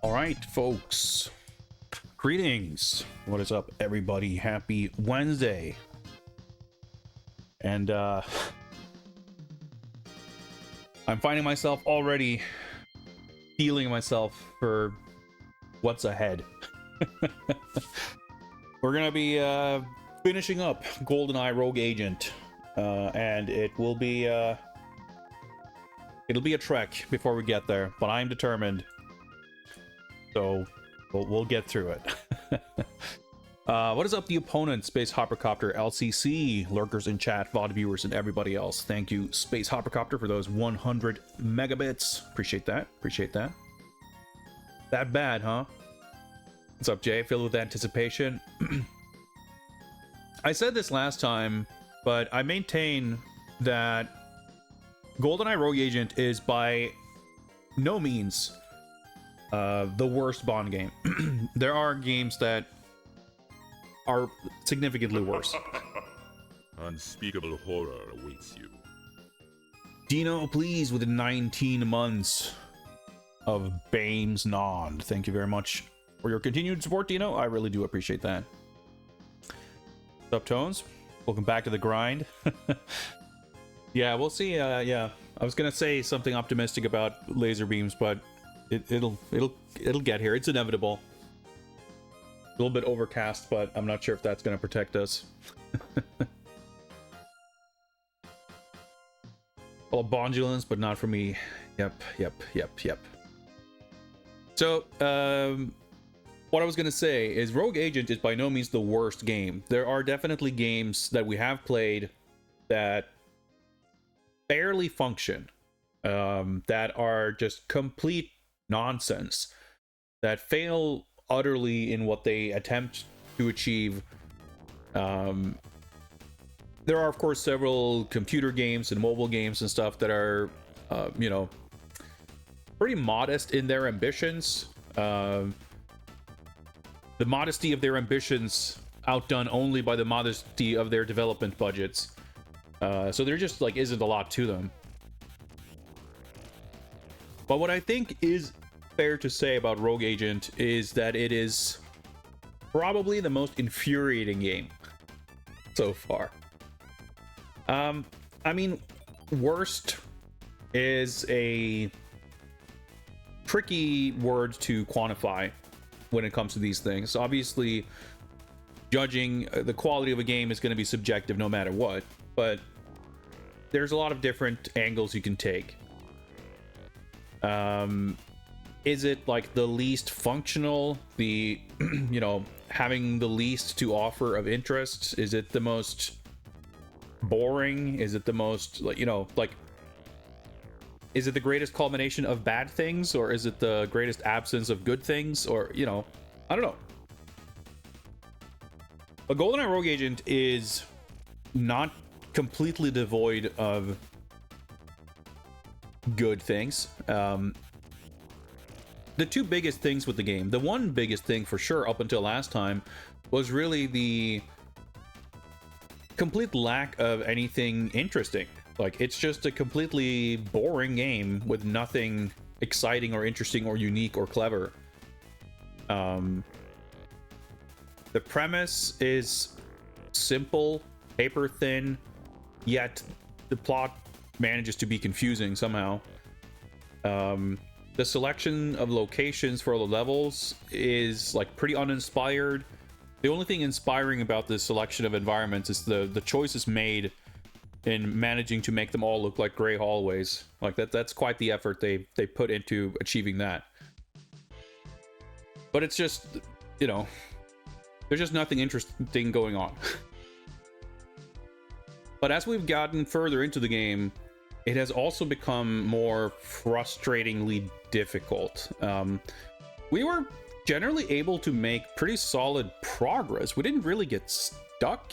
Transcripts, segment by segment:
All right, folks. Greetings. What is up, everybody? Happy Wednesday. And I'm finding myself already feeling myself for what's ahead. We're gonna be finishing up GoldenEye Rogue Agent, and it will be it'll be a trek before we get there, but I'm determined. So we'll get through it. What is up, the opponent? Space Hoppercopter, LCC, lurkers in chat, VOD viewers, and everybody else. Thank you, Space Hoppercopter, for those 100 megabits. Appreciate that. Appreciate that. That bad, huh? What's up, Jay? Filled with anticipation. I said this last time, but I maintain that GoldenEye Rogue Agent is by no means the worst Bond game. There are games that are significantly worse. Unspeakable horror awaits you. Dino, please, with 19 months of Bames Nond. Thank you very much for your continued support, Dino. I really do appreciate that. What's up, Tones? Welcome back to the grind. Yeah, we'll see. Yeah, I was gonna say something optimistic about laser beams, but it'll get here. It's inevitable. A little bit overcast, but I'm not sure if that's gonna protect us. Well, bondulance, but not for me. Yep. So, what I was gonna say is Rogue Agent is by no means the worst game. There are definitely games that we have played that barely function, that are just complete nonsense, that fail utterly in what they attempt to achieve. There are, of course, several computer games and mobile games and stuff that are, you know, pretty modest in their ambitions. The modesty of their ambitions outdone only by the modesty of their development budgets. So there just like isn't a lot to them. But what I think is fair to say about Rogue Agent is that it is probably the most infuriating game so far. I mean, worst is a tricky word to quantify when it comes to these things. Obviously, judging the quality of a game is going to be subjective no matter what, but there's a lot of different angles you can take. Is it like the least functional, the you know, having the least to offer of interest? Is it the most boring? Is it the most, like, you know, like, is it the greatest culmination of bad things, or is it the greatest absence of good things? Or, you know, I don't know. But GoldenEye Rogue Agent is not completely devoid of good things. The two biggest things with the game, the one biggest thing for sure up until last time, was really the complete lack of anything interesting. Like, it's just a completely boring game with nothing exciting or interesting or unique or clever. The premise is simple, paper thin, yet the plot manages to be confusing somehow. The selection of locations for the levels is like pretty uninspired. The only thing inspiring about the selection of environments is the choices made in managing to make them all look like gray hallways. Like that's quite the effort they put into achieving that. But it's just, you know, there's just nothing interesting going on. But as we've gotten further into the game, it has also become more frustratingly difficult. We were generally able to make pretty solid progress. We didn't really get stuck.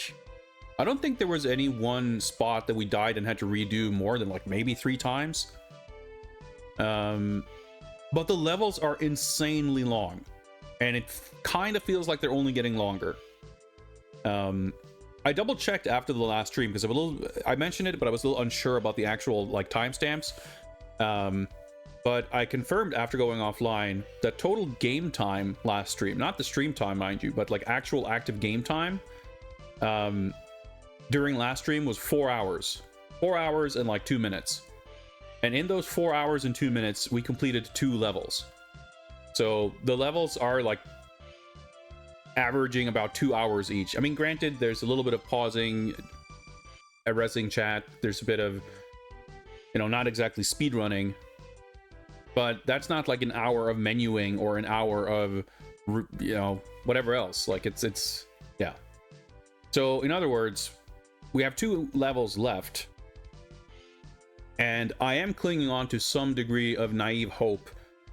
I don't think there was any one spot that we died and had to redo more than like maybe 3 times. But the levels are insanely long, and it kind of feels like they're only getting longer. I double checked after the last stream because I mentioned it, but I was a little unsure about the actual like timestamps. But I confirmed after going offline that total game time last stream, not the stream time, mind you, but like actual active game time, during last stream was 4 hours. 4 hours and like 2 minutes. And in those 4 hours and 2 minutes, we completed 2 levels. So the levels are like averaging about 2 hours each. I mean, granted, there's a little bit of pausing, erasing chat, there's a bit of, you know, not exactly speed running, but that's not like an hour of menuing or an hour of, you know, whatever else. Like it's yeah. So in other words, we have 2 levels left, and I am clinging on to some degree of naive hope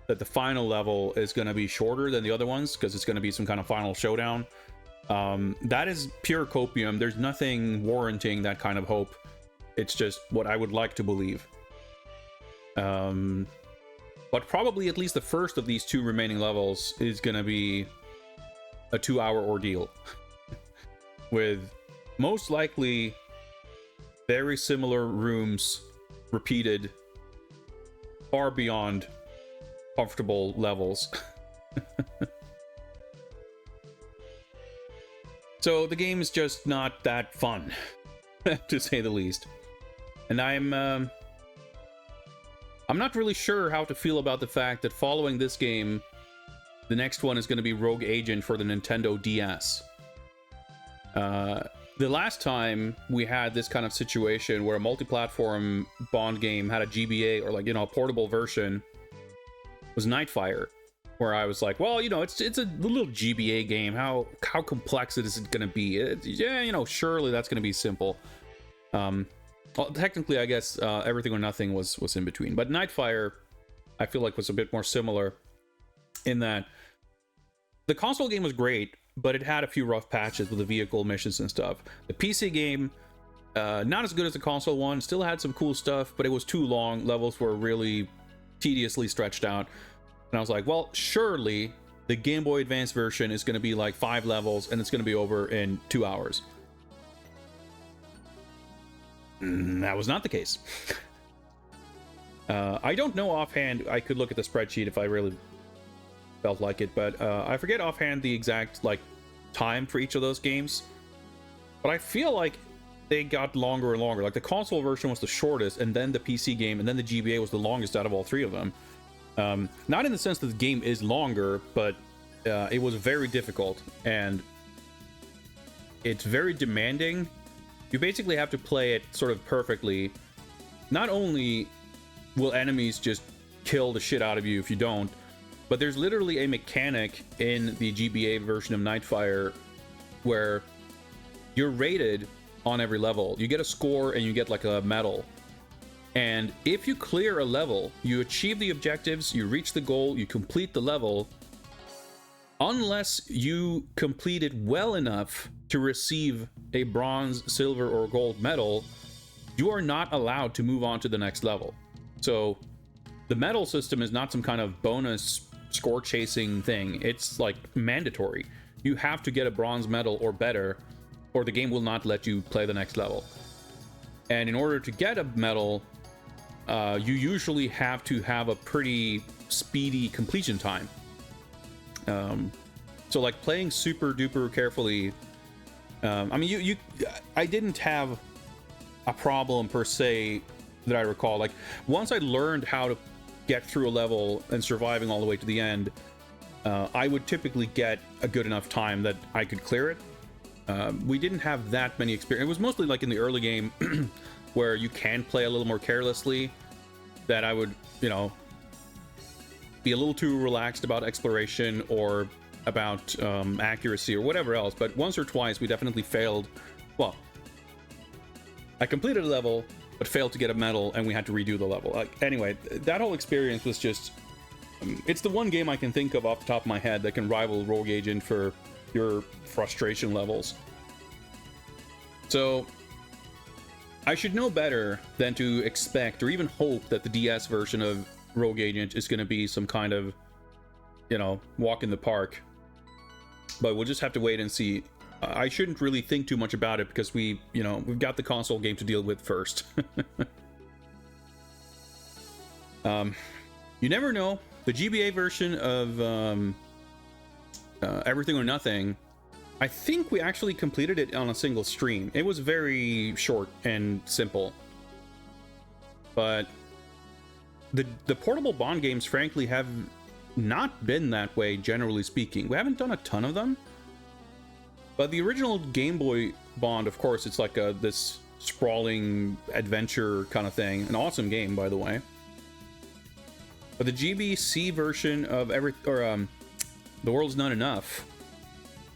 that the final level is going to be shorter than the other ones, because it's going to be some kind of final showdown. That is pure copium. There's nothing warranting that kind of hope. It's just what I would like to believe. But probably at least the first of these 2 remaining levels is going to be a 2-hour ordeal. With most likely very similar rooms repeated far beyond comfortable levels. So the game is just not that fun, to say the least. And I'm not really sure how to feel about the fact that following this game, the next one is going to be Rogue Agent for the Nintendo DS. The last time we had this kind of situation where a multi-platform Bond game had a GBA, or like, you know, a portable version, was Nightfire, where I was like, well, you know, it's a little GBA game. How complex is it going to be? Yeah, you know, surely that's going to be simple. Well, technically, I guess Everything or Nothing was in between, but Nightfire, I feel like, was a bit more similar in that the console game was great, but it had a few rough patches with the vehicle missions and stuff. The PC game, not as good as the console one, still had some cool stuff, but it was too long. Levels were really tediously stretched out. And I was like, well, surely the Game Boy Advance version is going to be like 5 levels and it's going to be over in 2 hours. That was not the case. I don't know offhand. I could look at the spreadsheet if I really felt like it, but I forget offhand the exact like time for each of those games. But I feel like they got longer and longer. Like the console version was the shortest, and then the PC game, and then the GBA was the longest out of all 3 of them. Not in the sense that the game is longer, but it was very difficult, and it's very demanding. You basically have to play it sort of perfectly. Not only will enemies just kill the shit out of you if you don't, but there's literally a mechanic in the GBA version of Nightfire where you're rated on every level. You get a score and you get like a medal. And if you clear a level, you achieve the objectives, you reach the goal, you complete the level, unless you complete it well enough to receive a bronze, silver, or gold medal, you are not allowed to move on to the next level. So the medal system is not some kind of bonus score chasing thing. It's like mandatory. You have to get a bronze medal or better, or the game will not let you play the next level. And in order to get a medal, you usually have to have a pretty speedy completion time. So like playing super duper carefully, I mean, I didn't have a problem per se that I recall. Like once I learned how to get through a level and surviving all the way to the end, I would typically get a good enough time that I could clear it. We didn't have that many experience. It was mostly like in the early game where you can play a little more carelessly, that I would, you know, be a little too relaxed about exploration or about accuracy or whatever else. But once or twice we definitely failed. Well, I completed a level but failed to get a medal, and we had to redo the level. Anyway, that whole experience was just it's the one game I can think of off the top of my head that can rival Rogue Agent for your frustration levels. So I should know better than to expect or even hope that the DS version of Rogue Agent is going to be some kind of, you know, walk in the park. But we'll just have to wait and see. I shouldn't really think too much about it because we've got the console game to deal with first. You never know. The GBA version of Everything or Nothing, I think we actually completed it on a single stream. It was very short and simple. But the portable Bond games, frankly, have not been that way, generally speaking. We haven't done a ton of them. But the original Game Boy Bond, of course, it's like this sprawling adventure kind of thing. An awesome game, by the way. But the GBC version of The World's Not Enough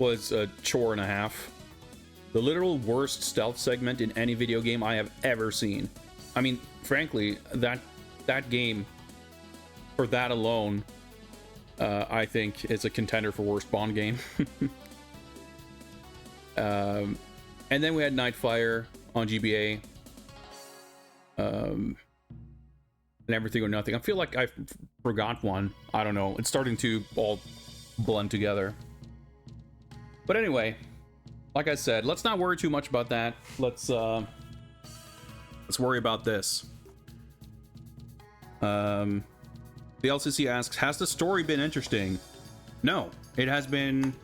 was a chore and a half. The literal worst stealth segment in any video game I have ever seen. I mean, frankly, that game, for that alone, I think is a contender for worst Bond game. And then we had Nightfire on GBA. And Everything or Nothing. I feel like I forgot one. I don't know. It's starting to all blend together. But anyway, like I said, let's not worry too much about that. Let's worry about this. The LCC asks, has the story been interesting? No, it has been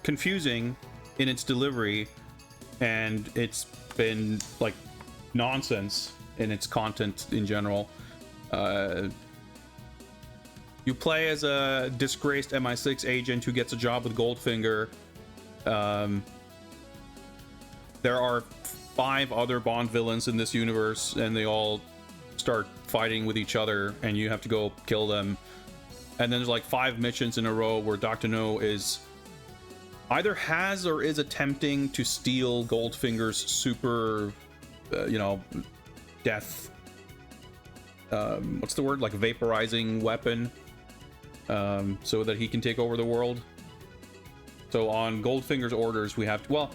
confusing in its delivery, and it's been like nonsense in its content in general. You play as a disgraced MI6 agent who gets a job with Goldfinger. There are 5 other Bond villains in this universe, and they all start fighting with each other, and you have to go kill them. And then there's like 5 missions in a row where Dr. No is either has or is attempting to steal Goldfinger's super, death. What's the word? Like vaporizing weapon, so that he can take over the world. So on Goldfinger's orders, we have to, well,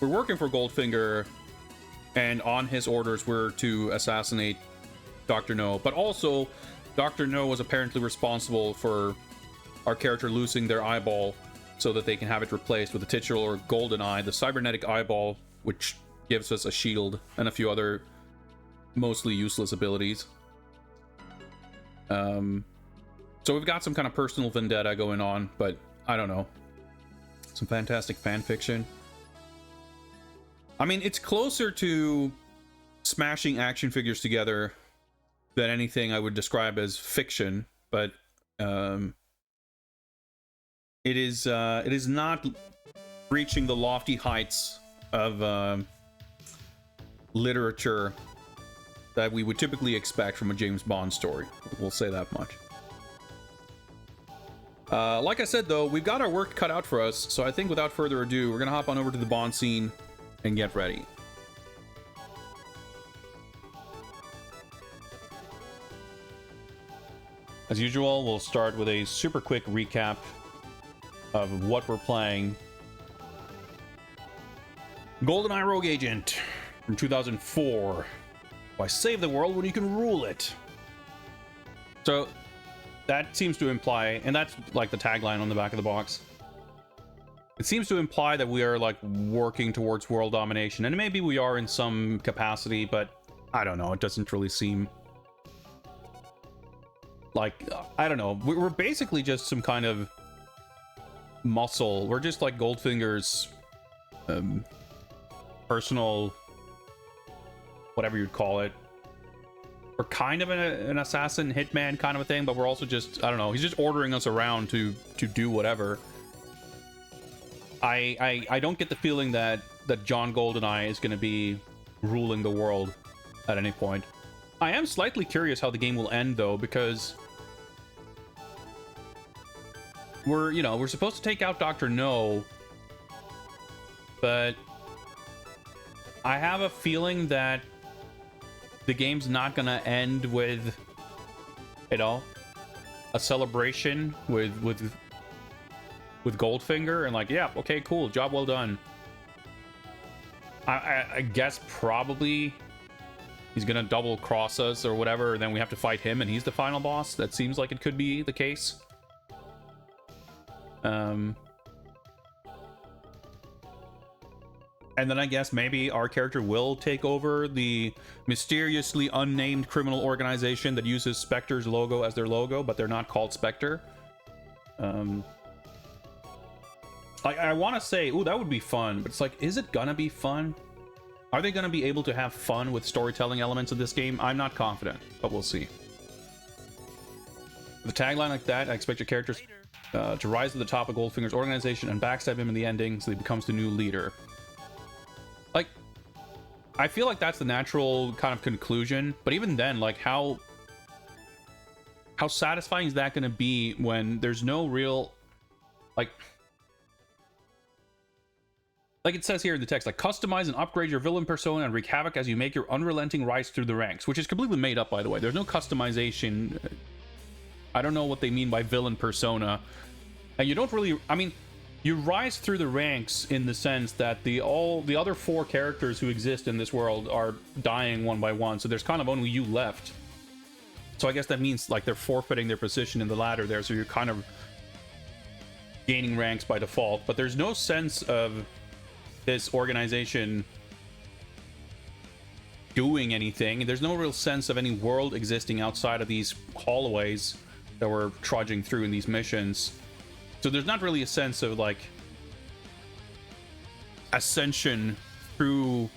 we're working for Goldfinger, and on his orders, we're to assassinate Dr. No. But also, Dr. No was apparently responsible for our character losing their eyeball so that they can have it replaced with the titular GoldenEye, the cybernetic eyeball, which gives us a shield and a few other mostly useless abilities. So we've got some kind of personal vendetta going on, but I don't know. Some fantastic fan fiction. I mean, it's closer to smashing action figures together than anything I would describe as fiction, but it is not reaching the lofty heights of literature that we would typically expect from a James Bond story. We'll say that much. Like I said, though, we've got our work cut out for us, so I think without further ado, we're gonna hop on over to the Bond scene and get ready. As usual, we'll start with a super quick recap of what we're playing. GoldenEye Rogue Agent from 2004. Why save the world when you can rule it? So that seems to imply, and that's like the tagline on the back of the box. It seems to imply that we are like working towards world domination, and maybe we are in some capacity, but I don't know. It doesn't really seem like, I don't know. We're basically just some kind of muscle. We're just like Goldfinger's personal, whatever you'd call it. We're kind of an assassin, hitman kind of a thing, but we're also just, I don't know, he's just ordering us around to do whatever. I don't get the feeling that John GoldenEye is going to be ruling the world at any point. I am slightly curious how the game will end, though, because we're supposed to take out Dr. No, but I have a feeling that the game's not gonna end with, a celebration with Goldfinger and like, yeah, okay, cool, job well done. I guess probably he's gonna double cross us or whatever, and then we have to fight him and he's the final boss. That seems like it could be the case. And then I guess maybe our character will take over the mysteriously unnamed criminal organization that uses Spectre's logo as their logo, but they're not called Spectre. Like, I want to say, ooh, that would be fun, but it's like, is it gonna be fun? Are they gonna be able to have fun with storytelling elements of this game? I'm not confident, but we'll see. With a tagline like that, I expect your characters to rise to the top of Goldfinger's organization and backstab him in the ending so he becomes the new leader. Like, I feel like that's the natural kind of conclusion, but even then, like, how satisfying is that going to be when there's no real, like it says here in the text, like, customize and upgrade your villain persona and wreak havoc as you make your unrelenting rise through the ranks, which is completely made up, by the way. There's no customization. I don't know what they mean by villain persona. And you don't really, I mean, you rise through the ranks in the sense that the other 4 characters who exist in this world are dying one by one, so there's kind of only you left. So I guess that means, like, they're forfeiting their position in the ladder there, so you're kind of gaining ranks by default. But there's no sense of this organization doing anything. There's no real sense of any world existing outside of these hallways that we're trudging through in these missions. So there's not really a sense of, like, ascension through,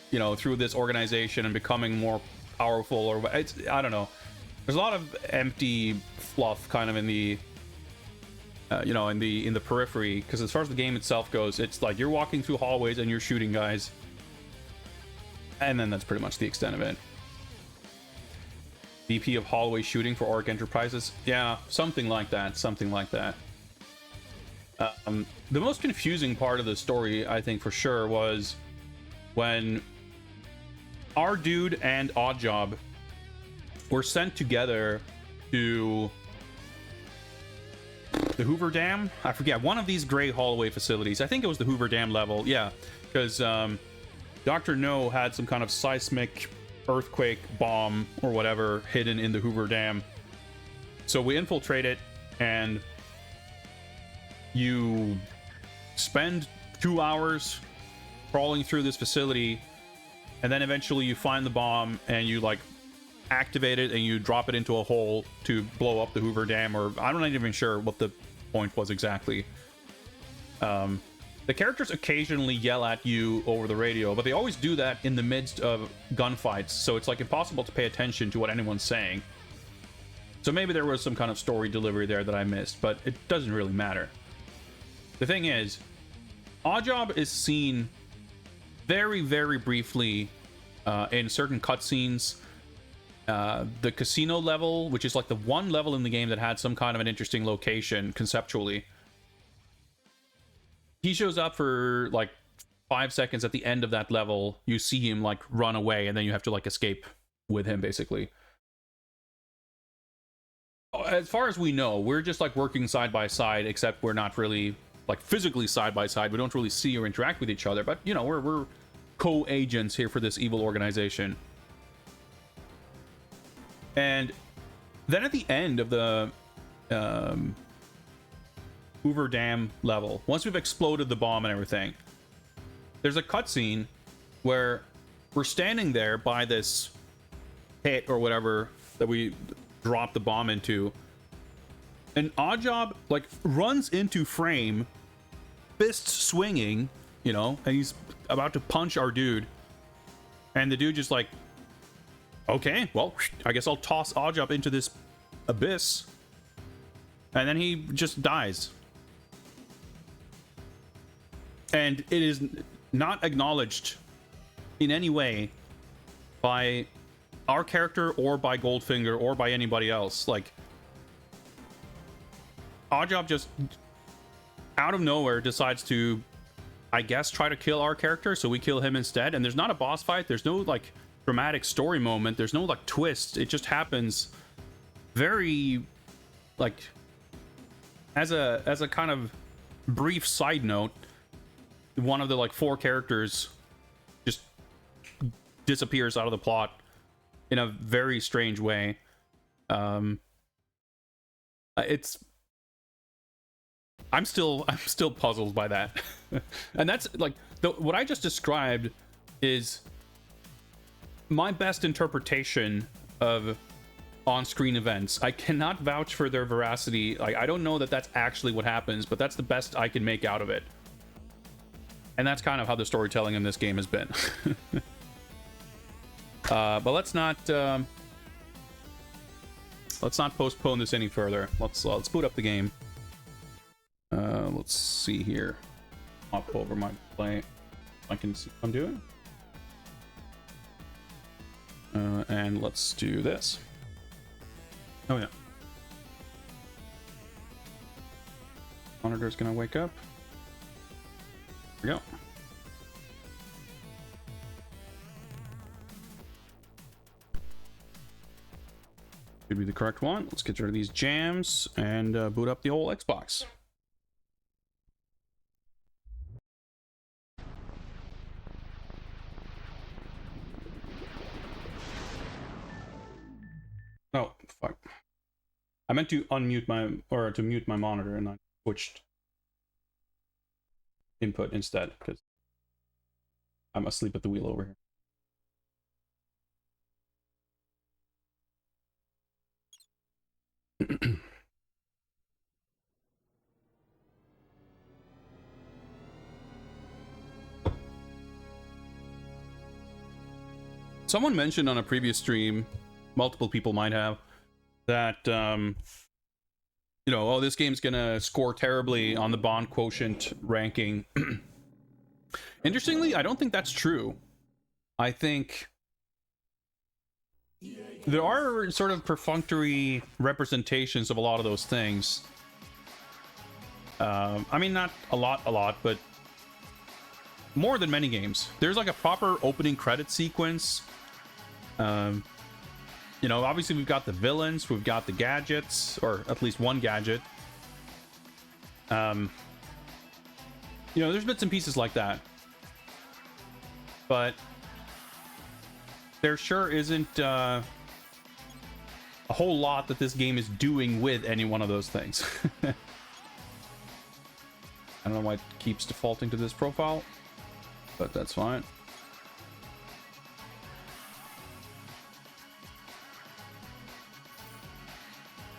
you know, through this organization and becoming more powerful, or it's, I don't know. There's a lot of empty fluff kind of in the you know, in the periphery, because as far as the game itself goes, it's like you're walking through hallways and you're shooting guys, and then that's pretty much the extent of it. VP of hallway shooting for Orc Enterprises, yeah, something like that, something like that. The most confusing part of the story, I think, for sure, was when our dude and Oddjob were sent together to the Hoover Dam. I forget, one of these gray hallway facilities. I think it was the Hoover Dam level, yeah, because Dr. No had some kind of seismic earthquake bomb or whatever hidden in the Hoover Dam. So we infiltrate it, and you spend 2 hours crawling through this facility, and then eventually you find the bomb and you, like, activate it and you drop it into a hole to blow up the Hoover Dam, or I'm not even sure what the point was exactly. The characters occasionally yell at you over the radio, but they always do that in the midst of gunfights, so it's like impossible to pay attention to what anyone's saying. So maybe there was some kind of story delivery there that I missed, but it doesn't really matter. The thing is, Oddjob is seen very, very briefly in certain cutscenes. The casino level, which is like the one level in the game that had some kind of an interesting location conceptually, he shows up for like 5 seconds at the end of that level. You see him like run away, and then you have to like escape with him, basically. As far as we know, we're just like working side by side, except we're not really like physically side by side. We don't really see or interact with each other, but you know, we're co-agents here for this evil organization. And then at the end of the Hoover Dam level, once we've exploded the bomb and everything, there's a cutscene where we're standing there by this pit or whatever that we dropped the bomb into, and Oddjob like runs into frame, fists swinging, you know, and he's about to punch our dude, and the dude just like, okay, well, I guess I'll toss Oddjob into this abyss, and then he just dies. And it is not acknowledged in any way by our character or by Goldfinger or by anybody else. Like, Oddjob just out of nowhere decides to, I guess, try to kill our character, so we kill him instead. And there's not a boss fight, there's no like dramatic story moment, there's no like twist. It just happens very like as a kind of brief side note. One of the like 4 characters just disappears out of the plot in a very strange way. It's I'm still puzzled by that. And that's like what I just described is my best interpretation of on-screen events. I cannot vouch for their veracity. Like, I don't know that that's actually what happens, but that's the best I can make out of it. And that's kind of how the storytelling in this game has been. But let's not postpone this any further. Let's boot up the game. Let's see here. Hop over my play. I can see what I'm doing. And let's do this. Oh yeah. Monitor's gonna wake up. Here we go. Should be the correct one. Let's get rid of these jams and boot up the old Xbox. Oh, fuck. I meant to unmute my, or to mute my monitor, and I switched input instead, because I'm asleep at the wheel over here. Someone mentioned on a previous stream, multiple people might have, that you know, oh, this game's gonna score terribly on the Bond quotient ranking. Interestingly, I don't think that's true. I think there are sort of perfunctory representations of a lot of those things. I mean, not a lot, but more than many games. There's like a proper opening credit sequence. You know, obviously we've got the villains, we've got the gadgets, or at least one gadget. You know, there's bits and pieces like that. But there sure isn't a whole lot that this game is doing with any one of those things. I don't know why it keeps defaulting to this profile, but that's fine.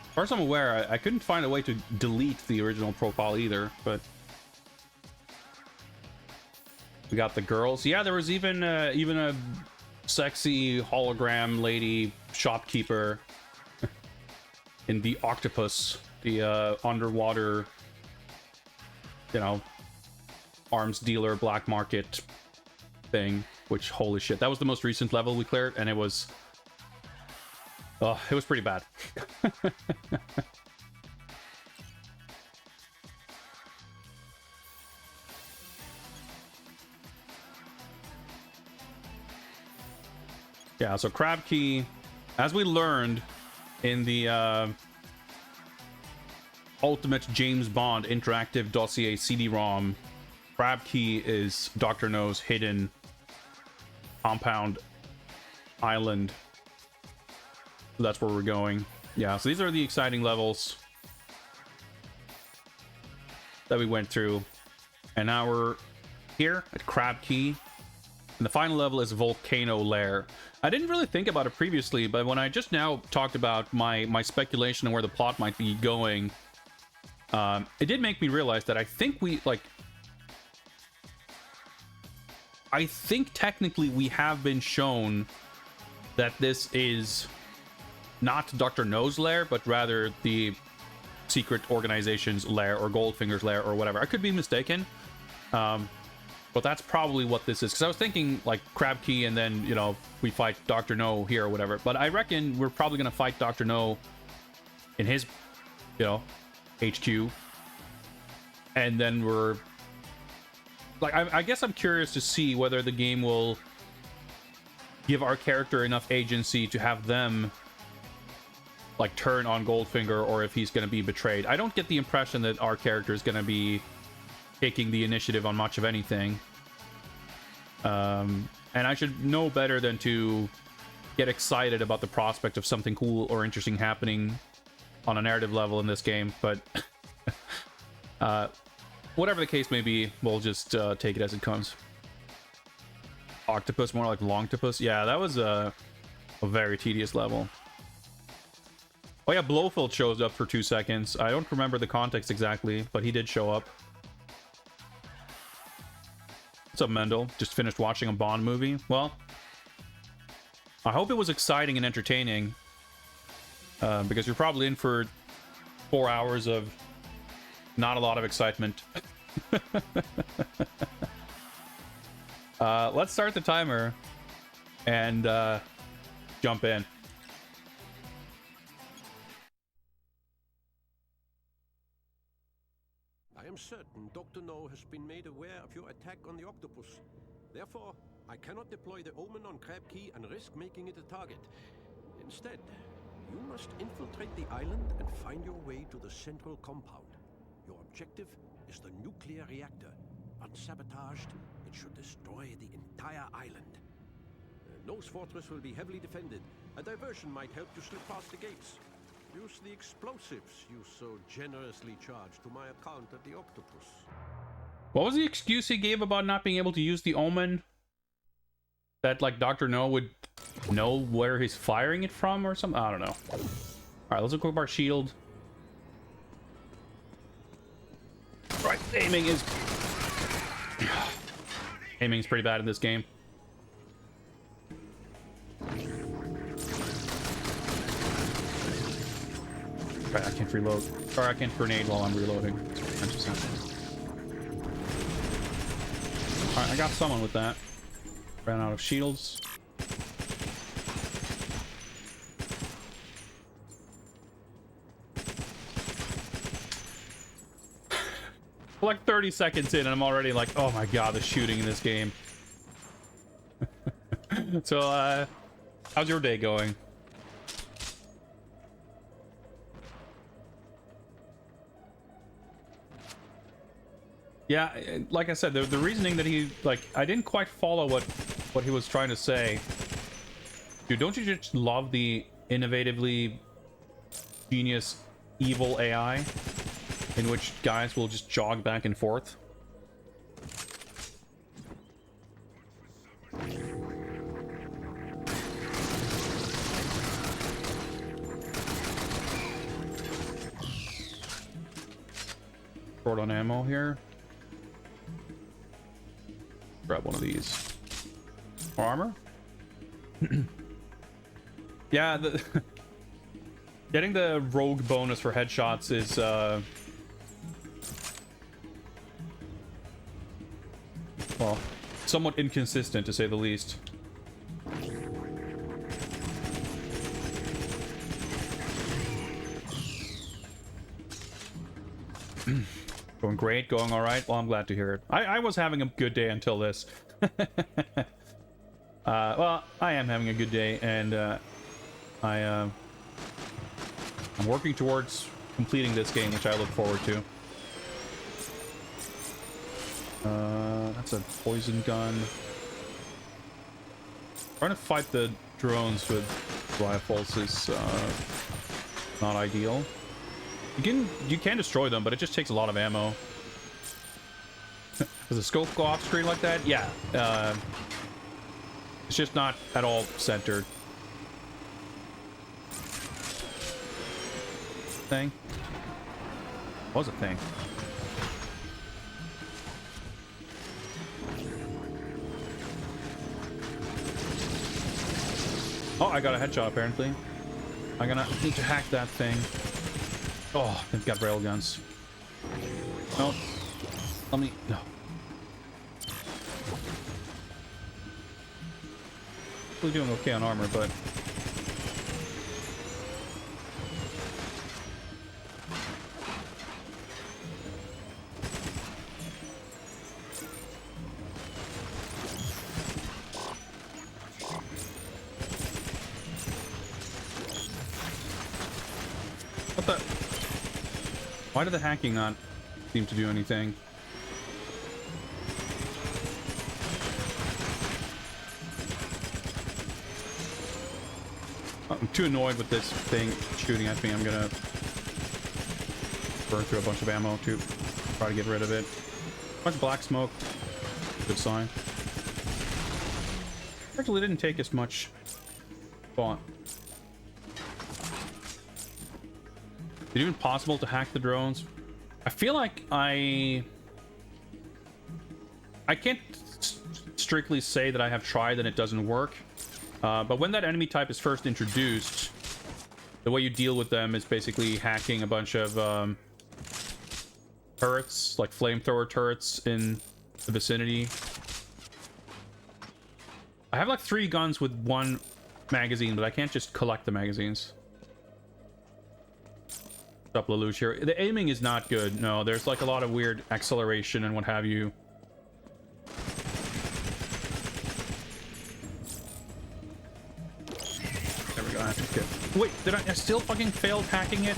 As far as I'm aware, I couldn't find a way to delete the original profile either, but we got the girls. Yeah, there was even a sexy hologram lady shopkeeper in the octopus, the underwater, you know, arms dealer black market thing. Which, holy shit, that was the most recent level we cleared, and it was pretty bad. Yeah, so Crab Key, as we learned in the Ultimate James Bond Interactive Dossier CD-ROM, Crab Key is Dr. No's hidden compound island. That's where we're going. Yeah, so these are the exciting levels that we went through. And now we're here at Crab Key. And the final level is Volcano Lair. I didn't really think about it previously, but when I just now talked about my speculation and where the plot might be going, it did make me realize that I think I think technically we have been shown that this is not Dr. No's lair, but rather the secret organization's lair, or Goldfinger's lair, or whatever. I could be mistaken, but that's probably what this is. Because I was thinking like Crab Key, and then, you know, we fight Dr. No here or whatever. But I reckon we're probably gonna fight Dr. No in his, you know, HQ, and then we're like, I guess I'm curious to see whether the game will give our character enough agency to have them like turn on Goldfinger, or if he's going to be betrayed. I don't get the impression that our character is going to be taking the initiative on much of anything. And I should know better than to get excited about the prospect of something cool or interesting happening on a narrative level in this game, but whatever the case may be, we'll just take it as it comes. Octopus, more like Longtopus. Yeah, that was a very tedious level. Oh yeah, Blofeld shows up for 2 seconds. I don't remember the context exactly, but he did show up. What's up, Mendel? Just finished watching a Bond movie. Well, I hope it was exciting and entertaining, because you're probably in for 4 hours of not a lot of excitement. Let's start the timer and jump in. I am certain Dr. No has been made aware of your attack on the octopus. Therefore, I cannot deploy the Omen on Crab Key and risk making it a target. Instead, you must infiltrate the island and find your way to the central compound. Your objective is the nuclear reactor. Once sabotaged, it should destroy the entire island. Nose Fortress will be heavily defended. A diversion might help you slip past the gates. Use the explosives you so generously charged to my account at the Octopus. What was the excuse he gave about not being able to use the Omen? That, like, Dr. No would know where he's firing it from or something? I don't know. Alright, let's equip our shield. Right, aiming is pretty bad in this game. Right, I can't reload. Or I can't grenade while I'm reloading. Alright, I got someone with that. Ran out of shields. Like 30 seconds in and I'm already like, oh my god, the shooting in this game. So, how's your day going? Yeah, like I said, the reasoning that he, like, I didn't quite follow what he was trying to say. Dude, don't you just love the innovatively genius evil AI in which guys will just jog back and forth? Short on ammo here. Grab one of these. More armor? Yeah, getting the rogue bonus for headshots is well, somewhat inconsistent to say the least. Going great, going all right. Well, I'm glad to hear it. I was having a good day until this. Well, I am having a good day, and I'm working towards completing this game, which I look forward to. That's a poison gun. Trying to fight the drones with rifles is not ideal. You can destroy them, but it just takes a lot of ammo. Does the scope go off screen like that? Yeah. It's just not at all centered. Thing? Was a thing. Oh, I got a headshot apparently. I'm gonna need to hack that thing. Oh, they've got railguns. No. Let me... No. We're doing okay on armor, but... What the... Why did the hacking not seem to do anything? I'm too annoyed with this thing shooting at me. I'm gonna burn through a bunch of ammo to try to get rid of it. A bunch of black smoke. Good sign. actually didn't take as much thought. Is it even possible to hack the drones? I feel like I can't strictly say that I have tried and it doesn't work. But when that enemy type is first introduced, the way you deal with them is basically hacking a bunch of turrets, like flamethrower turrets in the vicinity. I have like 3 guns with 1 magazine, but I can't just collect the magazines. Up Lelouch here. The aiming is not good. No, there's like a lot of weird acceleration and what have you. There we go. I have to get... Wait, did I still fucking failed hacking it?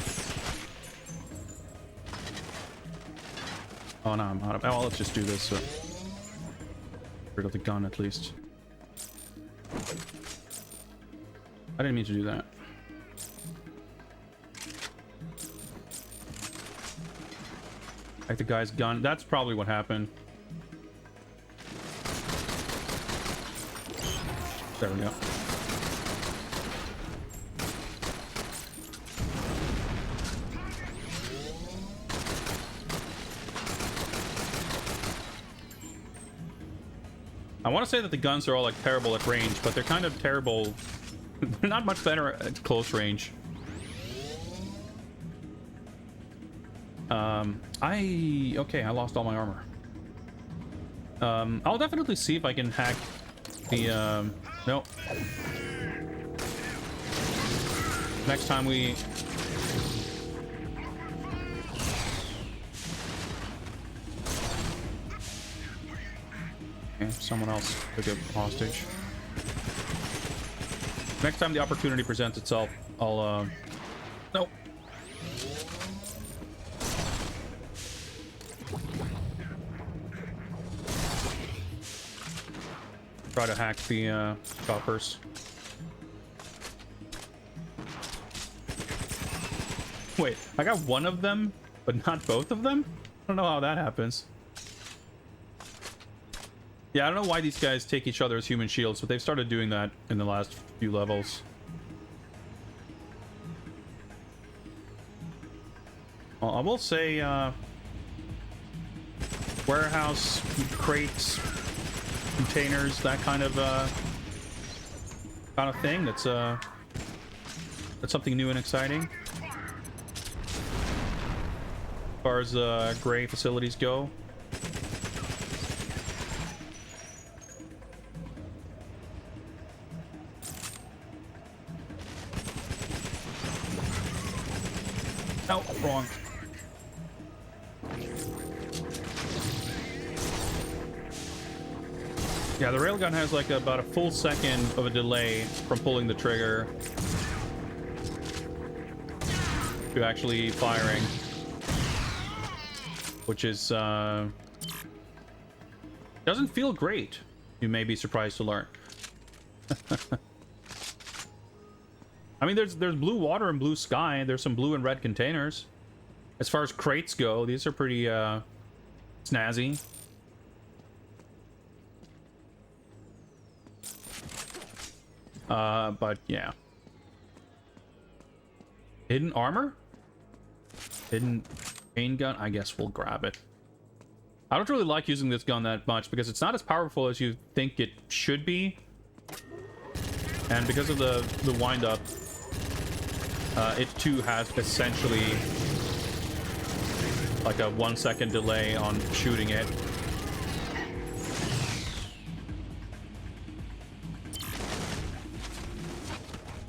Oh no, I'm out of... Oh, let's just do this. So. Rid of the gun at least. I didn't mean to do that. Like the guy's gun. That's probably what happened. There we go. I want to say that the guns are all like terrible at range, but they're kind of terrible. They're not much better at close range. Okay, I lost all my armor. I'll definitely see if I can hack the, no. Next time we... Okay, someone else took a hostage. Next time the opportunity presents itself, I'll, no. Try to hack the choppers. Wait, I got one of them, but not both of them? I don't know how that happens. Yeah, I don't know why these guys take each other as human shields, but they've started doing that in the last few levels. Well, I will say, warehouse, crates, containers, that kind of thing. That's something new and exciting. As far as gray facilities go. Oh, wrong. Yeah, the railgun has like about a full second of a delay from pulling the trigger to actually firing, which is doesn't feel great. You may be surprised to learn. I mean, there's blue water and blue sky. There's some blue and red containers. As far as crates go, these are pretty snazzy. But yeah. Hidden armor? Hidden chain gun? I guess we'll grab it. I don't really like using this gun that much because it's not as powerful as you think it should be. And because of the wind-up, it too has essentially like a 1 second delay on shooting it.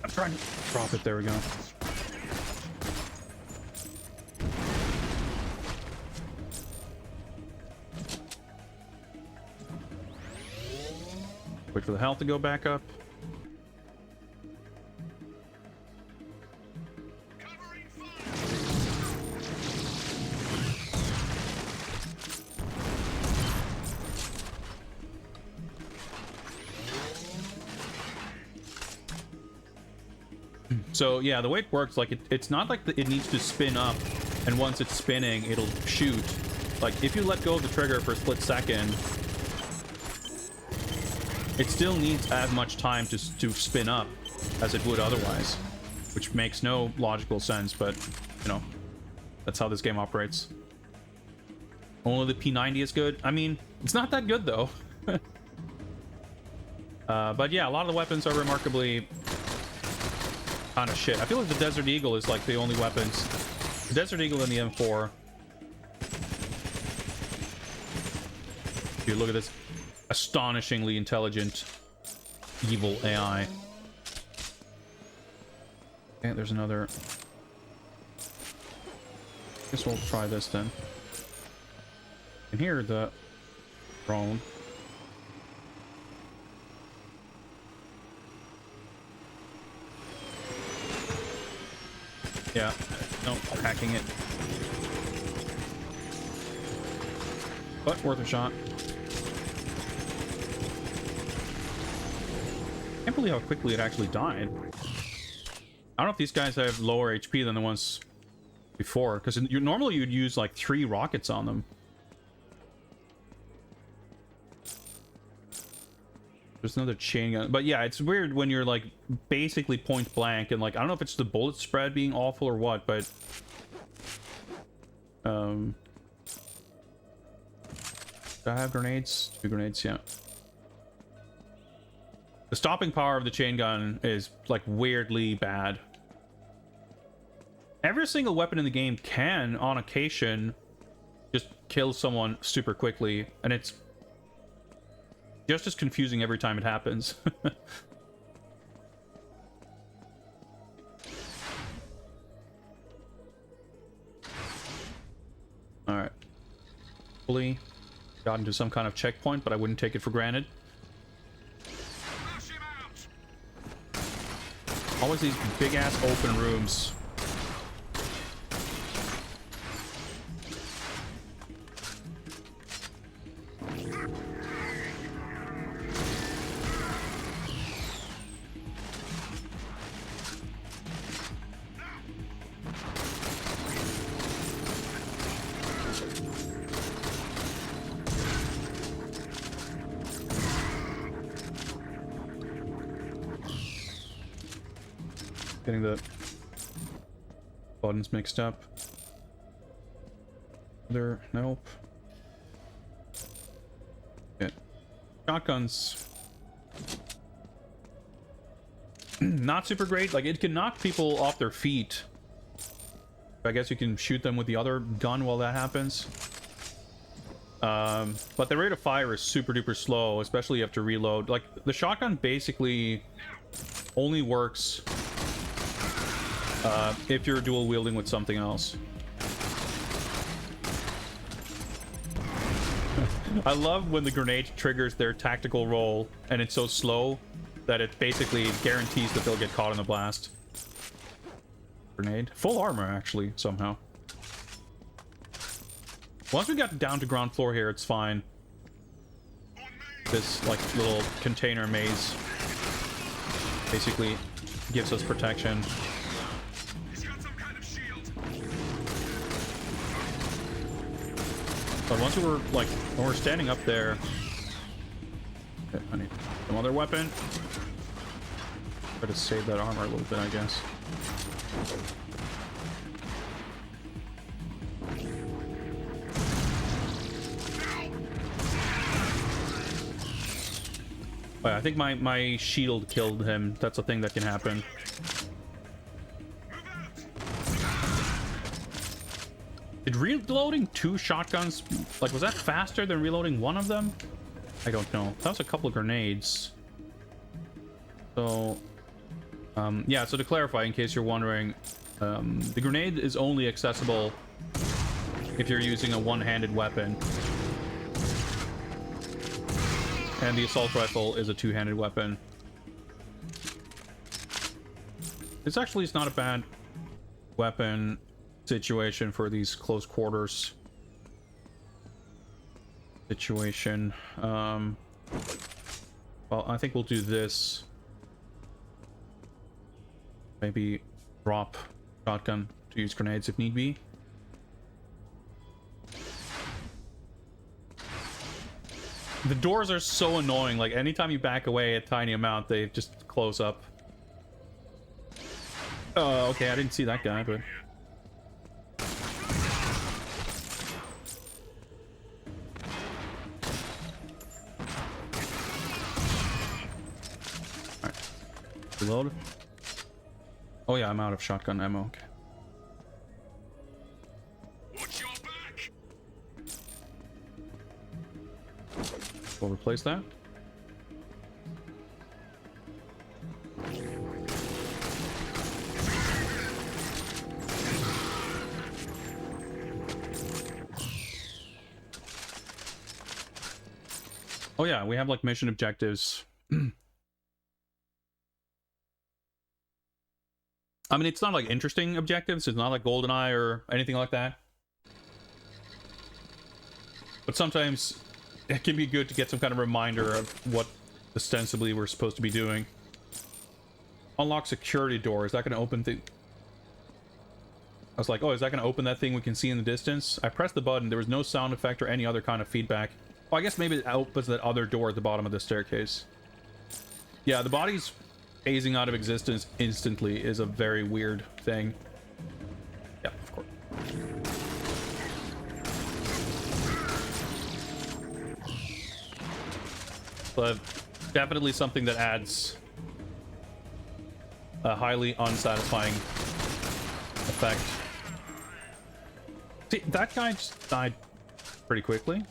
I'm trying to drop it. There we go. Wait for the health to go back up. So yeah, the way it works, like it's not like it needs to spin up, and once it's spinning, it'll shoot. Like if you let go of the trigger for a split second, it still needs as much time to spin up as it would otherwise, which makes no logical sense, but you know, that's how this game operates. Only the P90 is good. I mean, it's not that good though. But yeah, a lot of the weapons are remarkably kind of shit. I feel like the Desert Eagle is like the only weapons. The Desert Eagle and the M4. Dude, look at this astonishingly intelligent evil AI. Okay, there's another. Guess we'll try this then. And here the drone. Yeah, no, hacking it. But worth a shot. Can't believe how quickly it actually died. I don't know if these guys have lower HP than the ones before, because normally you'd use like 3 rockets on them. There's another chain gun. But yeah, it's weird when you're like basically point blank and like, I don't know if it's the bullet spread being awful or what, but do I have grenades? 2 grenades, yeah. The stopping power of the chain gun is like weirdly bad. Every single weapon in the game can, on occasion, just kill someone super quickly, and it's just as confusing every time it happens. Alright. Hopefully got into some kind of checkpoint, but I wouldn't take it for granted. Always these big-ass open rooms. Getting the buttons mixed up. Nope. Yeah. Shotguns. Not super great. Like, it can knock people off their feet. I guess you can shoot them with the other gun while that happens. But the rate of fire is super duper slow, especially you have to reload. Like, the shotgun basically only works if you're dual wielding with something else. I love when the grenade triggers their tactical roll and it's so slow that it basically guarantees that they'll get caught in the blast. Grenade. Full armor, actually, somehow. Once we got down to ground floor here, it's fine. This, like, little container maze basically gives us protection. But once we were, like, when we're standing up there... Okay, I need some other weapon. Try to save that armor a little bit, I guess. Oh, yeah, I think my shield killed him. That's a thing that can happen. Did reloading 2 shotguns, like, was that faster than reloading 1 of them? I don't know. That was a couple of grenades. So, yeah, so to clarify, in case you're wondering, the grenade is only accessible if you're using a one-handed weapon. And the assault rifle is a 2-handed weapon. This actually is not a bad weapon situation for these close quarters situation. Well, I think we'll do this. Maybe drop shotgun to use grenades if need be. The doors are so annoying. Like, anytime you back away a tiny amount, they just close up. Oh, okay, I didn't see that guy, but... Alright. Reload. Oh yeah, I'm out of shotgun ammo. Okay. We'll replace that. Oh yeah, we have like mission objectives. I mean, it's not like interesting objectives. It's not like GoldenEye or anything like that. But sometimes it can be good to get some kind of reminder of what ostensibly we're supposed to be doing. Unlock security door. Is that going to open the... I was like, oh, is that going to open that thing we can see in the distance? I pressed the button. There was no sound effect or any other kind of feedback. Well, I guess maybe it opens that other door at the bottom of the staircase. Yeah, the body's phasing out of existence instantly is a very weird thing. Yeah, of course. But definitely something that adds a highly unsatisfying effect. See, that guy just died pretty quickly.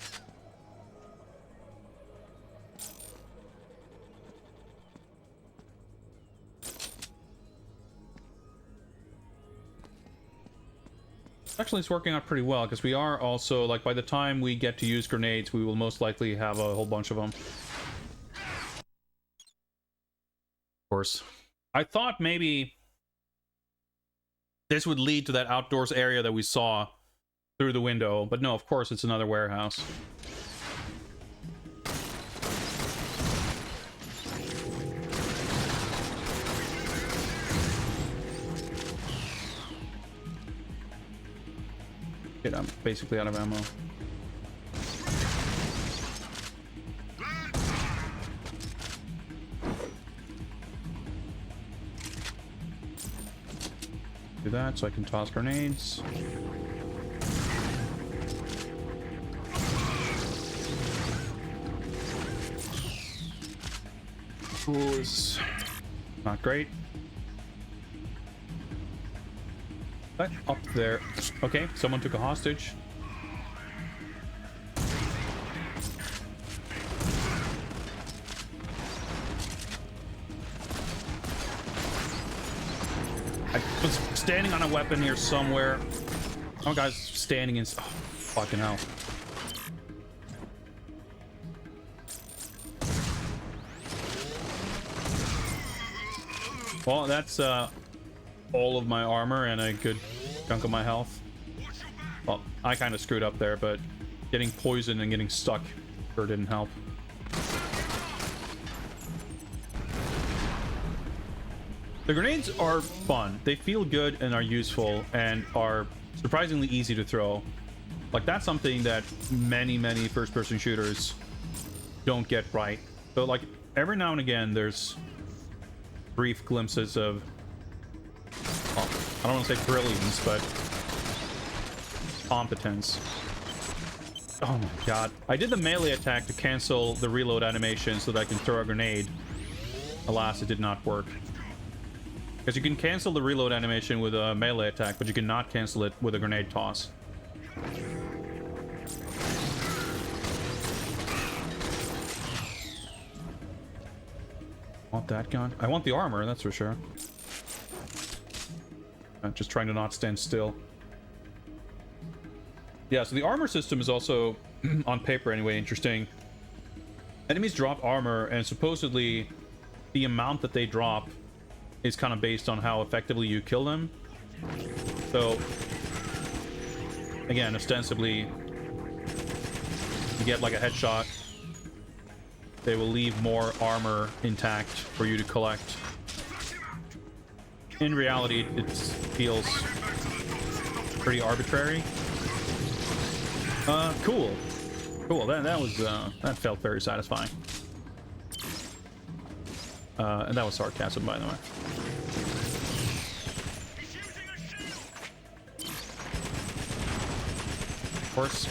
Actually, it's working out pretty well, because we are also, like, by the time we get to use grenades, we will most likely have a whole bunch of them. Of course. I thought maybe this would lead to that outdoors area that we saw through the window, but no, of course, it's another warehouse. Shit, I'm basically out of ammo. Do that so I can toss grenades. Tools. Not great. But up there. Okay, someone took a hostage. I was standing on a weapon here somewhere. Oh, guy's standing in. Oh, fucking hell. Well, that's all of my armor and a good chunk of my health. Well, I kind of screwed up there, but getting poisoned and getting stuck sure didn't help. The grenades are fun. They feel good and are useful and are surprisingly easy to throw. Like, that's something that many first-person shooters don't get right. So, like, every now and again, there's brief glimpses of, well, I don't want to say brilliance, but competence. Oh my god. I did the melee attack to cancel the reload animation so that I can throw a grenade. Alas, it did not work. Because you can cancel the reload animation with a melee attack, but you cannot cancel it with a grenade toss. Want that gun? I want the armor, that's for sure. I'm just trying to not stand still. Yeah, so the armor system is also, on paper anyway, interesting. Enemies drop armor, and supposedly the amount that they drop is kind of based on how effectively you kill them. So, again, ostensibly, you get like a headshot, they will leave more armor intact for you to collect. In reality, it feels pretty arbitrary. Cool. Cool. That was that felt very satisfying. And that was sarcasm, by the way. Of course.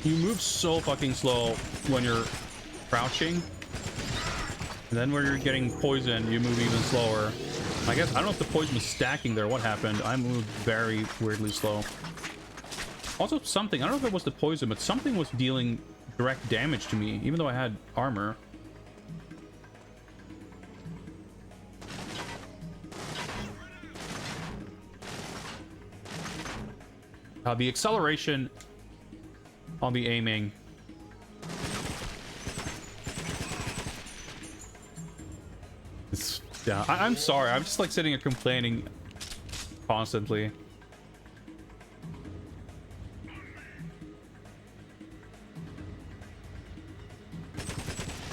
You move so fucking slow when you're crouching. And then when you're getting poisoned, you move even slower. I guess, I don't know if the poison was stacking there. What happened? I moved very weirdly slow. Also something, I don't know if it was the poison, but something was dealing direct damage to me, even though I had armor. The acceleration on the aiming. Yeah, I'm sorry. I'm just like sitting here complaining constantly.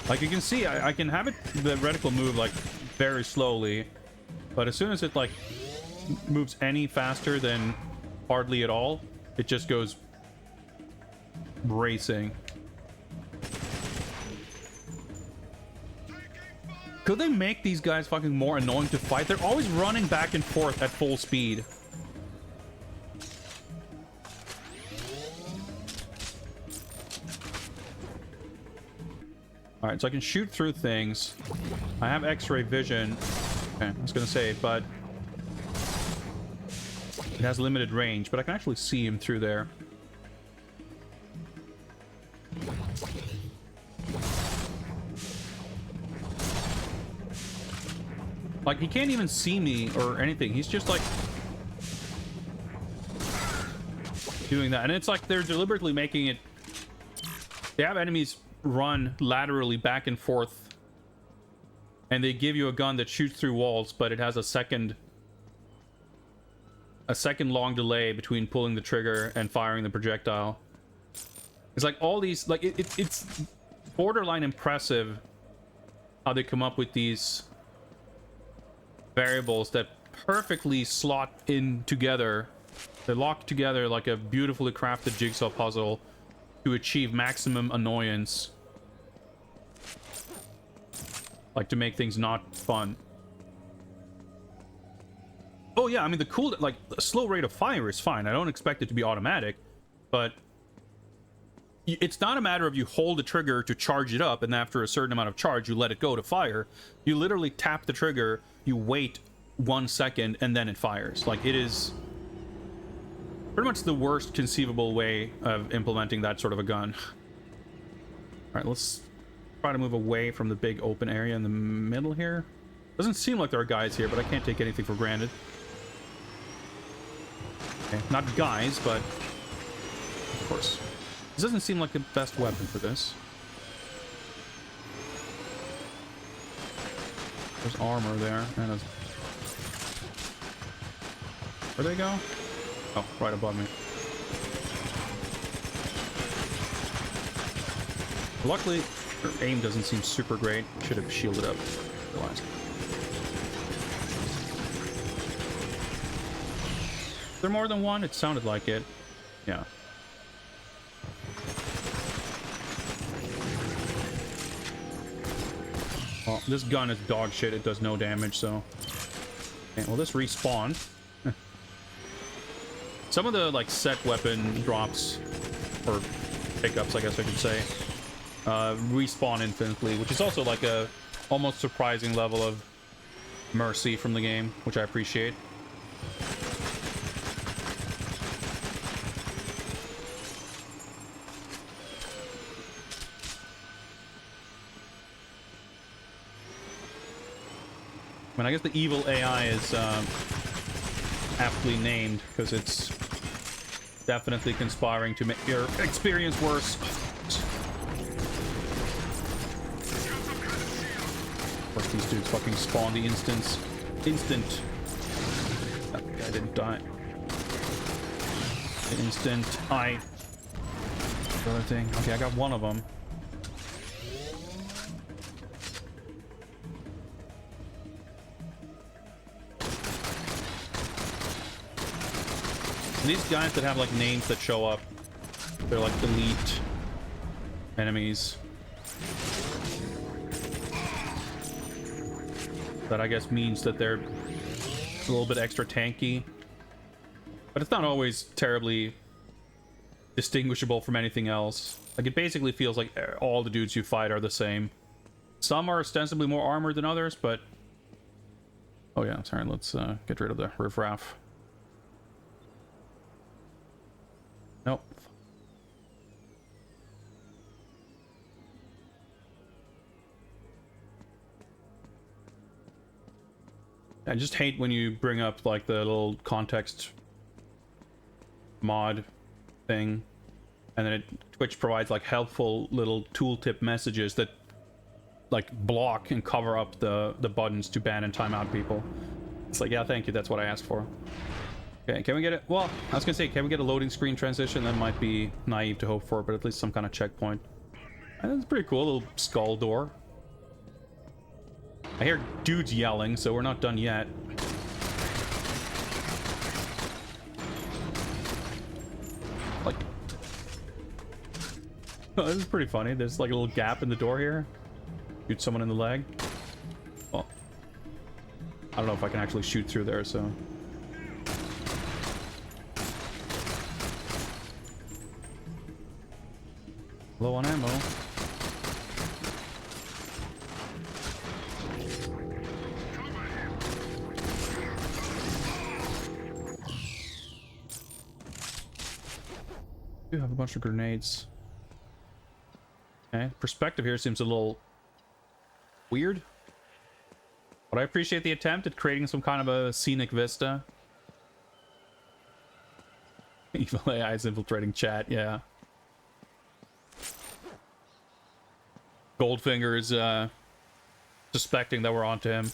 Like you can see, I can have it, the reticle move like very slowly, but as soon as it like moves any faster than hardly at all, it just goes racing. Could they make these guys fucking more annoying to fight? They're always running back and forth at full speed. Alright, so I can shoot through things. I have X-ray vision. Okay, I was gonna say, but it has limited range, but I can actually see him through there. Like, he can't even see me or anything. He's just, like, doing that. And it's like they're deliberately making it... They have enemies run laterally back and forth. And they give you a gun that shoots through walls, but it has a second long delay between pulling the trigger and firing the projectile. It's like all these... Like, it's borderline impressive how they come up with these variables that perfectly slot in together. They lock together like a beautifully crafted jigsaw puzzle to achieve maximum annoyance. Like to make things not fun. Oh yeah, I mean the cool, like the slow rate of fire is fine. I don't expect it to be automatic, but it's not a matter of you hold the trigger to charge it up and after a certain amount of charge you let it go to fire. You literally tap the trigger, you wait 1 second, and then it fires. Like, it is pretty much the worst conceivable way of implementing that sort of a gun. Alright, let's try to move away from the big open area in the middle here. Doesn't seem like there are guys here, but I can't take anything for granted. Okay, not guys, but of course. This doesn't seem like the best weapon for this. There's armor there. And there's... Where'd they go? Oh, right above me. Luckily, her aim doesn't seem super great. Should have shielded up. Realized. Is there more than one? It sounded like it. Yeah. Well, this gun is dog shit. It does no damage, so... Okay, well, this respawned. Some of the, like, set weapon drops, or pickups, I guess I should say, respawn infinitely, which is also, like, a almost surprising level of mercy from the game, which I appreciate. I mean, I guess the evil AI is aptly named because it's definitely conspiring to make your experience worse. Of course, these dudes fucking spawn the instant. That guy didn't die. The instant other thing. Okay, I got one of them. These guys that have like names that show up, they're like elite enemies. That I guess means that they're a little bit extra tanky. But it's not always terribly distinguishable from anything else. Like, it basically feels like all the dudes you fight are the same. Some are ostensibly more armored than others, but... Oh yeah, sorry, let's get rid of the riffraff. Nope. I just hate when you bring up like the little context mod thing, and then Twitch provides like helpful little tooltip messages that like block and cover up the buttons to ban and timeout people. It's like, yeah, thank you, that's what I asked for. Okay, can we get it? Well, I was gonna say, can we get a loading screen transition? That might be naive to hope for, but at least some kind of checkpoint. And it's pretty cool, little skull door. I hear dudes yelling, so we're not done yet. Like, oh, this is pretty funny. There's like a little gap in the door here. Shoot someone in the leg. Well, I don't know if I can actually shoot through there, so... Low on ammo. Do have a bunch of grenades. Okay, perspective here seems a little weird, but I appreciate the attempt at creating some kind of a scenic vista. Evil AI is infiltrating chat, yeah. Goldfinger is suspecting that we're onto him.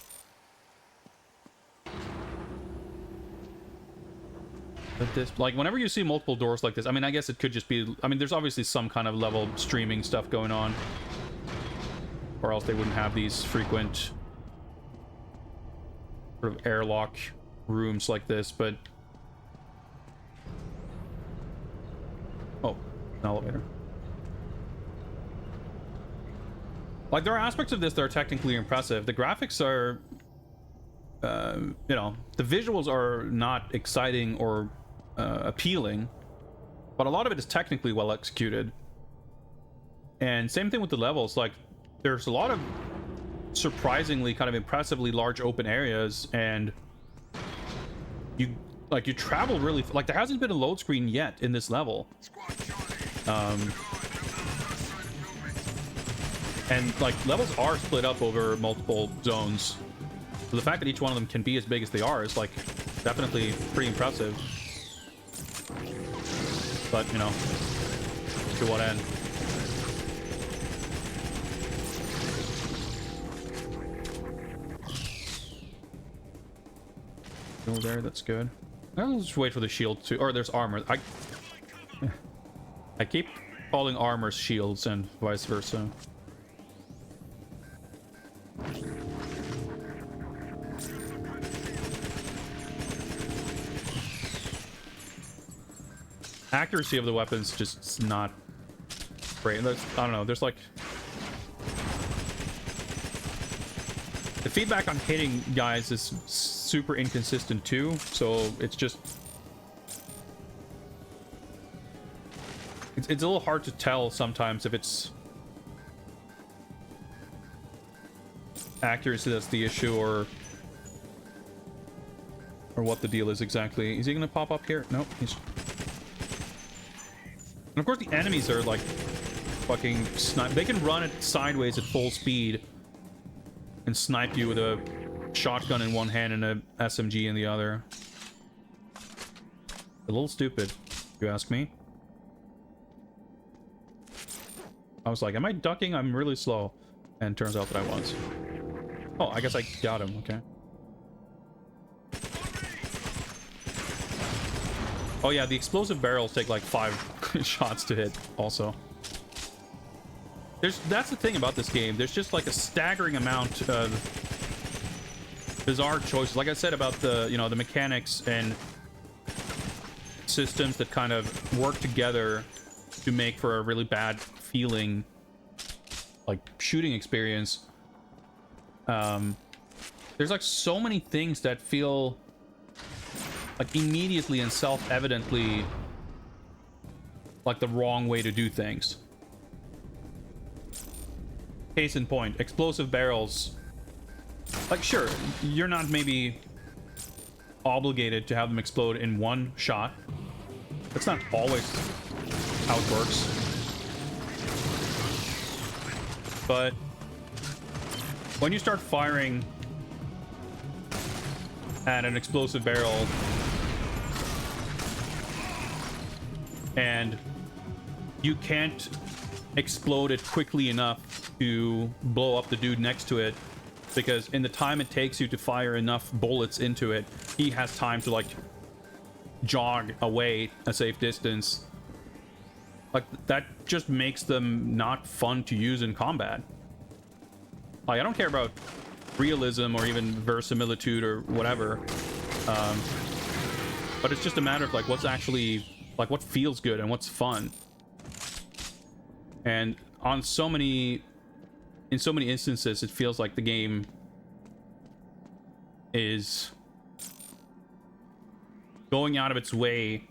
But this, like, whenever you see multiple doors like this, I mean, I guess it could just be, I mean, there's obviously some kind of level streaming stuff going on, or else they wouldn't have these frequent sort of airlock rooms like this. But oh, an elevator. Like, there are aspects of this that are technically impressive. The graphics are, you know, the visuals are not exciting or appealing, but a lot of it is technically well executed. And same thing with the levels. Like, there's a lot of surprisingly kind of impressively large open areas, and you travel really, like, there hasn't been a load screen yet in this level. And like, levels are split up over multiple zones, so the fact that each one of them can be as big as they are is like definitely pretty impressive. But, you know, to what end? Still there, that's good. I'll just wait for the shield to, or there's armor. I keep calling armors shields and vice versa. Accuracy of the weapons just not great. I don't know, there's like, the feedback on hitting guys is super inconsistent too, so it's just, it's a little hard to tell sometimes if it's accuracy that's the issue, or what the deal is exactly. Is he gonna pop up here? Nope. He's... And of course the enemies are like fucking snipe. They can run it sideways at full speed and snipe you with a shotgun in one hand and a SMG in the other. A little stupid, if you ask me. I was like, am I ducking? I'm really slow. And turns out that I was. Oh, I guess I got him, okay. Oh yeah, the explosive barrels take like 5 shots to hit also. That's the thing about this game. There's just like a staggering amount of bizarre choices. Like I said about the, you know, the mechanics and systems that kind of work together to make for a really bad feeling, like, shooting experience. There's like so many things that feel like immediately and self-evidently like the wrong way to do things. Case in point, explosive barrels. Like, sure, you're not maybe obligated to have them explode in one shot. That's not always how it works. But when you start firing at an explosive barrel and you can't explode it quickly enough to blow up the dude next to it, because in the time it takes you to fire enough bullets into it, he has time to like jog away a safe distance. Like, that just makes them not fun to use in combat. Like, I don't care about realism or even verisimilitude or whatever, but it's just a matter of like what's actually like what feels good and what's fun. And on so many instances, it feels like the game is going out of its way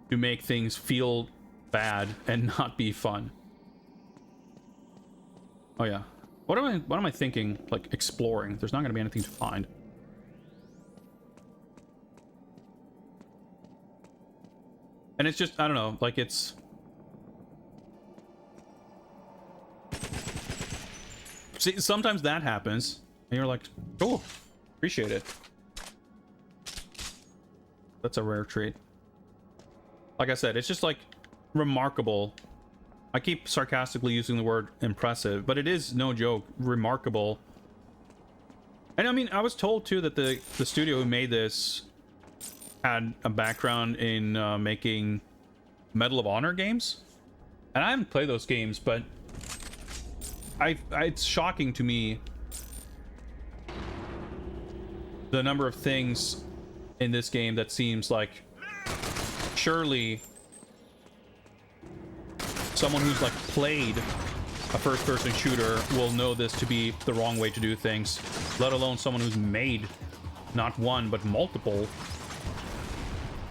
to make things feel bad and not be fun. Oh yeah. What am I thinking? Like, exploring. There's not going to be anything to find. And it's just, I don't know, like, it's... See, sometimes that happens, and you're like, cool, appreciate it. That's a rare treat. Like I said, it's just, like, remarkable. I keep sarcastically using the word impressive, but it is, no joke, remarkable. And I mean, I was told, too, that the studio who made this had a background in making Medal of Honor games. And I haven't played those games, but it's shocking to me the number of things in this game that seems like surely someone who's like played a first-person shooter will know this to be the wrong way to do things, let alone someone who's made not one but multiple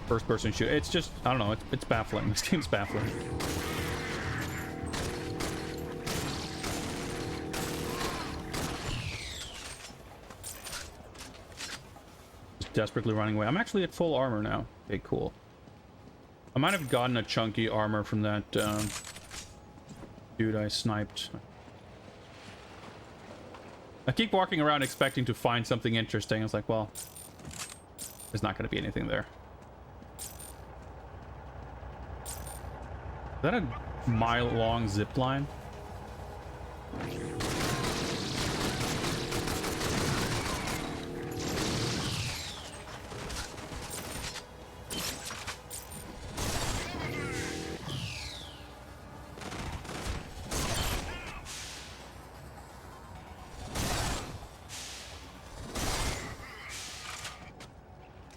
first-person shooter. It's just, I don't know, it's baffling. This game's baffling. Desperately running away. I'm actually at full armor now. Okay, cool. I might have gotten a chunky armor from that dude I sniped. I keep walking around expecting to find something interesting. I was like, well, there's not going to be anything there. Is that a mile-long zip line?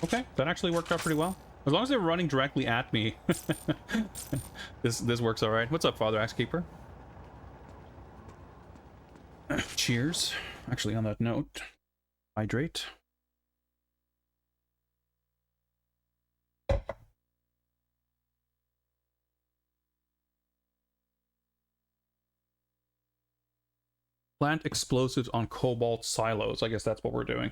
Okay, that actually worked out pretty well. As long as they're running directly at me, this works all right. What's up, Father Axekeeper? Cheers. Actually, on that note, hydrate. Plant explosives on cobalt silos. I guess that's what we're doing.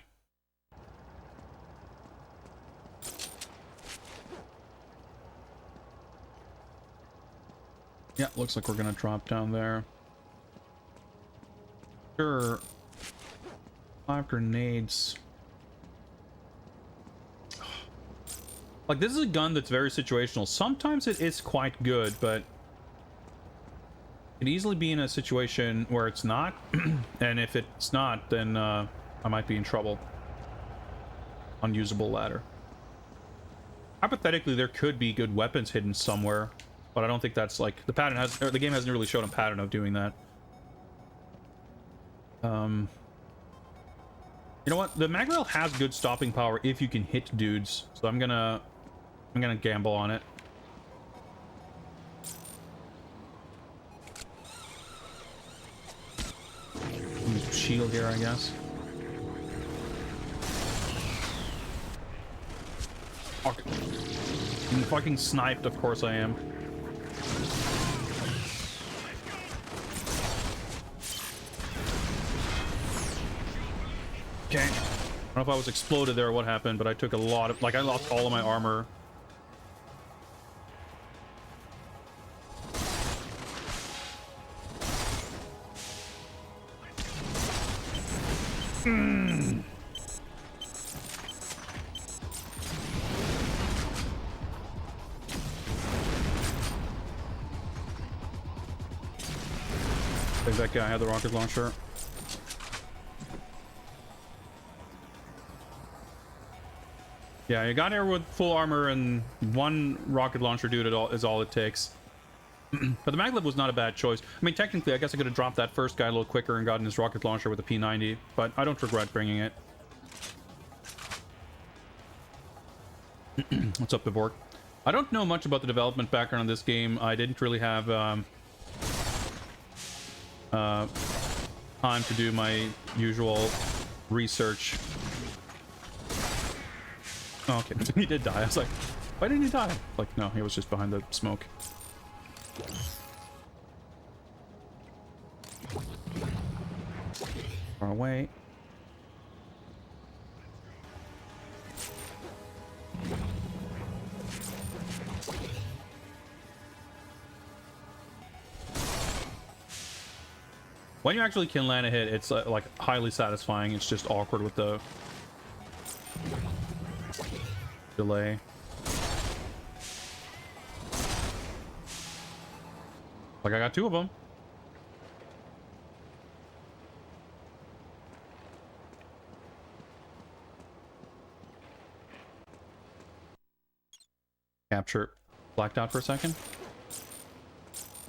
Yeah, looks like we're gonna drop down there. Sure. 5 grenades. Like, this is a gun that's very situational. Sometimes it is quite good, but it could easily be in a situation where it's not. And if it's not, then I might be in trouble. Unusable ladder. Hypothetically, there could be good weapons hidden somewhere, but I don't think that's like the pattern has, or the game hasn't really shown a pattern of doing that. You know what? The mag rail has good stopping power if you can hit dudes, so I'm gonna I'm gonna gamble on it. Use shield here, I guess. Fuck. I'm fucking sniped, of course I am. Okay. I don't know if I was exploded there or what happened, but I took a lot of... Like, I lost all of my armor. I think that guy had the rocket launcher. Yeah, you got here with full armor and one rocket launcher dude is all it takes. But the maglev was not a bad choice. I mean, technically, I guess I could have dropped that first guy a little quicker and gotten his rocket launcher with a P90, but I don't regret bringing it. What's up, Bivork? I don't know much about the development background on this game. I didn't really have time to do my usual research. Oh, okay, he did die. I was like, why didn't he die? Like, no, he was just behind the smoke. Far away. When you actually can land a hit, it's like highly satisfying. It's just awkward with the delay. Like, I got two of them. Capture. Blacked out for a second.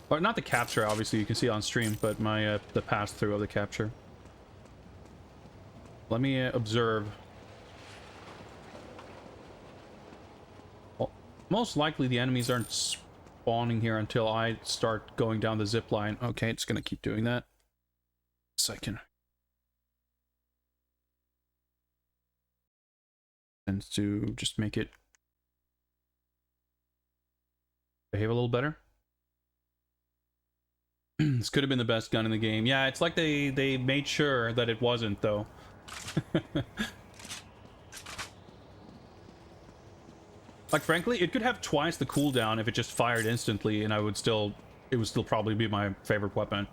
Or not the capture, obviously, you can see it on stream, but my the pass-through of the capture. Let me observe. Well, most likely the enemies aren't spawning here until I start going down the zip line. Okay, it's gonna keep doing that. Second. And to just make it behave a little better. This could have been the best gun in the game. Yeah, it's like they made sure that it wasn't, though. Like, frankly, it could have twice the cooldown if it just fired instantly, and it would still probably be my favorite weapon.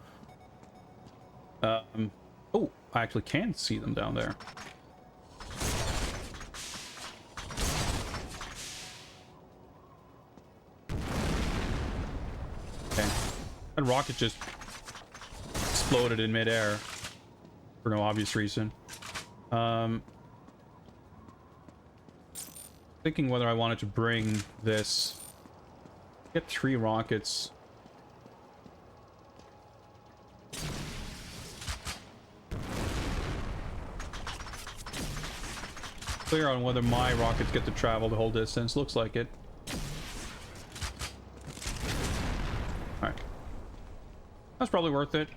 Oh, I actually can see them down there. Okay. That rocket just exploded in midair for no obvious reason. Thinking whether I wanted to bring this. Get 3 rockets. Clear on whether my rockets get to travel the whole distance. Looks like it. Alright. That's probably worth it.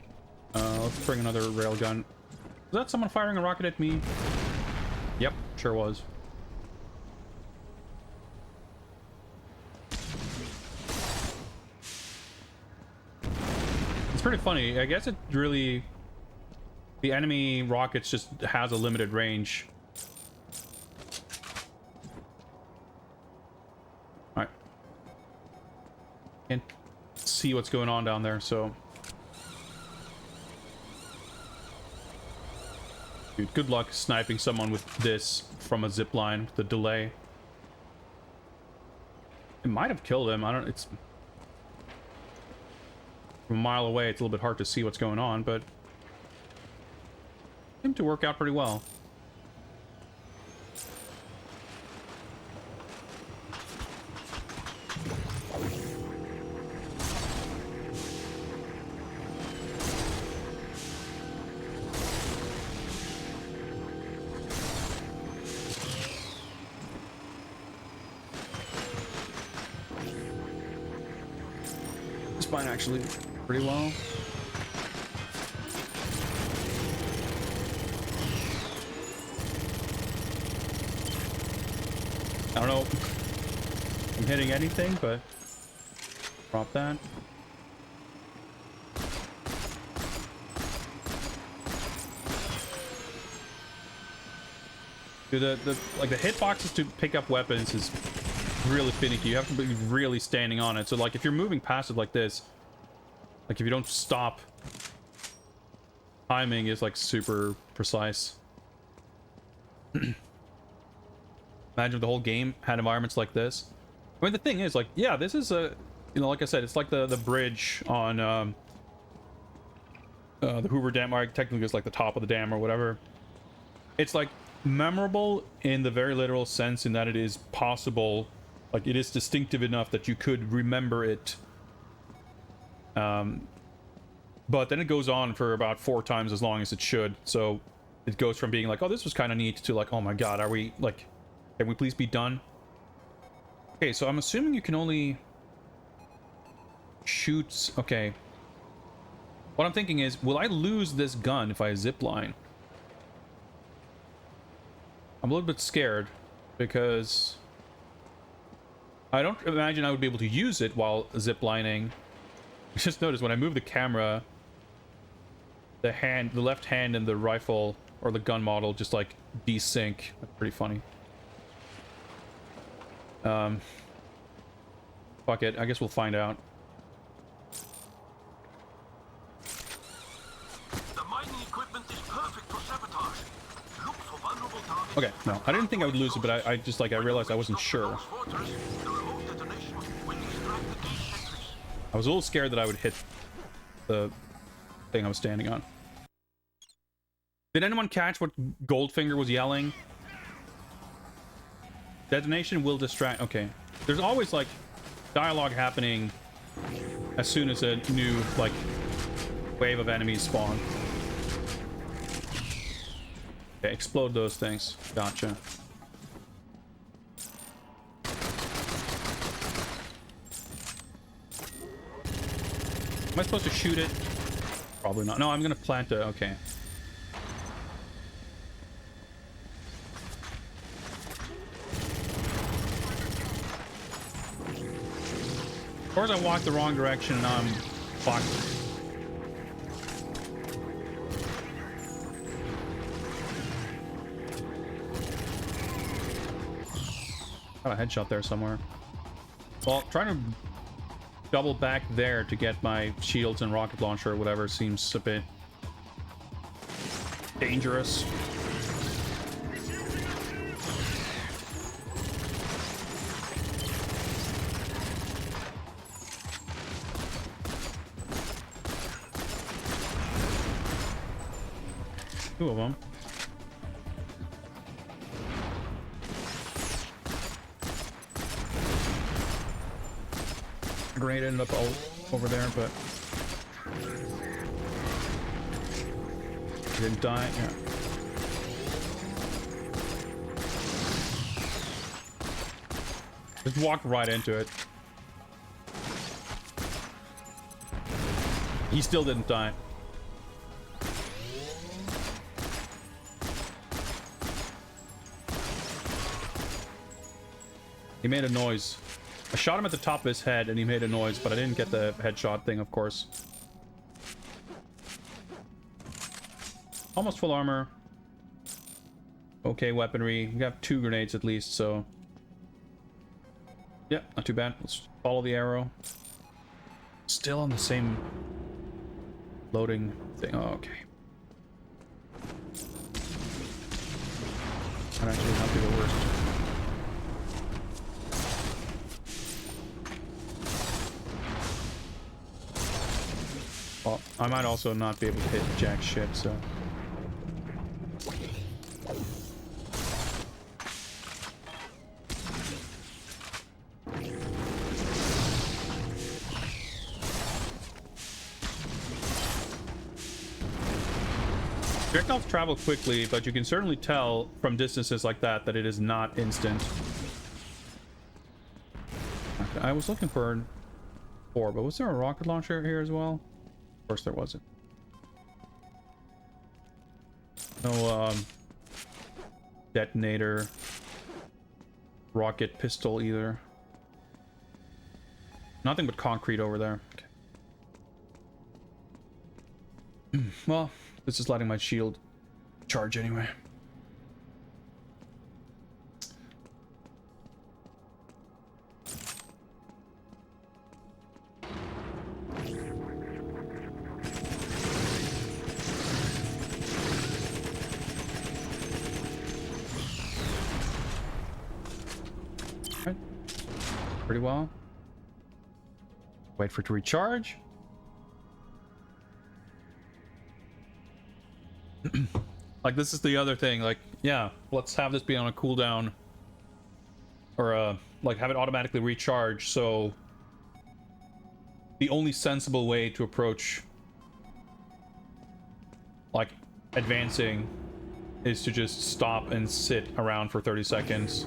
Let's bring another railgun. Was that someone firing a rocket at me? Yep, sure was. It's pretty funny. I guess it really... The enemy rockets just has a limited range. Alright. Can't see what's going on down there, so... Dude, good luck sniping someone with this from a zip line, the delay. It might have killed him. I don't... It's... From a mile away, it's a little bit hard to see what's going on, but... Seemed to work out pretty well. spine actually pretty well. I don't know if I'm hitting anything, but drop that. Dude, the hitboxes to pick up weapons is really finicky. You have to be really standing on it. So like if you're moving past it like this, like if you don't stop, timing is like super precise. Imagine if the whole game had environments like this. I mean, the thing is, like, yeah, this is a, you know, like I said, it's like the bridge on the Hoover Dam, or technically it's like the top of the dam or whatever. It's like memorable in the very literal sense in that it is possible, like it is distinctive enough that you could remember it. But then it goes on for about 4 times as long as it should. So it goes from being like, oh, this was kind of neat, to like, oh my god, are we like, can we please be done? Okay, so I'm assuming you can only shoot. Okay. What I'm thinking is, will I lose this gun if I zipline? I'm a little bit scared because I don't imagine I would be able to use it while ziplining. Just notice when I move the camera, the left hand in the rifle or the gun model just like desync. That's pretty funny. Fuck it, I guess we'll find out. The mining equipment is perfect for sabotage. Look for vulnerable targets. Okay, no, I didn't think I would lose it, but I just like, I realized I wasn't sure. I was a little scared that I would hit the thing I was standing on. Did anyone catch what Goldfinger was yelling? Detonation will distract. Okay. There's always like dialogue happening as soon as a new like wave of enemies spawn. Okay, explode those things. Gotcha. Am I supposed to shoot it? Probably not. No, I'm gonna plant it. Okay. Of course, I walked the wrong direction and now I'm fucked. Got a headshot there somewhere. Well, trying to double back there to get my shields and rocket launcher or whatever seems a bit dangerous. Two of them. Grenade ended up all over there, but he didn't die. Yeah. Just walked right into it. He still didn't die. He made a noise. I shot him at the top of his head and he made a noise, but I didn't get the headshot thing, of course. Almost full armor. Okay, weaponry. We got 2 grenades at least, so... yeah, not too bad. Let's follow the arrow. Still on the same loading thing. Oh, okay. Might actually not be the worst. Well, I might also not be able to hit jack shit, so... Projectiles travel quickly, but you can certainly tell from distances like that that it is not instant. Okay, I was looking for 4. But was there a rocket launcher here as well? Of course there wasn't. No detonator, rocket pistol either. Nothing but concrete over there. Okay. Well, this is letting my shield charge anyway. Right. Pretty well. Wait for it to recharge. Like, this is the other thing. Like, yeah, let's have this be on a cooldown, or like have it automatically recharge. So the only sensible way to approach like advancing is to just stop and sit around for 30 seconds.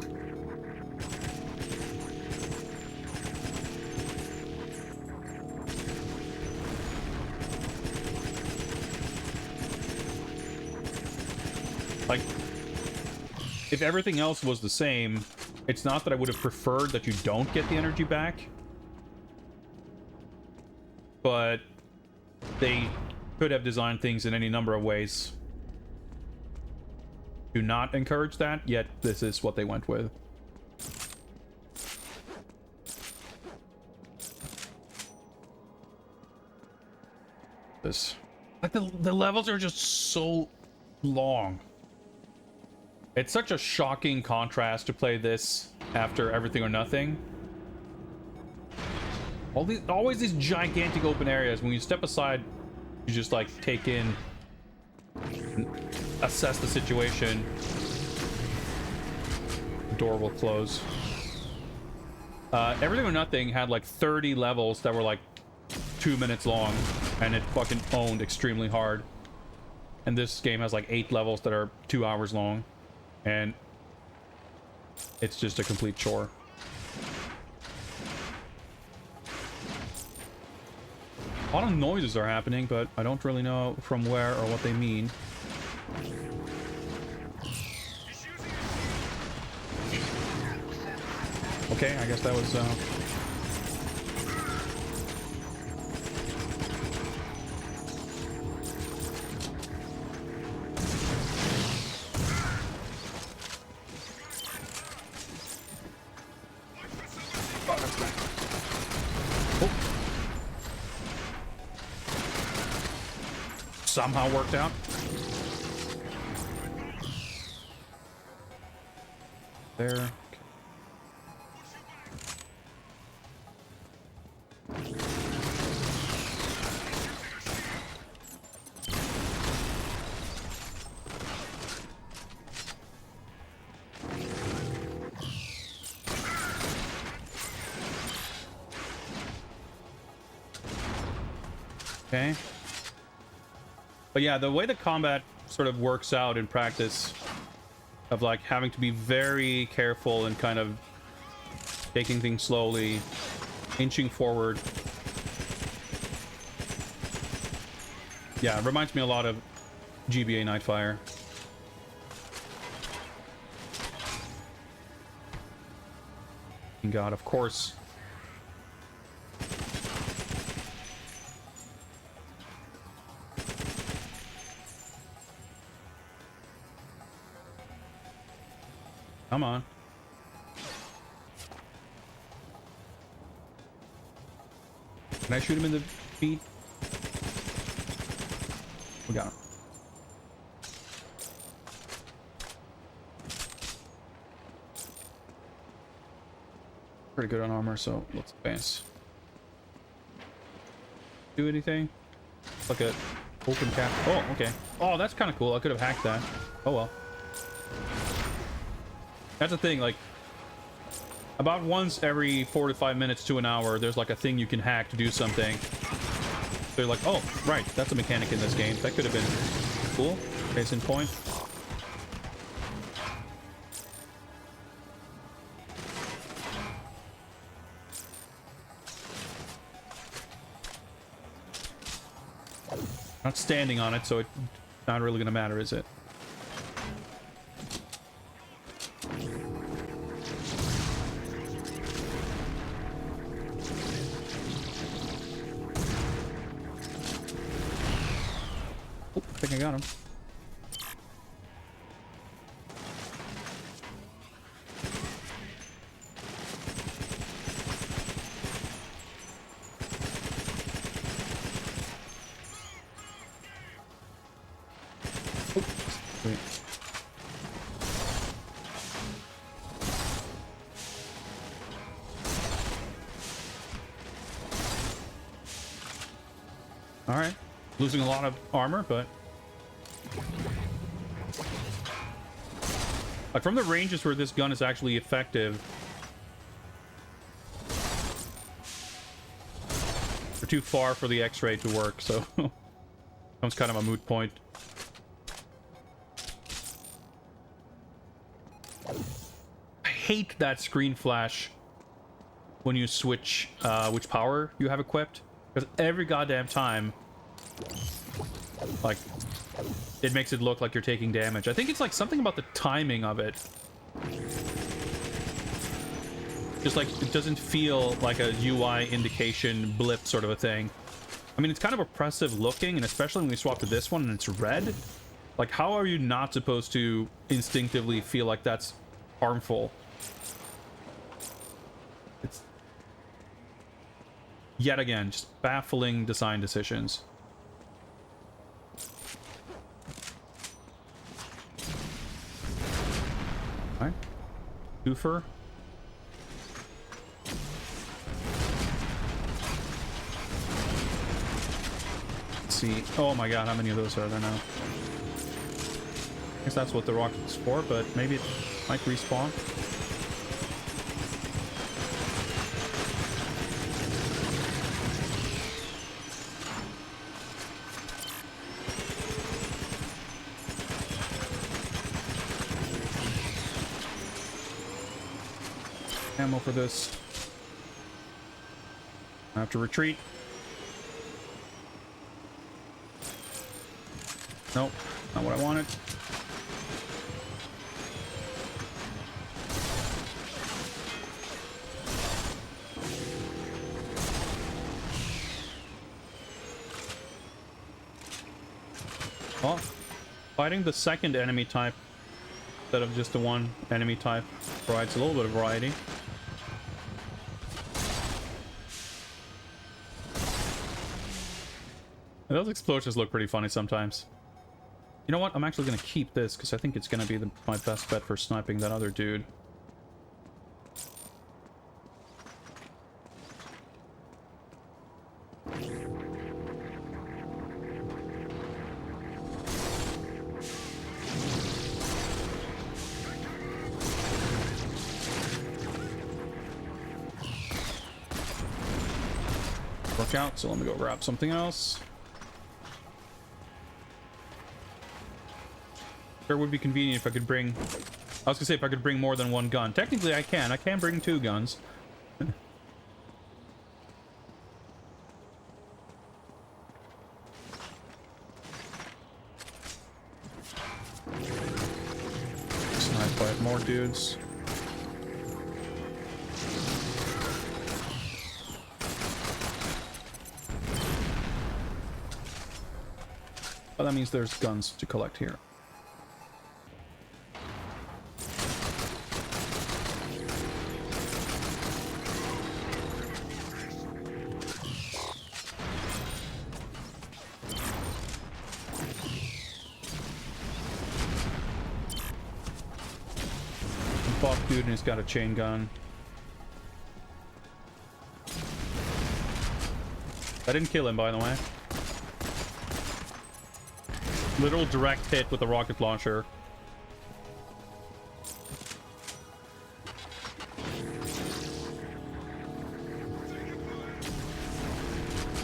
Like, if everything else was the same, it's not that I would have preferred that you don't get the energy back, but they could have designed things in any number of ways to not encourage that, yet this is what they went with. This, like, the levels are just so long. It's such a shocking contrast to play this after Everything or Nothing. Always these gigantic open areas. When you step aside, you just like take in, assess the situation. The door will close. Everything or Nothing had like 30 levels that were like 2 minutes long, and it fucking owned extremely hard. And this game has like 8 levels that are 2 hours long, and it's just a complete chore. A lot of noises are happening, but I don't really know from where or what they mean. Okay, I guess that was somehow worked out. There. Okay. But yeah, the way the combat sort of works out in practice, of like having to be very careful and kind of taking things slowly, inching forward. Yeah, it reminds me a lot of GBA Nightfire. God, of course. Come on. Can I shoot him in the feet? We got him. Pretty good on armor, so let's advance. Do anything? Look at open cap. Oh, okay. Oh, that's kind of cool. I could have hacked that. Oh well. That's the thing, like, about once every 4 to 5 minutes to an hour, there's like a thing you can hack to do something. They're like, oh, right, that's a mechanic in this game. That could have been cool. Case in point. Not standing on it, so it's not really gonna matter, is it? Oh, I think I got him. All right, losing a lot of armor, but like from the ranges where this gun is actually effective, we're too far for the X-ray to work, so becomes kind of a moot point. I hate that screen flash when you switch which power you have equipped, because every goddamn time, like, it makes it look like you're taking damage. I think it's like something about the timing of it. Just like, it doesn't feel like a UI indication blip sort of a thing. I mean, it's kind of oppressive looking, and especially when we swap to this one and it's red. Like, how are you not supposed to instinctively feel like that's harmful? It's yet again just baffling design decisions. All right, Doofer. Let's see. Oh my god, how many of those are there now? I guess that's what the rocket's for, but maybe it might respawn. Ammo for this. I have to retreat. Nope, not what I wanted. Well, fighting the second enemy type instead of just the one enemy type provides a little bit of variety. And those explosions look pretty funny sometimes. You know what? I'm actually going to keep this because I think it's going to be my best bet for sniping that other dude. Work out, so let me go grab something else. Sure would be convenient if I could bring... I was gonna say if I could bring more than one gun. Technically I can. I can bring 2 guns. Snipe by more dudes. Well, that means there's guns to collect here. Buff dude, and he's got a chain gun. I didn't kill him, by the way. Literal direct hit with the rocket launcher.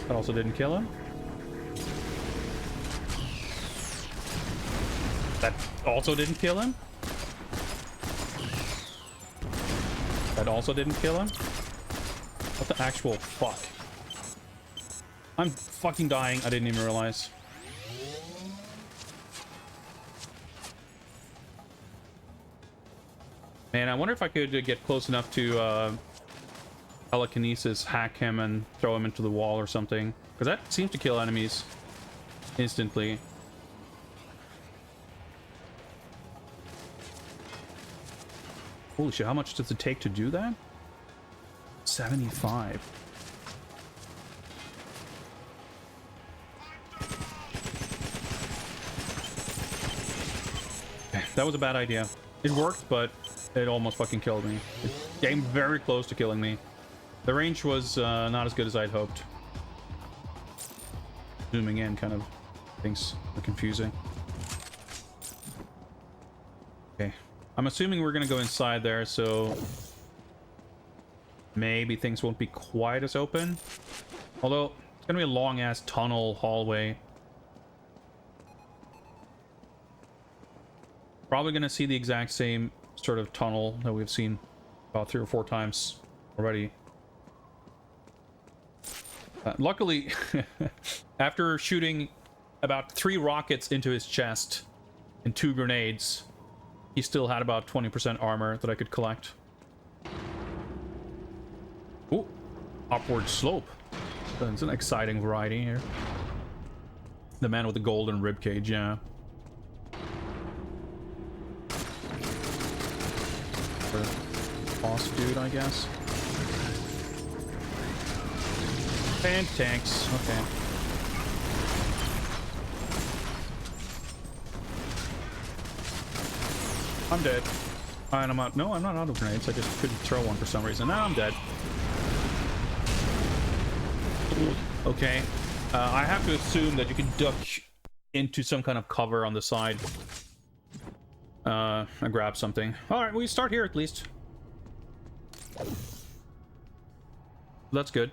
That also didn't kill him. That also didn't kill him. That also didn't kill him. What the actual fuck? I'm fucking dying. I didn't even realize. And I wonder if I could get close enough to telekinesis, hack him, and throw him into the wall or something. Because that seems to kill enemies instantly. Holy shit, how much does it take to do that? 75. Okay, that was a bad idea. It worked, but it almost fucking killed me. It came very close to killing me. The range was not as good as I'd hoped. Zooming in kind of things are confusing. Okay. I'm assuming we're gonna go inside there, so maybe things won't be quite as open. Although, it's gonna be a long-ass tunnel hallway. Probably gonna see the exact same sort of tunnel that we've seen about 3 or 4 times already. Luckily, after shooting about 3 rockets into his chest and 2 grenades, he still had about 20% armor that I could collect. Ooh, upward slope. That's an exciting variety here. The man with the golden ribcage, yeah. Boss dude, I guess. And tanks, okay. I'm dead. And I'm out. No, I'm not out of grenades. I just couldn't throw one for some reason. Now I'm dead. Okay. I have to assume that you can duck into some kind of cover on the side. And grab something. Alright, we start here at least. That's good.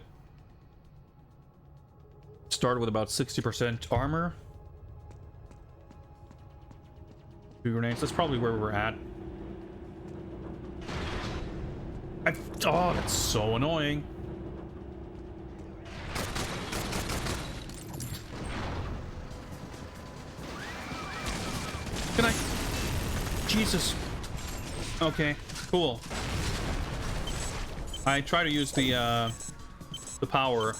Start with about 60% armor. 2 grenades. That's probably where we're at. Oh, that's so annoying. Can I? Jesus. Okay, cool. I try to use the power.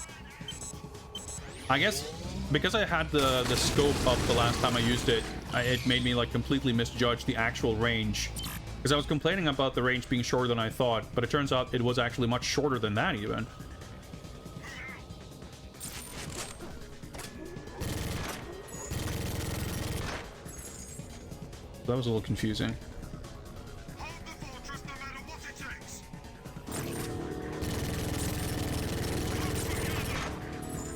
I guess because I had the scope up the last time I used it, it made me like completely misjudge the actual range. Because I was complaining about the range being shorter than I thought, but it turns out it was actually much shorter than that even. That was a little confusing.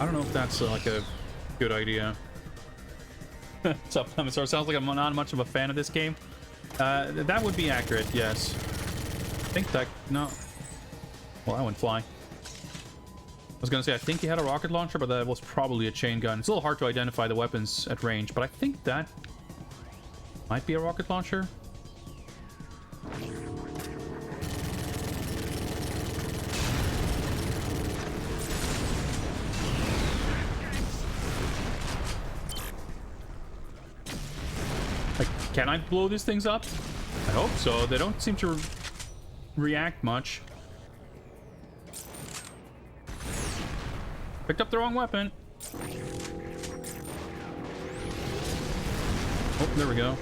I don't know if that's like a good idea. What's up, Lemon? Sounds like I'm not much of a fan of this game. That would be accurate, yes. I think that... no. Well, that went flying. I was gonna say, I think he had a rocket launcher, but that was probably a chain gun. It's a little hard to identify the weapons at range, but I think that might be a rocket launcher. Can I blow these things up? I hope so. They don't seem to react much. Picked up the wrong weapon. Oh, there we go.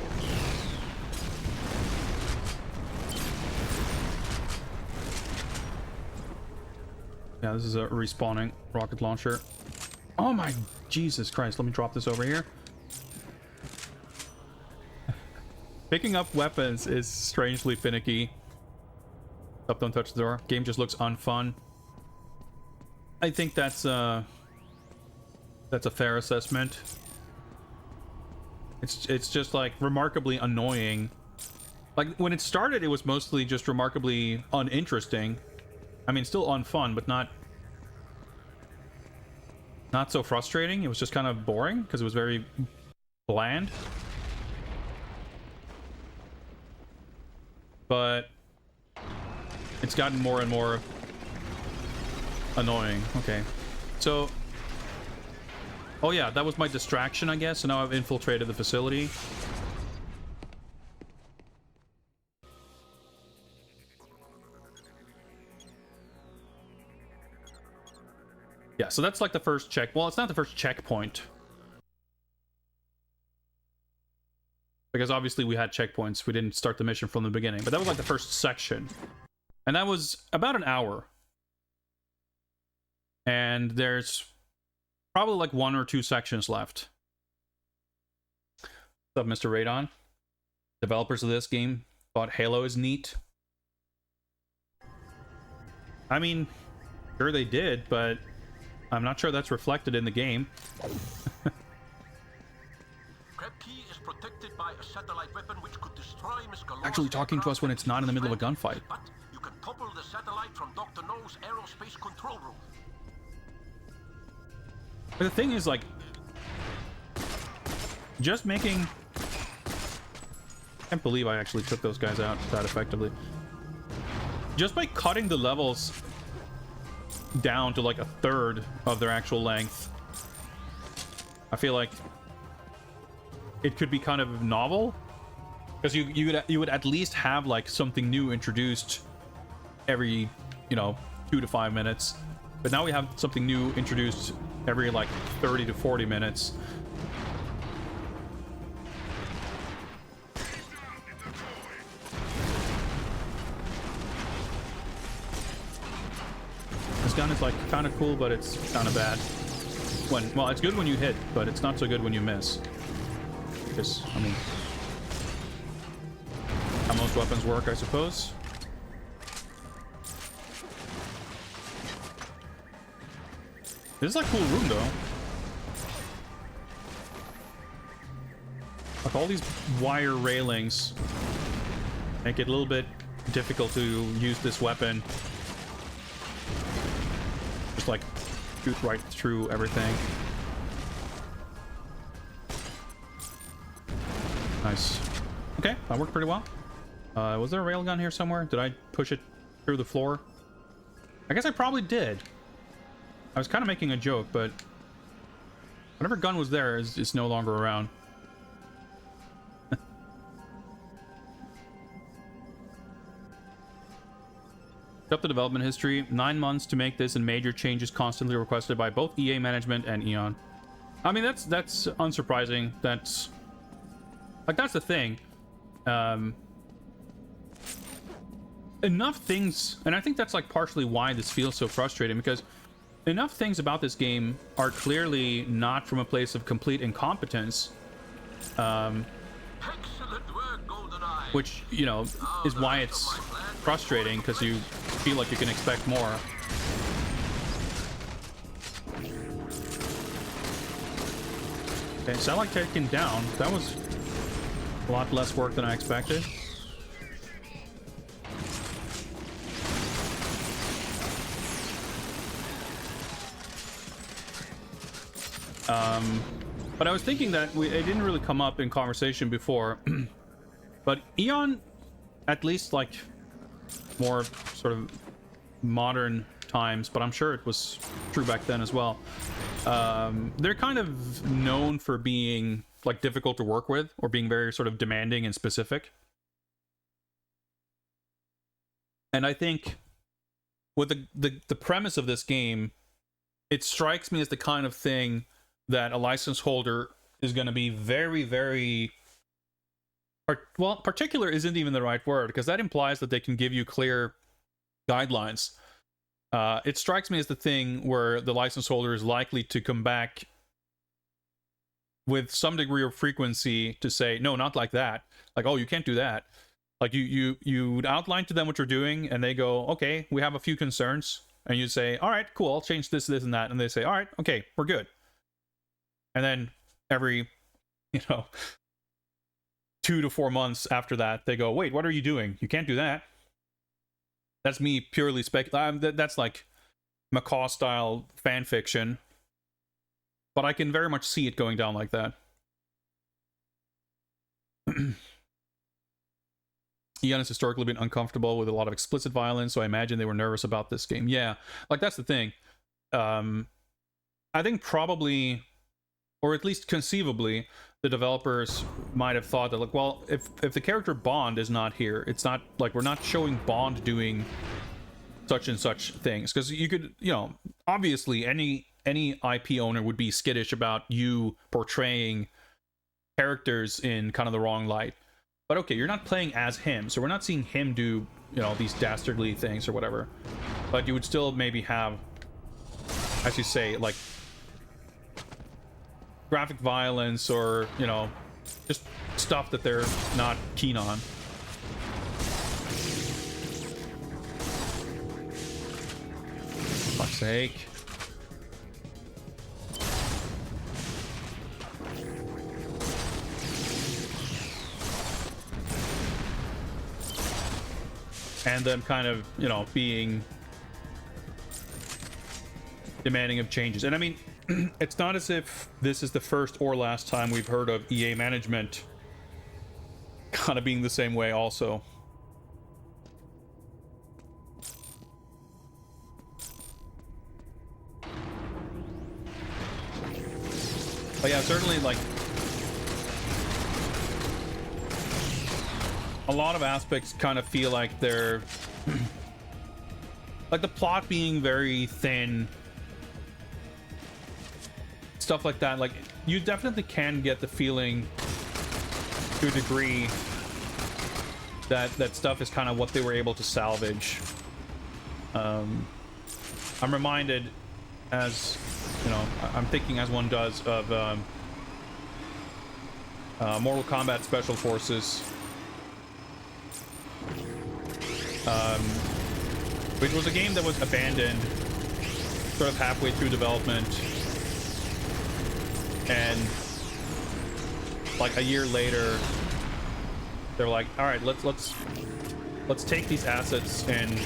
Yeah, this is a respawning rocket launcher. Oh my Jesus Christ. Let me drop this over here. Picking up weapons is strangely finicky. Up, don't touch the door. Game just looks unfun. I think that's a fair assessment. It's just like remarkably annoying. Like when it started, it was mostly just remarkably uninteresting. I mean, still unfun, but not so frustrating. It was just kind of boring because it was very bland. But it's gotten more and more annoying. Okay, so oh yeah, that was my distraction, I guess. So now I've infiltrated the facility. Yeah, so that's like the first check. Well, it's not the first checkpoint. Because obviously we had checkpoints. We didn't start the mission from the beginning. But that was like the first section. And that was about an hour. And there's probably like 1 or 2 sections left. What's up, Mr. Radon? Developers of this game thought Halo is neat. I mean, sure they did, but I'm not sure that's reflected in the game. Protected by a satellite weapon which could destroy Miss Galore's Actually talking to us when it's not in the middle of a gunfight. But you can topple the satellite from Dr. No's aerospace control room. But the thing is, like, just making... I can't believe I actually took those guys out that effectively. Just by cutting the levels down to like a third of their actual length, I feel like it could be kind of novel, because you would at least have like something new introduced every, you know, 2 to 5 minutes. But now we have something new introduced every like 30 to 40 minutes. This gun is like kind of cool, but it's kind of bad. Well, it's good when you hit, but it's not so good when you miss. Because, I mean, how most weapons work, I suppose. This is like a cool room, though. Like, all these wire railings make it a little bit difficult to use this weapon. Just like shoot right through everything. Nice. Okay, that worked pretty well. Was there a railgun here somewhere? Did I push it through the floor? I guess I probably did. I was kind of making a joke, but whatever gun was there is no longer around. Up the development history, 9 months to make this, and major changes constantly requested by both EA management and Eon. I mean, that's unsurprising. That's the thing. Enough things, and I think that's like partially why this feels so frustrating, because enough things about this game are clearly not from a place of complete incompetence. Excellent work, GoldenEye. Which, you know, is why it's frustrating, because you feel like you can expect more. Okay, satellite taken down. That was a lot less work than I expected. But I was thinking that it didn't really come up in conversation before, but Eon, at least like more sort of modern times, but I'm sure it was true back then as well. They're kind of known for being like difficult to work with, or being very sort of demanding and specific. And I think with the premise of this game, it strikes me as the kind of thing that a license holder is going to be very, very... Well, particular isn't even the right word, because that implies that they can give you clear guidelines. It strikes me as the thing where the license holder is likely to come back with some degree of frequency to say, no, not like that. Like, oh, you can't do that. Like, you outline to them what you're doing, and they go, okay, we have a few concerns. And you say, all right, cool, I'll change this, this, and that. And they say, all right, okay, we're good. And then every, 2 to 4 months after that, they go, wait, what are you doing? You can't do that. That's me purely that's like Macaw-style fan fiction. But I can very much see it going down like that. Eon has historically been uncomfortable with a lot of explicit violence, so I imagine they were nervous about this game. Yeah, like that's the thing. I think probably, or at least conceivably, the developers might have thought that, like, well, if the character Bond is not here, it's not like we're not showing Bond doing such and such things, because you could, obviously any any IP owner would be skittish about you portraying characters in kind of the wrong light. But okay, you're not playing as him, so we're not seeing him do, you know, these dastardly things or whatever. But you would still maybe have, as you say, like graphic violence or, you know, just stuff that they're not keen on. For fuck's sake. And them kind of, you know, being demanding of changes. And I mean, it's not as if this is the first or last time we've heard of EA management kind of being the same way also. But yeah, certainly, like, a lot of aspects kind of feel like they're like the plot being very thin, stuff like that. Like, you definitely can get the feeling to a degree that that stuff is kind of what they were able to salvage. I'm reminded, as you know, I'm thinking as one does, of Mortal Kombat Special Forces, which was a game that was abandoned sort of halfway through development, and like a year later they're like, all right, let's take these assets and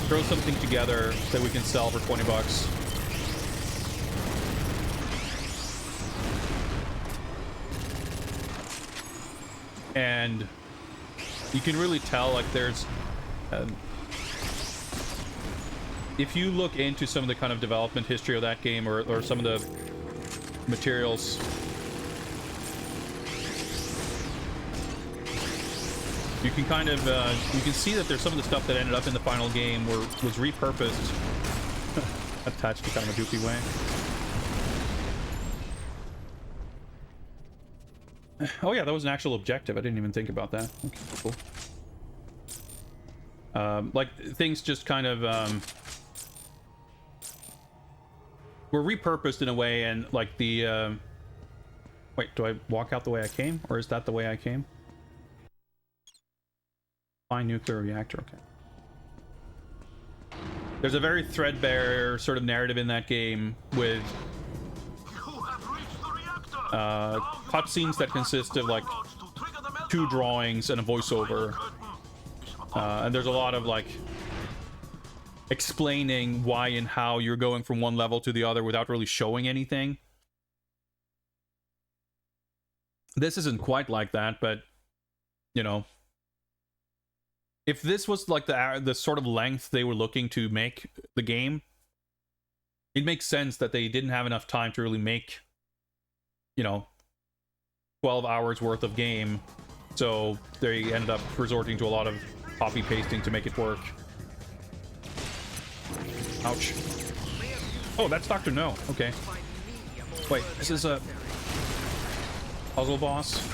throw something together that we can sell for $20. And you can really tell, like, there's if you look into some of the kind of development history of that game, or some of the materials, you can kind of you can see that there's some of the stuff that ended up in the final game was repurposed attached to kind of a goofy way. Oh yeah, that was an actual objective. I didn't even think about that. Okay, cool. Like, things just kind of were repurposed in a way, and like the wait, do I walk out the way I came, or is that the way I came? Find nuclear reactor. Okay. There's a very threadbare sort of narrative in that game with cutscenes that consist of like 2 drawings and a voiceover, and there's a lot of like explaining why and how you're going from one level to the other without really showing anything. This isn't quite like that, but you know, if this was like the sort of length they were looking to make the game, it makes sense that they didn't have enough time to really make, you know, 12 hours worth of game, so they ended up resorting to a lot of copy pasting to make it work. Ouch. Oh, that's Dr. No. Okay. Wait, this is a puzzle boss.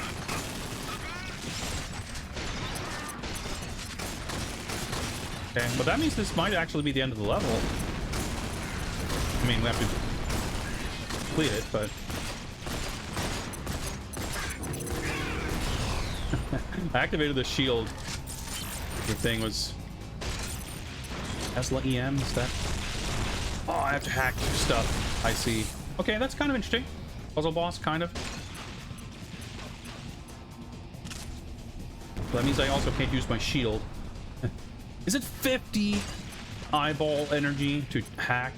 Okay, but that means this might actually be the end of the level. I mean, we have to complete it, but I activated the shield. The thing was Tesla EM, is that? Oh, I have to hack stuff. I see. Okay, that's kind of interesting. Puzzle boss, kind of. So that means I also can't use my shield. Is it 50 eyeball energy to hack?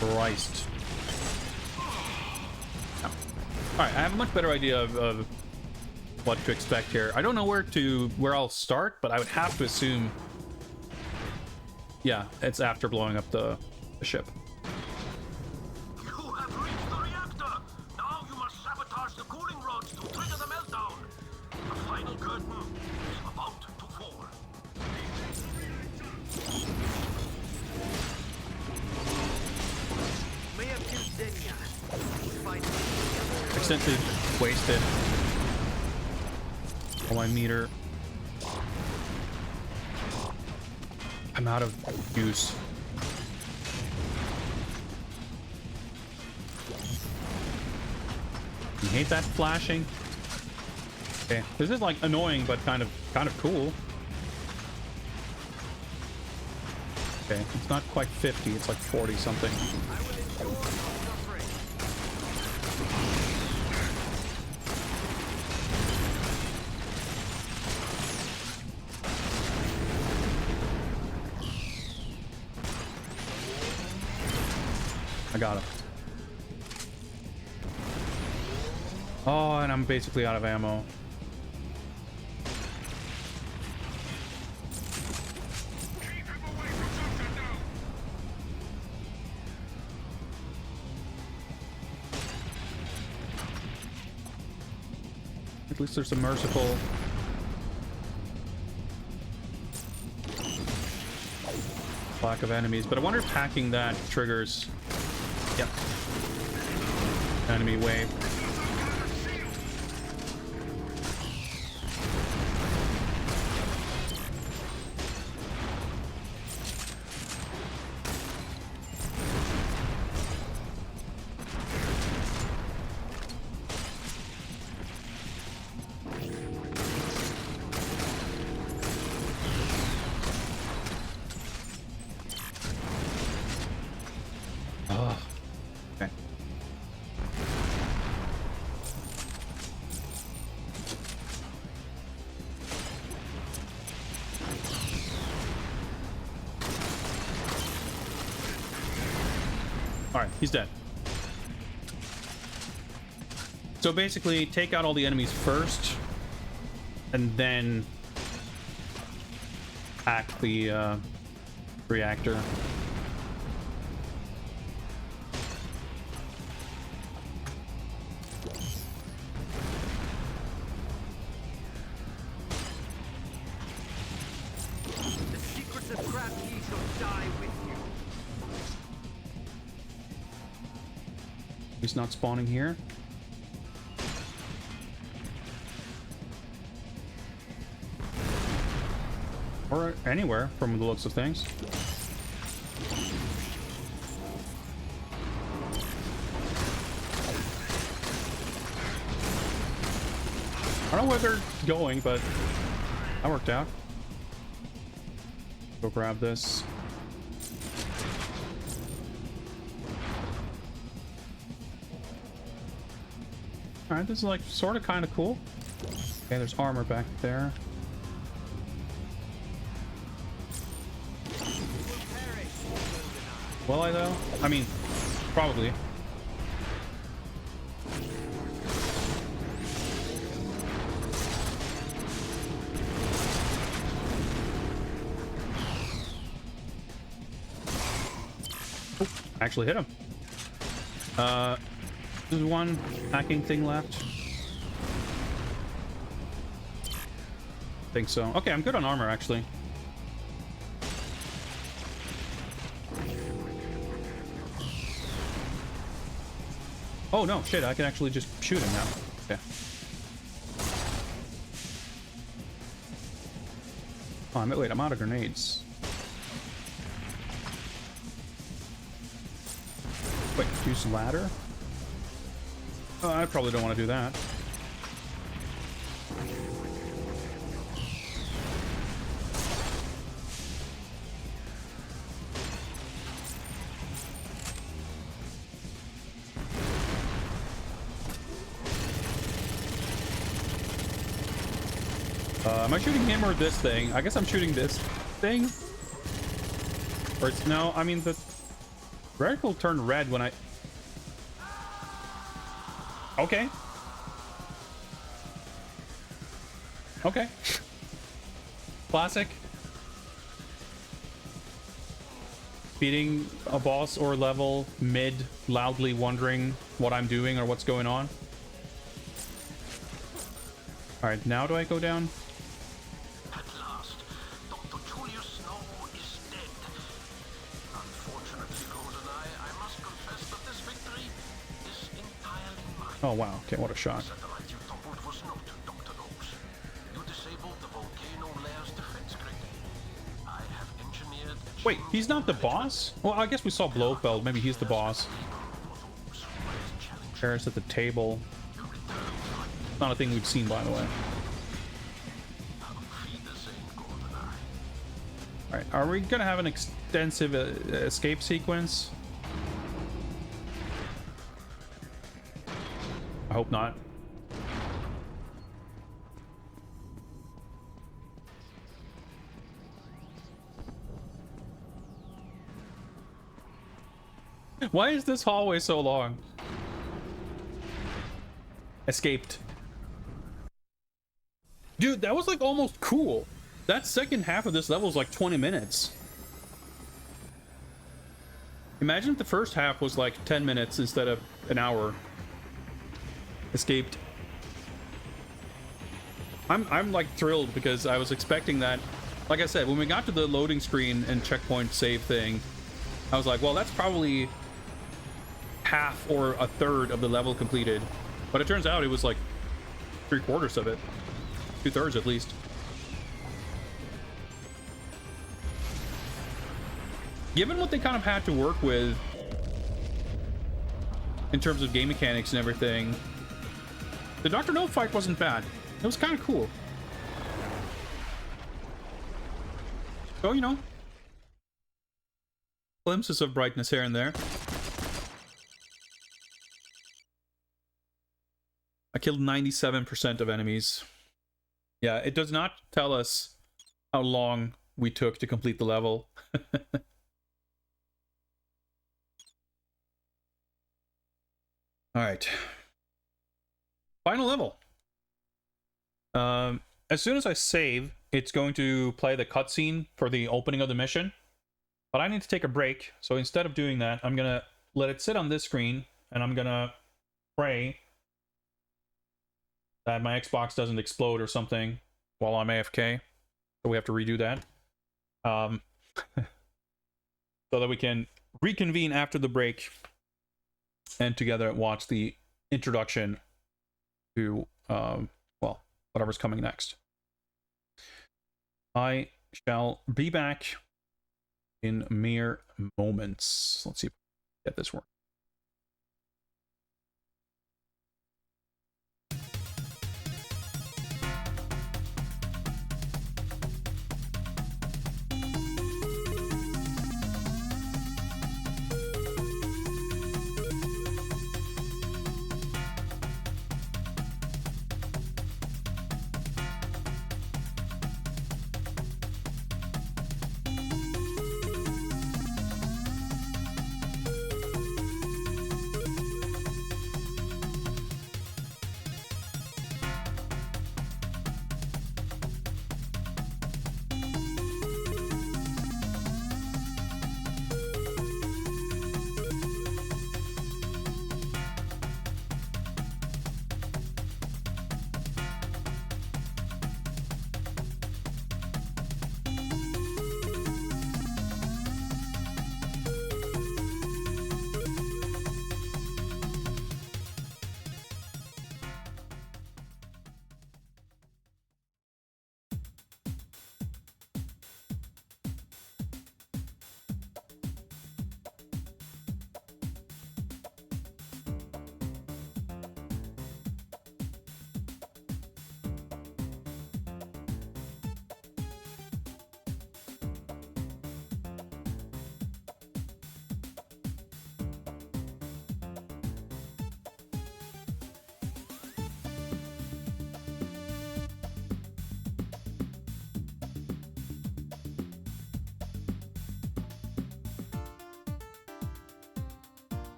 Christ. Oh. Alright, I have a much better idea of what to expect here. I don't know where I'll start, but I would have to assume, yeah, it's after blowing up the ship. You have reached the reactor. Now you must sabotage Accidentally wasted all my meter. I'm out of juice. You hate that flashing? Okay, this is like annoying, but kind of cool. Okay, it's not quite 50, it's like 40 something. I got him. Oh, and I'm basically out of ammo. At least there's a merciful lack of enemies, but I wonder if hacking that triggers, yep, enemy wave. Alright, he's dead. So basically, take out all the enemies first, and then hack the reactor. The secrets of Crab Key shall die with you. He's not spawning here. Or anywhere from the looks of things. I don't know where they're going, but that worked out. Go grab this. Alright, this is like sort of kind of cool. Okay, there's armor back there. Will I though? I mean, probably. Oh, actually hit him. There's one hacking thing left. Think so. Okay, I'm good on armor actually. Oh no, shit, I can actually just shoot him now. Okay. Oh, wait, I'm out of grenades. Wait, use ladder? Oh, I probably don't want to do that. Am I shooting him or this thing? I guess I'm shooting this thing. Or it's no, I mean the reticle turned red when I... Okay. Okay. Classic. Beating a boss or level mid, loudly wondering what I'm doing or what's going on. Alright, now do I go down? At last, Dr. Julius Snow is dead. Unfortunately, GoldenEye, I must confess that this victory Oh wow, okay, what a shot. Satellite you toppled was noted, Dr. Nose. You disabled the volcano layer's defense grid. I have engineered a Wait, he's not the boss? Well, I guess we saw Blofeld. Maybe he's the boss. Paris at the table. Not a thing we've seen, by the way. Alright, are we gonna have an extensive escape sequence? I hope not. Why is this hallway so long? Escaped. Dude, that was like almost cool. That second half of this level is like 20 minutes. Imagine if the first half was like 10 minutes instead of an hour. Escaped. I'm like thrilled because I was expecting that. Like I said, when we got to the loading screen and checkpoint save thing, I was like, well, that's probably half or a third of the level completed. But it turns out it was like 3/4 of it. 2/3 at least. Given what they kind of had to work with in terms of game mechanics and everything, the Dr. No fight wasn't bad. It was kind of cool. So, you know, glimpses of brightness here and there. I killed 97% of enemies. Yeah, it does not tell us how long we took to complete the level. Alright. Final level. As soon as I save, it's going to play the cutscene for the opening of the mission. But I need to take a break, so instead of doing that, I'm gonna let it sit on this screen, and I'm gonna pray that my Xbox doesn't explode or something while I'm AFK. So we have to redo that. So that we can reconvene after the break and together watch the introduction to, well, whatever's coming next. I shall be back in mere moments. Let's see if I can get this working.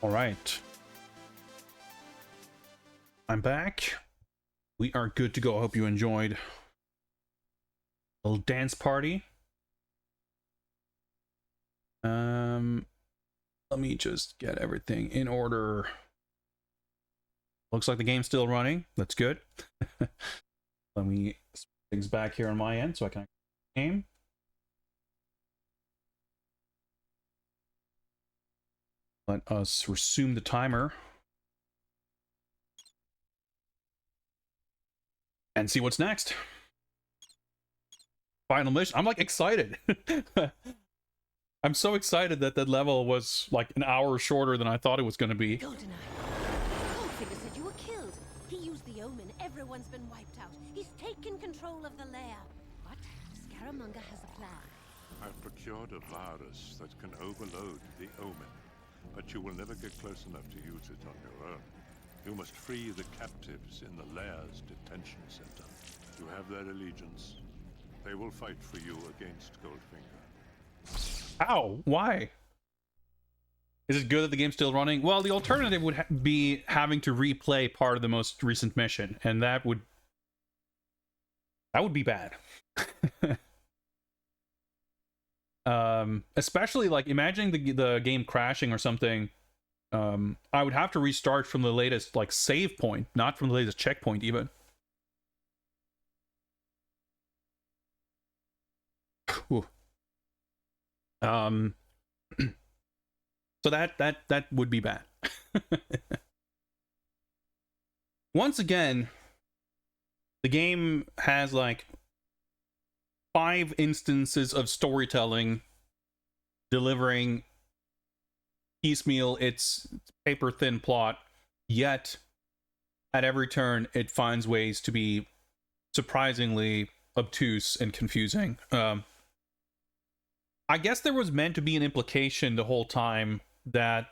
All right. I'm back. We are good to go. I hope you enjoyed a little dance party. Let me just get everything in order. Looks like the game's still running. That's good. Let me switch things back here on my end so I can game. Let us resume the timer. And see what's next. Final mission. I'm like excited. I'm so excited that that level was like an hour shorter than I thought it was going to be. GoldenEye. Goldfinger said you were killed. He used the omen. Everyone's been wiped out. He's taken control of the lair. But Scaramanga has a plan. I've procured a virus that can overload the omen, but you will never get close enough to use it on your own. You must free the captives in the lair's detention center. You have their allegiance. They will fight for you against Goldfinger. How? Why? Is it good that the game's still running? Well, the alternative would be having to replay part of the most recent mission, and that would be bad. Especially like imagining the game crashing or something. I would have to restart from the latest like save point, not from the latest checkpoint even. Whew. So that would be bad. Once again, the game has like 5 instances of storytelling delivering piecemeal its paper thin plot, yet at every turn it finds ways to be surprisingly obtuse and confusing. I guess there was meant to be an implication the whole time that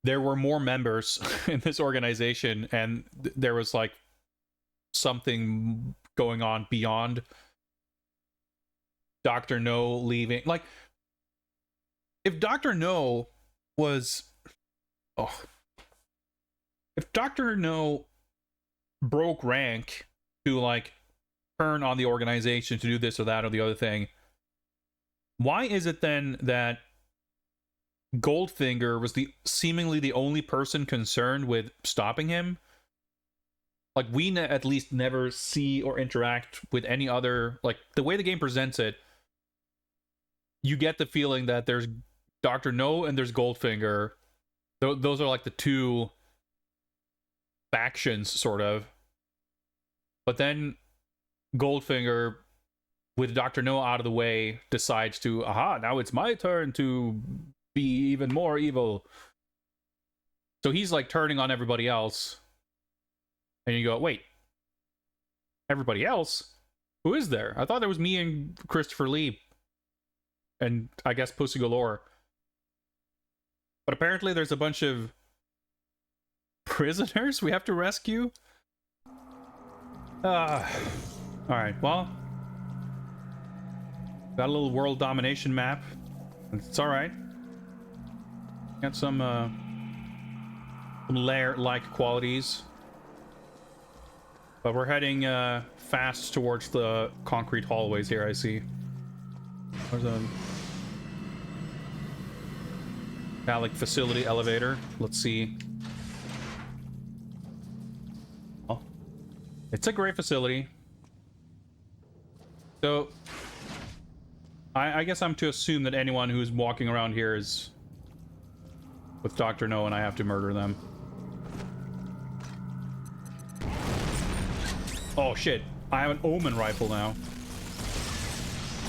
there were more members in this organization and there was like something going on beyond Dr. No leaving. Like, if Dr. No was... if Dr. No broke rank to, like, turn on the organization to do this or that or the other thing, why is it then that Goldfinger was seemingly the only person concerned with stopping him? Like, we at least never see or interact with any other... Like, the way the game presents it, you get the feeling that there's Dr. No and there's Goldfinger. Those are, like, the two factions, sort of. But then Goldfinger, with Dr. No out of the way, decides to, aha, now it's my turn to be even more evil. So he's like turning on everybody else. And you go, wait, everybody else? Who is there? I thought there was me and Christopher Lee. And I guess Pussy Galore. But apparently there's a bunch of prisoners we have to rescue. Alright, well, got a little world domination map. It's alright. Got some lair-like qualities. But we're heading fast towards the concrete hallways here, I see. There's a Phallic facility elevator. Let's see. Oh, it's a great facility. So, I guess I'm to assume that anyone who's walking around here is with Dr. No and I have to murder them. Oh shit, I have an Omen rifle now.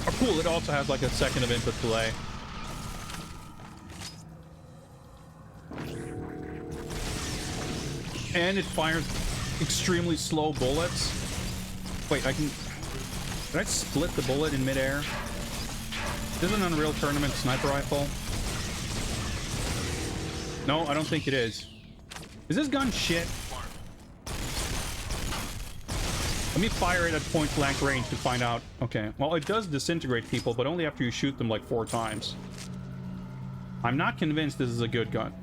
Oh cool, it also has like a second of input delay. And it fires extremely slow bullets. Wait, can I split the bullet in midair? Is this an Unreal Tournament sniper rifle? No, I don't think it is. Is this gun shit? Let me fire it at point blank range to find out. Okay, well, it does disintegrate people, but only after you shoot them like 4 times. I'm not convinced this is a good gun.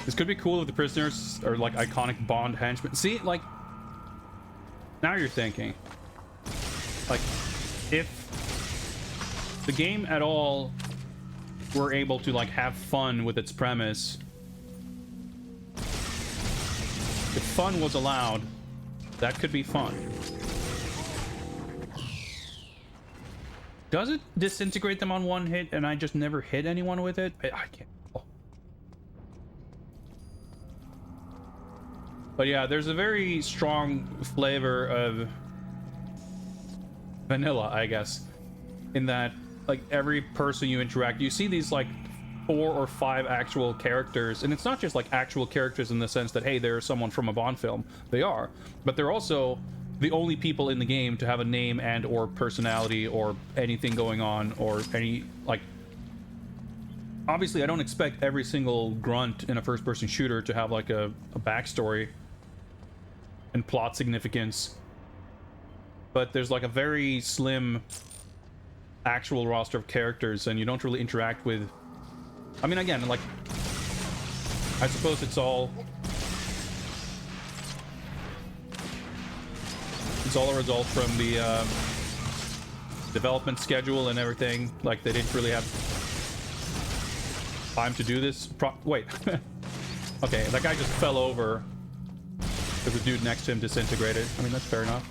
This could be cool if the prisoners are like iconic Bond henchmen. See, like, now you're thinking. Like, if the game at all were able to like have fun with its premise, if fun was allowed, that could be fun. Does it disintegrate them on one hit and I just never hit anyone with it? I can't. But yeah, there's a very strong flavor of vanilla, I guess, in that like every person you interact, you see these like 4 or 5 actual characters, and it's not just like actual characters in the sense that, hey, they're someone from a Bond film. They are, but they're also the only people in the game to have a name and or personality or anything going on, or any, like, obviously I don't expect every single grunt in a first-person shooter to have like a backstory and plot significance, but there's like a very slim actual roster of characters, and you don't really interact with, I mean, again, like, I suppose it's all a result from the development schedule and everything. Like, they didn't really have time to do this. Wait. Okay, that guy just fell over because the dude next to him disintegrated. I mean, that's fair enough.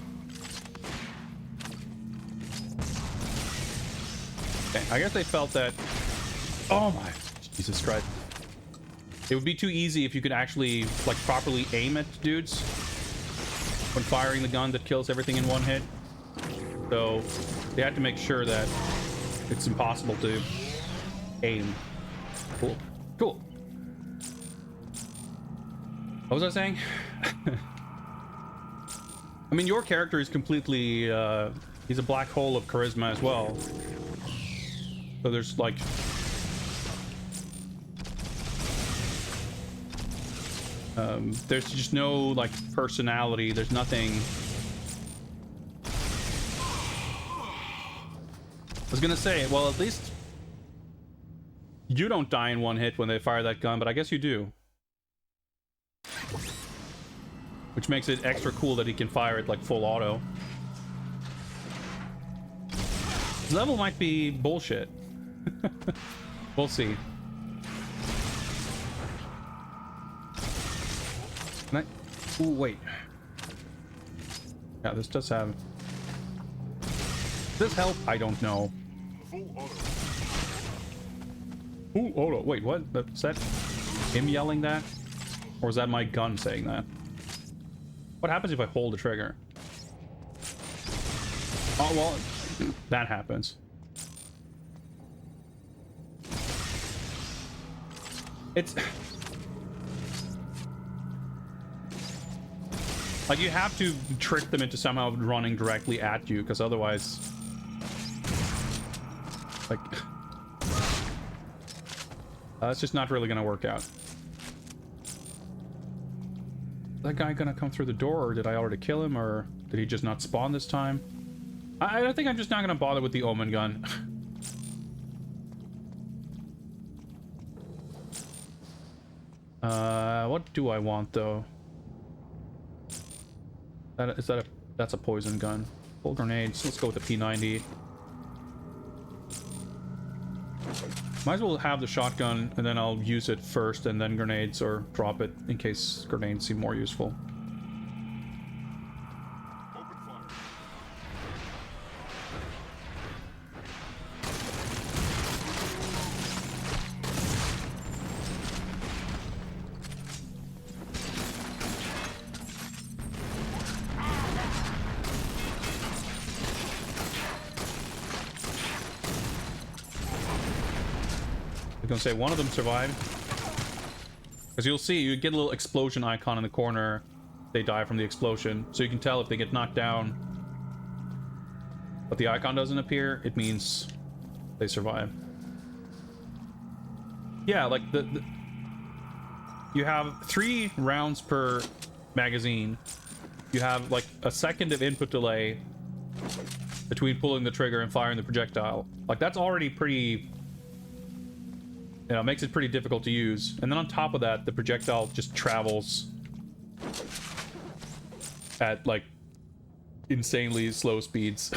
Okay, I guess they felt that... Oh my... Jesus Christ. It would be too easy if you could actually, like, properly aim at dudes when firing the gun that kills everything in one hit. So they had to make sure that it's impossible to aim. Cool. Cool. What was I saying? I mean, your character is completely, he's a black hole of charisma as well. So there's, like... there's just no, like, personality. There's nothing... I was gonna say, well, at least... you don't die in one hit when they fire that gun, but I guess you do. Which makes it extra cool that he can fire it, like, full auto. This level might be bullshit. We'll see. Can I... Ooh, wait. Yeah, this does have... Does this help? I don't know. Ooh, auto. Wait, what? Is that him yelling that? Or is that my gun saying that? What happens if I hold the trigger? Oh, well, that happens. It's... like, you have to trick them into somehow running directly at you, because otherwise... like... it's just not really gonna work out. Is that guy gonna come through the door, or did I already kill him, or did he just not spawn this time? I think I'm just not gonna bother with the Omen gun. What do I want, though? That's a poison gun. Full grenades. Let's go with the P90. Might as well have the shotgun, and then I'll use it first, and then grenades, or drop it in case grenades seem more useful. Say one of them survived, because you'll see you get a little explosion icon in the corner. They die from the explosion, so you can tell if they get knocked down but the icon doesn't appear, it means they survive. Yeah, like you have 3 rounds per magazine. You have like a second of input delay between pulling the trigger and firing the projectile. Like, that's already pretty You know, it makes it pretty difficult to use. And then on top of that, the projectile just travels at like insanely slow speeds.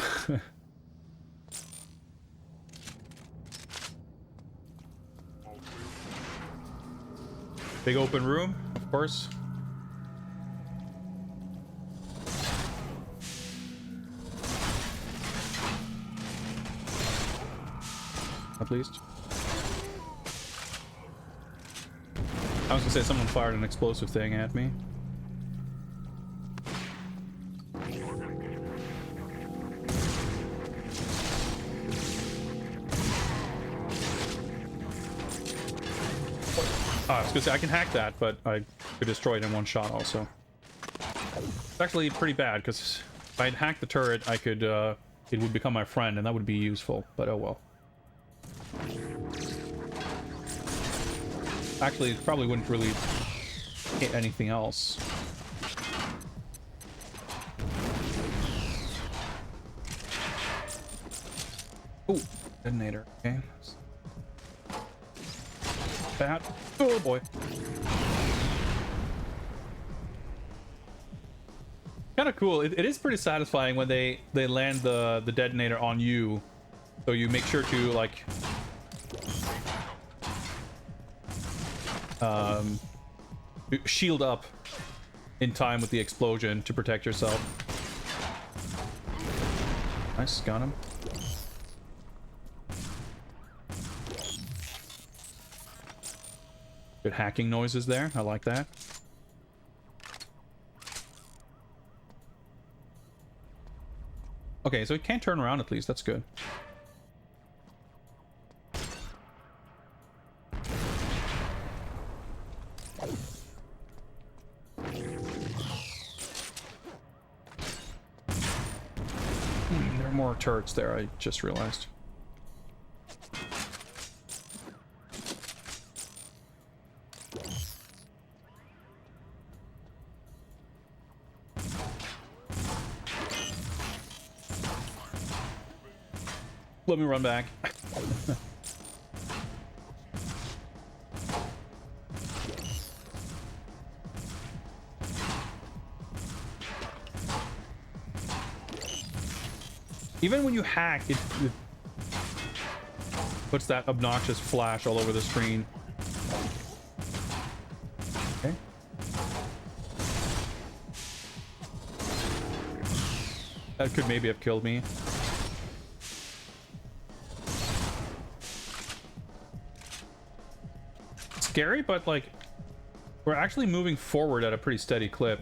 Big open room, of course. At least. I was gonna say someone fired an explosive thing at me. I was gonna say I can hack that, but I could destroy it in one shot also. It's actually pretty bad because if I'd hacked the turret, I could it would become my friend, and that would be useful. But oh well. Actually, it probably wouldn't really hit anything else. Oh, detonator. Okay. Bat. Oh boy. Kind of cool. It is pretty satisfying when they land the detonator on you, so you make sure to like shield up in time with the explosion to protect yourself. Nice, got him. Good hacking noises there. I like that. Okay, so it can't turn around at least. That's good. There are more turrets there, I just realized. Let me run back. Even when you hack, it puts that obnoxious flash all over the screen. Okay. That could maybe have killed me. Scary, but like we're actually moving forward at a pretty steady clip.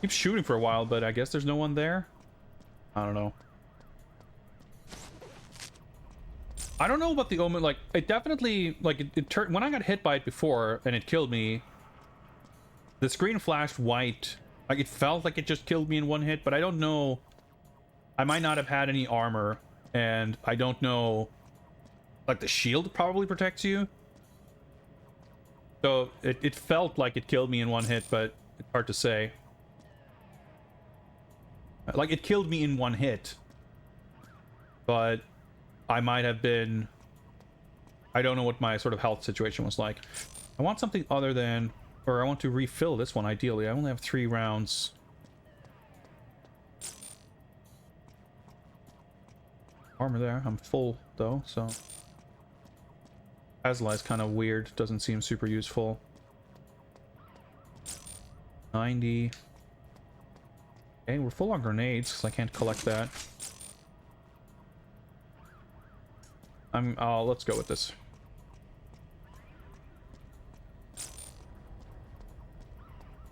Keep shooting for a while, but I guess there's no one there. I don't know. I don't know about the Omen. Like it definitely like it turned when I got hit by it before and it killed me. The screen flashed white. Like it felt like it just killed me in one hit, but I don't know. I might not have had any armor, and I don't know. Like the shield probably protects you. So it felt like it killed me in one hit, but it's hard to say. Like it killed me in one hit, but I might have been. I don't know what my sort of health situation was like. I want something other than, or I want to refill this one ideally. I only have 3 rounds. Armor there. I'm full though, so Asla is kind of weird. Doesn't seem super useful. 90. Okay, we're full on grenades because I can't collect that. Let's go with this.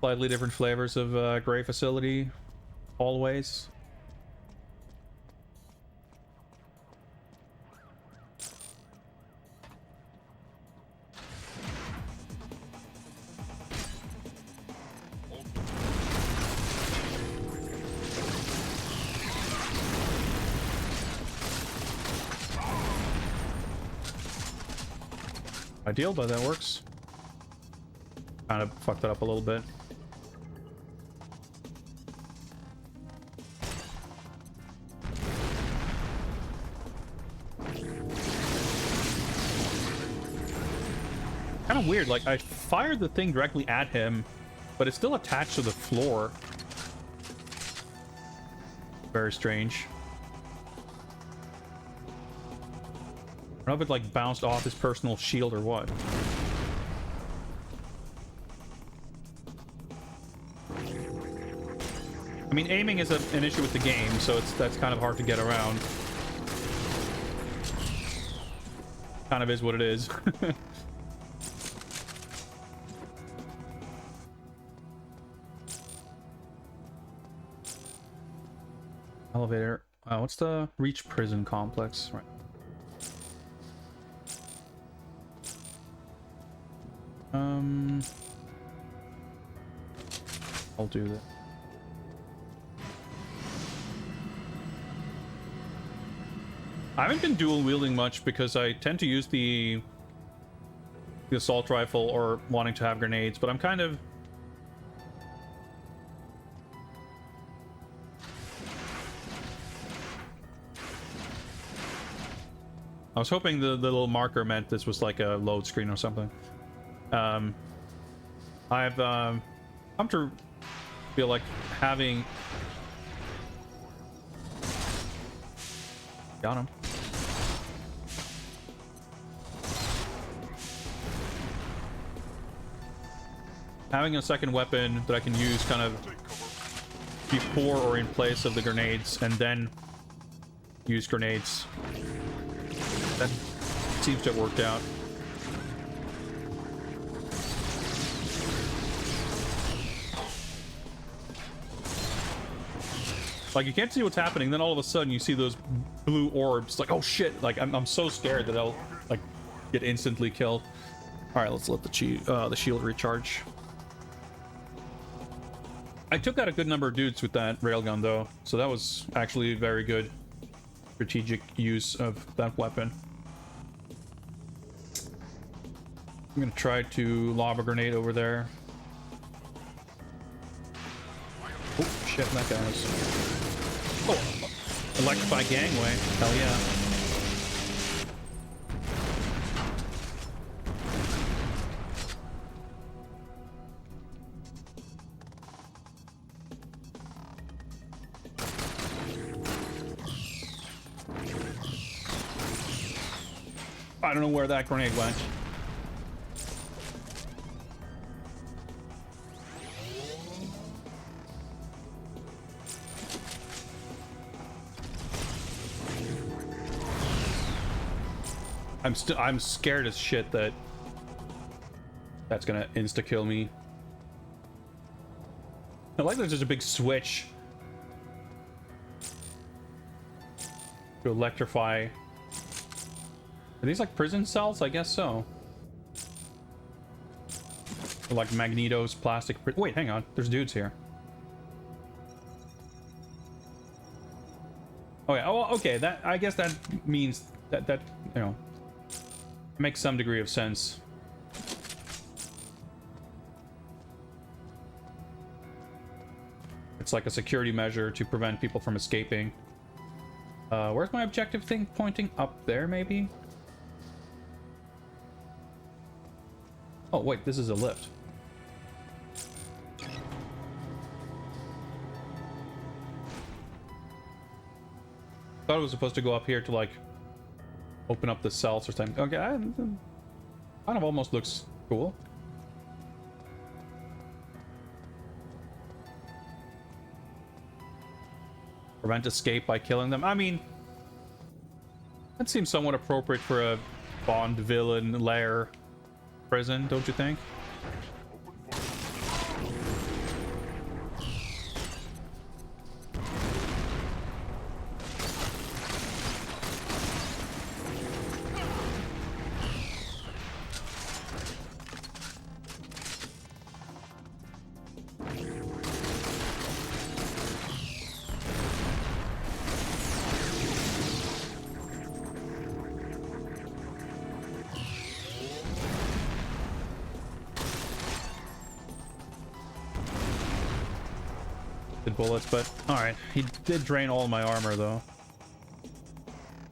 Slightly different flavors of gray facility, always. Ideal, but that works. Kind of fucked it up a little bit. Kind of weird. Like, I fired the thing directly at him, but it's still attached to the floor. Very strange. I don't know if it, like, bounced off his personal shield or what. I mean, aiming is an issue with the game, so that's kind of hard to get around. Kind of is what it is. Elevator. What's the Reach Prison Complex? Right. I'll do that. I haven't been dual wielding much because I tend to use the assault rifle or wanting to have grenades, but I'm kind of I was hoping the little marker meant this was like a load screen or something. I've come to feel like having... Got him. Having a second weapon that I can use kind of before or in place of the grenades, and then use grenades. That seems to have worked out. Like, you can't see what's happening, then all of a sudden you see those blue orbs. Like, oh shit! Like, I'm so scared that I'll like get instantly killed. All right, let's let the shield recharge. I took out a good number of dudes with that railgun though, so that was actually very good strategic use of that weapon. I'm gonna try to lob a grenade over there. Oh shit, that guy's... Oh, electrify gangway. Hell yeah. I don't know where that grenade went. I'm scared as shit that that's gonna insta kill me. I like there's just a big switch to electrify. Are these like prison cells? I guess so. Or like Magneto's plastic. Wait, hang on. There's dudes here. Oh yeah. Oh, okay. That, I guess that means that you know, makes some degree of sense. It's like a security measure to prevent people from escaping. Where's my objective thing pointing? Up there, maybe? Oh, wait, this is a lift. Thought it was supposed to go up here to, like, open up the cells or something. Okay, kind of almost looks cool. Prevent escape by killing them. I mean, that seems somewhat appropriate for a Bond villain lair prison, don't you think? Bullets, but all right, he did drain all my armor though.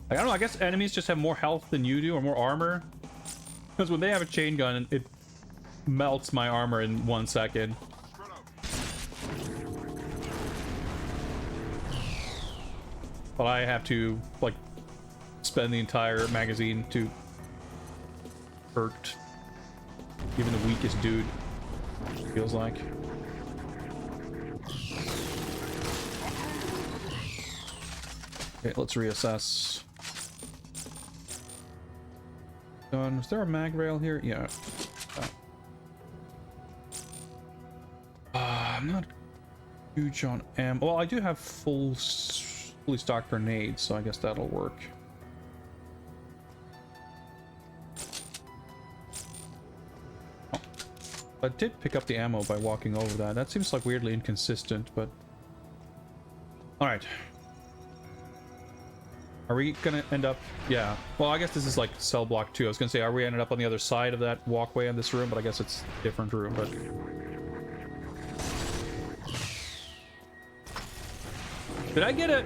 Like, I don't know, I guess enemies just have more health than you do, or more armor. Because when they have a chain gun, it melts my armor in 1 second. But I have to, like, spend the entire magazine to hurt even the weakest dude, feels like. Okay, let's reassess. Is there a mag rail here? Yeah. I'm not huge on ammo. Well, I do have fully stocked grenades, so I guess that'll work. Oh. I did pick up the ammo by walking over that. That seems like weirdly inconsistent, but... Alright. Are we gonna end up... Yeah. Well, I guess this is like cell block 2. I was gonna say, are we ended up on the other side of that walkway in this room? But I guess it's a different room, but... Did I get a...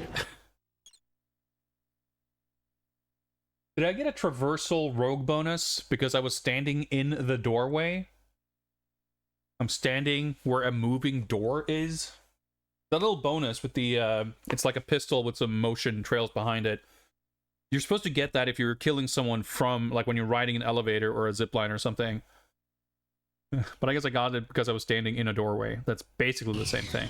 Did I get a traversal rogue bonus because I was standing in the doorway? I'm standing where a moving door is. That little bonus with the, it's like a pistol with some motion trails behind it. You're supposed to get that if you're killing someone from, like, when you're riding an elevator or a zipline or something. But I guess I got it because I was standing in a doorway. That's basically the same thing.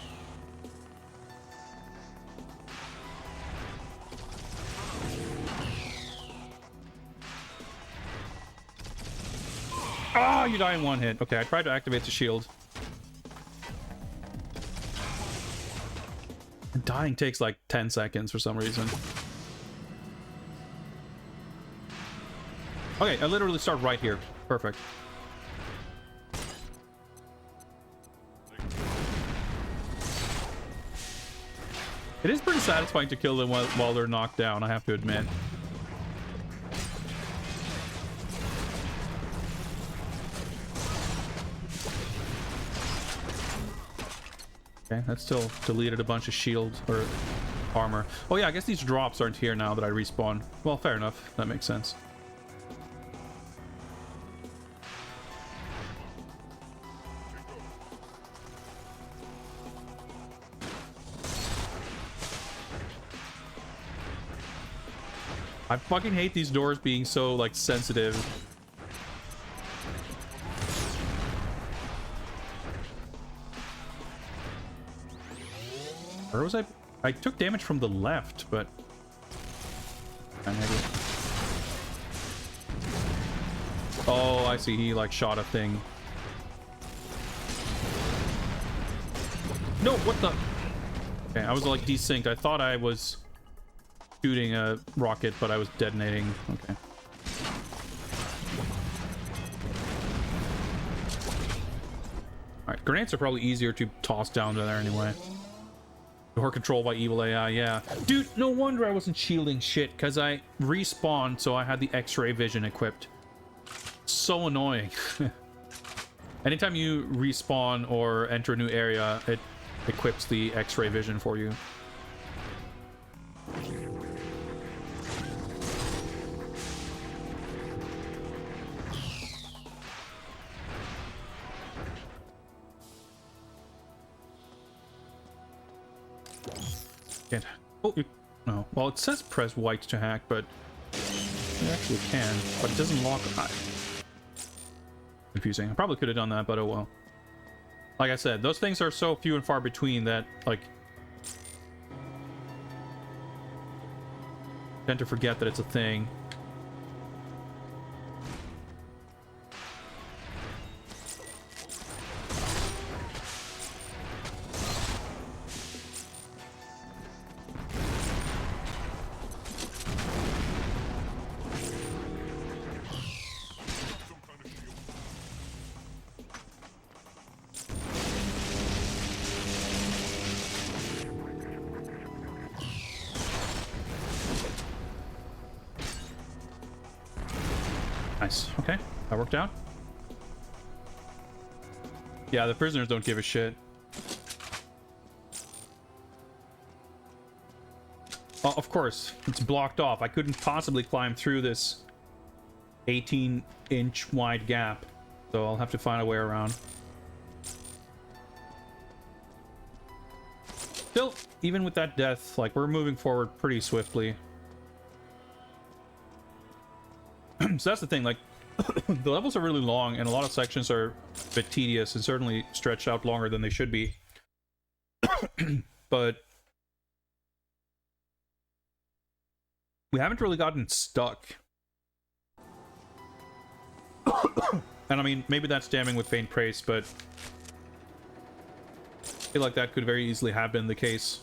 Ah, you die in one hit. Okay, I tried to activate the shield. Dying takes like 10 seconds for some reason. Okay, I literally start right here. Perfect. It is pretty satisfying to kill them while they're knocked down, I have to admit. Okay, that still deleted a bunch of shield or armor. Oh yeah, I guess these drops aren't here now that I respawn. Well, fair enough. That makes sense. I fucking hate these doors being so, like, sensitive. Where was I? I took damage from the left, but... Oh, I see. He, like, shot a thing. No, what the... Okay, I was, like, desynced. I thought I was shooting a rocket, but I was detonating. Okay. Alright, grenades are probably easier to toss down to there anyway. Or controlled by evil AI, yeah. Dude, no wonder I wasn't shielding shit, because I respawned, so I had the X-ray vision equipped. So annoying. Anytime you respawn or enter a new area, it equips the X-ray vision for you. Oh, no. Well, it says press white to hack, but you actually can, but it doesn't lock. Confusing. I probably could have done that, but oh well. Like I said, those things are so few and far between that, like, I tend to forget that it's a thing. Nice. Okay, that worked out. Yeah, the prisoners don't give a shit. Oh, of course, it's blocked off. I couldn't possibly climb through this 18-inch wide gap. So I'll have to find a way around. Still, even with that death, like, we're moving forward pretty swiftly. So that's the thing, like, the levels are really long, and a lot of sections are a bit tedious, and certainly stretched out longer than they should be. But we haven't really gotten stuck. And I mean, maybe that's damning with faint praise, but I feel like that could very easily have been the case.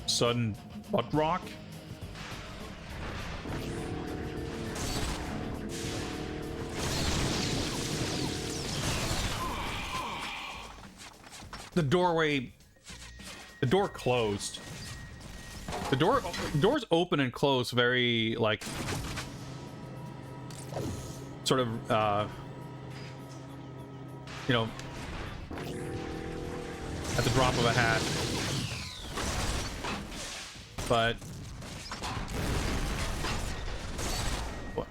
Sudden butt rock? The doorway... The door closed. The doors open and close very, like... sort of, you know... at the drop of a hat. But... what?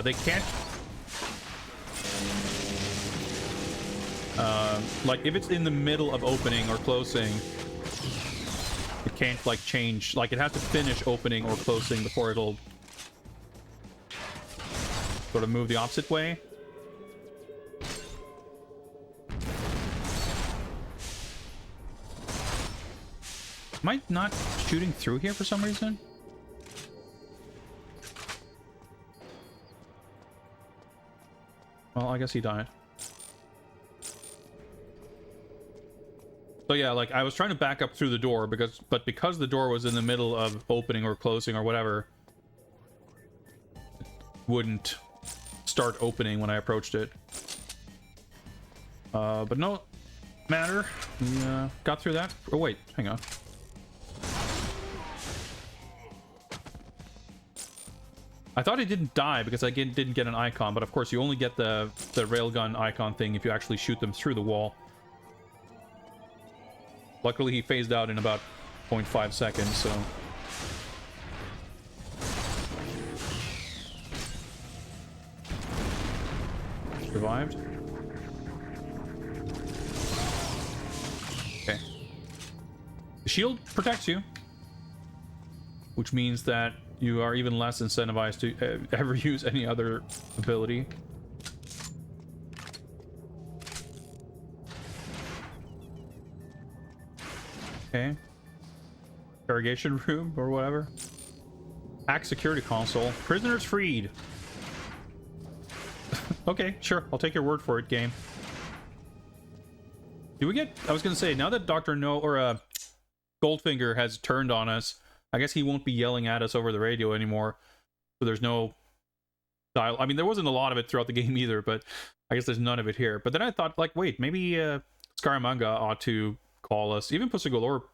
They can't... like, if it's in the middle of opening or closing, it can't, like, change. Like, it has to finish opening or closing before it'll sort of move the opposite way. Am I not shooting through here for some reason? Well, I guess he died. So yeah, like, I was trying to back up through the door because the door was in the middle of opening or closing or whatever, it wouldn't start opening when I approached it. But no matter. We got through that. Oh wait, hang on. I thought it didn't die because I didn't get an icon, but of course you only get the railgun icon thing if you actually shoot them through the wall. Luckily, he phased out in about 0.5 seconds, so... Survived. Okay. The shield protects you, which means that you are even less incentivized to ever use any other ability. Okay. Interrogation room or whatever. Hack security console. Prisoners freed. Okay, sure. I'll take your word for it, game. Do we get... I was gonna say, now that Dr. No... or Goldfinger has turned on us, I guess he won't be yelling at us over the radio anymore. So there's no... dial. I mean, there wasn't a lot of it throughout the game either, but I guess there's none of it here. But then I thought, like, wait, maybe Scaramanga ought to call us. Even Pussy Galore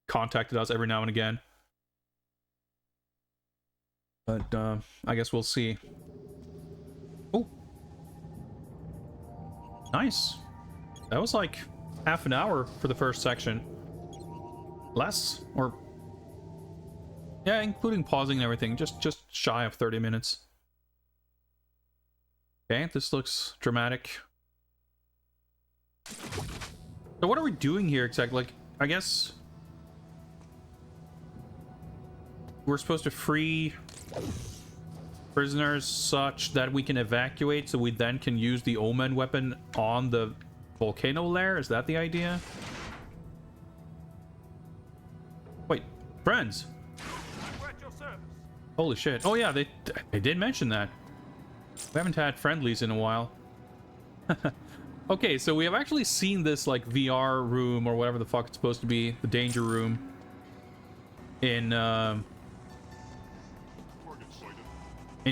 contacted us every now and again. But I guess we'll see. Oh, nice. That was like half an hour for the first section. Less, or yeah, including pausing and everything, just shy of 30 minutes. Okay, this looks dramatic. So what are we doing here exactly? Like, I guess we're supposed to free prisoners such that we can evacuate, so we then can use the Omen weapon on the volcano lair? Is that the idea? Wait, friends. Holy shit. Oh yeah, they did mention that. We haven't had friendlies in a while. Okay, so we have actually seen this, like, VR room, or whatever the fuck it's supposed to be, the danger room, in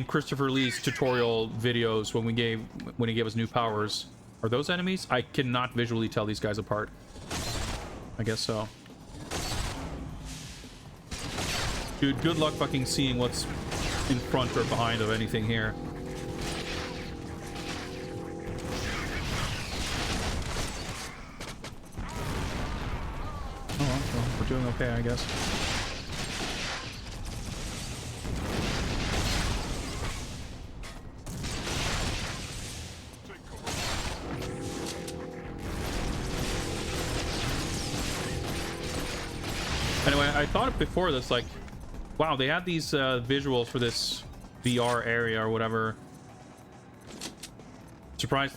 Christopher Lee's tutorial videos when he gave us new powers. Are those enemies? I cannot visually tell these guys apart. I guess so. Dude, good luck fucking seeing what's in front or behind of anything here. we're doing okay, I guess. Anyway, I thought before this, like, wow, they had these visuals for this VR area or whatever. Surprised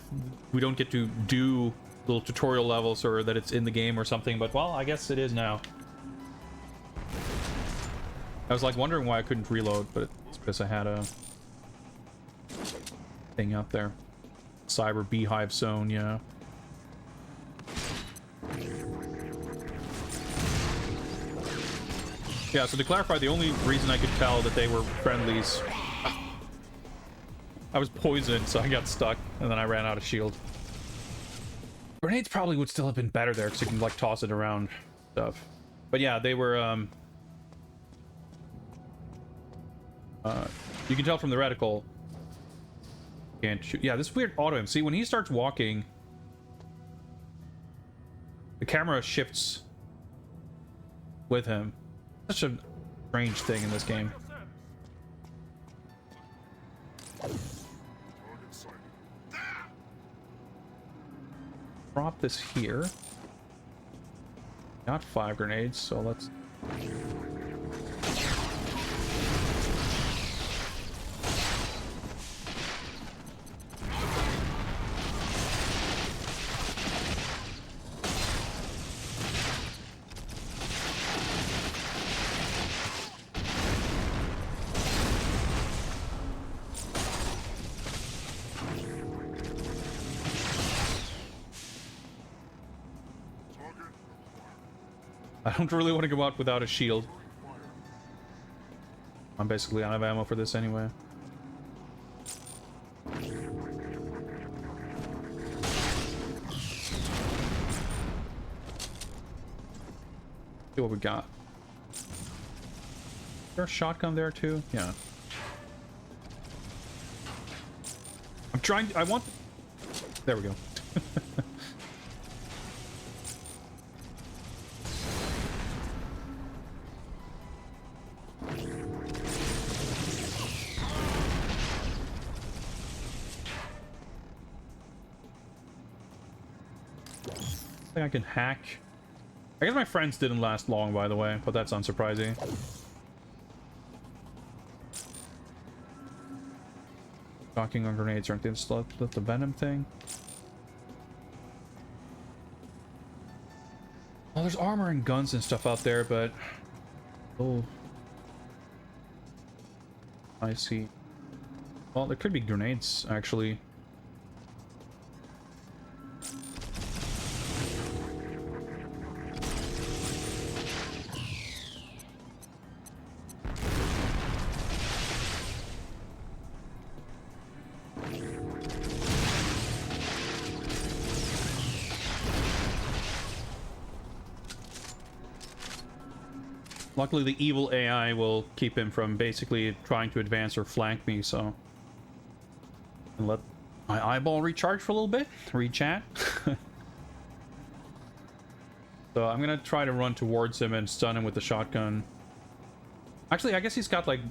we don't get to do little tutorial levels or that it's in the game or something, but well, I guess it is now. I was like wondering why I couldn't reload, but it's because I had a thing out there. Cyber Beehive Zone, yeah. Yeah, so to clarify, the only reason I could tell that they were friendlies, I was poisoned, so I got stuck, and then I ran out of shield. Grenades probably would still have been better there, because you can, like, toss it around stuff. But yeah, they were, you can tell from the reticle. Can't shoot. Yeah, this weird auto aim. See, when he starts walking, the camera shifts with him. Such a strange thing in this game. Drop this here. Got 5 grenades, so let's... I don't really want to go out without a shield. I'm basically out of ammo for this anyway. See what we got. Is there a shotgun there too? Yeah. I'm trying. I want. There we go. I can hack. I guess my friends didn't last long, by the way, but that's unsurprising. Talking on grenades or anything. Just let the venom thing. Well, there's armor and guns and stuff out there, but oh, I see. Well, there could be grenades actually. Luckily, the evil AI will keep him from basically trying to advance or flank me, so... And let my eyeball recharge for a little bit. Re-chat. So I'm gonna try to run towards him and stun him with the shotgun. Actually, I guess he's got, like,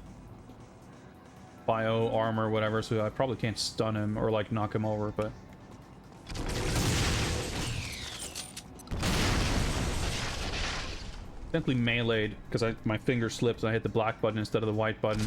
bio armor or whatever, so I probably can't stun him or, like, knock him over, but... Simply meleeed because my finger slips and I hit the black button instead of the white button.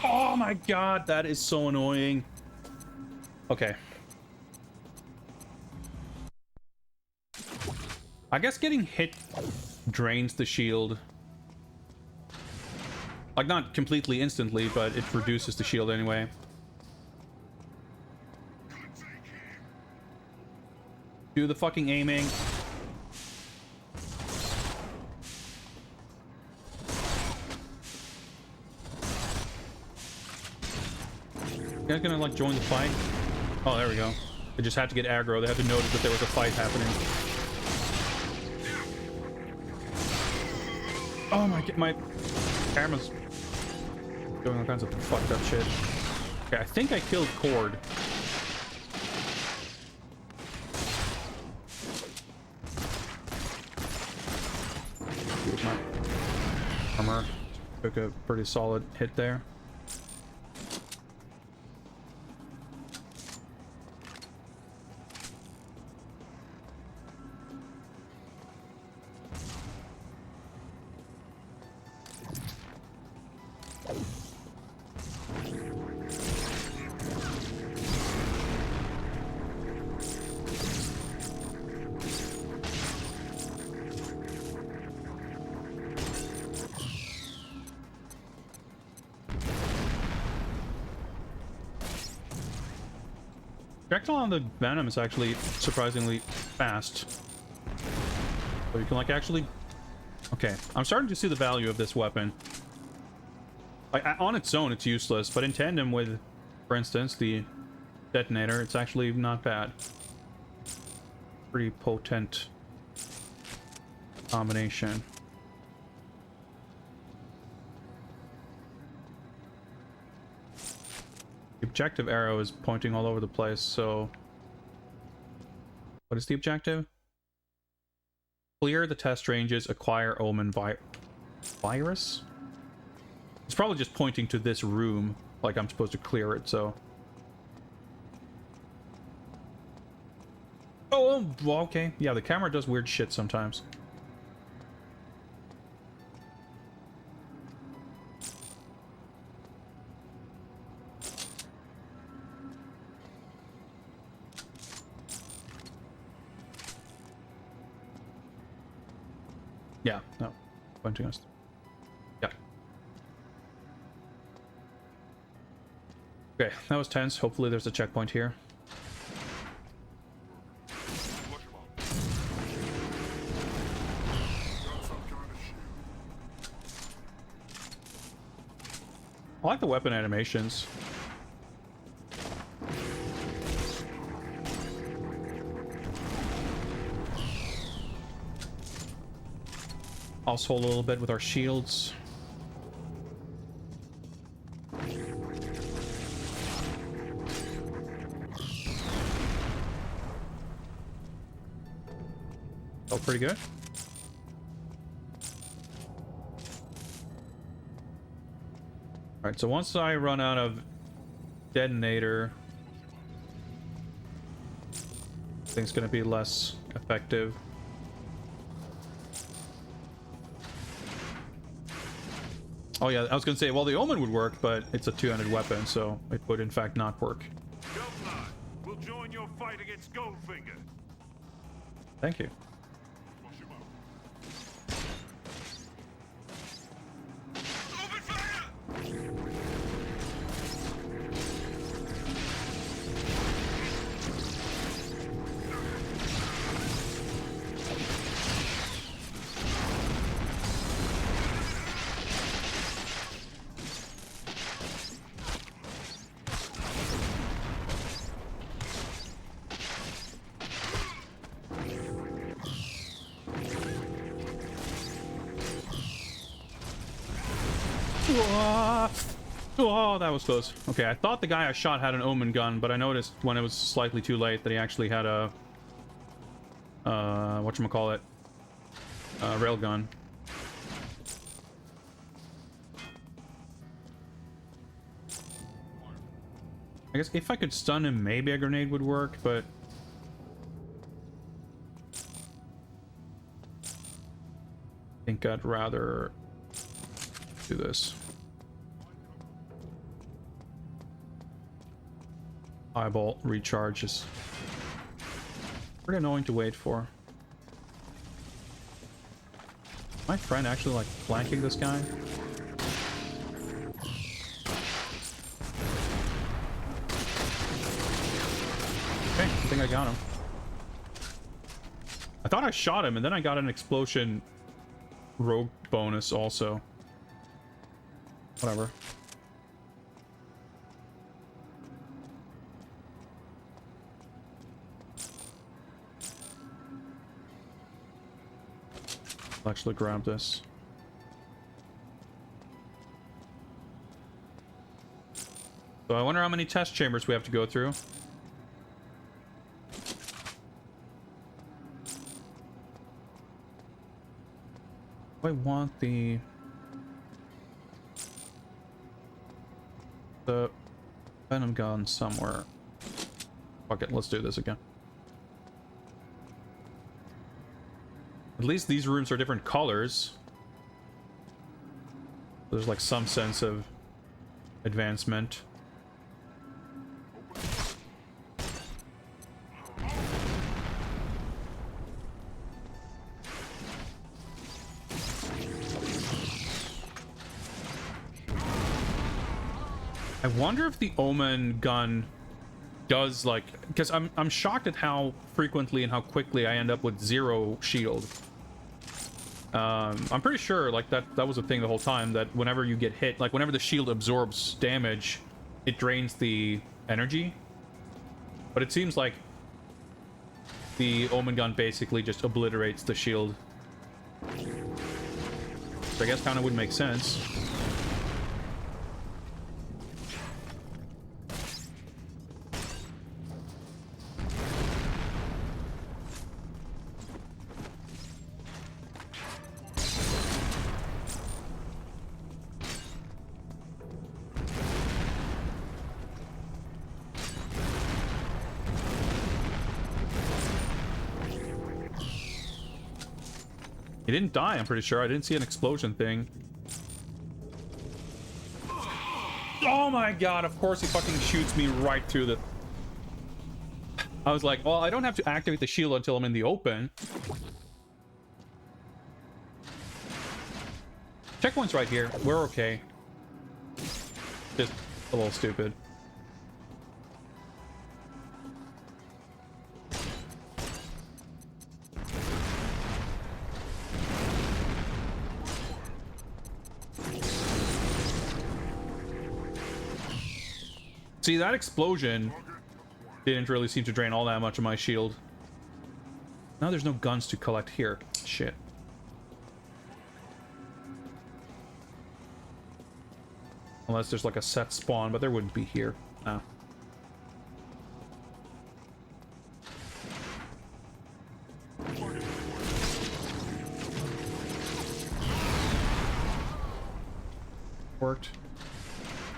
Oh my god, that is so annoying. Okay. I guess getting hit drains the shield. Like, not completely instantly, but it reduces the shield anyway. Do the fucking aiming. You guys gonna like join the fight? Oh, there we go. They just had to get aggro. They had to notice that there was a fight happening. Oh my camera's doing all kinds of fucked up shit. Okay, I think I killed Cord. Here's my armor. Took a pretty solid hit there. Projectile on the Venom is actually surprisingly fast. So you can like actually... Okay, I'm starting to see the value of this weapon. Like on its own, it's useless, but in tandem with, for instance, the detonator, it's actually not bad. Pretty potent combination. The objective arrow is pointing all over the place, so... What is the objective? Clear the test ranges, acquire Omen virus? It's probably just pointing to this room, like I'm supposed to clear it, so... Oh, well, okay. Yeah, the camera does weird shit sometimes. Yeah, no. Pointing us. Yeah. Okay, that was tense. Hopefully there's a checkpoint here. I like the weapon animations. Also hold a little bit with our shields. Felt pretty good. Alright, so once I run out of detonator, I think it's gonna be less effective. Oh yeah, I was gonna say, well, the Omen would work, but it's a two-handed weapon, so it would in fact not work. GoldenEye, we'll join your fight against Goldfinger. Thank you. Open fire! Oh, that was close. Okay, I thought the guy I shot had an Omen gun, but I noticed when it was slightly too late that he actually had a... whatchamacallit? Railgun. I guess if I could stun him, maybe a grenade would work, but... I think I'd rather do this. Eyeball recharge is pretty annoying to wait for. My friend actually like flanking this guy. Okay, I think I got him. I thought I shot him and then I got an explosion rogue bonus also. Whatever. I'll actually grab this. So I wonder how many test chambers we have to go through. I want the venom gun somewhere. Fuck it, let's do this again. At least these rooms are different colors. There's like some sense of advancement. I wonder if the Omen gun does like, because I'm shocked at how frequently and how quickly I end up with 0 shield. I'm pretty sure like that was a thing the whole time, that whenever you get hit, like whenever the shield absorbs damage, it drains the energy. But it seems like the Omen gun basically just obliterates the shield. So I guess kind of would make sense. He didn't die, I'm pretty sure. I didn't see an explosion thing. Oh my god, of course he fucking shoots me right through the... I was like, well, I don't have to activate the shield until I'm in the open. Checkpoint's right here. We're okay. Just a little stupid. See, that explosion didn't really seem to drain all that much of my shield. Now there's no guns to collect here. Shit. Unless there's like a set spawn, but there wouldn't be here. No. Worked.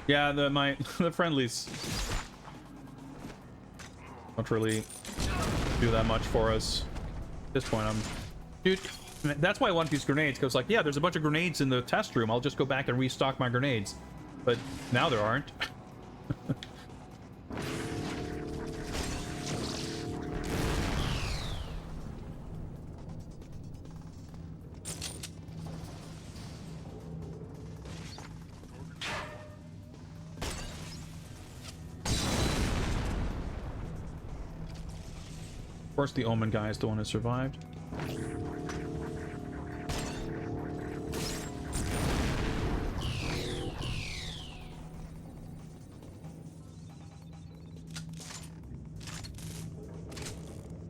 Yeah, the friendlies don't really do that much for us. At this point, dude, that's why I want these grenades, because like, yeah, there's a bunch of grenades in the test room. I'll just go back and restock my grenades. But now there aren't. Of course, the Omen guy is the one who survived.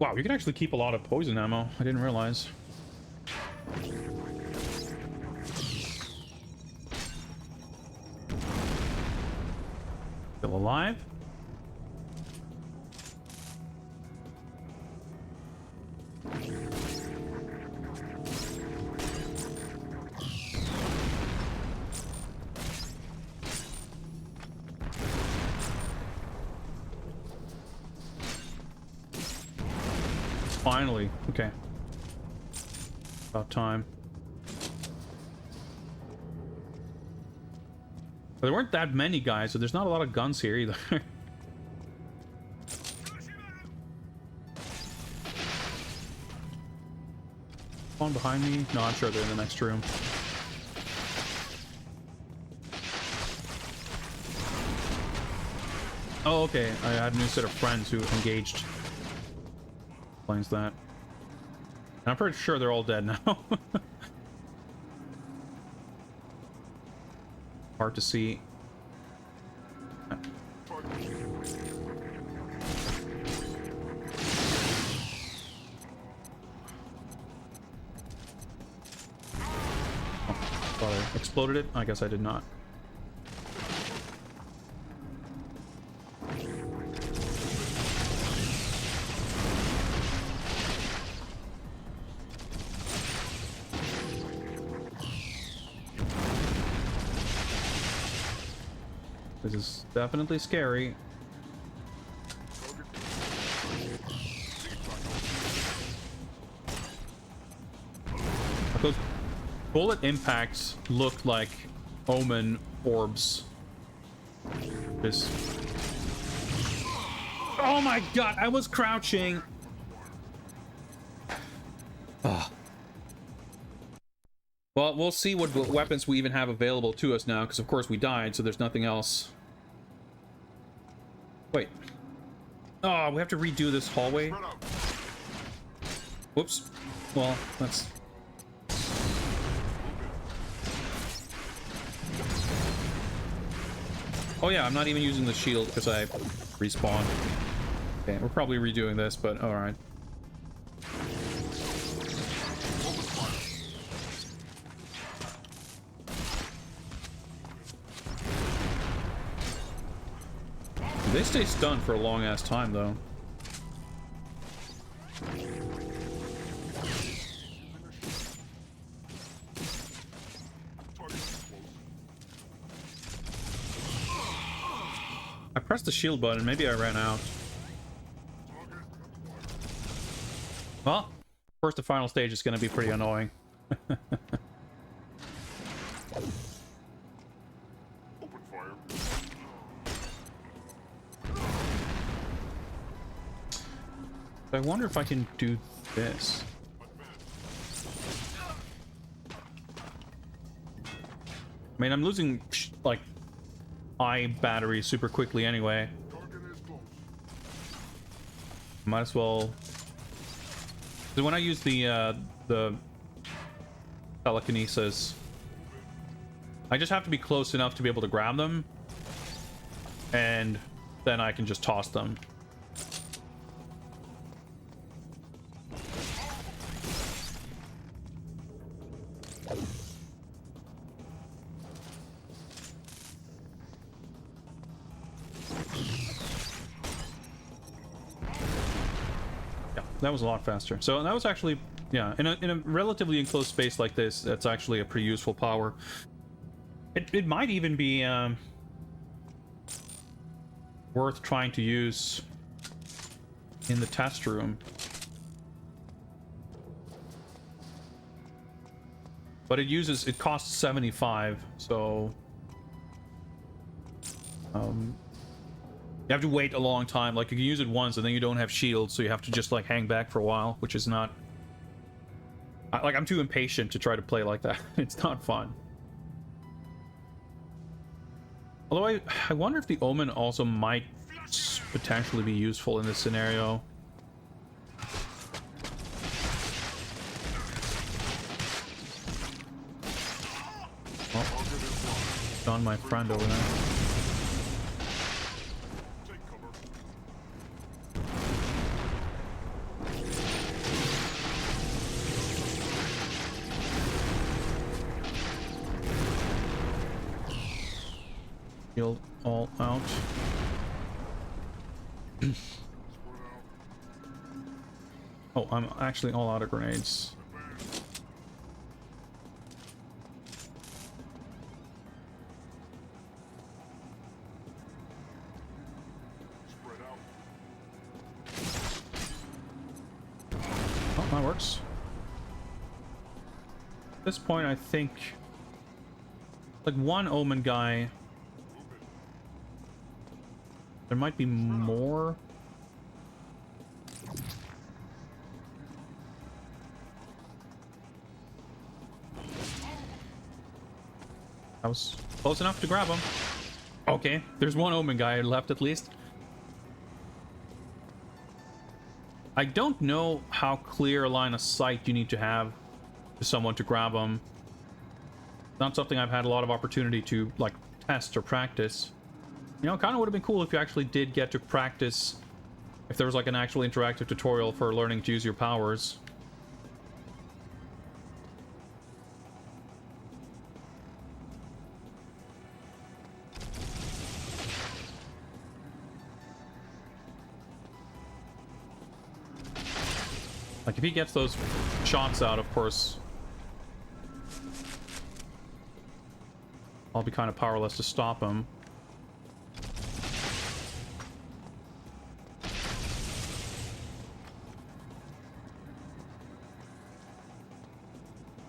Wow, you can actually keep a lot of poison ammo. I didn't realize. Still alive? Finally. Okay. About time. But there weren't that many guys, so there's not a lot of guns here either. One behind me? No, I'm sure they're in the next room. Oh, okay. I had a new set of friends who engaged. Explains that. And I'm pretty sure they're all dead now. Hard to see. exploded it? I guess I did not. This is definitely scary. Those bullet impacts look like omen orbs. This. Oh my god, I was crouching. Ugh. Well, we'll see what weapons we even have available to us now, because of course we died, so there's nothing else. Wait. Oh, we have to redo this hallway? Whoops. Well, that's... Oh yeah, I'm not even using the shield because I respawned. Okay, we're probably redoing this, but alright. They stay stunned for a long ass time though. I pressed the shield button, maybe I ran out. Well, first the final stage is going to be pretty annoying. Open fire. I wonder if I can do this. I mean, I'm losing, like, eye battery super quickly anyway. Might as well... So when I use the telekinesis, I just have to be close enough to be able to grab them, and then I can just toss them. That was a lot faster. So that was actually, yeah, in a relatively enclosed space like this, that's actually a pretty useful power. It might even be worth trying to use in the test room. But it costs 75, so you have to wait a long time. Like, you can use it once and then you don't have shields, so you have to just like hang back for a while, which is not... Like, I'm too impatient to try to play like that. It's not fun. Although I wonder if the Omen also might potentially be useful in this scenario. Oh, done my friend over there. Shield all out. Oh, I'm actually all out of grenades. Oh, that works. At this point, I think like one Omen guy. There might be more. I was close enough to grab him. Okay, there's one Omen guy left at least. I don't know how clear a line of sight you need to have to someone to grab him. Not something I've had a lot of opportunity to like test or practice. You know, kind of would have been cool if you actually did get to practice, if there was like an actual interactive tutorial for learning to use your powers. Like, if he gets those shots out, of course, I'll be kind of powerless to stop him.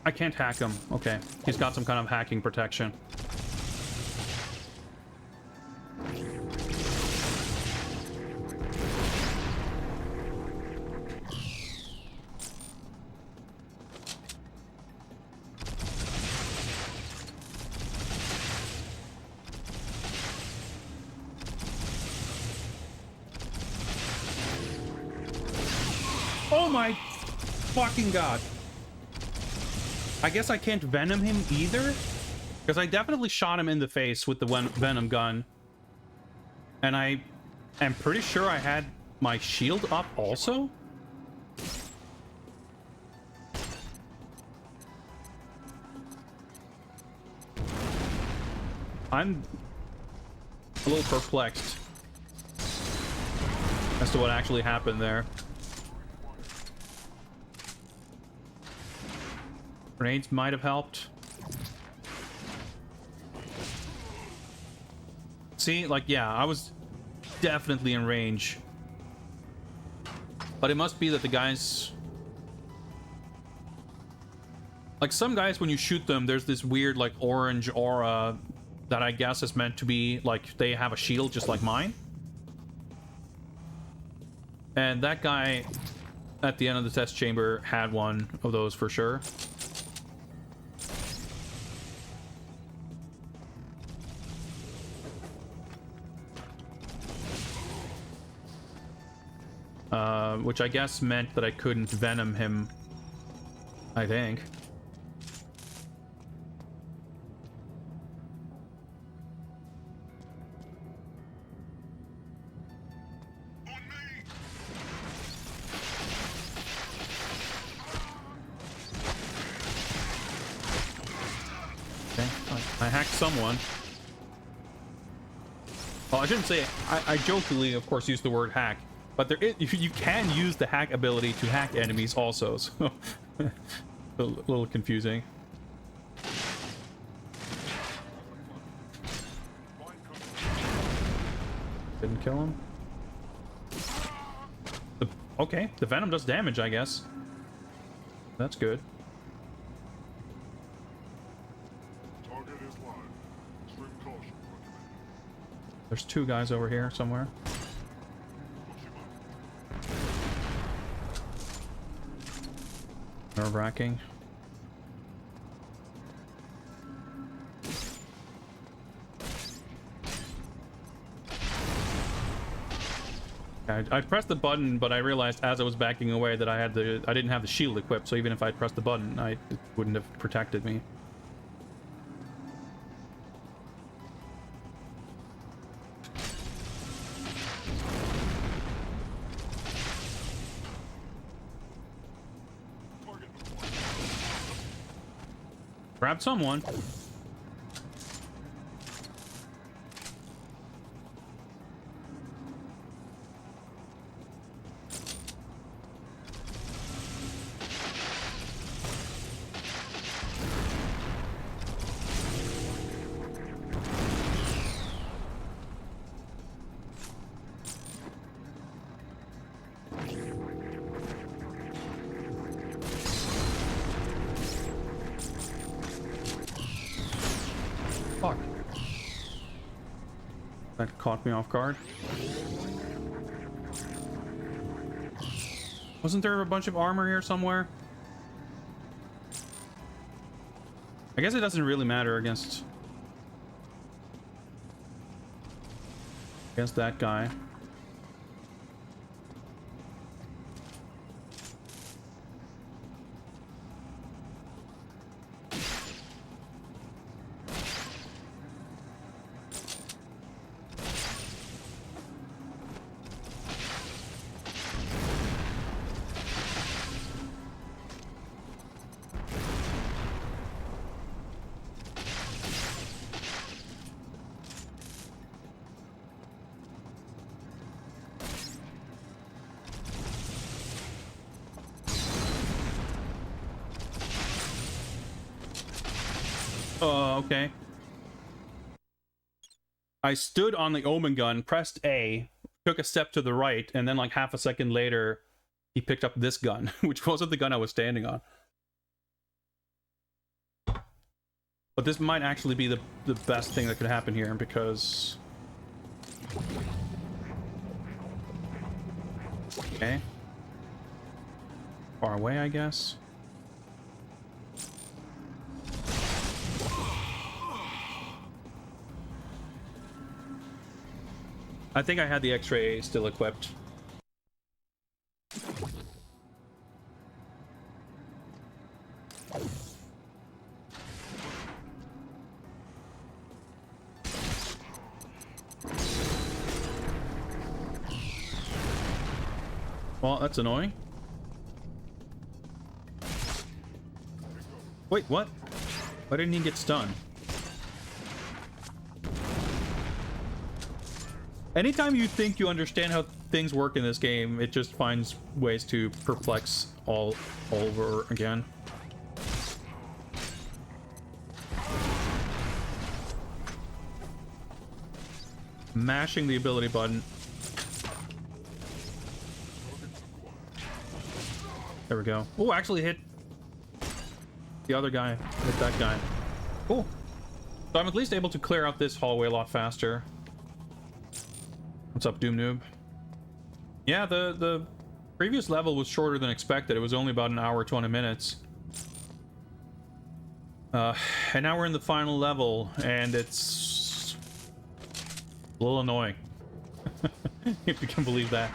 I can't hack him. Okay. He's got some kind of hacking protection. Oh my fucking god. I guess I can't venom him either, because I definitely shot him in the face with the venom gun, and I am pretty sure I had my shield up also. I'm a little perplexed as to what actually happened there. Grenades might have helped. See, like, yeah, I was definitely in range. But it must be that the guys... Like, some guys, when you shoot them, there's this weird, like, orange aura that I guess is meant to be, like, they have a shield just like mine. And that guy at the end of the test chamber had one of those for sure. Which I guess meant that I couldn't venom him, I think. Okay, I hacked someone. Well, I shouldn't say it. I jokingly, of course, use the word hack. But there is, you can use the hack ability to hack enemies also, so a little confusing. Didn't kill him. Okay, the venom does damage, I guess. That's good. Target is live. Extreme caution recommended. There's two guys over here somewhere. Nerve-wracking. I pressed the button, but I realized as I was backing away that I didn't have the shield equipped, so even if I pressed the button, it wouldn't have protected me. Grab someone. Fuck. That caught me off guard. Wasn't there a bunch of armor here somewhere? I guess it doesn't really matter against that guy. okay. I stood on the Omen gun, pressed A, took a step to the right, and then like half a second later, he picked up this gun, which wasn't the gun I was standing on. But this might actually be the best thing that could happen here, because... Okay. Far away, I guess. I think I had the X-ray still equipped. Well, that's annoying. Wait, what? Why didn't he get stunned? Anytime you think you understand how things work in this game, it just finds ways to perplex all over again. Mashing the ability button. There we go. Oh, actually hit the other guy. Hit that guy. Cool. So I'm at least able to clear out this hallway a lot faster. What's up, Doom Noob? Yeah, the previous level was shorter than expected. It was only about an hour, 20 minutes. And now we're in the final level, and it's a little annoying. If you can believe that.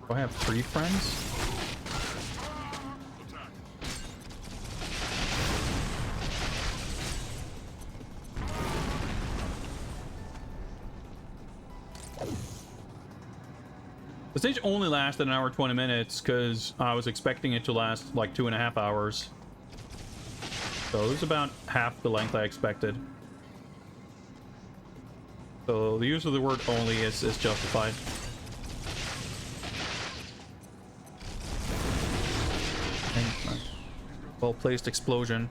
Do I have 3 friends? The stage only lasted an hour 20 minutes because I was expecting it to last like 2.5 hours. So it was about half the length I expected. So the use of the word only is justified. Well-placed explosion.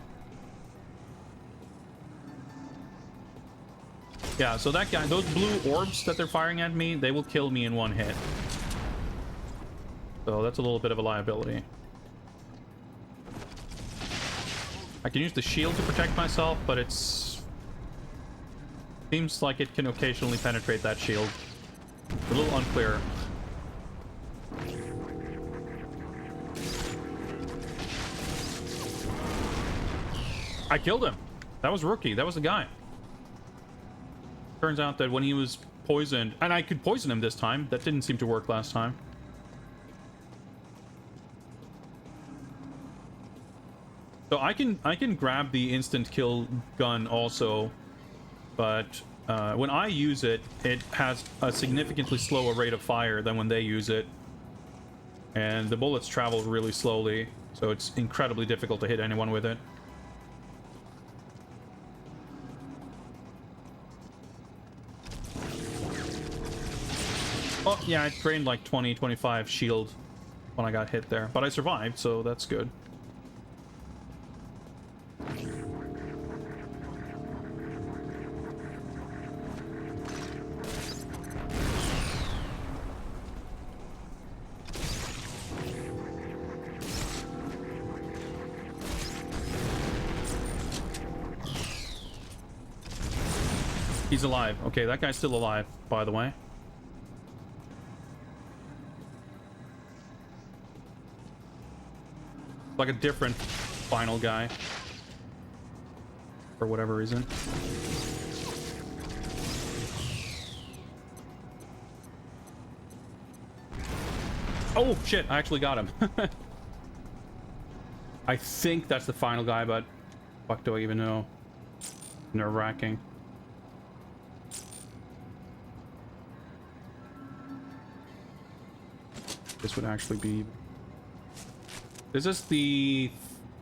Yeah, so that guy, those blue orbs that they're firing at me, they will kill me in one hit. So that's a little bit of a liability. I can use the shield to protect myself, but it's... seems like it can occasionally penetrate that shield. A little unclear. I killed him. That was Rookie. That was the guy. Turns out that when he was poisoned, and I could poison him this time. That didn't seem to work last time. So I can grab the instant kill gun also, but when I use it, it has a significantly slower rate of fire than when they use it. And the bullets travel really slowly, so it's incredibly difficult to hit anyone with it. Oh, yeah, it drained like 20-25 shield when I got hit there. But I survived, so that's good. He's alive. Okay, that guy's still alive, by the way. Like a different final guy. For whatever reason. Oh, shit, I actually got him. I think that's the final guy, but fuck do I even know? Nerve-wracking. This would actually be... This is the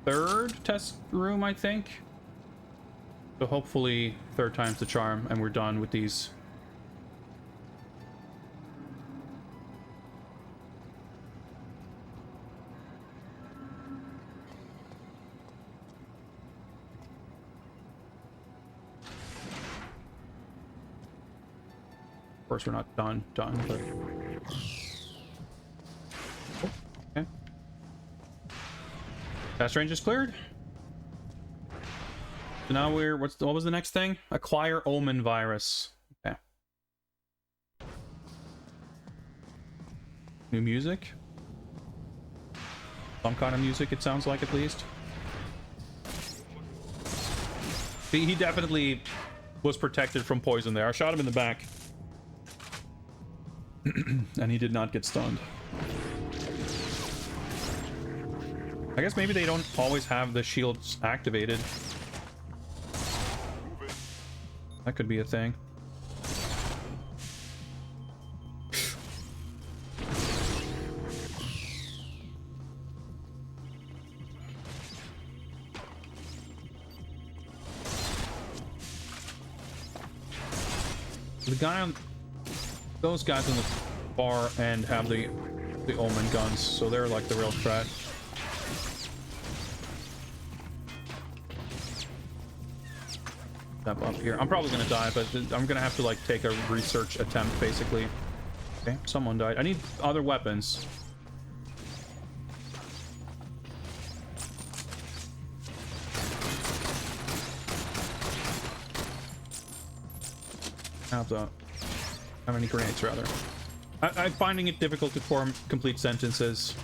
3rd test room, I think. So hopefully 3rd time's the charm, and we're done with these. course, we're not done, but... Oh, okay. Cast range is cleared. So now we're... what was the next thing? Acquire Omen Virus. Okay. New music. Some kind of music, it sounds like, at least. See, he definitely was protected from poison there. I shot him in the back. And he did not get stunned. I guess maybe they don't always have the shields activated. That could be a thing. The guy on... those guys on the far end have the Omen guns, so they're like the real threat. Step up here. I'm probably gonna die, but I'm gonna have to like take a research attempt, basically. Okay, someone died. I need other weapons. Have any grenades, rather. I'm finding it difficult to form complete sentences.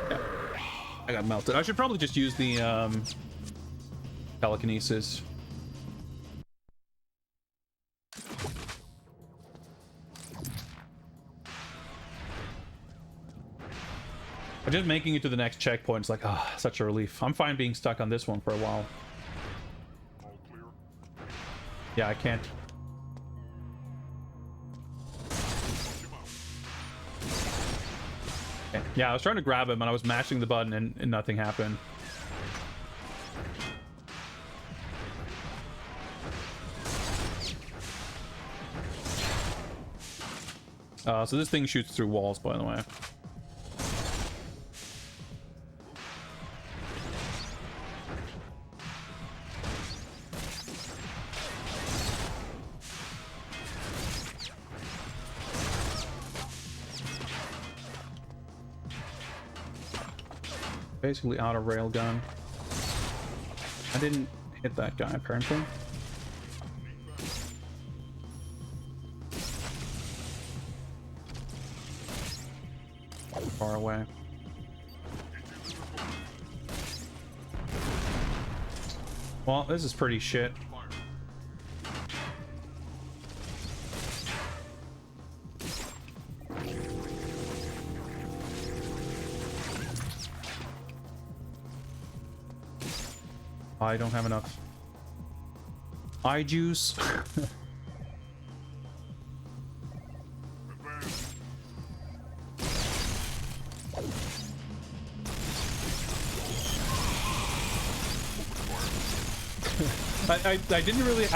Yeah. I got melted. I should probably just use the telekinesis. But just making it to the next checkpoint is like, ah, such a relief. I'm fine being stuck on this one for a while. Yeah, I can't. Okay. Yeah, I was trying to grab him and I was mashing the button and nothing happened. So this thing shoots through walls, by the way. Basically out of railgun. I didn't hit that guy, apparently. Far away. Well, this is pretty shit. I don't have enough eye juice. I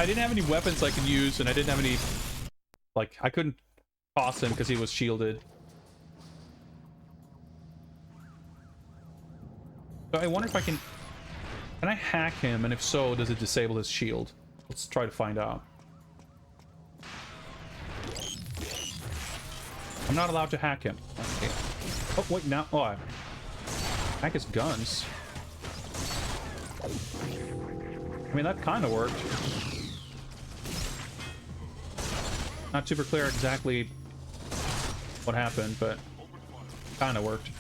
didn't have any weapons I could use, and I didn't have any, like, I couldn't toss him because he was shielded. So I wonder if I can I hack him, and if so, does it disable his shield? Let's try to find out. I'm not allowed to hack him. Okay. Oh, wait, now... oh, I... hack his guns. I mean, that kind of worked. Not super clear exactly what happened, but kind of worked.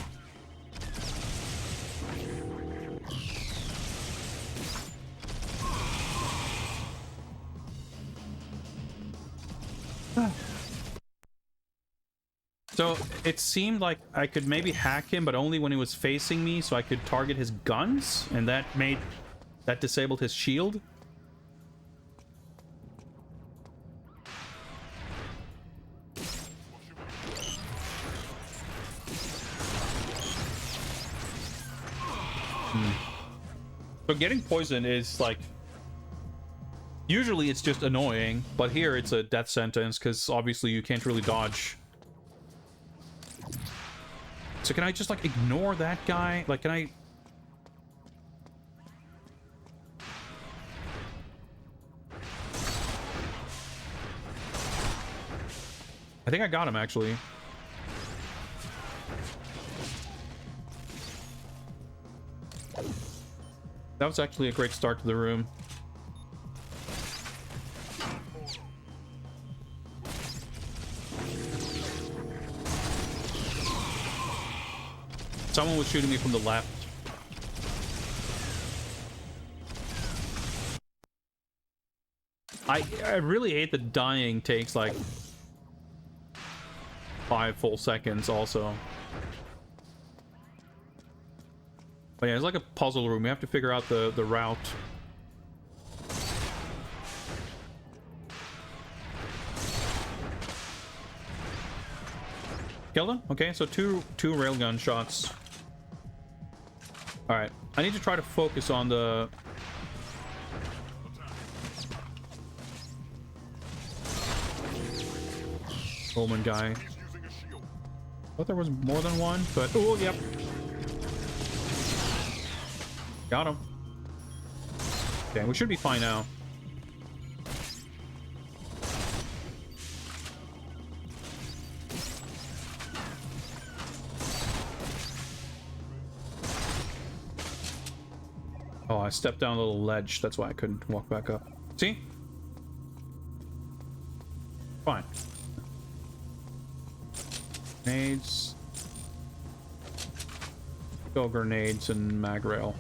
So it seemed like I could maybe hack him, but only when he was facing me, so I could target his guns, and that disabled his shield. So getting poisoned is like, usually it's just annoying, but here it's a death sentence because obviously you can't really dodge. So can I just like ignore that guy? Like, can I... I think I got him, actually. That was actually a great start to the room. Someone was shooting me from the left. I really hate that dying takes like 5 full seconds also. But yeah, it's like a puzzle room. We have to figure out the route. Killed him? Okay, so two railgun shots. Alright. I need to try to focus on the... Omen guy. Thought there was more than one, but... Oh, yep. Got him. Okay, we should be fine now. Oh, I stepped down a little ledge. That's why I couldn't walk back up. See? Fine. Grenades. Go grenades and mag rail.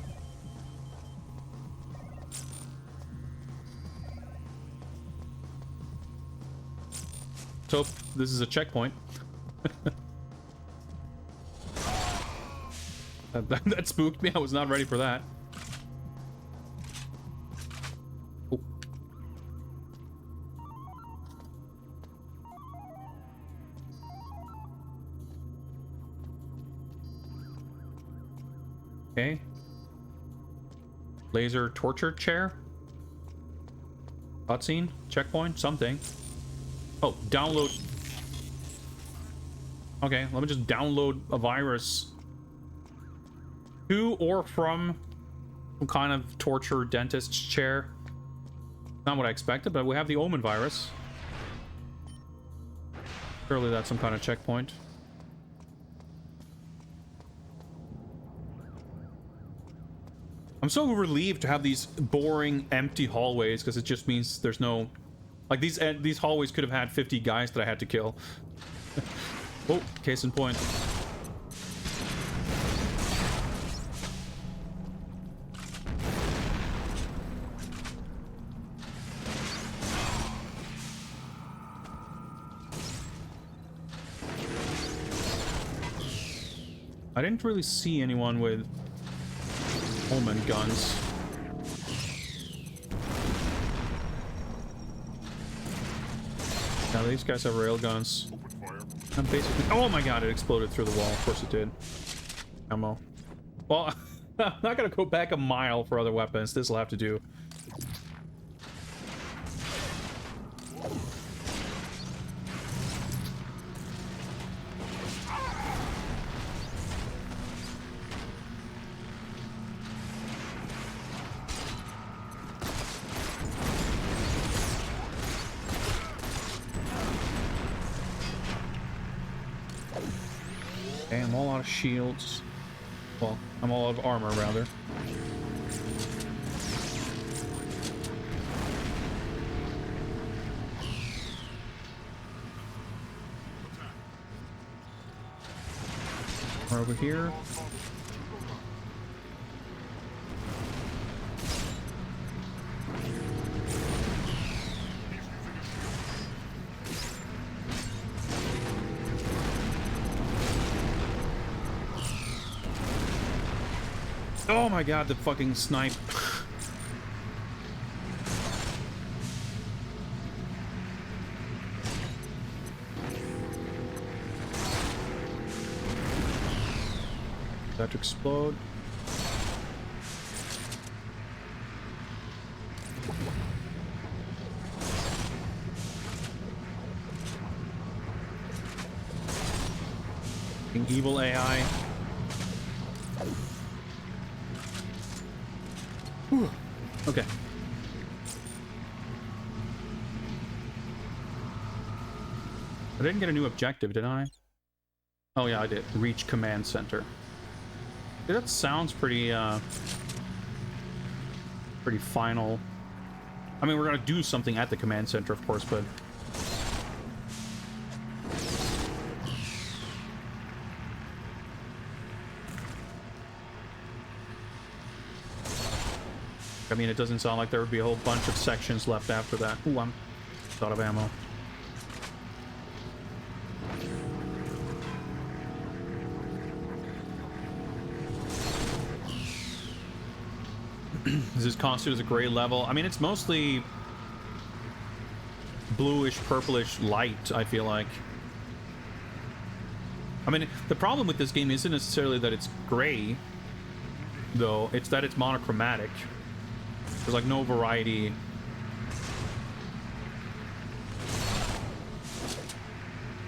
So this is a checkpoint. that spooked me. I was not ready for that. Oh. Okay. Laser torture chair. Cutscene. Checkpoint. Something. Oh, download. Okay, let me just download a virus to or from some kind of torture dentist's chair. Not what I expected, but we have the Omen virus. Surely that's some kind of checkpoint. I'm so relieved to have these boring, empty hallways, because it just means there's no... Like, these hallways could have had 50 guys that I had to kill. Oh, case in point. I didn't really see anyone with Omen guns. Now these guys have rail guns. I'm basically... Oh my god, it exploded through the wall. Of course it did. Ammo. Well, I'm not gonna go back a mile for other weapons. This will have to do. Okay, I'm all out of shields. Well, I'm all out of armor, rather. We're over here. Oh my god, the fucking snipe. That to explode. Fucking evil AI. Whew. Okay. I didn't get a new objective, did I? Oh yeah, I did. Reach command center. Yeah, that sounds pretty, pretty final. I mean, we're gonna do something at the command center, of course, but... I mean, it doesn't sound like there would be a whole bunch of sections left after that. Ooh, I'm out of ammo. This constitute as a gray level. I mean, it's mostly bluish, purplish light, I feel like. I mean, the problem with this game isn't necessarily that it's gray, though. It's that it's monochromatic. There's like no variety.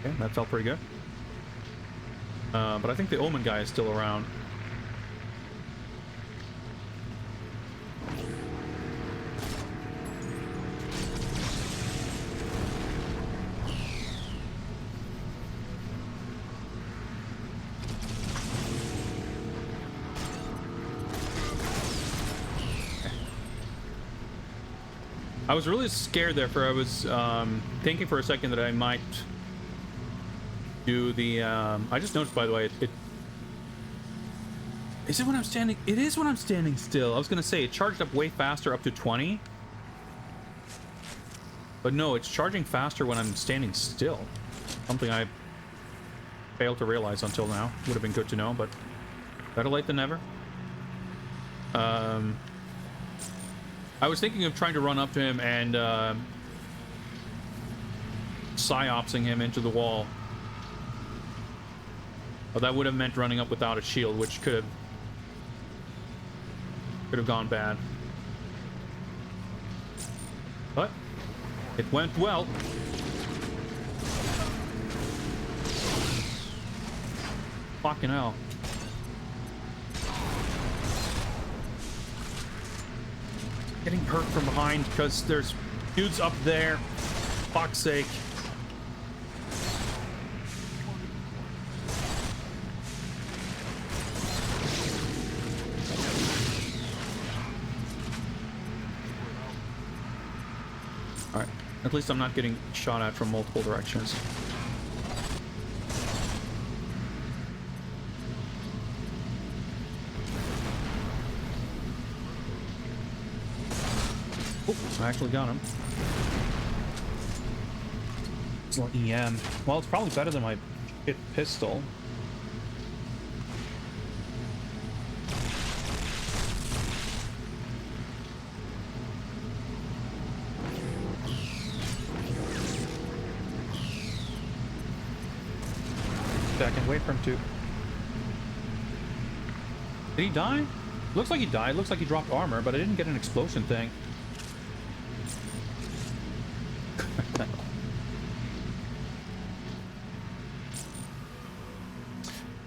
Okay, that felt pretty good. But I think the Omen guy is still around. I was really scared there for I was thinking for a second that I might do the I just noticed, by the way, it is it when I'm standing, it is when I'm standing still. I was gonna say it charged up way faster, up to 20, but no, it's charging faster when I'm standing still. Something I failed to realize until now. Would have been good to know, but better late than never. I was thinking of trying to run up to him and psyopsing him into the wall. Well, that would have meant running up without a shield, which could have gone bad. But it went well. Fucking hell. Getting hurt from behind because there's dudes up there. Fuck's sake. Alright. At least I'm not getting shot at from multiple directions. I actually got him. It's an EM. Well, it's probably better than my shit pistol. I can wait for him to... Did he die? Looks like he died. Looks like he dropped armor, but I didn't get an explosion thing.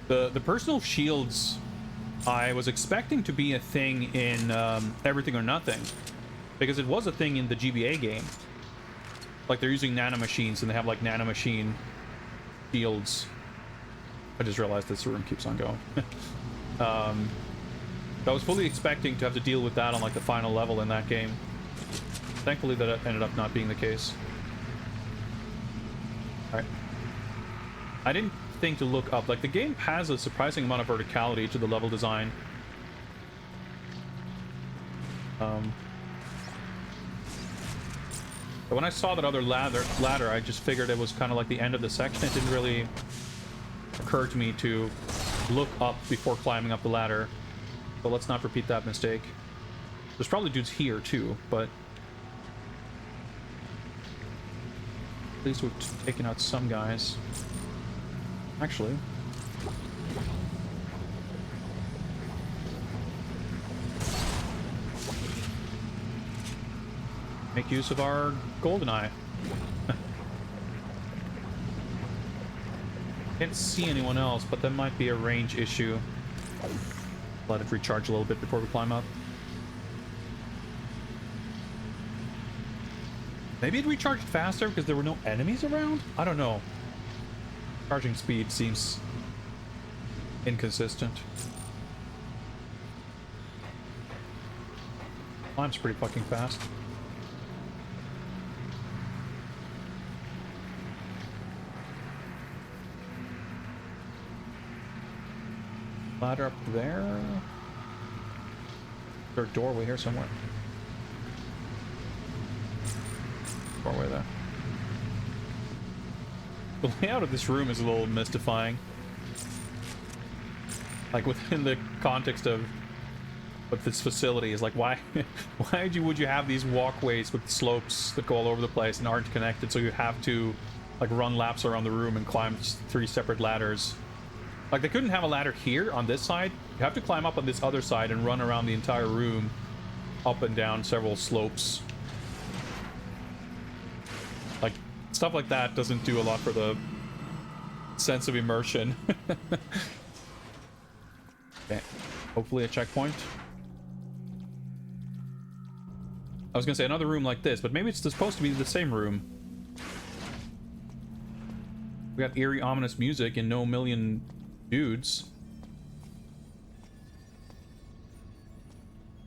The personal shields I was expecting to be a thing in Everything or Nothing, because it was a thing in the GBA game. Like, they're using nanomachines and they have like nanomachine shields. I just realized this room keeps on going. I was fully expecting to have to deal with that on like the final level in that game. Thankfully that ended up not being the case. Alright. I didn't think to look up. Like, the game has a surprising amount of verticality to the level design. But when I saw that other ladder, I just figured it was kind of like the end of the section. It didn't really occur to me to look up before climbing up the ladder. So let's not repeat that mistake. There's probably dudes here too, but at least we've taken out some guys. Actually, make use of our GoldenEye. Can't see anyone else, but that might be a range issue. Let it recharge a little bit before we climb up. Maybe it recharged faster because there were no enemies around? I don't know. Charging speed seems inconsistent. Climb's pretty fucking fast. Ladder up there. Is there a doorway here somewhere? Doorway there. The layout of this room is a little mystifying. Like within the context of what this facility is, like why would you have these walkways with slopes that go all over the place and aren't connected, so you have to like run laps around the room and climb 3 separate ladders. Like they couldn't have a ladder here on this side. You have to climb up on this other side and run around the entire room up and down several slopes. Like stuff like that doesn't do a lot for the sense of immersion. Okay, hopefully a checkpoint. I was gonna say another room like this, but maybe it's supposed to be the same room. We got eerie, ominous music and no million dudes.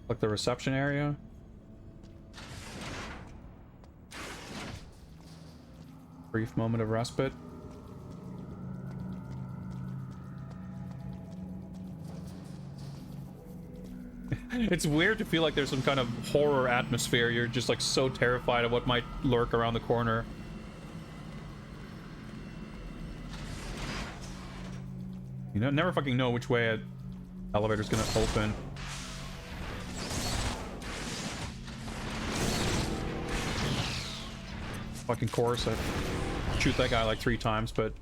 Like the reception area. Brief moment of respite. It's weird to feel like there's some kind of horror atmosphere. You're just like so terrified of what might lurk around the corner. You know, never fucking know which way an elevator's gonna open. Fucking course, I shoot that guy like 3 times, but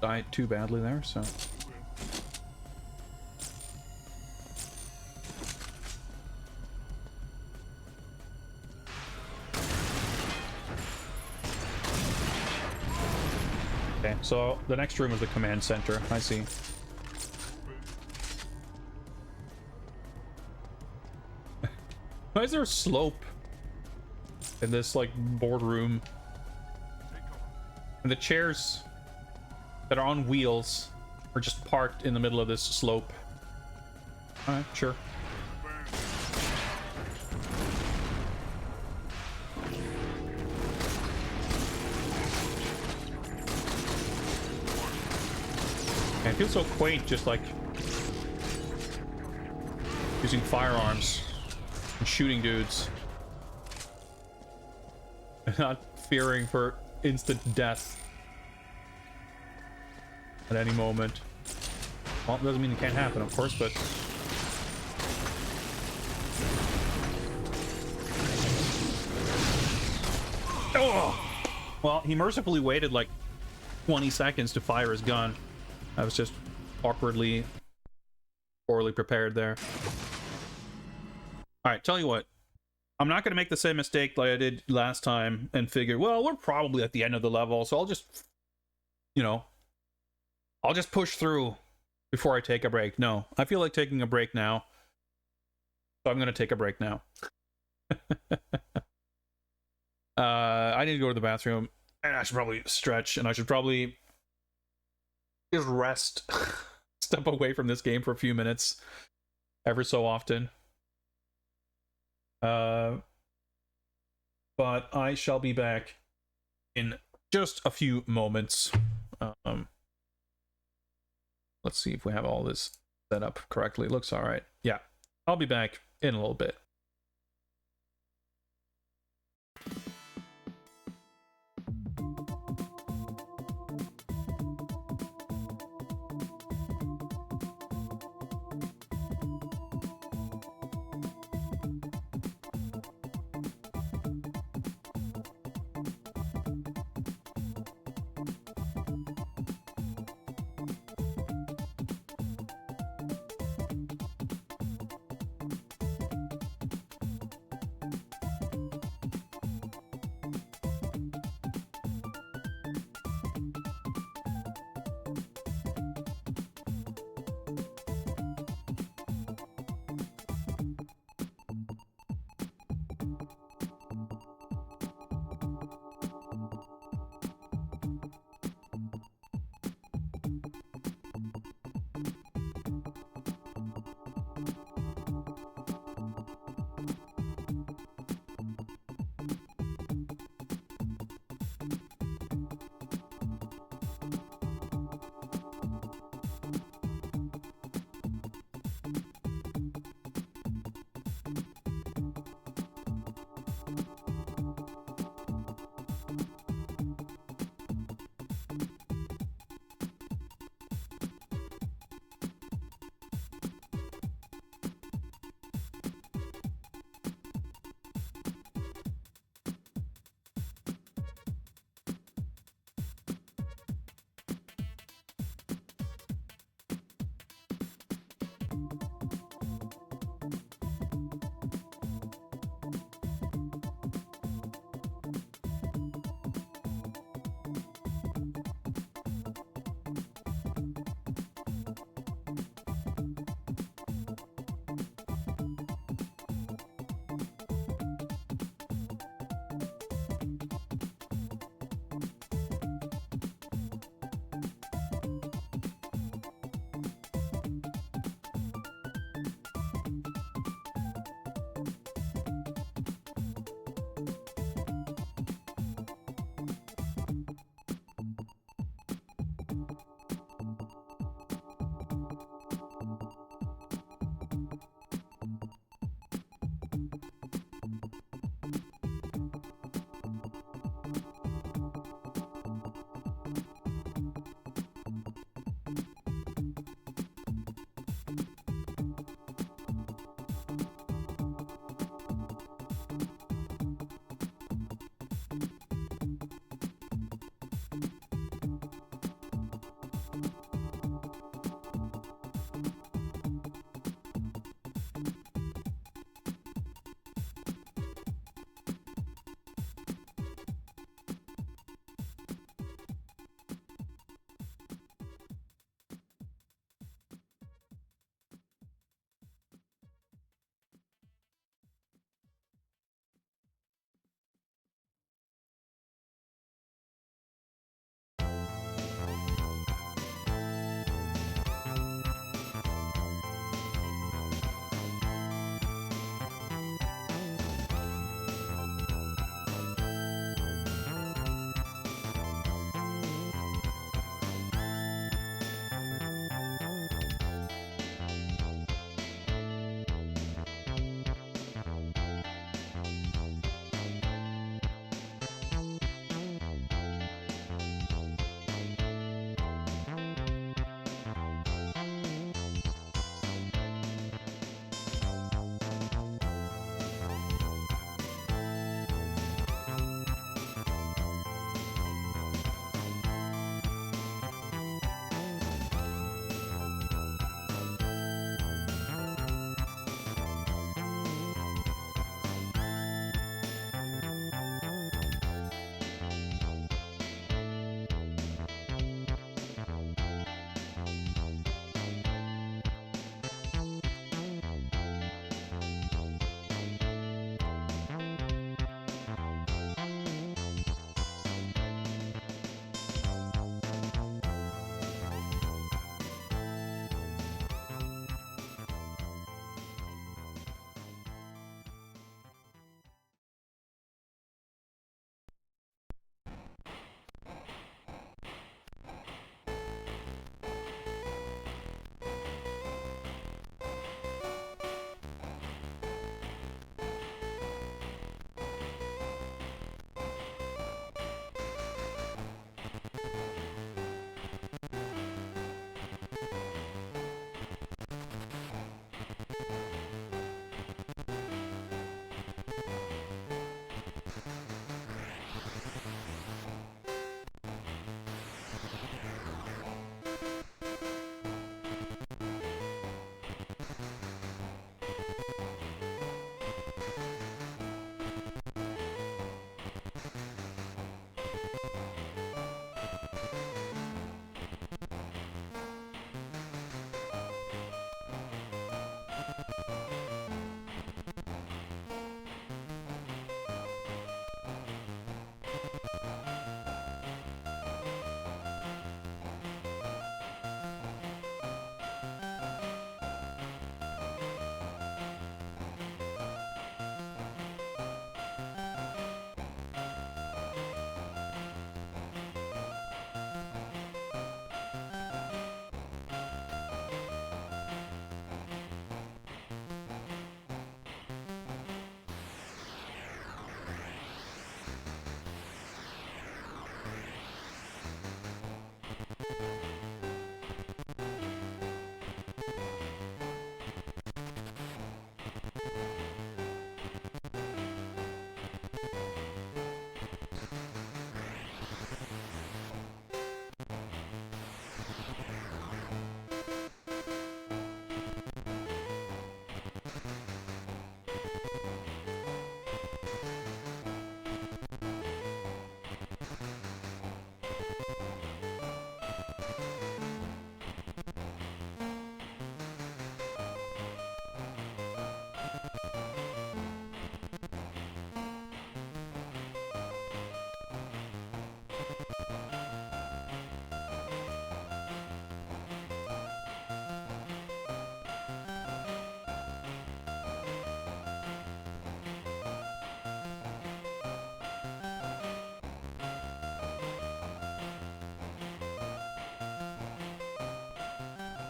died too badly there, so okay, so the next room is the command center. I see. Why is there a slope in this like boardroom? And the chairs that are on wheels are just parked in the middle of this slope. Alright, sure. And it feels so quaint, just like using firearms and shooting dudes. And not fearing for instant death at any moment. Well, it doesn't mean it can't happen, of course, but oh! Well, he mercifully waited like 20 seconds to fire his gun. I was just awkwardly, poorly prepared there. Alright, tell you what. I'm not going to make the same mistake like I did last time and figure, well, we're probably at the end of the level, so I'll just, you know, I'll just push through before I take a break. No, I feel like taking a break now. So I'm going to take a break now. I need to go to the bathroom, and I should probably stretch, and I should probably just rest. Step away from this game for a few minutes ever so often. But I shall be back in just a few moments. Let's see if we have all this set up correctly. It looks all right. Yeah, I'll be back in a little bit.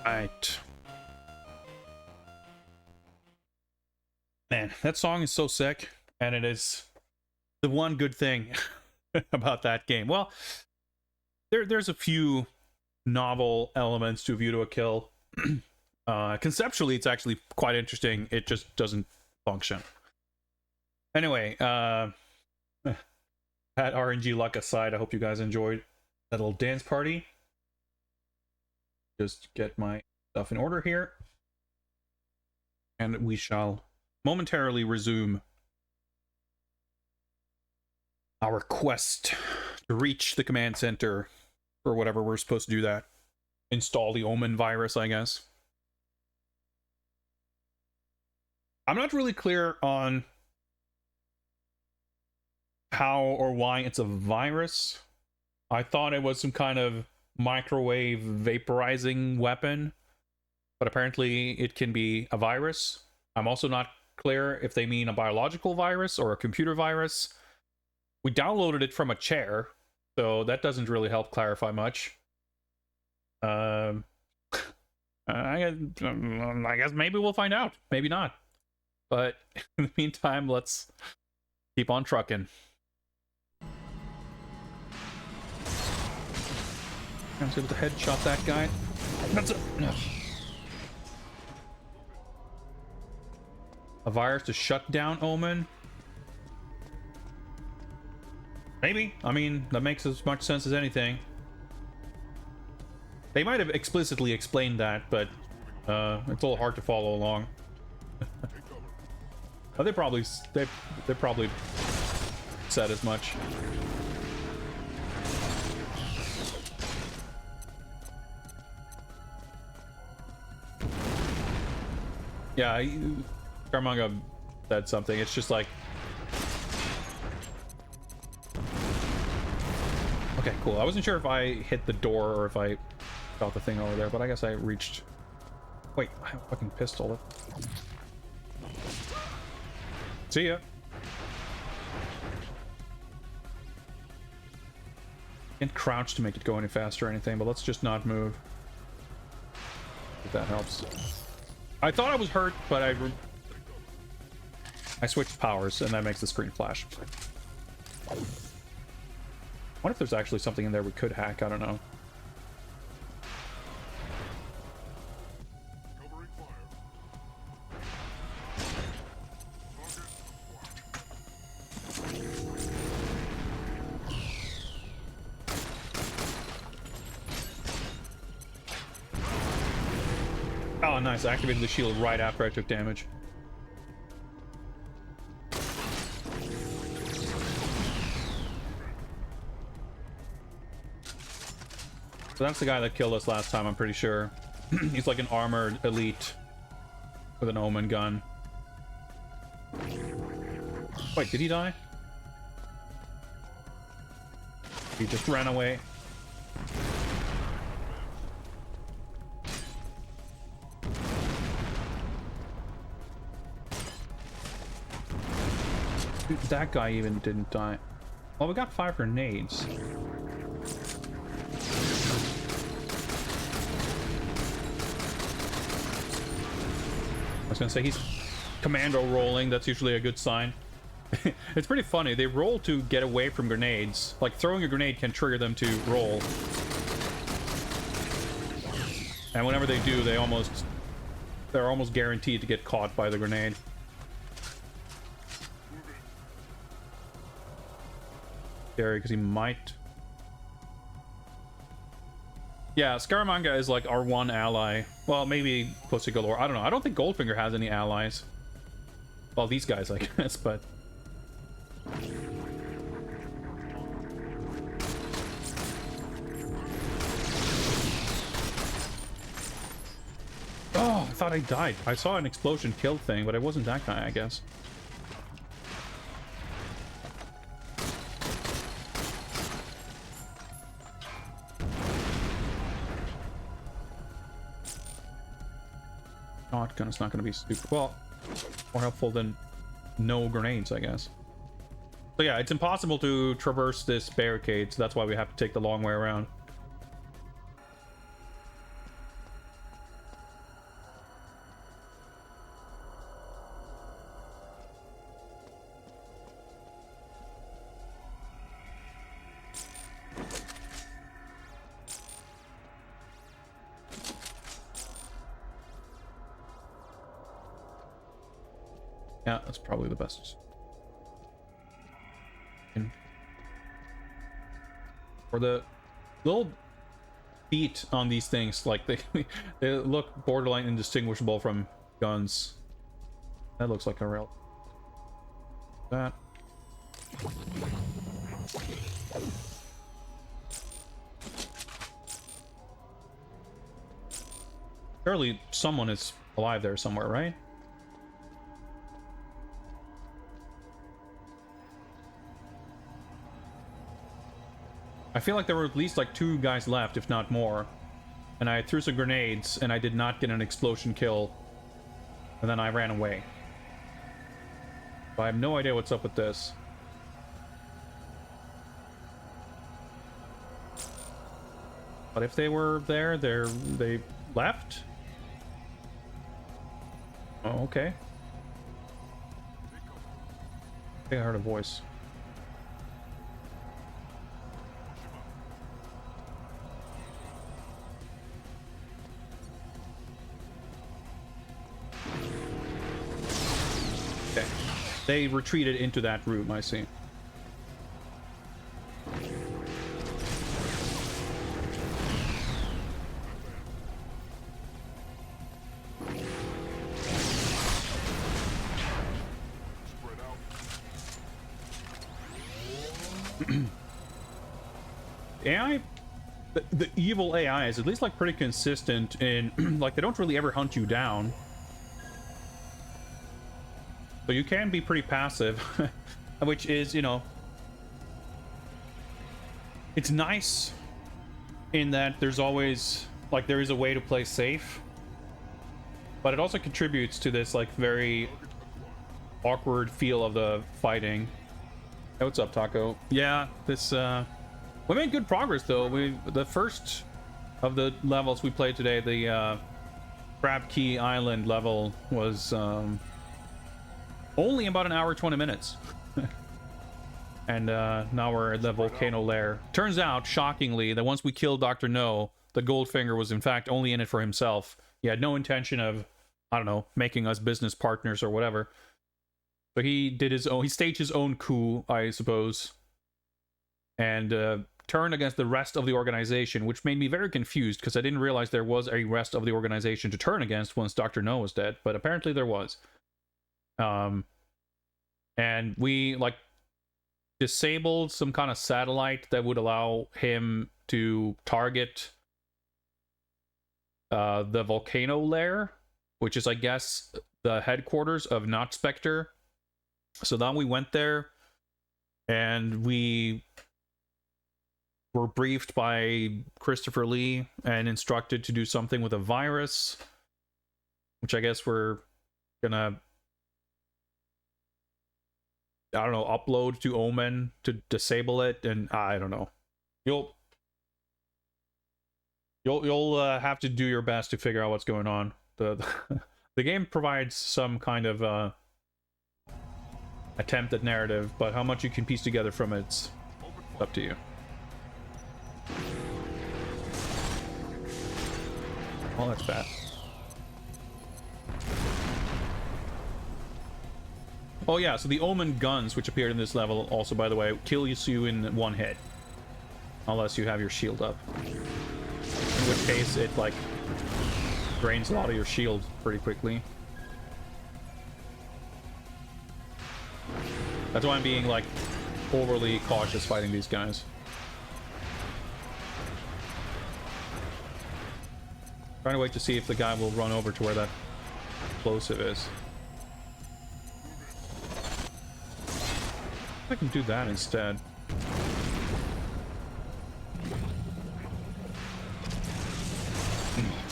Right. Man, that song is so sick, and it is the one good thing about that game. Well, there's a few novel elements to View to a Kill. Conceptually, it's actually quite interesting. It just doesn't function. Anyway, that RNG luck aside, I hope you guys enjoyed that little dance party. Just get my stuff in order here, and we shall momentarily resume our quest to reach the command center, or whatever we're supposed to do that. Install the Omen virus, I guess. I'm not really clear on how or why it's a virus. I thought it was some kind of microwave vaporizing weapon, but apparently it can be a virus. I'm also not clear if they mean a biological virus or a computer virus. We downloaded it from a chair, so that doesn't really help clarify much. I guess maybe we'll find out. Maybe not. But in the meantime, let's keep on trucking. I was able to headshot that guy. That's a virus to shut down Omen? Maybe. I mean, that makes as much sense as anything. They might have explicitly explained that, but it's a little hard to follow along. Oh, they probably said as much. Yeah, Scaramanga said something. It's just like, okay, cool. I wasn't sure if I hit the door or if I got the thing over there, but I guess I reached. Wait, I have a fucking pistol. See ya. Can't crouch to make it go any faster or anything, but let's just not move. If that helps. I thought I was hurt, but I switched powers, and that makes the screen flash. I wonder if there's actually something in there we could hack. I don't know. Oh, nice. I activated the shield right after I took damage. So that's the guy that killed us last time, I'm pretty sure. He's like an armored elite with an Omen gun. Wait, did he die? He just ran away. Dude, that guy even didn't die. Well, we got 5 grenades. I was gonna say he's commando rolling. That's usually a good sign. It's pretty funny. They roll to get away from grenades. Like throwing a grenade can trigger them to roll. And whenever they do, they're almost guaranteed to get caught by the grenade. Scary because he might. Yeah, Scaramanga is like our one ally. Well, maybe Pussy Galore. I don't know. I don't think Goldfinger has any allies. Well, these guys, I guess, but. Oh, I thought I died. I saw an explosion kill thing, but it wasn't that guy, I guess. Shotgun is not going to be super well, more helpful than no grenades, I guess. So yeah, it's impossible to traverse this barricade, so that's why we have to take the long way around. Yeah, that's probably the best. For the little feet on these things, like they look borderline indistinguishable from guns. That looks like a rail. That. Surely someone is alive there somewhere, right? I feel like there were at least like 2 guys left, if not more. And I threw some grenades, and I did not get an explosion kill. And then I ran away. So I have no idea what's up with this. But if they were there, they left? Oh, okay. I think I heard a voice. Okay. They retreated into that room, I see. AI, the evil AI is at least like pretty consistent in like they don't really ever hunt you down, so you can be pretty passive, which is, you know, it's nice in that there's always like there is a way to play safe, but it also contributes to this like very awkward feel of the fighting. Hey, what's up, Taco? Yeah, this we made good progress though. The first of the levels we played today, the Crab Key Island level, was only about an hour 20 minutes. And now we're at the volcano lair. Turns out, shockingly, that once we killed Dr. No, the Goldfinger was in fact only in it for himself. He had no intention of, I don't know, making us business partners or whatever. So he did his own, he staged his own coup, I suppose, and turned against the rest of the organization, which made me very confused because I didn't realize there was a rest of the organization to turn against once Dr. No was dead, but apparently there was. And we like disabled some kind of satellite that would allow him to target the volcano lair, which is, I guess, the headquarters of Not Spectre. So then we went there and we were briefed by Christopher Lee and instructed to do something with a virus, which I guess we're gonna, I don't know, upload to Omen to disable it, and I don't know. You'll have to do your best to figure out what's going on. The game provides some kind of attempt at narrative, but how much you can piece together from it's up to you. Oh, that's bad. Oh yeah, so the Omen guns, which appeared in this level, also, by the way, kill you in one hit. Unless you have your shield up. In which case, it, like, drains a lot of your shield pretty quickly. That's why I'm being, like, overly cautious fighting these guys. Trying to wait to see if the guy will run over to where that explosive is. I can do that instead.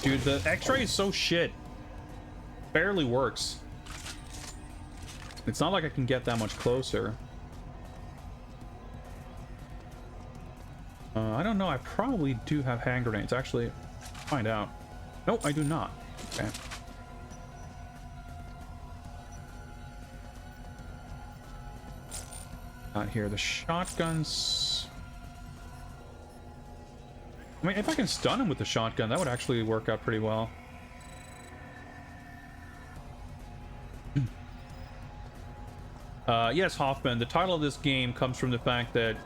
Dude, the X-ray is so shit. Barely works. It's not like I can get that much closer. I don't know. I probably do have hand grenades. Actually, find out. Nope, I do not. Okay. Not here. The shotguns. I mean, if I can stun him with the shotgun, that would actually work out pretty well. Yes, Hoffman, the title of this game comes from the fact that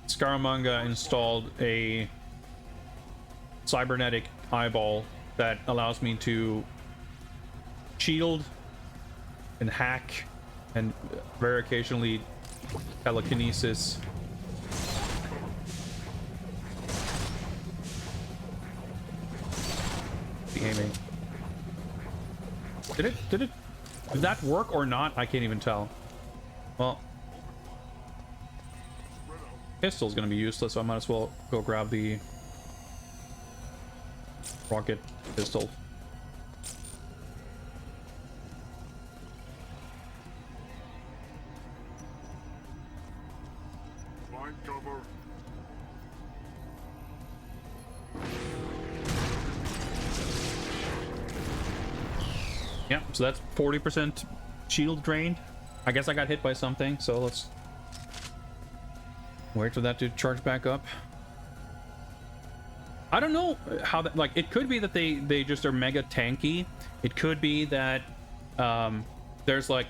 Scaramanga installed a cybernetic eyeball that allows me to shield and hack and very occasionally telekinesis. The aiming. Did that work or not? I can't even tell. Well, pistol's gonna be useless, so I might as well go grab the rocket pistol. Find cover. Yeah, so that's 40% shield drained. I guess I got hit by something, so let's wait for that to charge back up. I don't know how that, like, it could be that they just are mega tanky. It could be that there's like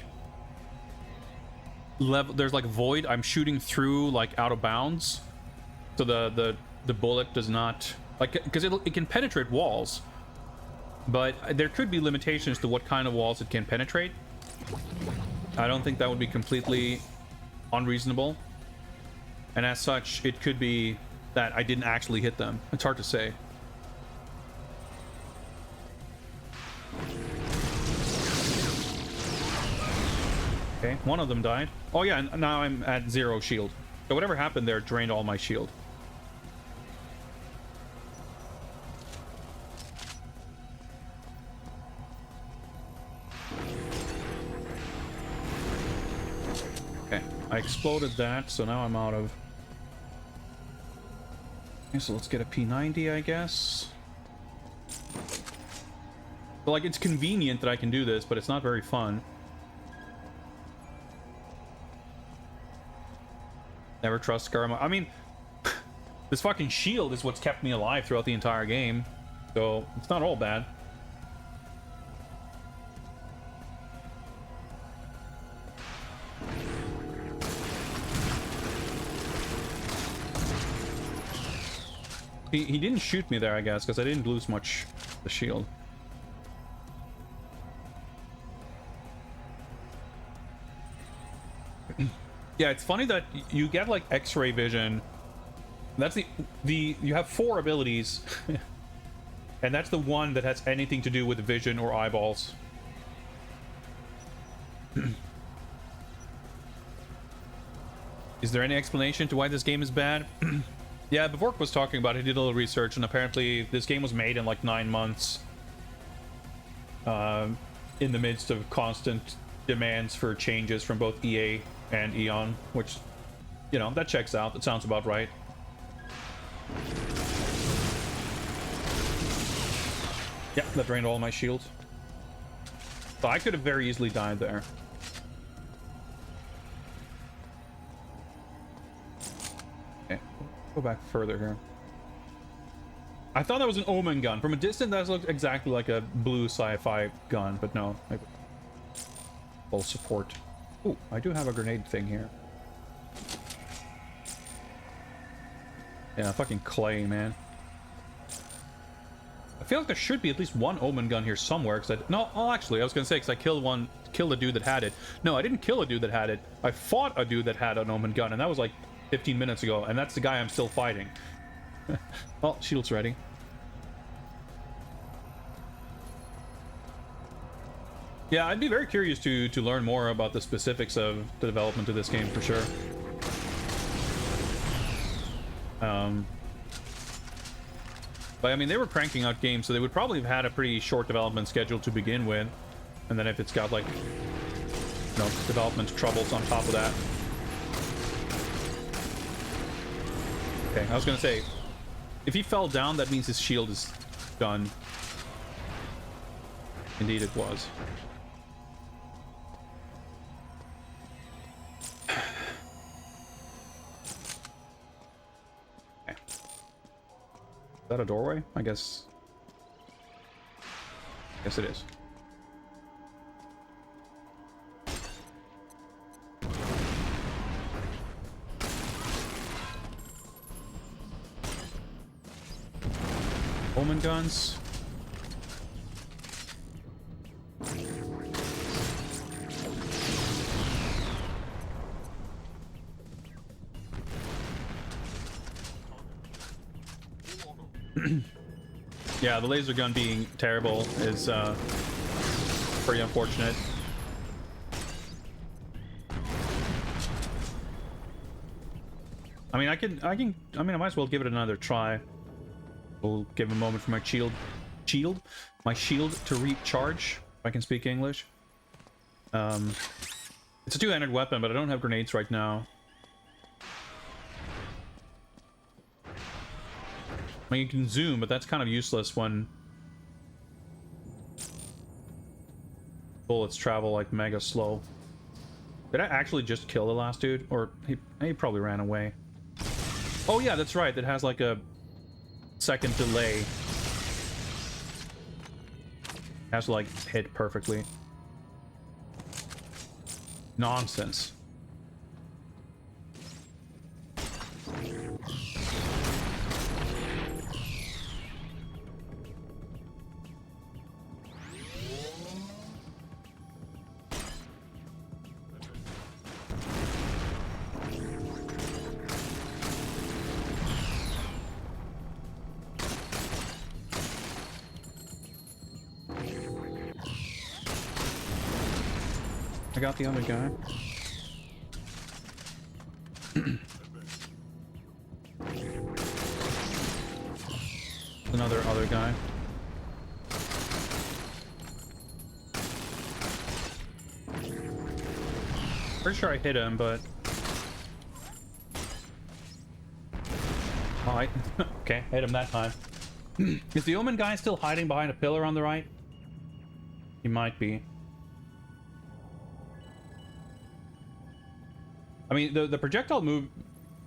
there's like void. I'm shooting through like out of bounds, so the bullet does not, like, because it can penetrate walls, but there could be limitations to what kind of walls it can penetrate. I don't think that would be completely unreasonable, and as such, it could be that I didn't actually hit them. It's hard to say. Okay, one of them died. Oh yeah, and now I'm at 0 shield. So whatever happened there drained all my shield. Okay, I exploded that, so now I'm out of... Okay, so let's get a P90, I guess. So, like, it's convenient that I can do this, but it's not very fun. Never trust Scaramanga. I mean, this fucking shield is what's kept me alive throughout the entire game, so it's not all bad. He didn't shoot me there, I guess, because I didn't lose much the shield. Yeah, it's funny that you get like X-ray vision. That's the you have 4 abilities, and that's the one that has anything to do with vision or eyeballs. Is there any explanation to why this game is bad? Yeah, Bevork was talking about it. He did a little research, and apparently this game was made in like 9 months, in the midst of constant demands for changes from both EA and Eon, which, you know, that checks out. That sounds about right. Yeah, that drained all my shield. So I could have very easily died there. Okay, go back further here. I thought that was an Omen gun. From a distance, that looked exactly like a blue sci-fi gun, but no. Full support. Ooh, I do have a grenade thing here. Yeah, fucking clay, man. I feel like there should be at least one Omen gun here somewhere, because no, oh, actually, I was gonna say, because I killed a dude that had it. No, I didn't kill a dude that had it. I fought a dude that had an Omen gun, and that was like 15 minutes ago, and that's the guy I'm still fighting. Well, shield's ready. Yeah, I'd be very curious to learn more about the specifics of the development of this game, for sure. But I mean, they were cranking out games, so they would probably have had a pretty short development schedule to begin with, and then if it's got like, you know, development troubles on top of that. Okay, I was gonna say, if he fell down, that means his shield is done. Indeed, it was. Is that a doorway? I guess it is. Omen guns. Yeah, the laser gun being terrible is pretty unfortunate. I mean, I might as well give it another try. We'll give a moment for my my shield to recharge, if I can speak English. It's a two-handed weapon, but I don't have grenades right now. I mean, you can zoom, but that's kind of useless when bullets travel like mega slow. Did I actually just kill the last dude? Or he probably ran away. Oh yeah, that's right. It has like a second delay. It has to like hit perfectly. Nonsense. I got the other guy. Another other guy. Pretty sure I hit him, but... Alright. Okay, hit him that time. Is the Omen guy still hiding behind a pillar on the right? He might be. I mean, the projectile move...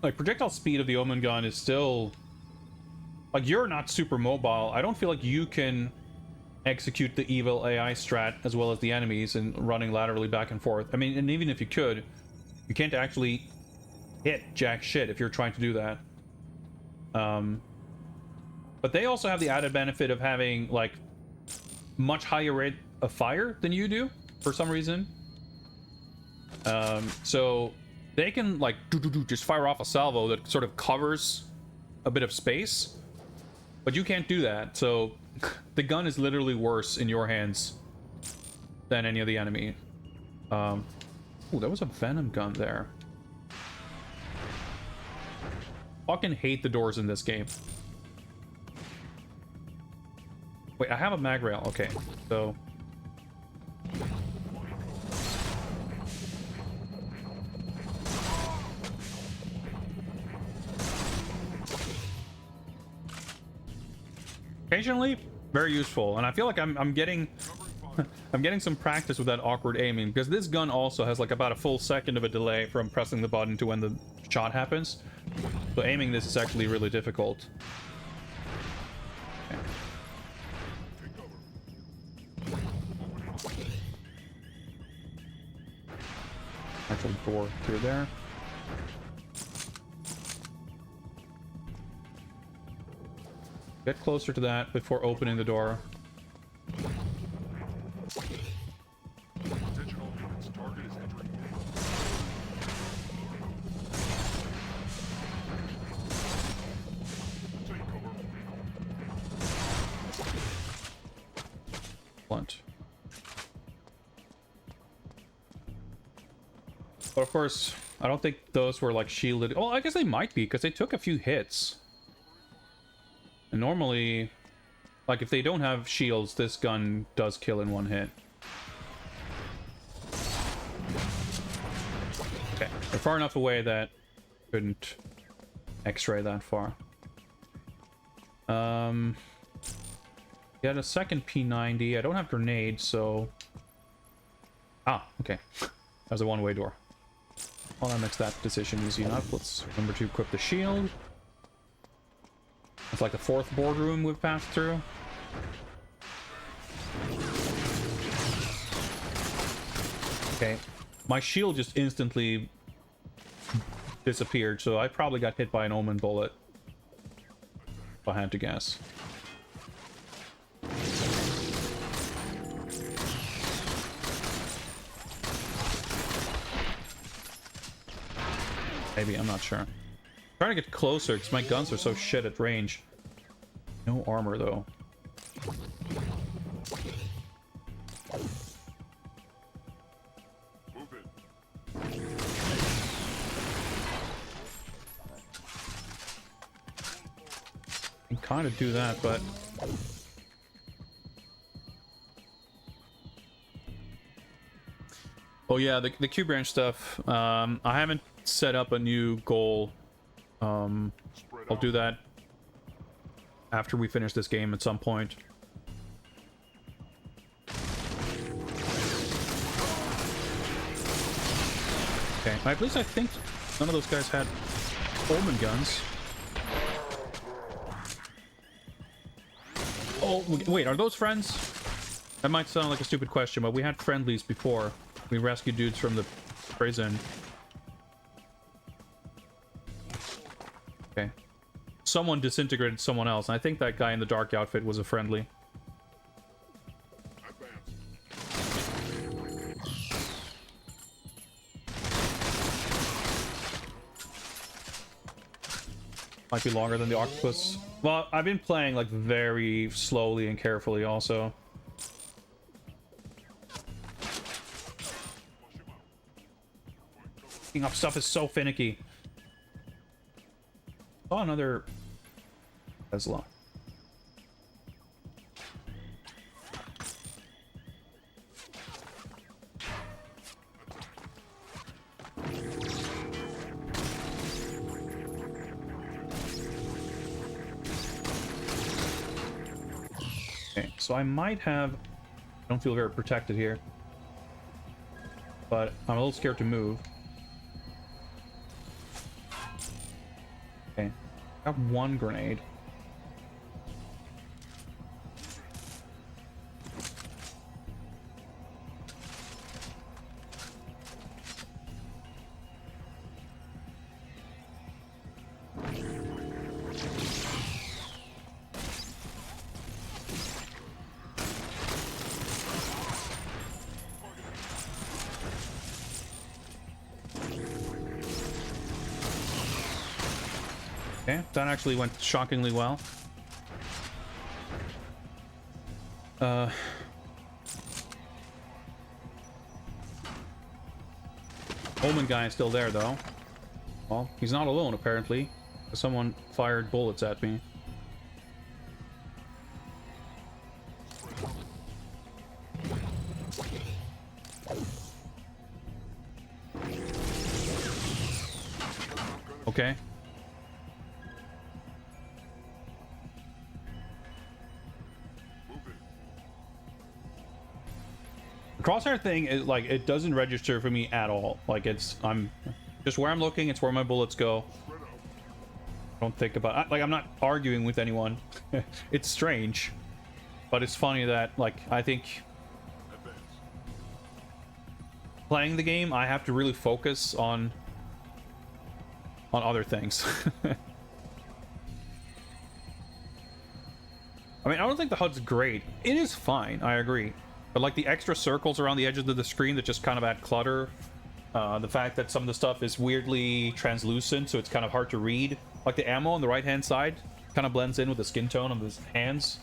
Like, projectile speed of the Omen gun is still... Like, you're not super mobile. I don't feel like you can execute the evil AI strat as well as the enemies and running laterally back and forth. I mean, and even if you could, you can't actually hit jack shit if you're trying to do that. But they also have the added benefit of having, like, much higher rate of fire than you do, for some reason. So they can, like, just fire off a salvo that sort of covers a bit of space. But you can't do that, so the gun is literally worse in your hands than any of the enemy. Oh, there was a venom gun there. Fucking hate the doors in this game. Wait, I have a mag rail. Okay, so... Occasionally, very useful, and I feel like I'm getting I'm getting some practice with that awkward aiming, because this gun also has like about a full second of a delay from pressing the button to when the shot happens. So aiming this is actually really difficult. Okay. Actual door through there. Get closer to that before opening the door. Blunt. But of course, I don't think those were like shielded. Oh, I guess they might be, because they took a few hits. And normally, like, if they don't have shields, this gun does kill in one hit. Okay, they're far enough away that I couldn't x-ray that far. Get a second P90. I don't have grenades, so... Ah, okay. That was a one-way door. Well, that makes that decision easy enough. Let's remember to equip the shield. It's like the fourth boardroom we've passed through. Okay, my shield just instantly disappeared, so I probably got hit by an Omen bullet, if I had to guess. Maybe, I'm not sure. I'm trying to get closer because my guns are so shit at range. No armor though. Move it. I can kind of do that, but oh yeah, the Q branch stuff. I haven't set up a new goal. I'll do that after we finish this game at some point. Okay, at least I think none of those guys had Omen guns. Oh, wait, are those friends? That might sound like a stupid question, but we had friendlies before. We rescued dudes from the prison. Okay. Someone disintegrated someone else, and I think that guy in the dark outfit was a friendly. Might be longer than the octopus. Well, I've been playing like very slowly and carefully also. Picking up stuff is so finicky. Oh, another Tesla. Okay, so I might have... I don't feel very protected here. But I'm a little scared to move. Okay. Got one grenade. Okay, that actually went shockingly well. Omen guy is still there, though. Well, he's not alone, apparently. Someone fired bullets at me. Okay. Crosshair thing is like, it doesn't register for me at all. Like, I'm just where I'm looking, it's where my bullets go. I don't think about, like, I'm not arguing with anyone. It's strange, but it's funny that, like, I think playing the game, I have to really focus on other things. I mean, I don't think the HUD's great. It is fine, I agree. But like the extra circles around the edges of the screen that just kind of add clutter. The fact that some of the stuff is weirdly translucent, so it's kind of hard to read. Like the ammo on the right-hand side kind of blends in with the skin tone of his hands.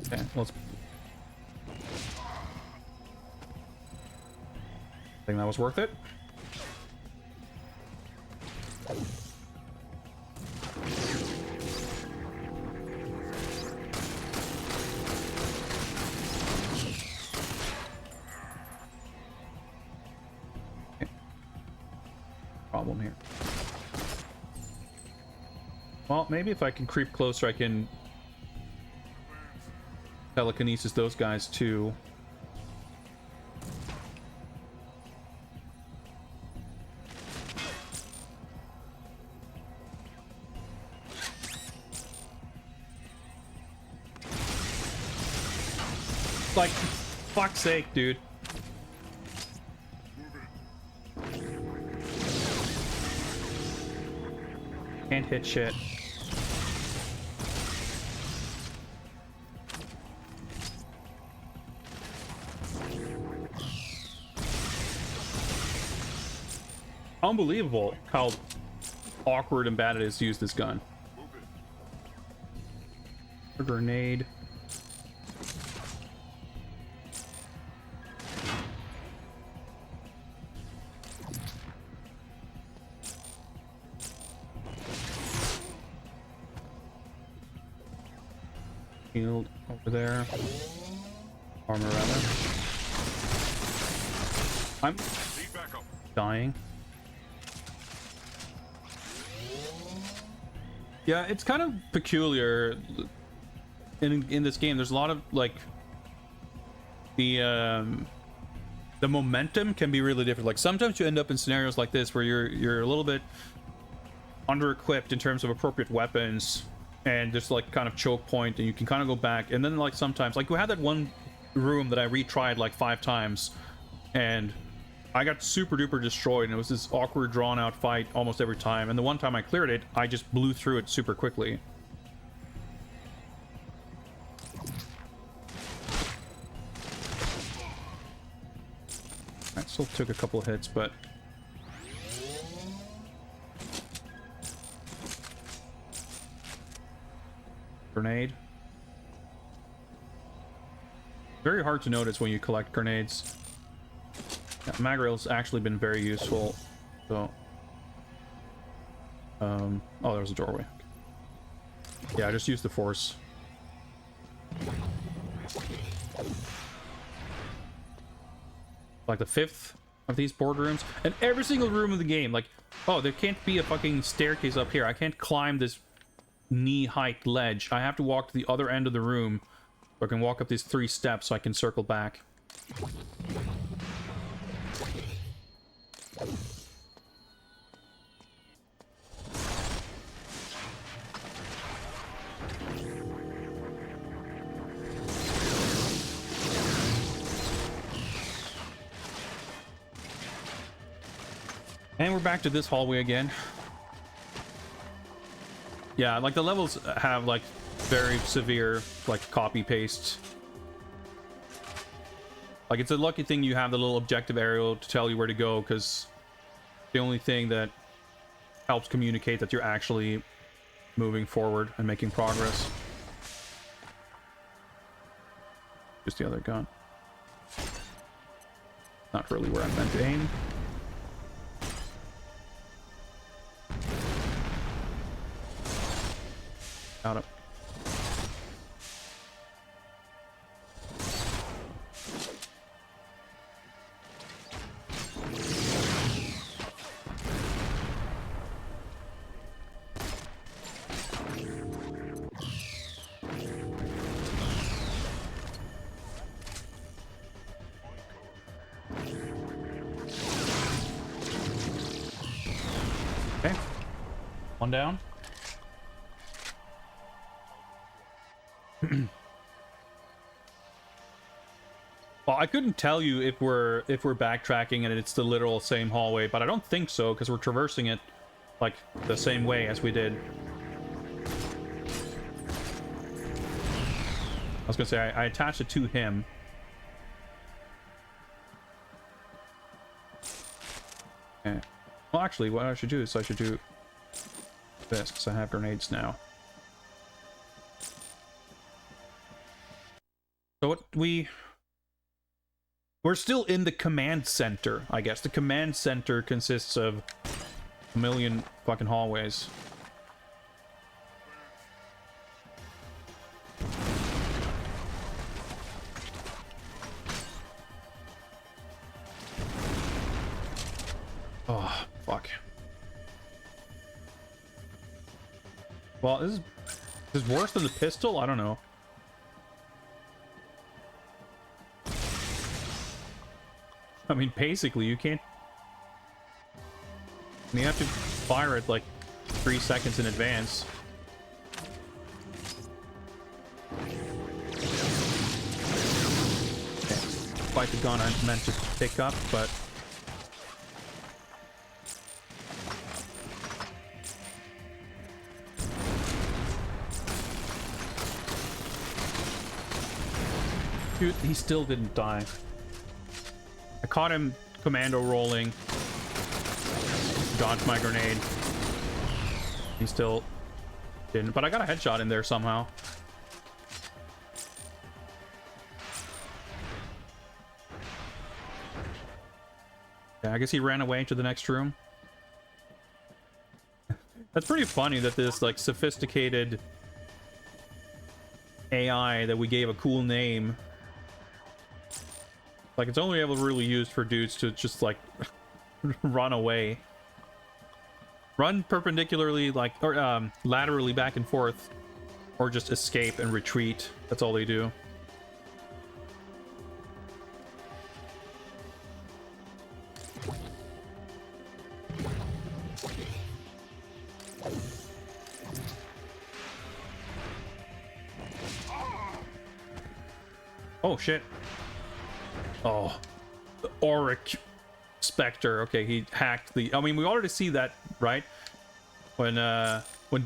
Okay, let's... I think that was worth it. Problem here. Well, maybe if I can creep closer, I can telekinesis those guys too. Like, fuck's sake, dude. Can't hit shit. unbelievable how awkward and bad it is to use this gun. A grenade. Shield over there. Armor rather. I'm dying. Yeah, it's kind of peculiar in this game. There's a lot of like the momentum can be really different. Like sometimes you end up in scenarios like this where you're a little bit under-equipped in terms of appropriate weapons and just like kind of choke point, and you can kind of go back. And then like sometimes, like we had that one room that I retried like 5 times and I got super duper destroyed, and it was this awkward drawn out fight almost every time. And the one time I cleared it, I just blew through it super quickly. I still took a couple of hits, but grenade. Very hard to notice when you collect grenades. Yeah, mag rail's actually been very useful. So, oh, there was a doorway. Yeah, I just used the force. Like the 5th of these boardrooms, and every single room of the game, like, oh, there can't be a fucking staircase up here. I can't climb this knee-height ledge. I have to walk to the other end of the room, so I can walk up these 3 steps so I can circle back. And we're back to this hallway again. Yeah, like the levels have like very severe like copy paste. Like it's a lucky thing you have the little objective arrow to tell you where to go, because the only thing that helps communicate that you're actually moving forward and making progress. Just the other gun. Not really where I meant to aim. Got it. Okay. One down. Well, I couldn't tell you if we're backtracking and it's the literal same hallway, but I don't think so, because we're traversing it like the same way as we did. I was gonna say I attached it to him. Okay. Well, actually, what I should do is I should do this, because I have grenades now. So what we're still in the command center, I guess. The command center consists of a million fucking hallways. Oh, fuck. Well, this is worse than the pistol? I don't know. I mean, basically, you can't... You have to fire it, like, 3 seconds in advance. Okay. Quite the gun I meant to pick up, but... Dude, he still didn't die. I caught him commando rolling. dodge my grenade. He still didn't, but I got a headshot in there somehow. Yeah, I guess he ran away to the next room. That's pretty funny that this like sophisticated AI that we gave a cool name, like it's only ever really used for dudes to just like run away, run perpendicularly, like, or laterally back and forth, or just escape and retreat. That's all they do. Oh shit. Oh, the Auric Spectre. Okay, he hacked the, I mean, we already see that, right? When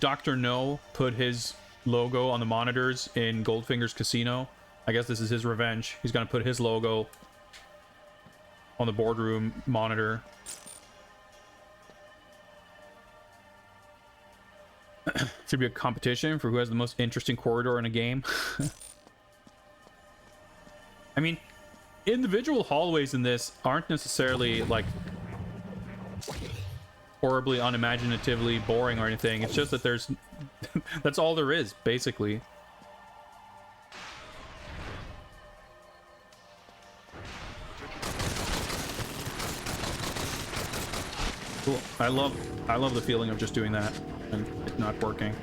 Dr. No put his logo on the monitors in Goldfinger's casino, I guess this is his revenge. He's gonna put his logo on the boardroom monitor. Should be a competition for who has the most interesting corridor in a game. I mean, individual hallways in this aren't necessarily like horribly unimaginatively boring or anything. It's just that there's that's all there is, basically. Cool. I love the feeling of just doing that and it not working.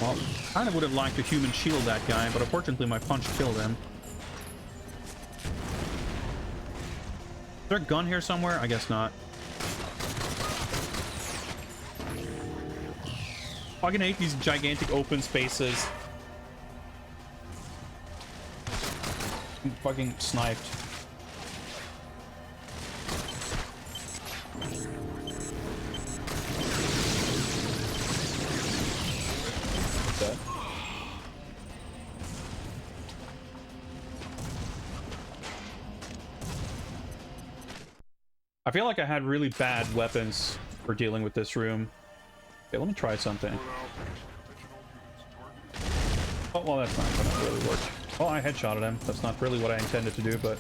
Well, kind of would have liked to human shield that guy, but unfortunately my punch killed him. Is there a gun here somewhere? I guess not. Fucking hate these gigantic open spaces. I'm fucking sniped. Okay. I feel like I had really bad weapons for dealing with this room. Okay, let me try something. Oh, well, that's not gonna really work. Oh, I headshotted him. That's not really what I intended to do, but...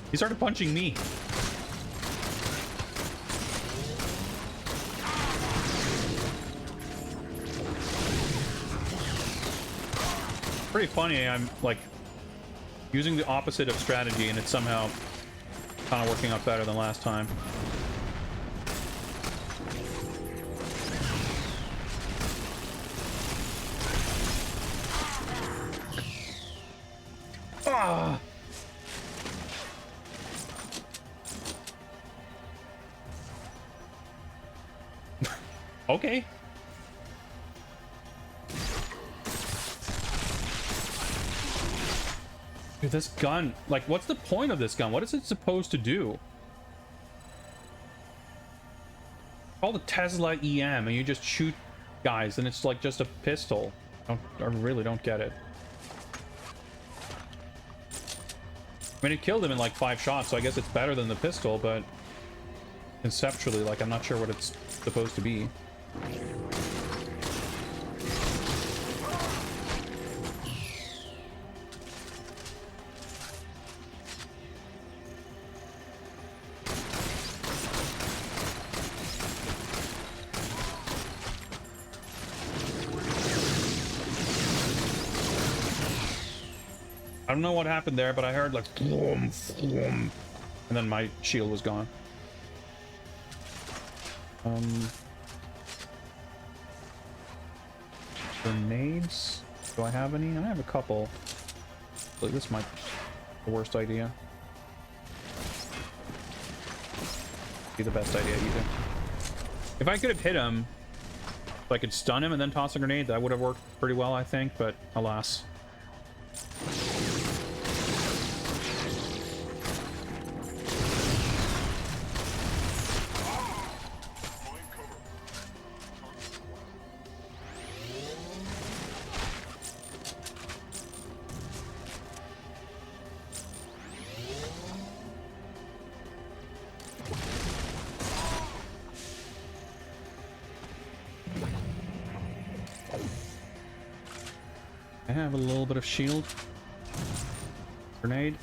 he started punching me. Pretty funny, I'm like using the opposite of strategy and it's somehow kind of working out better than last time. Ah! Okay. Dude, this gun, like, what's the point of this gun? What is it supposed to do? Call the Tesla EM and you just shoot guys and it's like just a pistol. I really don't get it. I mean, it killed him in like 5 shots, so I guess it's better than the pistol, but conceptually, like, I'm not sure what it's supposed to be. I don't know what happened there, but I heard like floom, floom, and then my shield was gone. Grenades? Do I have any? I have a couple. Like, this might be the worst idea. Be the best idea either. If I could have hit him, if I could stun him and then toss a grenade, that would have worked pretty well, I think, but alas. I have a little bit of shield. Grenade.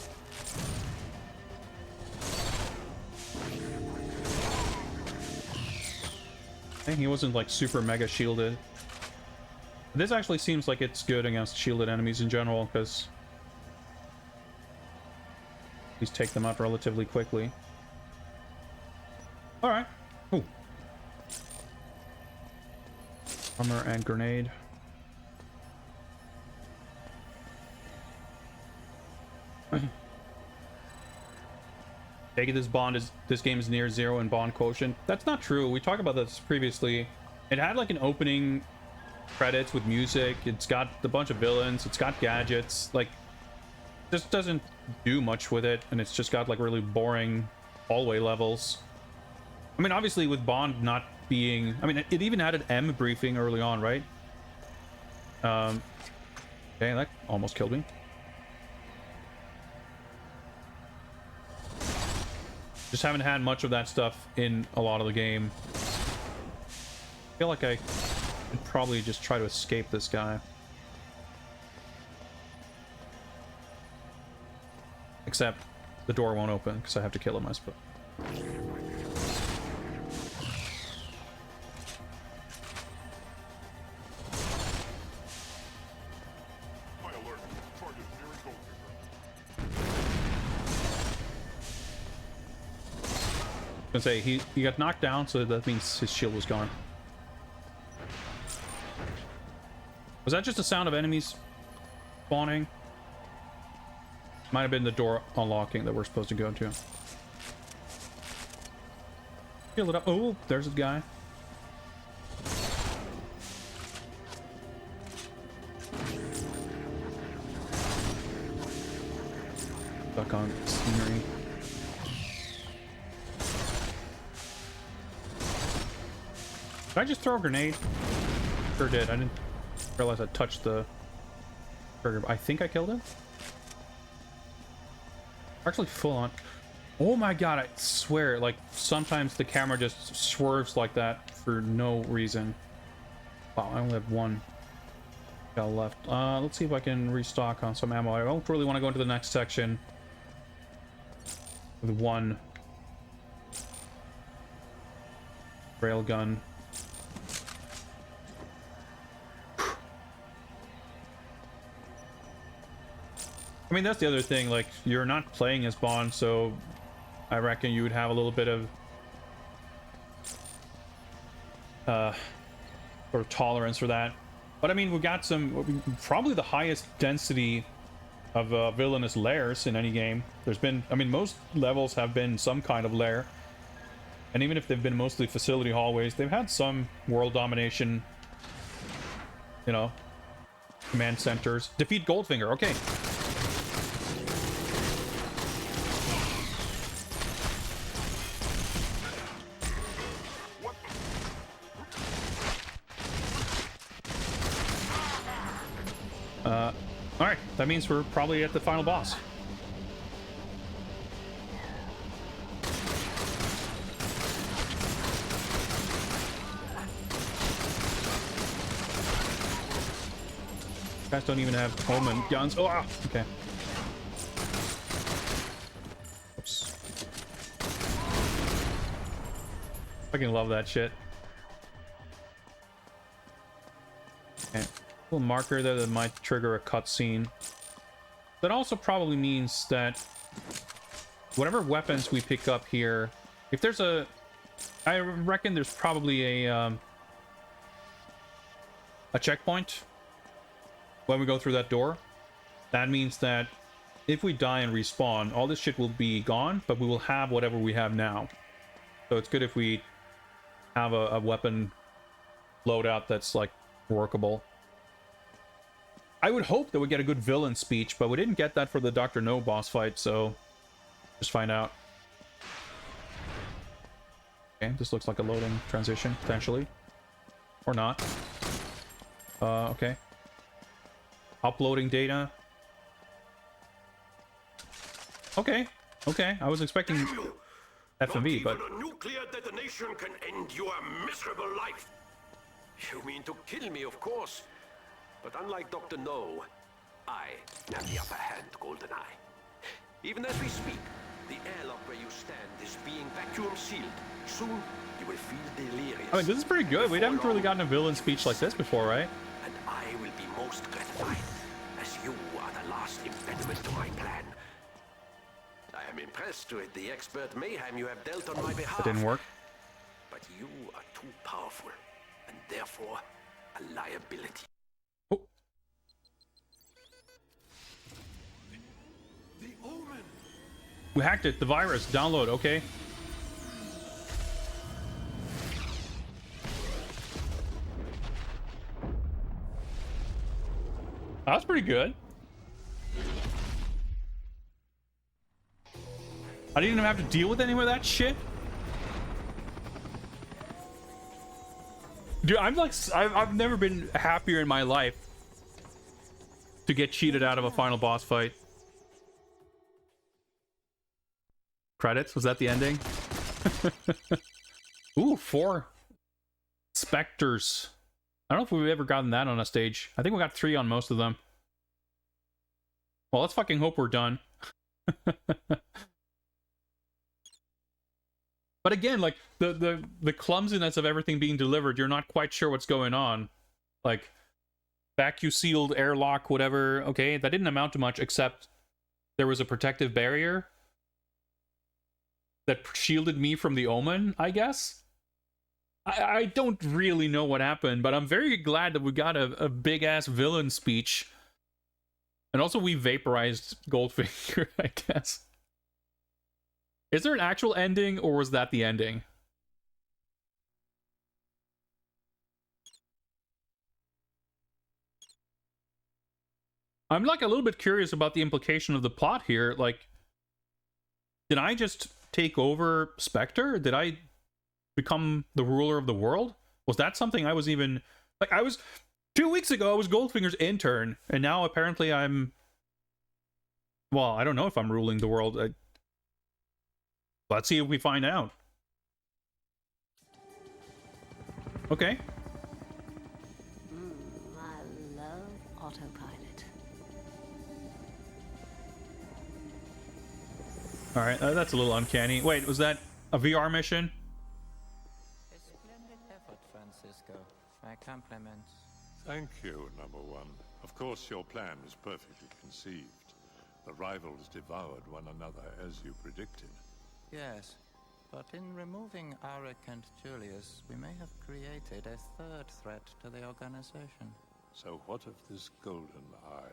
Okay, he wasn't like super mega shielded. This actually seems like it's good against shielded enemies in general, because these take them out relatively quickly. Alright. Ooh. Armor and grenade. Take it this game is near 0 in bond quotient. That's not true. We talked about this previously. It had like an opening credits with music. It's got a bunch of villains. It's got gadgets. Like, just doesn't do much with it, and it's just got like really boring hallway levels. I mean, obviously with Bond not being, I mean, it even added M briefing early on, right? Okay, that almost killed me. Just haven't had much of that stuff in a lot of the game. I feel like I should probably just try to escape this guy. Except the door won't open because I have to kill him, I suppose. High alert. Target nearing Goldfinger. I was gonna say he got knocked down, so that means his shield was gone. Was that just the sound of enemies spawning? Might have been the door unlocking that we're supposed to go to. Heal it up. Oh, there's a guy. Stuck on scenery. Did I just throw a grenade? Sure did. I didn't realize I touched the trigger. I think I killed him. Actually full on. Oh my god, I swear, like sometimes the camera just swerves like that for no reason. Wow, I only have one guy left. Let's see if I can restock on some ammo. I don't really want to go into the next section with one railgun. I mean, that's the other thing, like, you're not playing as Bond, so I reckon you would have a little bit of sort of tolerance for that. But I mean, we got some, probably the highest density of villainous lairs in any game. There's been, I mean, most levels have been some kind of lair. And even if they've been mostly facility hallways, they've had some world domination, you know, command centers. Defeat Goldfinger, okay. Alright, that means we're probably at the final boss. Guys don't even have Omen guns. Oh, okay. Oops. Fucking love that shit. Okay. Little marker there that might trigger a cutscene. That also probably means that whatever weapons we pick up here, if there's a, I reckon there's probably a checkpoint when we go through that door. That means that if we die and respawn, all this shit will be gone, but we will have whatever we have now. So it's good if we have a weapon loadout that's like workable. I would hope that we get a good villain speech, but we didn't get that for the Dr. No boss fight, so just find out. Okay, this looks like a loading transition, potentially. Or not. Okay. Uploading data. Okay, okay. I was expecting FMV, but... Not even a nuclear detonation can end your miserable life. You mean to kill me, of course. But unlike Dr. No, I have the upper hand, GoldenEye. Even as we speak, the airlock where you stand is being vacuum sealed. Soon, you will feel delirious. I mean, this is pretty good. We haven't really gotten a villain speech like this before, right? And I will be most gratified, as you are the last impediment to my plan. I am impressed with the expert mayhem you have dealt on my behalf. That didn't work. But you are too powerful, and therefore a liability. Oh. The Omen! We hacked it. The virus. Download. Okay. That's pretty good. I didn't even have to deal with any of that shit. Dude, I'm like, I've never been happier in my life to get cheated out of a final boss fight. Credits? Was that the ending? Ooh, 4 specters. I don't know if we've ever gotten that on a stage. I think we got 3 on most of them. Well, let's fucking hope we're done. But again, like, the clumsiness of everything being delivered, you're not quite sure what's going on. Like, vacuum sealed airlock, whatever. Okay, that didn't amount to much, except there was a protective barrier that shielded me from the Omen, I guess. I don't really know what happened, but I'm very glad that we got a big-ass villain speech. And also we vaporized Goldfinger, I guess. Is there an actual ending, or was that the ending? I'm like a little bit curious about the implication of the plot here. Like, did I just take over Spectre? Did I become the ruler of the world? Was that something I was even... Like, I was... 2 weeks ago, I was Goldfinger's intern, and now apparently I'm... Well, I don't know if I'm ruling the world. Let's see if we find out. Okay. I love autopilot. Alright, that's a little uncanny. Wait, was that a VR mission? A splendid effort, Francisco. My compliments. Thank you, number one. Of course, your plan is perfectly conceived. The rivals devoured one another as you predicted. Yes, but in removing Arik and Julius, we may have created a third threat to the organization. So what of this golden eye?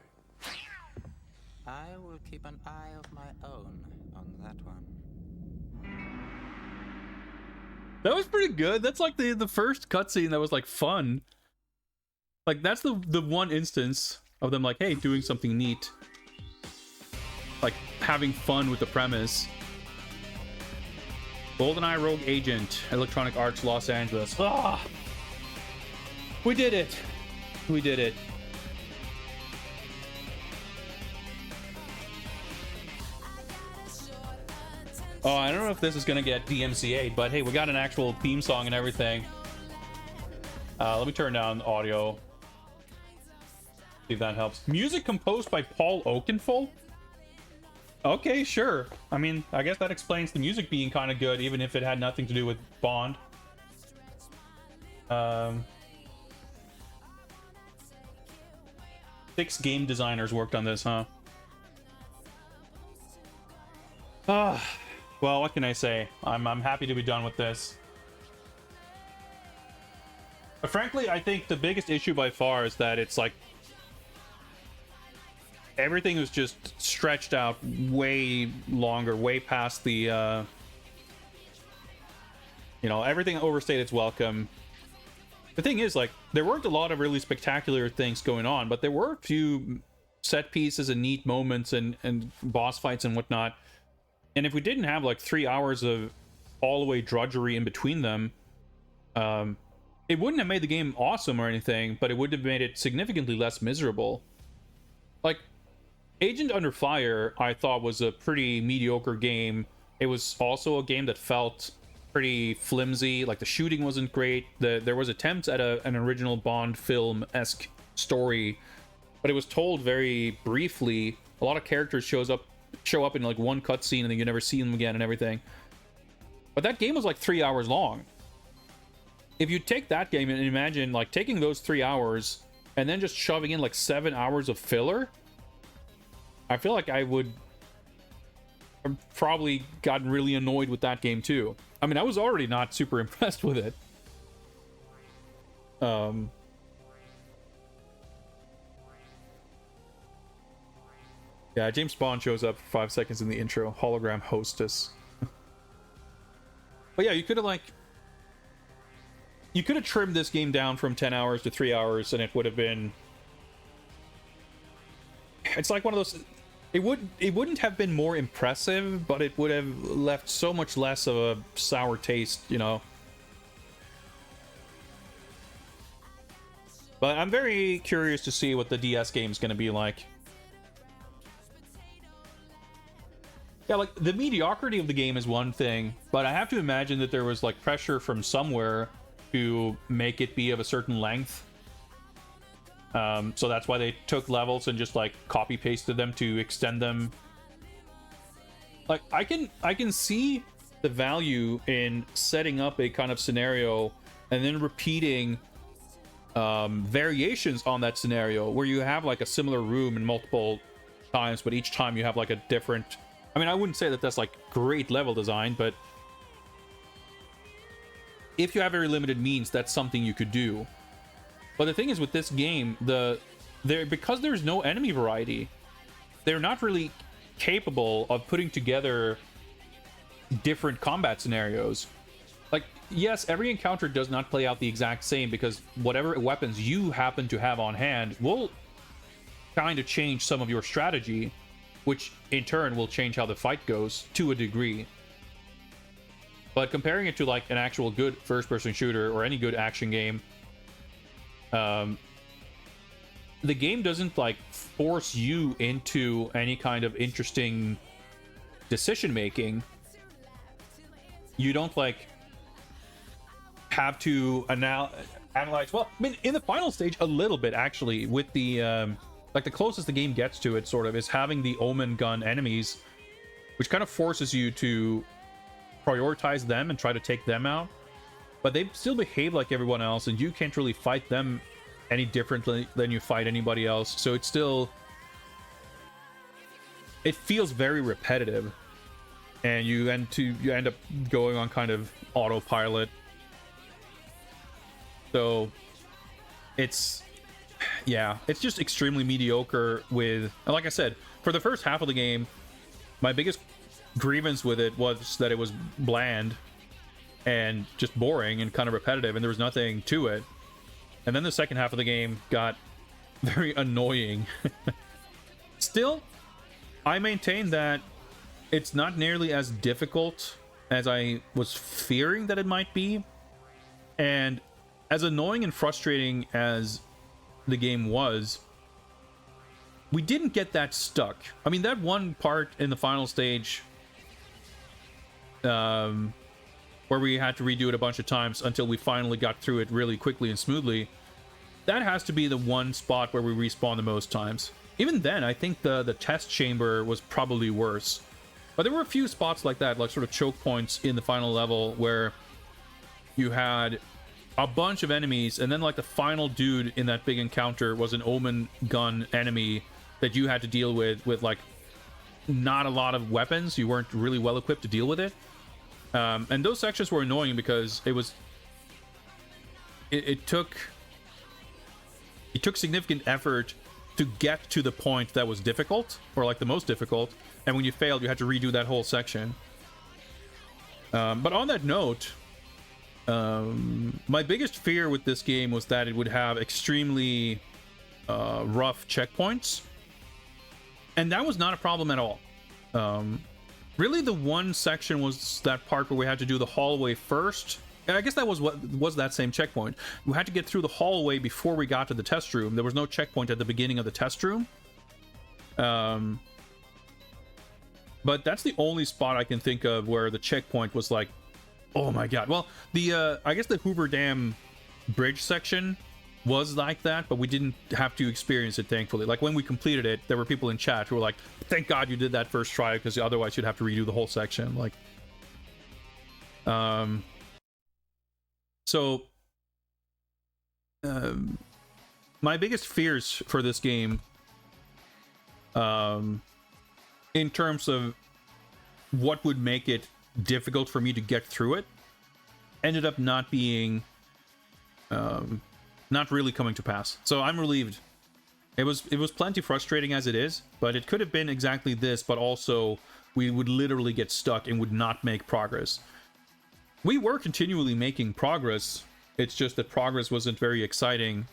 I will keep an eye of my own on that one. That was pretty good. That's like the first cutscene that was like fun. Like, that's the one instance of them like, hey, doing something neat. Like, having fun with the premise. GoldenEye Rogue Agent, Electronic Arts, Los Angeles. Ah! We did it! We did it. Oh, I don't know if this is gonna get DMCA'd, but hey, we got an actual theme song and everything. Let me turn down the audio. See if that helps. Music composed by Paul Oakenfold? Okay, sure. I mean, I guess that explains the music being kind of good, even if it had nothing to do with Bond. 6 game designers worked on this, huh? Well, what can I say? I'm happy to be done with this. But frankly, I think the biggest issue by far is that it's like everything was just stretched out way longer, way past the, you know, everything overstayed its welcome. The thing is, like, there weren't a lot of really spectacular things going on, but there were a few set pieces and neat moments and boss fights and whatnot. And if we didn't have, like, 3 hours of all-the-way drudgery in between them, it wouldn't have made the game awesome or anything, but it would have made it significantly less miserable. Like, Agent Under Fire, I thought, was a pretty mediocre game. It was also a game that felt pretty flimsy. Like, the shooting wasn't great. There was attempts at an original Bond film-esque story, but it was told very briefly. A lot of characters show up in like one cutscene, and then you never see them again and everything. But that game was like 3 hours long. If you take that game and imagine like taking those 3 hours and then just shoving in like 7 hours of filler, I feel like I've probably gotten really annoyed with that game too. I mean, I was already not super impressed with it. Yeah, James Bond shows up for 5 seconds in the intro. Hologram hostess. But yeah, you could have trimmed this game down from 10 hours to 3 hours, and it would have been... It's like one of those... It wouldn't have been more impressive, but it would have left so much less of a sour taste, you know? But I'm very curious to see what the DS game is going to be like. Yeah, like, the mediocrity of the game is one thing, but I have to imagine that there was, like, pressure from somewhere to make it be of a certain length. So that's why they took levels and just, like, copy-pasted them to extend them. Like, I can see the value in setting up a kind of scenario and then repeating variations on that scenario, where you have, like, a similar room in multiple times, but each time you have, like, a different... I mean, I wouldn't say that that's like great level design, but if you have very limited means, that's something you could do. But the thing is with this game, because there's no enemy variety, they're not really capable of putting together different combat scenarios. Like, yes, every encounter does not play out the exact same, because whatever weapons you happen to have on hand will kind of change some of your strategy, which in turn will change how the fight goes to a degree. But comparing it to like an actual good first-person shooter or any good action game, the game doesn't like force you into any kind of interesting decision making. You don't like have to analyze. Well, I mean, in the final stage, a little bit actually, with the like the closest the game gets to it, sort of, is having the Omen gun enemies, which kind of forces you to prioritize them and try to take them out. But they still behave like everyone else, and you can't really fight them any differently than you fight anybody else. So it's still... It feels very repetitive, and you end up going on kind of autopilot. So it's... Yeah, it's just extremely mediocre with... And like I said, for the first half of the game, my biggest grievance with it was that it was bland and just boring and kind of repetitive, and there was nothing to it. And then the second half of the game got very annoying. Still, I maintain that it's not nearly as difficult as I was fearing that it might be. And as annoying and frustrating as the game was, we didn't get that stuck. I mean, that one part in the final stage, where we had to redo it a bunch of times until we finally got through it really quickly and smoothly, that has to be the one spot where we respawn the most times. Even then, I think the test chamber was probably worse. But there were a few spots like that, like sort of choke points in the final level, where you had a bunch of enemies, and then like the final dude in that big encounter was an Omen gun enemy that you had to deal with like not a lot of weapons. You weren't really well equipped to deal with it. And those sections were annoying because it took significant effort to get to the point that was difficult, or like the most difficult, and when you failed, you had to redo that whole section. But on that note, my biggest fear with this game was that it would have extremely rough checkpoints, and that was not a problem at all. Really, the one section was that part where we had to do the hallway first. And I guess that was that same checkpoint. We had to get through the hallway before we got to the test room. There was no checkpoint at the beginning of the test room. But that's the only spot I can think of where the checkpoint was like, oh my god. Well, I guess the Hoover Dam bridge section was like that, but we didn't have to experience it, thankfully. Like, when we completed it, there were people in chat who were like, thank God you did that first try, because otherwise you'd have to redo the whole section. Like, so my biggest fears for this game, in terms of what would make it difficult for me to get through it, ended up not being not really coming to pass. So I'm relieved. It was plenty frustrating as it is, but it could have been exactly this, but also we would literally get stuck and would not make progress. We were continually making progress. It's just that progress wasn't very exciting,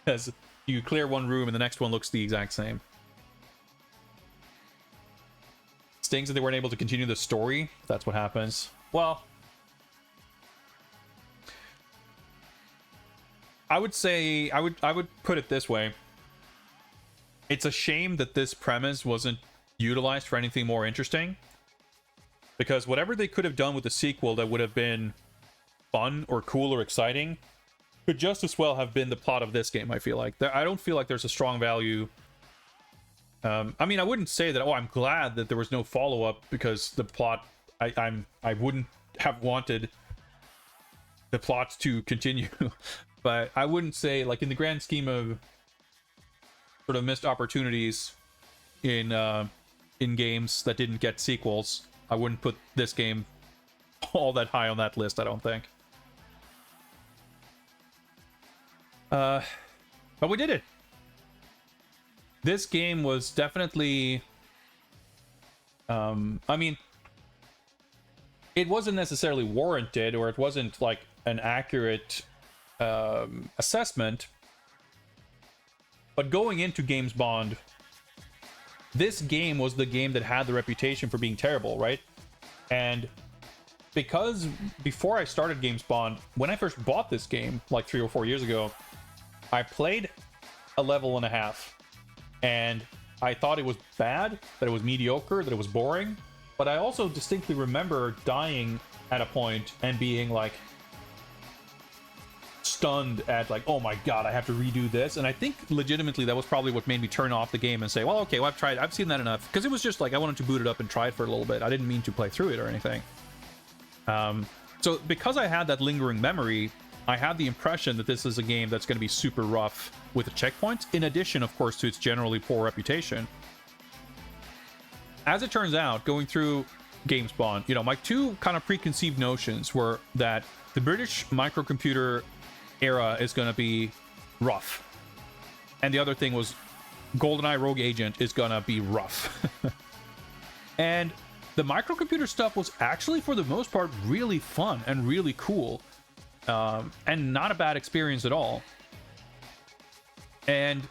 as you clear one room and the next one looks the exact same. Stings that they weren't able to continue the story. That's what happens. Well, I would say I would put it this way. It's a shame that this premise wasn't utilized for anything more interesting, because whatever they could have done with the sequel that would have been fun or cool or exciting could just as well have been the plot of this game. I feel like I don't feel like there's a strong value. I mean, I wouldn't say that, oh, I'm glad that there was no follow-up, because the plot, I wouldn't have wanted the plot to continue. But I wouldn't say, like, in the grand scheme of sort of missed opportunities in games that didn't get sequels, I wouldn't put this game all that high on that list, I don't think. But we did it. This game was definitely, I mean, it wasn't necessarily warranted, or it wasn't like an accurate assessment, but going into James Bond, this game was the game that had the reputation for being terrible, right? And because before I started James Bond, when I first bought this game like 3 or 4 years ago, I played a level and a half, and I thought it was bad, that it was mediocre, that it was boring. But I also distinctly remember dying at a point and being like stunned at, like, oh my god, I have to redo this. And I think legitimately that was probably what made me turn off the game and say, well, okay, well, I've seen that enough, because it was just like I wanted to boot it up and try it for a little bit. I didn't mean to play through it or anything. So because I had that lingering memory, I had the impression that this is a game that's going to be super rough with the checkpoints, in addition, of course, to its generally poor reputation. As it turns out, going through James Bond, you know, my two kind of preconceived notions were that the British microcomputer era is going to be rough, and the other thing was GoldenEye Rogue Agent is going to be rough. And the microcomputer stuff was actually, for the most part, really fun and really cool. And not a bad experience at all. And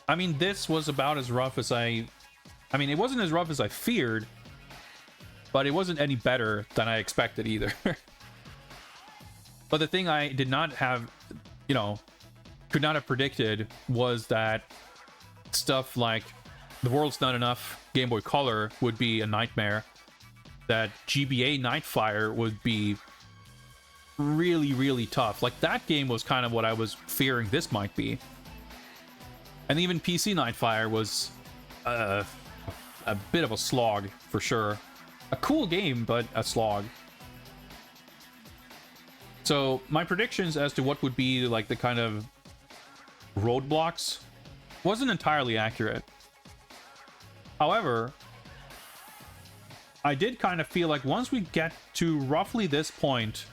I mean, this was about as rough as I mean, it wasn't as rough as I feared, but it wasn't any better than I expected either. But the thing I did not have, you know, could not have predicted was that stuff like The World's Not Enough Game Boy Color would be a nightmare, that GBA Nightfire would be really, really tough. Like, that game was kind of what I was fearing this might be. And even PC Nightfire was a bit of a slog, for sure. A cool game, but a slog. So my predictions as to what would be like the kind of roadblocks wasn't entirely accurate. However, I did kind of feel like once we get to roughly this point,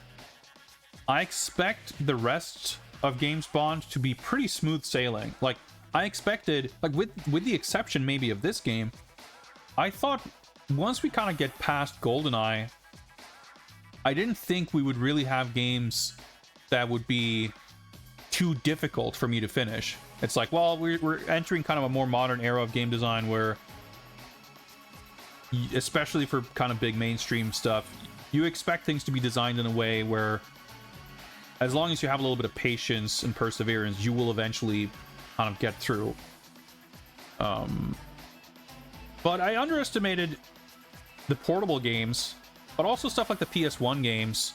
I expect the rest of James Bond to be pretty smooth sailing. Like, I expected, like, with the exception maybe of this game, I thought once we kind of get past GoldenEye, I didn't think we would really have games that would be too difficult for me to finish. It's like, well, we're entering kind of a more modern era of game design where, especially for kind of big mainstream stuff, you expect things to be designed in a way where, as long as you have a little bit of patience and perseverance, you will eventually kind of get through. But I underestimated the portable games, but also stuff like the PS1 games,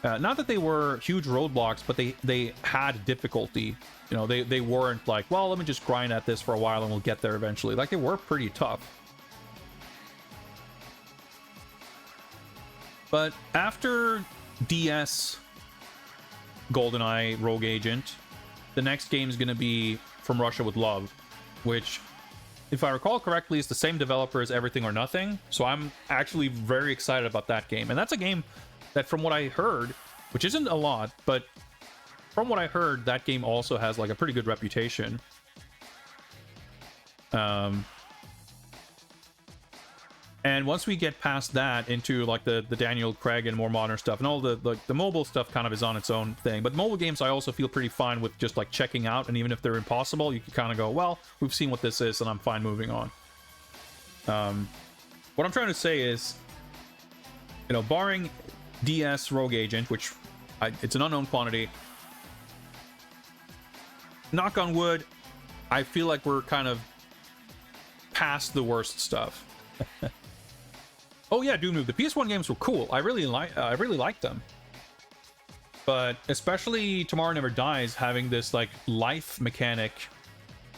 Not that they were huge roadblocks, but they had difficulty. You know, they weren't like, well, let me just grind at this for a while and we'll get there eventually. Like, they were pretty tough. But after DS GoldenEye Rogue Agent, the next game is going to be From Russia with Love, which, if I recall correctly, is the same developer as Everything or Nothing. So I'm actually very excited about that game. And that's a game that, from what I heard, which isn't a lot, but from what I heard, that game also has like a pretty good reputation. And once we get past that into like the Daniel Craig and more modern stuff, and all the mobile stuff kind of is on its own thing. But mobile games I also feel pretty fine with just like checking out, and even if they're impossible, you can kind of go, well, we've seen what this is, and I'm fine moving on. What I'm trying to say is, you know, barring DS Rogue Agent, which it's an unknown quantity, knock on wood, I feel like we're kind of past the worst stuff. Oh yeah, Doom Noob. The PS1 games were cool. I really liked them. But especially Tomorrow Never Dies having this like life mechanic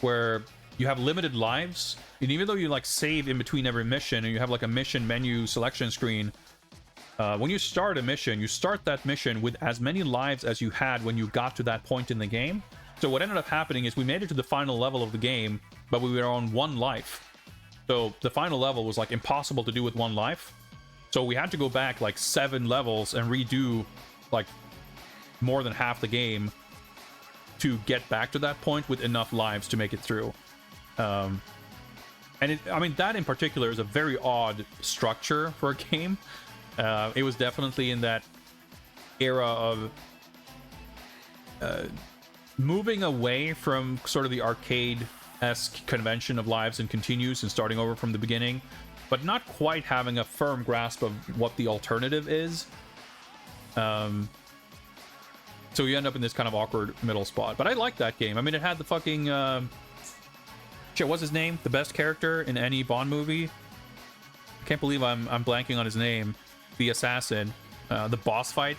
where you have limited lives, and even though you like save in between every mission and you have like a mission menu selection screen, when you start a mission, you start that mission with as many lives as you had when you got to that point in the game. So what ended up happening is we made it to the final level of the game, but we were on 1 life. So the final level was like impossible to do with 1 life. So we had to go back like 7 levels and redo like more than half the game to get back to that point with enough lives to make it through. And I mean, that in particular is a very odd structure for a game. It was definitely in that era of moving away from sort of the arcade-esque convention of lives and continues and starting over from the beginning, but not quite having a firm grasp of what the alternative is. So you end up in this kind of awkward middle spot. But I like that game. I mean, it had the fucking... shit, what's his name? The best character in any Bond movie? I can't believe I'm blanking on his name. The assassin. The boss fight.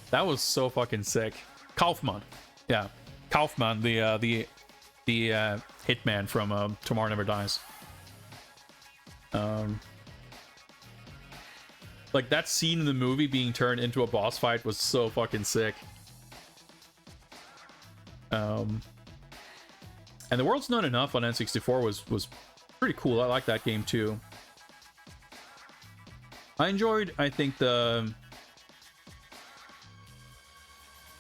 That was so fucking sick. Kaufman. Yeah. Kaufman, the hitman from Tomorrow Never Dies. Like, that scene in the movie being turned into a boss fight was so fucking sick. And The World's Not Enough on N64 was pretty cool. I like that game too. I enjoyed, I think, the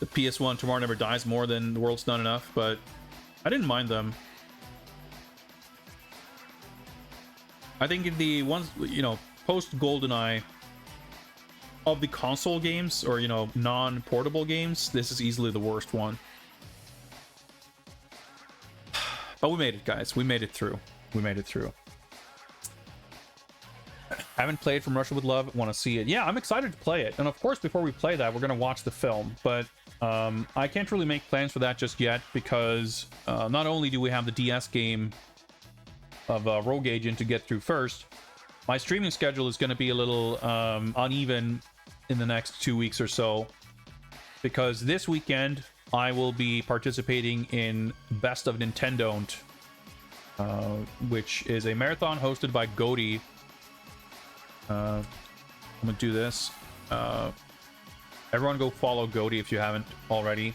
PS1 Tomorrow Never Dies more than The World's Not Enough, but I didn't mind them. I think in the ones, you know, post GoldenEye of the console games, or, you know, non-portable games, this is easily the worst one. But we made it, guys. We made it through. We made it through. Haven't played From Russia with Love. Want to see it. Yeah, I'm excited to play it. And of course, before we play that, we're going to watch the film. But I can't really make plans for that just yet, because not only do we have the DS game of Rogue Agent to get through first, my streaming schedule is going to be a little uneven in the next 2 weeks or so, because this weekend I will be participating in Best of Nintendo, which is a marathon hosted by GoldenEye. I'm gonna do this. Everyone go follow GoldenEye if you haven't already.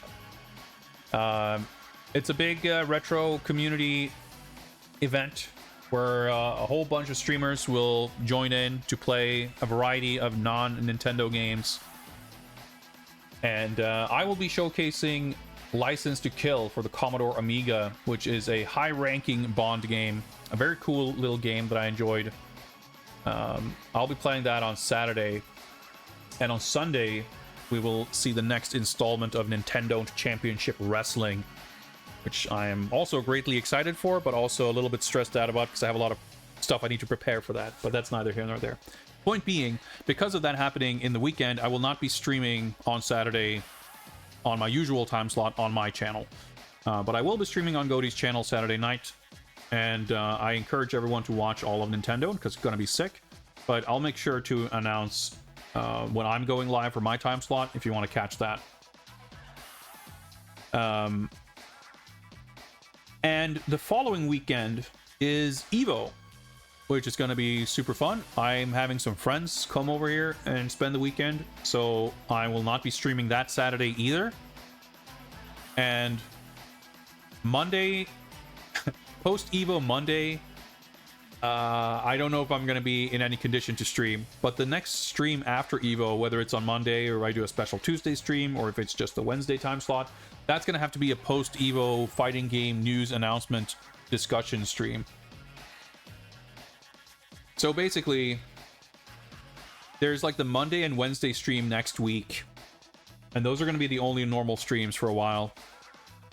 It's a big retro community event where a whole bunch of streamers will join in to play a variety of non-Nintendo games. And I will be showcasing License to Kill for the Commodore Amiga, which is a high-ranking Bond game. A very cool little game that I enjoyed. I'll be playing that on Saturday. And on Sunday, we will see the next installment of Nintendo Championship Wrestling, which I am also greatly excited for, but also a little bit stressed out about, because I have a lot of stuff I need to prepare for that. But that's neither here nor there. Point being, because of that happening in the weekend, I will not be streaming on Saturday on my usual time slot on my channel. But I will be streaming on GoldenEye's channel Saturday night. And I encourage everyone to watch all of Nintendo, because it's going to be sick. But I'll make sure to announce when I'm going live for my time slot, if you want to catch that. And the following weekend is Evo, which is going to be super fun. I'm having some friends come over here and spend the weekend, so I will not be streaming that Saturday either. And Monday, post-Evo Monday, I don't know if I'm going to be in any condition to stream, but the next stream after Evo, whether it's on Monday or I do a special Tuesday stream, or if it's just the Wednesday time slot, that's going to have to be a post-Evo fighting game news announcement discussion stream. So basically, there's like the Monday and Wednesday stream next week, and those are going to be the only normal streams for a while.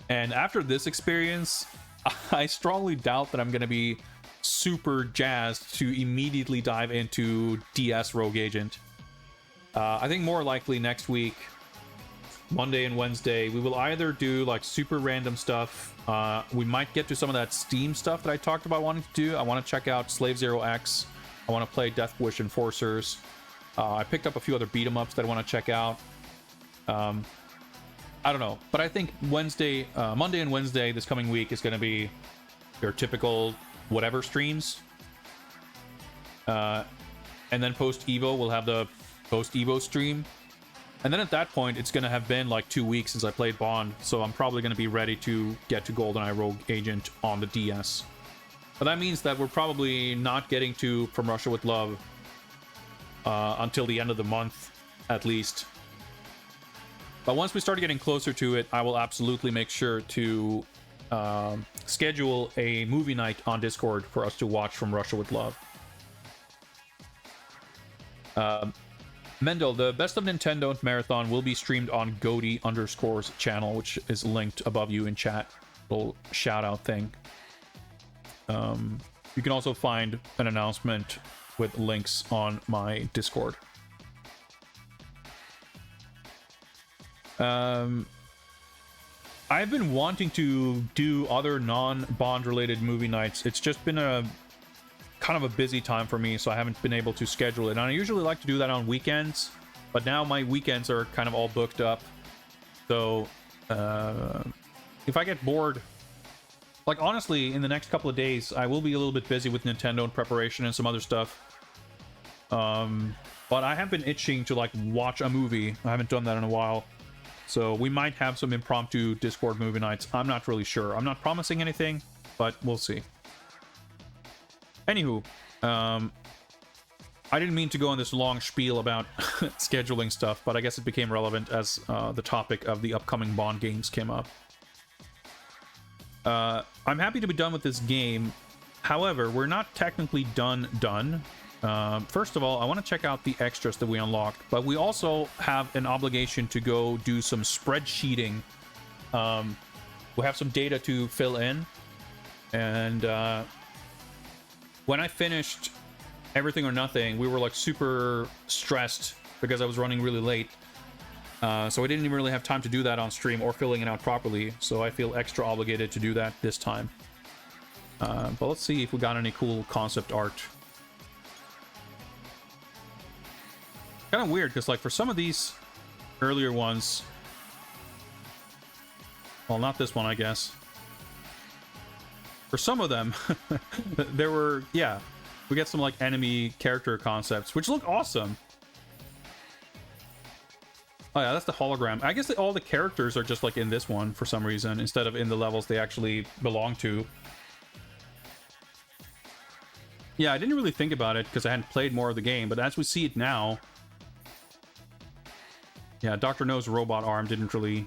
And after this experience, I strongly doubt that I'm going to be super jazzed to immediately dive into DS Rogue Agent. I think more likely next week, Monday and Wednesday, we will either do like super random stuff. We might get to some of that Steam stuff that I talked about wanting to do. I want to check out Slave Zero X. I want to play Death Wish Enforcers. I picked up a few other beat 'em ups that I want to check out. I don't know, but I think Monday and Wednesday this coming week is going to be your typical whatever streams. And then post Evo, we'll have the post Evo stream. And then at that point, it's going to have been like 2 weeks since I played Bond, so I'm probably going to be ready to get to GoldenEye Rogue Agent on the DS. But that means that we're probably not getting to From Russia with Love until the end of the month, at least. But once we start getting closer to it, I will absolutely make sure to schedule a movie night on Discord for us to watch From Russia with Love. Mendel, the Best of Nintendo Marathon will be streamed on Goaty_'s channel, which is linked above you in chat. Little shout out thing. You can also find an announcement with links on my Discord. I've been wanting to do other non-Bond related movie nights. It's just been a kind of a busy time for me, so I haven't been able to schedule it. And I usually like to do that on weekends, but now my weekends are kind of all booked up. So if I get bored, like honestly, in the next couple of days, I will be a little bit busy with Nintendo in preparation and some other stuff. But I have been itching to like watch a movie. I haven't done that in a while. So we might have some impromptu Discord movie nights. I'm not really sure. I'm not promising anything, but we'll see. Anywho, I didn't mean to go on this long spiel about scheduling stuff, but I guess it became relevant as the topic of the upcoming Bond games came up. I'm happy to be done with this game. However, we're not technically done. First of all, I want to check out the extras that we unlocked, but we also have an obligation to go do some spreadsheeting. We have some data to fill in, and when I finished Everything or Nothing, we were like super stressed because I was running really late. So I didn't even really have time to do that on stream or filling it out properly, so I feel extra obligated to do that this time. But let's see if we got any cool concept art. Kind of weird, because like for some of these earlier ones, well, not this one, I guess. For some of them, there were, yeah, we get some like enemy character concepts, which look awesome. Oh yeah, that's the hologram. I guess all the characters are just like in this one for some reason, instead of in the levels they actually belong to. Yeah, I didn't really think about it because I hadn't played more of the game, but as we see it now, yeah, Dr. No's robot arm didn't really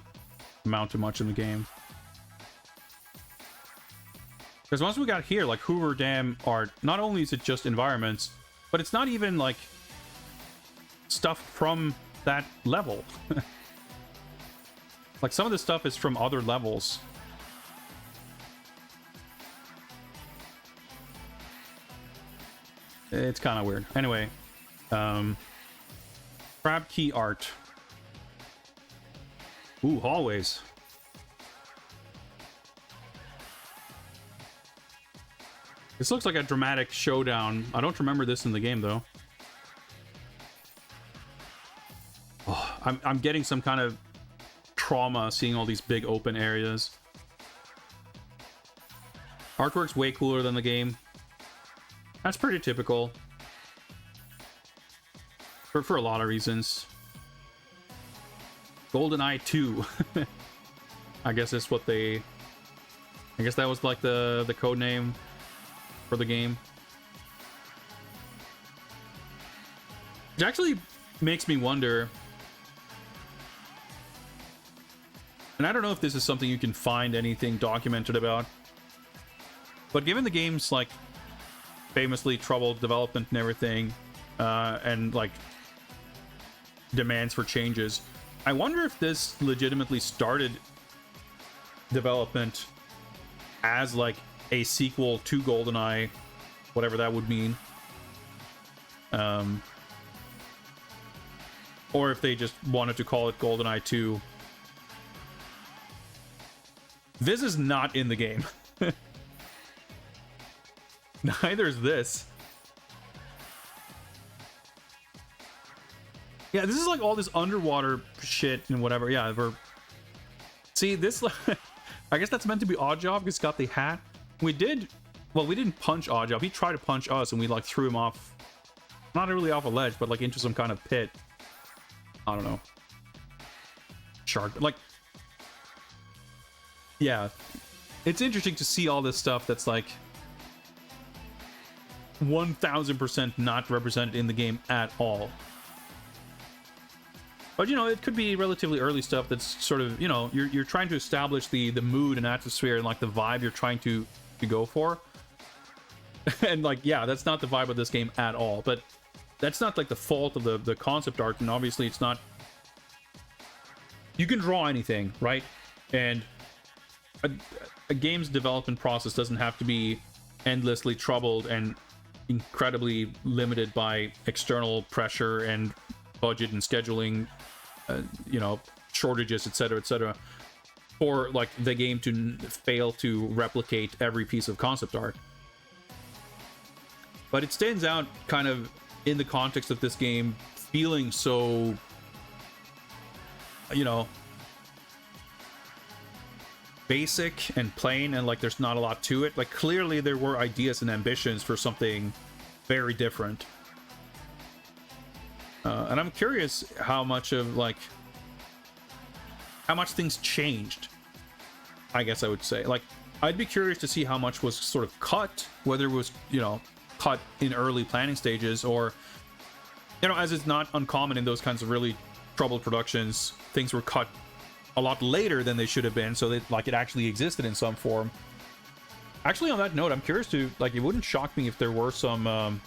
amount to much in the game. Because once we got here, like Hoover Dam art, not only is it just environments, but it's not even like stuff from that level. Like some of the stuff is from other levels. It's kind of weird. Anyway, crab key art. Ooh, hallways. This looks like a dramatic showdown. I don't remember this in the game, though. I'm getting some kind of trauma seeing all these big open areas. Artwork's way cooler than the game. That's pretty typical. For a lot of reasons. GoldenEye 2. I guess that's what they... I guess that was like the code name for the game. Which actually makes me wonder... And I don't know if this is something you can find anything documented about. But given the game's, like, famously troubled development and everything, and, like, demands for changes, I wonder if this legitimately started development as, like, a sequel to GoldenEye, whatever that would mean. Or if they just wanted to call it GoldenEye 2. This is not in the game. Neither is this. Yeah, this is like all this underwater shit and whatever. Yeah, see this. I guess that's meant to be Oddjob because it's got the hat. We didn't punch Oddjob. He tried to punch us and we like threw him off, not really off a ledge, but like into some kind of pit. I don't know. Shark, like, yeah, it's interesting to see all this stuff that's like 1000% not represented in the game at all. But you know, it could be relatively early stuff that's sort of, you know, you're trying to establish the mood and atmosphere and like the vibe you're trying to go for. And like, yeah, that's not the vibe of this game at all. But that's not like the fault of the concept art, and obviously it's not. You can draw anything, right? And a game's development process doesn't have to be endlessly troubled and incredibly limited by external pressure and budget and scheduling, you know, shortages, etc., for like the game to fail to replicate every piece of concept art. But it stands out kind of in the context of this game feeling so, you know, basic and plain, and like there's not a lot to it. Like clearly there were ideas and ambitions for something very different. And I'm curious how much things changed, I guess I would say. Like, I'd be curious to see how much was sort of cut, whether it was, you know, cut in early planning stages, or, you know, as is not uncommon in those kinds of really troubled productions, things were cut a lot later than they should have been, so that, like, it actually existed in some form. Actually, on that note, I'm curious to, like, it wouldn't shock me if there were some,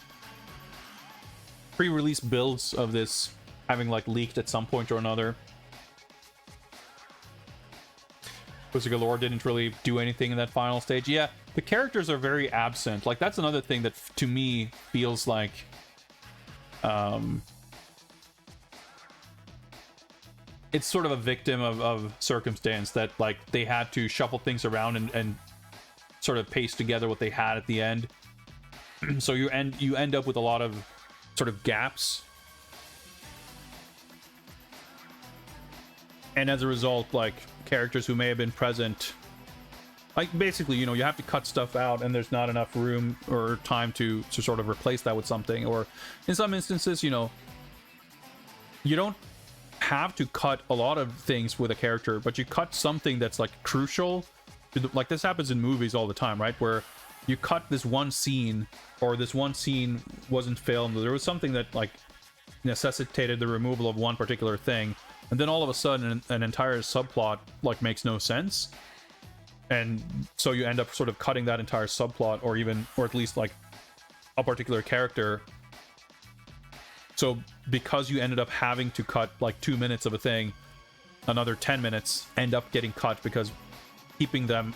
pre-release builds of this having like leaked at some point or another. Pussy Galore didn't really do anything in that final stage. Yeah, the characters are very absent. Like that's another thing that to me feels like it's sort of a victim of circumstance, that like they had to shuffle things around and sort of paste together what they had at the end. So you end up with a lot of sort of gaps, and as a result, like characters who may have been present, like basically, you know, you have to cut stuff out and there's not enough room or time to sort of replace that with something. Or in some instances, you know, you don't have to cut a lot of things with a character, but you cut something that's like crucial to the, like this happens in movies all the time, right, where you cut this one scene, or this one scene wasn't filmed, there was something that like necessitated the removal of one particular thing, and then all of a sudden an entire subplot like makes no sense, and so you end up sort of cutting that entire subplot, or at least like a particular character. So because you ended up having to cut like 2 minutes of a thing, another 10 minutes end up getting cut because keeping them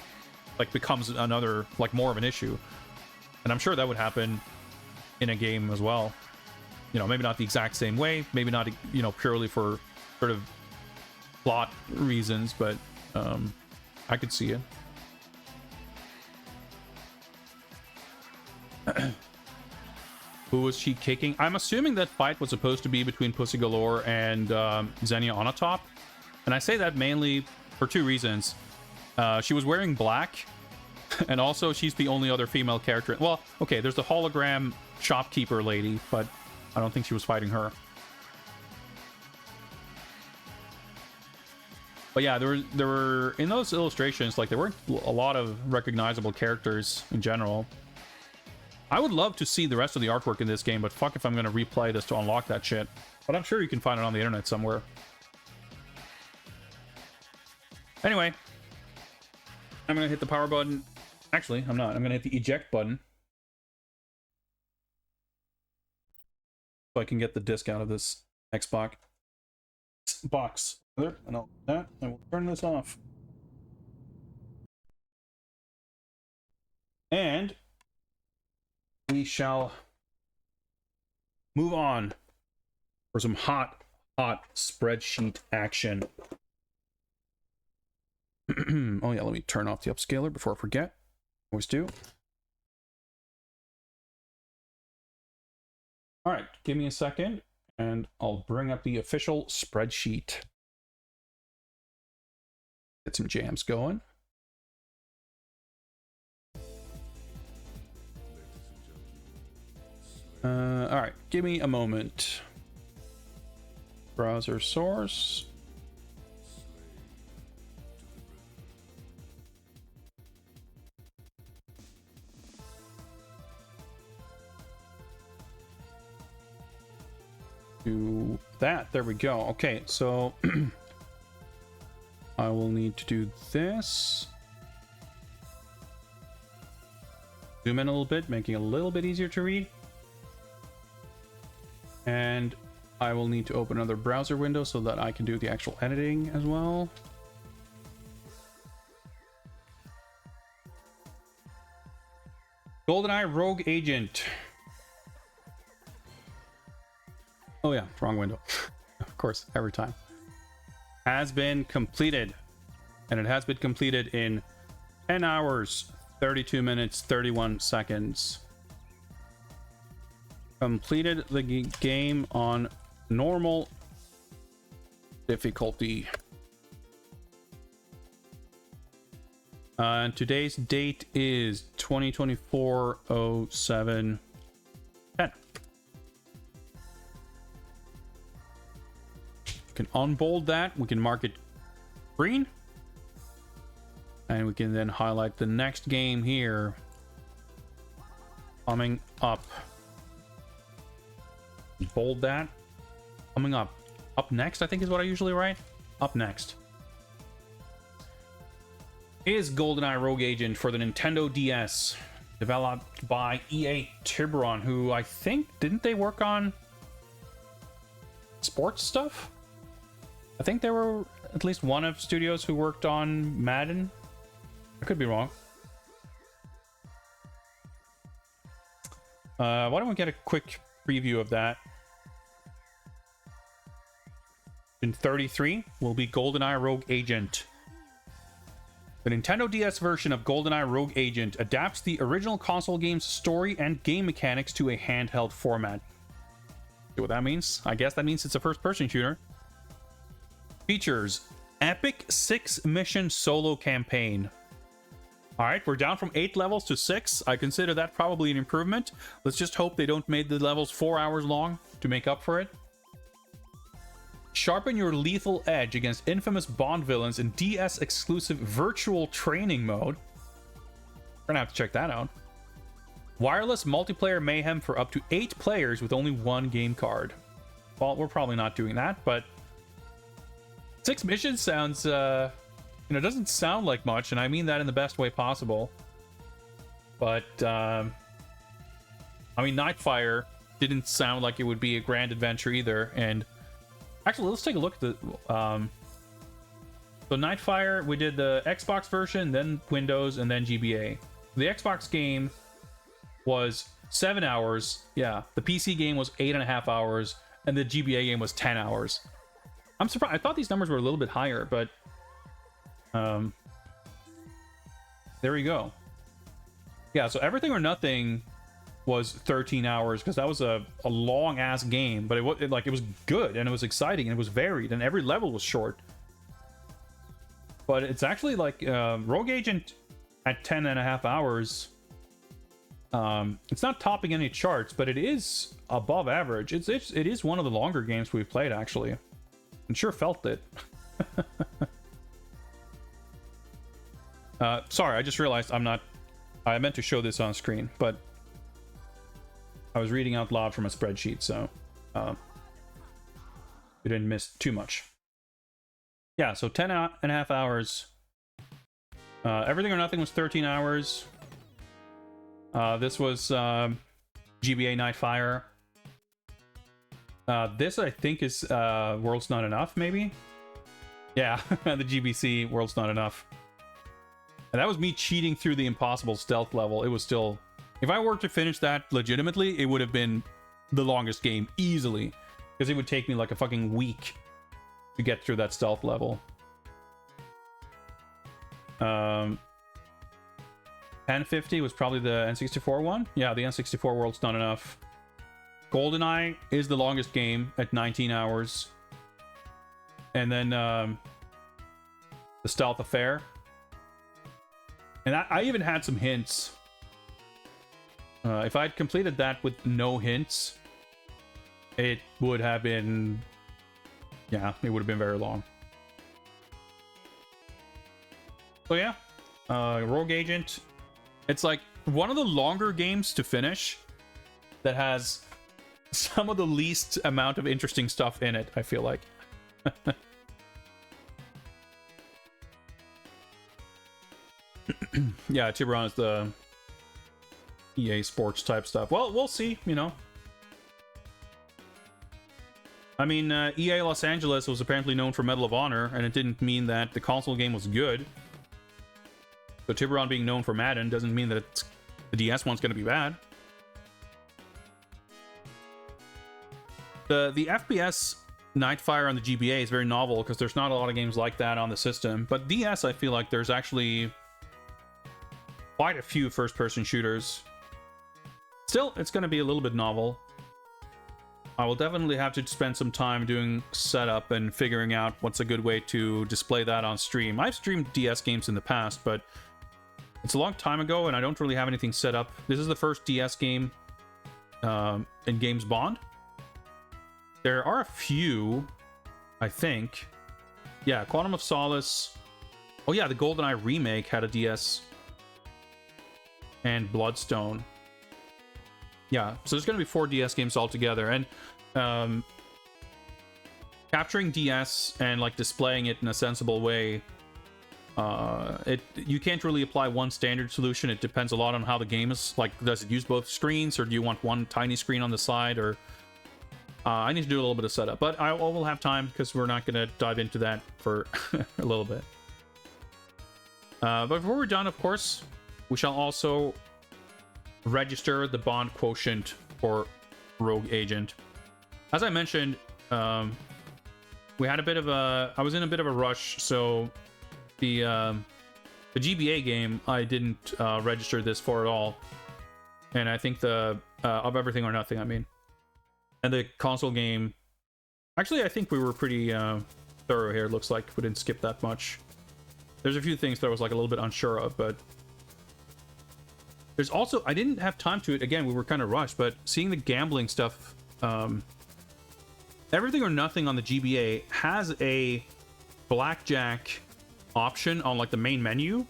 like becomes another, like, more of an issue. And I'm sure that would happen in a game as well. You know, maybe not the exact same way, maybe not, you know, purely for sort of plot reasons, but I could see it. Who was she kicking? I'm assuming that fight was supposed to be between Pussy Galore and Xenia Onatop. And I say that mainly for two reasons. She was wearing black, and also she's the only other female character. Well, okay, there's the hologram shopkeeper lady, but I don't think she was fighting her. But yeah, there were in those illustrations, like, there weren't a lot of recognizable characters in general. I would love to see the rest of the artwork in this game, but fuck if I'm going to replay this to unlock that shit. But I'm sure you can find it on the internet somewhere. Anyway, I'm going to hit the power button. Actually, I'm not. I'm going to hit the eject button. So I can get the disc out of this Xbox box. And I'll do that. I will turn this off. And we shall move on for some hot spreadsheet action. Oh yeah, let me turn off the upscaler before I forget. Always do. All right, give me a second and I'll bring up the official spreadsheet. Get some jams going. All right, give me a moment. Browser source. Do that. There we go. Okay, so I will need to do this. Zoom in a little bit, making it a little bit easier to read. And I will need to open another browser window so that I can do the actual editing as well. GoldenEye Rogue Agent. Oh yeah, wrong window. Of course, every time. Has been completed. And it has been completed in 10 hours, 32 minutes, 31 seconds. Completed the game on normal difficulty. And today's date is 2024-07-10. You can unbold that. We can mark it green. And we can then highlight the next game here. Coming up. Bold that. Coming up. Up next, I think is what I usually write. Up next is GoldenEye Rogue Agent for the Nintendo DS, developed by EA Tiburon, who I think, didn't they work on sports stuff? I think there were at least one of studios who worked on Madden. I could be wrong. Why don't we get a quick preview of that? In 33 will be GoldenEye Rogue Agent. The Nintendo DS version of GoldenEye Rogue Agent adapts the original console game's story and game mechanics to a handheld format. See what that means? I guess that means it's a first-person shooter. Features epic 6-mission solo campaign. Alright, we're down from 8 levels to 6. I consider that probably an improvement. Let's just hope they don't make the levels 4 hours long to make up for it. Sharpen your lethal edge against infamous Bond villains in DS-exclusive virtual training mode. We're gonna have to check that out. Wireless multiplayer mayhem for up to 8 players with only 1 game card. Well, we're probably not doing that, but 6 missions sounds, doesn't sound like much, and I mean that in the best way possible. But, I mean, Nightfire didn't sound like it would be a grand adventure either, and actually, let's take a look at the, so Nightfire, we did the Xbox version, then Windows, and then GBA. The Xbox game was 7 hours, yeah, the PC game was 8.5 hours, and the GBA game was 10 hours. I'm surprised, I thought these numbers were a little bit higher, but there we go. Yeah, so Everything or Nothing was 13 hours, because that was a long ass game, but it was good and it was exciting and it was varied and every level was short. But it's actually like Rogue Agent at 10.5 hours. It's not topping any charts, but it is above average. It is one of the longer games we've played, actually, and sure felt it. Sorry, I just realized I meant to show this on screen, but I was reading out loud from a spreadsheet, so we didn't miss too much. Yeah, so 10.5 hours. Everything or Nothing was 13 hours. This was GBA Nightfire. This, I think, is World's Not Enough, maybe? Yeah, the GBC World's Not Enough. And that was me cheating through the impossible stealth level. It was still... If I were to finish that legitimately, it would have been the longest game, easily. Because it would take me like a fucking week to get through that stealth level. 1050 was probably the N64 one. Yeah, the N64 World's Not Enough. GoldenEye is the longest game at 19 hours. And then the Stealth Affair. And I even had some hints. If I'd completed that with no hints, it would have been... Yeah, it would have been very long. So yeah, Rogue Agent. It's like one of the longer games to finish that has some of the least amount of interesting stuff in it, I feel like. Yeah, Tiburon is the EA Sports type stuff. Well, we'll see, you know. I mean, EA Los Angeles was apparently known for Medal of Honor, and it didn't mean that the console game was good. So Tiburon being known for Madden doesn't mean that the DS one's going to be bad. The FPS Nightfire on the GBA is very novel because there's not a lot of games like that on the system. But DS, I feel like there's actually quite a few first-person shooters. Still, it's going to be a little bit novel. I will definitely have to spend some time doing setup and figuring out what's a good way to display that on stream. I've streamed DS games in the past, but it's a long time ago and I don't really have anything set up. This is the first DS game in Games Bond. There are a few, I think. Yeah, Quantum of Solace. Oh yeah, the GoldenEye remake had a DS. And Bloodstone. Yeah, so there's going to be 4 DS games altogether, and capturing DS and like displaying it in a sensible way, you can't really apply one standard solution. It depends a lot on how the game is. Like, does it use both screens, or do you want one tiny screen on the side? Or I need to do a little bit of setup, but I will have time because we're not going to dive into that for a little bit. But before we're done, of course, we shall also register the bond quotient for Rogue Agent. As I mentioned, we had a bit of a... I was in a bit of a rush, so the GBA game I didn't register this for at all, and I think the Of Everything or Nothing, I mean, and the console game. Actually, I think we were pretty thorough here. It looks like we didn't skip that much. There's a few things that I was like a little bit unsure of, but there's also, I didn't have time to it. Again, we were kind of rushed, but seeing the gambling stuff, Everything or Nothing on the GBA has a blackjack option on like the main menu,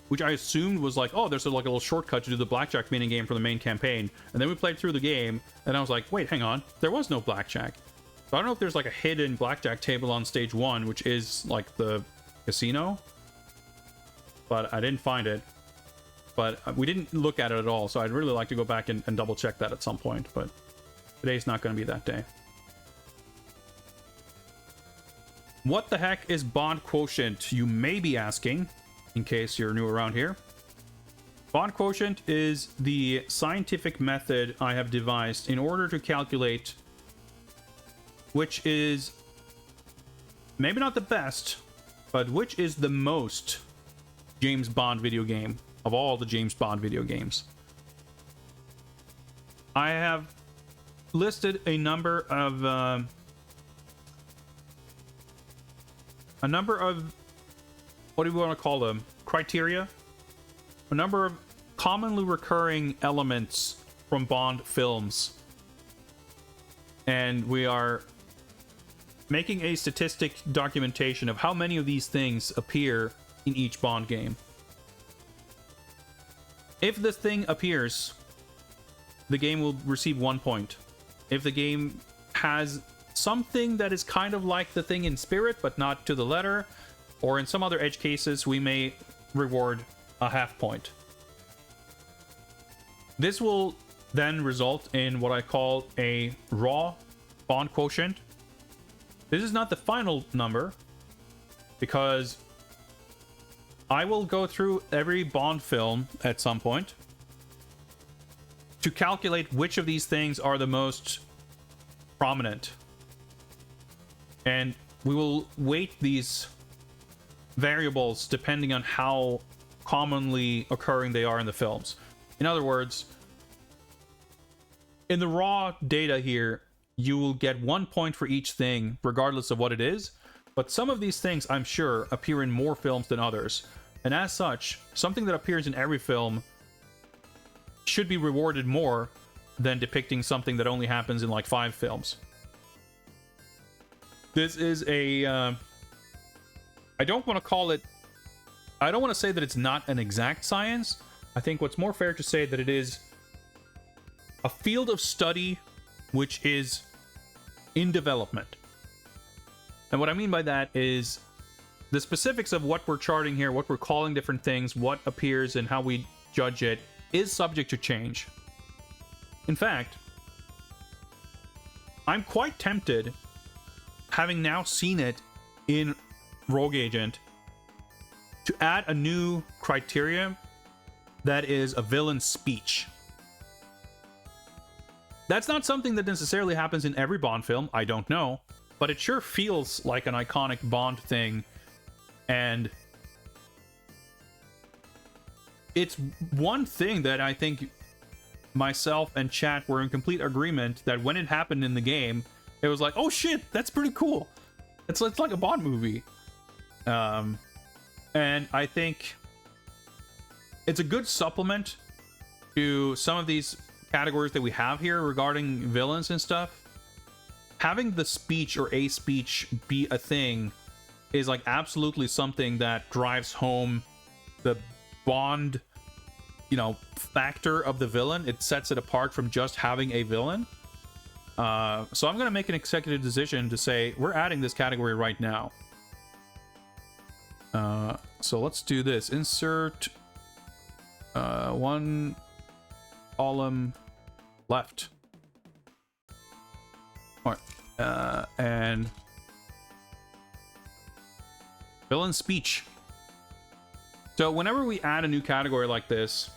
which I assumed was like, oh, there's like a little shortcut to do the blackjack mini game for the main campaign. And then we played through the game, and I was like, wait, hang on, there was no blackjack. So I don't know if there's like a hidden blackjack table on stage 1, which is like the casino, but I didn't find it. But we didn't look at it at all, so I'd really like to go back and double check that at some point, but today's not going to be that day. What the heck is bond quotient, you may be asking, in case you're new around here. Bond quotient is the scientific method I have devised in order to calculate which is maybe not the best, but which is the most James Bond video game of all the James Bond video games. I have listed a number of what do we want to call them? Criteria. A number of commonly recurring elements from Bond films. And we are making a statistic documentation of how many of these things appear in each Bond game. If this thing appears, the game will receive 1 point. If the game has something that is kind of like the thing in spirit, but not to the letter, or in some other edge cases, we may reward a half point. This will then result in what I call a raw Bond quotient. This is not the final number, because I will go through every Bond film at some point to calculate which of these things are the most prominent. And we will weight these variables depending on how commonly occurring they are in the films. In other words, in the raw data here, you will get 1 point for each thing, regardless of what it is. But some of these things, I'm sure, appear in more films than others. And as such, something that appears in every film should be rewarded more than depicting something that only happens in like 5 films. This is a... I don't want to call it... I don't want to say that it's not an exact science. I think what's more fair to say that it is a field of study which is in development. And what I mean by that is the specifics of what we're charting here, what we're calling different things, what appears and how we judge it is subject to change. In fact, I'm quite tempted, having now seen it in Rogue Agent, to add a new criteria that is a villain's speech. That's not something that necessarily happens in every Bond film, I don't know, but it sure feels like an iconic Bond thing, and it's one thing that I think myself and chat were in complete agreement that when it happened in the game, it was like, oh shit, that's pretty cool. It's like a Bond movie. And I think it's a good supplement to some of these categories that we have here regarding villains and stuff. Having the speech or a speech be a thing is like absolutely something that drives home the Bond, factor of the villain. It sets it apart from just having a villain. So I'm going to make an executive decision to say we're adding this category right now. So let's do this. Insert one column left. All right. And villain speech. So whenever we add a new category like this,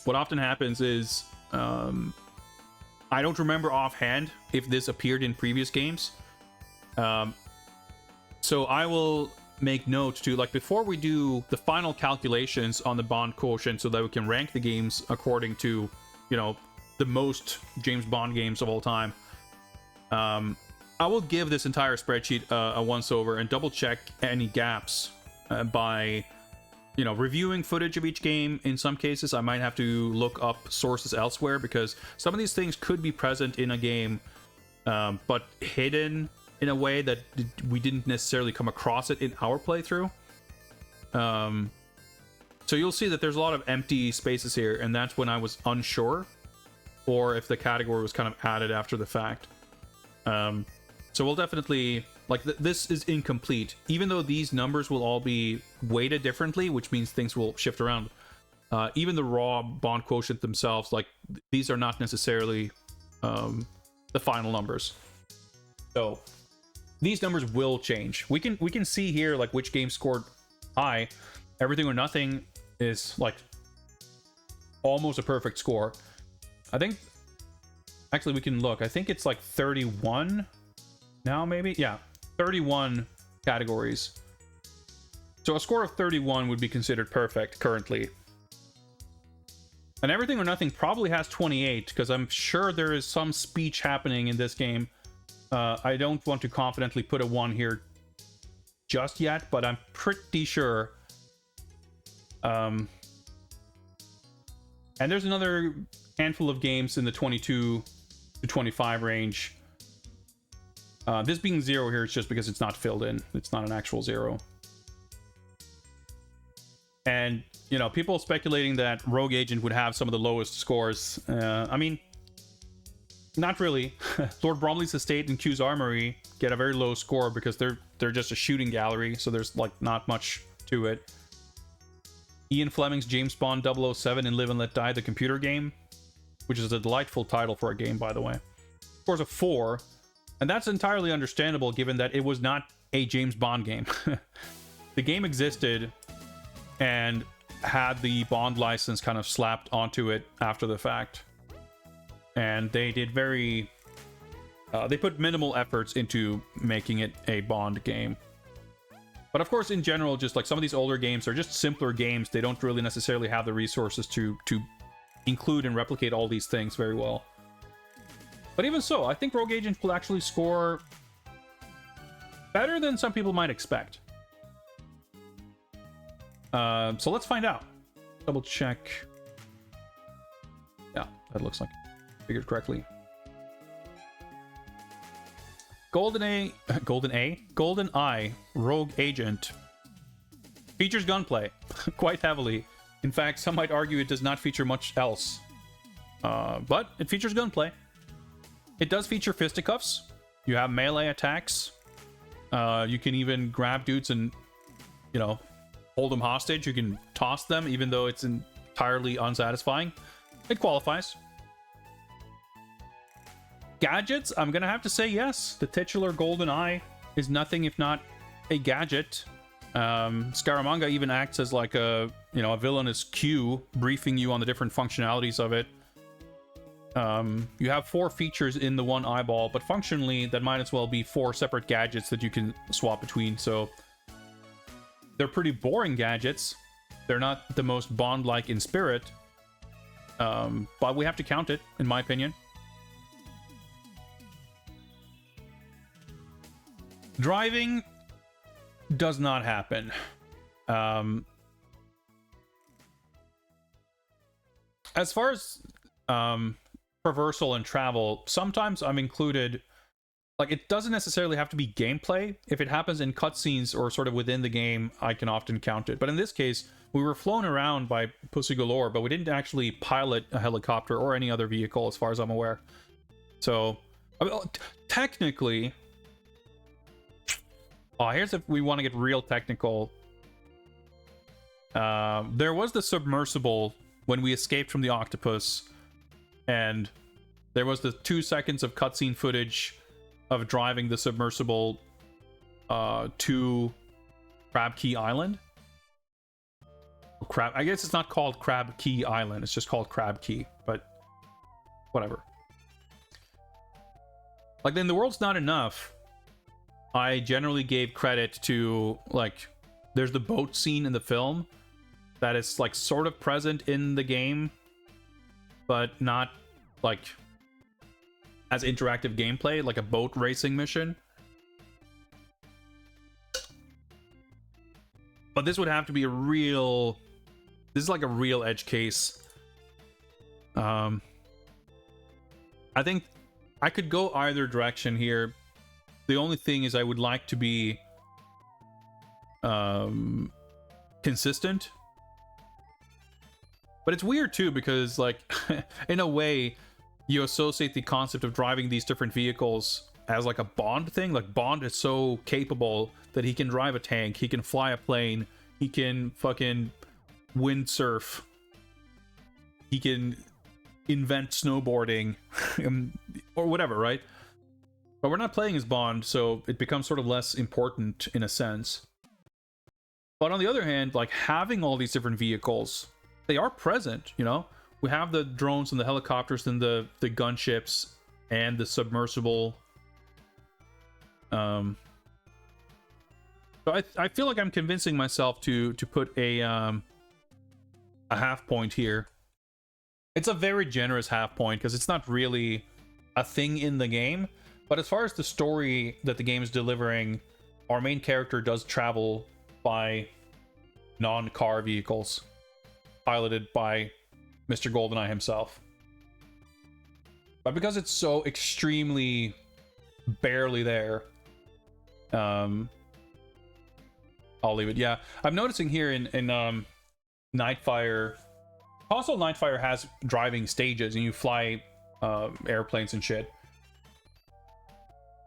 what often happens is I don't remember offhand if this appeared in previous games. So I will make note to, like, before we do the final calculations on the Bond quotient so that we can rank the games according to, the most James Bond games of all time, I will give this entire spreadsheet a once over and double check any gaps by reviewing footage of each game. In some cases, I might have to look up sources elsewhere because some of these things could be present in a game, but hidden in a way that we didn't necessarily come across it in our playthrough. So you'll see that there's a lot of empty spaces here, and that's when I was unsure, or if the category was kind of added after the fact. So we'll definitely, this is incomplete. Even though these numbers will all be weighted differently, which means things will shift around. Even the raw Bond quotient themselves, these are not necessarily the final numbers. So these numbers will change. We can see here which game scored high. Everything or Nothing is almost a perfect score. I think actually we can look. I think it's 31 now, maybe. Yeah, 31 categories. So a score of 31 would be considered perfect currently. And Everything or Nothing probably has 28, because I'm sure there is some speech happening in this game. I don't want to confidently put a 1 here just yet, but I'm pretty sure. And there's another handful of games in the 22 to 25 range. This being 0 here is just because it's not filled in. It's not an actual 0. And, you know, people speculating that Rogue Agent would have some of the lowest scores. I mean, not really. Lord Bromley's Estate and Q's Armory get a very low score because they're just a shooting gallery, so there's like not much to it. Ian Fleming's James Bond 007 and Live and Let Die, the computer game, which is a delightful title for a game, by the way, scores a 4, and that's entirely understandable given that it was not a James Bond game. The game existed and had the Bond license kind of slapped onto it after the fact. And they did very... they put minimal efforts into making it a Bond game. But of course, in general, just like some of these older games are just simpler games. They don't really necessarily have the resources to include and replicate all these things very well. But even so, I think Rogue Agent will actually score better than some people might expect. So let's find out. Double check. Yeah, that looks like I figured correctly. GoldenEye Rogue Agent features gunplay quite heavily. In fact, some might argue it does not feature much else. But it features gunplay. It does feature fisticuffs. You have melee attacks. You can even grab dudes and, you know, hold them hostage. You can toss them, even though it's entirely unsatisfying. It qualifies. Gadgets, I'm gonna have to say yes. The titular GoldenEye is nothing if not a gadget. Scaramanga even acts as like a, you know, a villainous Q, briefing you on the different functionalities of it. You have 4 features in the one eyeball, but functionally that might as well be 4 separate gadgets that you can swap between. So they're pretty boring gadgets. They're not the most Bond-like in spirit, but we have to count it, in my opinion. Driving does not happen. As far as traversal and travel, sometimes I'm included. Like, it doesn't necessarily have to be gameplay. If it happens in cutscenes or sort of within the game, I can often count it. But in this case, we were flown around by Pussy Galore, but we didn't actually pilot a helicopter or any other vehicle, as far as I'm aware. So, I mean, technically... Oh, here's if we want to get real technical. There was the submersible when we escaped from the octopus, and there was the 2 seconds of cutscene footage of driving the submersible to Crab Key Island. I guess it's not called Crab Key Island, it's just called Crab Key, but whatever. Like, then The World's Not Enough, I generally gave credit to, like, there's the boat scene in the film that is, like, sort of present in the game, but not, like, as interactive gameplay, like a boat racing mission. But this would have to be a real... This is like a real edge case. I think I could go either direction here. The only thing is I would like to be consistent. But it's weird too, because, like, in a way, you associate the concept of driving these different vehicles as like a Bond thing. Like, Bond is so capable that he can drive a tank, he can fly a plane, he can fucking windsurf, he can invent snowboarding, or whatever, right? But we're not playing as Bond, so it becomes sort of less important in a sense. But on the other hand, like, having all these different vehicles, they are present, you know? We have the drones and the helicopters and the gunships and the submersible. So I feel like I'm convincing myself to put a half point here. It's a very generous half point because it's not really a thing in the game. But as far as the story that the game is delivering, our main character does travel by non-car vehicles, piloted by Mr. GoldenEye himself. But because it's so extremely barely there, I'll leave it. Yeah, I'm noticing here in Nightfire. Also, Nightfire has driving stages, and you fly airplanes and shit.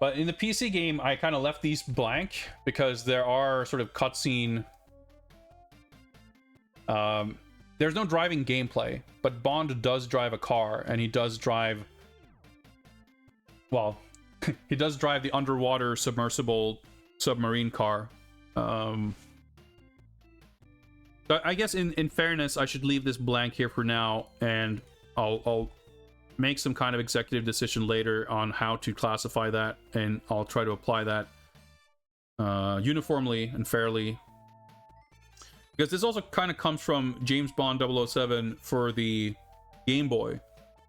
But in the PC game, I kind of left these blank because there are sort of cutscene. There's no driving gameplay, but Bond does drive a car, and he does drive. Well, he does drive the underwater submersible submarine car. So I guess in fairness, I should leave this blank here for now, and I'll make some kind of executive decision later on how to classify that, and I'll try to apply that uniformly and fairly. Because this also kind of comes from James Bond 007 for the Game Boy,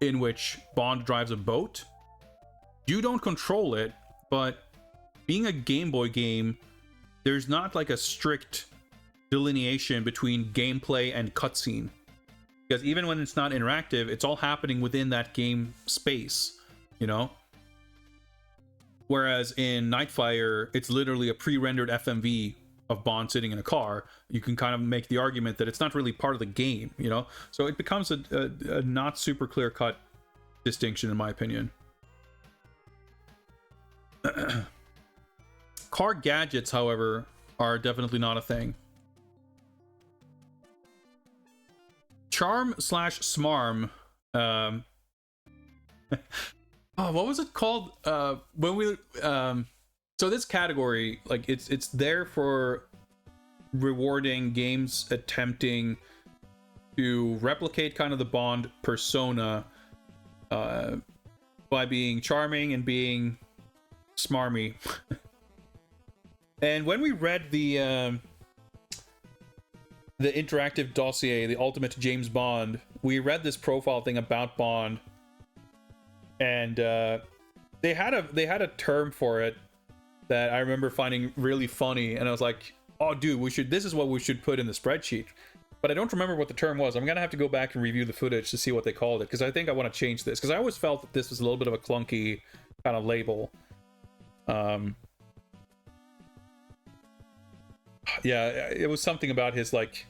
in which Bond drives a boat. You don't control it, but being a Game Boy game, there's not like a strict delineation between gameplay and cutscene, because even when it's not interactive, it's all happening within that game space, you know. Whereas in Nightfire, it's literally a pre-rendered FMV of Bond sitting in a car. You can kind of make the argument that it's not really part of the game, you know. So it becomes a not super clear-cut distinction, in my opinion. Car gadgets, however, are definitely not a thing. Charm/smarm. Oh, what was it called? When we so this category, like, it's there for rewarding games attempting to replicate kind of the Bond persona by being charming and being smarmy. And when we read the interactive dossier, the Ultimate James Bond, we read this profile thing about Bond, and they had a term for it that I remember finding really funny, and I was like, oh dude, this is what we should put in the spreadsheet. But I don't remember what the term was. I'm gonna have to go back and review the footage to see what they called it, because I think I want to change this, because I always felt that this was a little bit of a clunky kind of label. Yeah, it was something about his like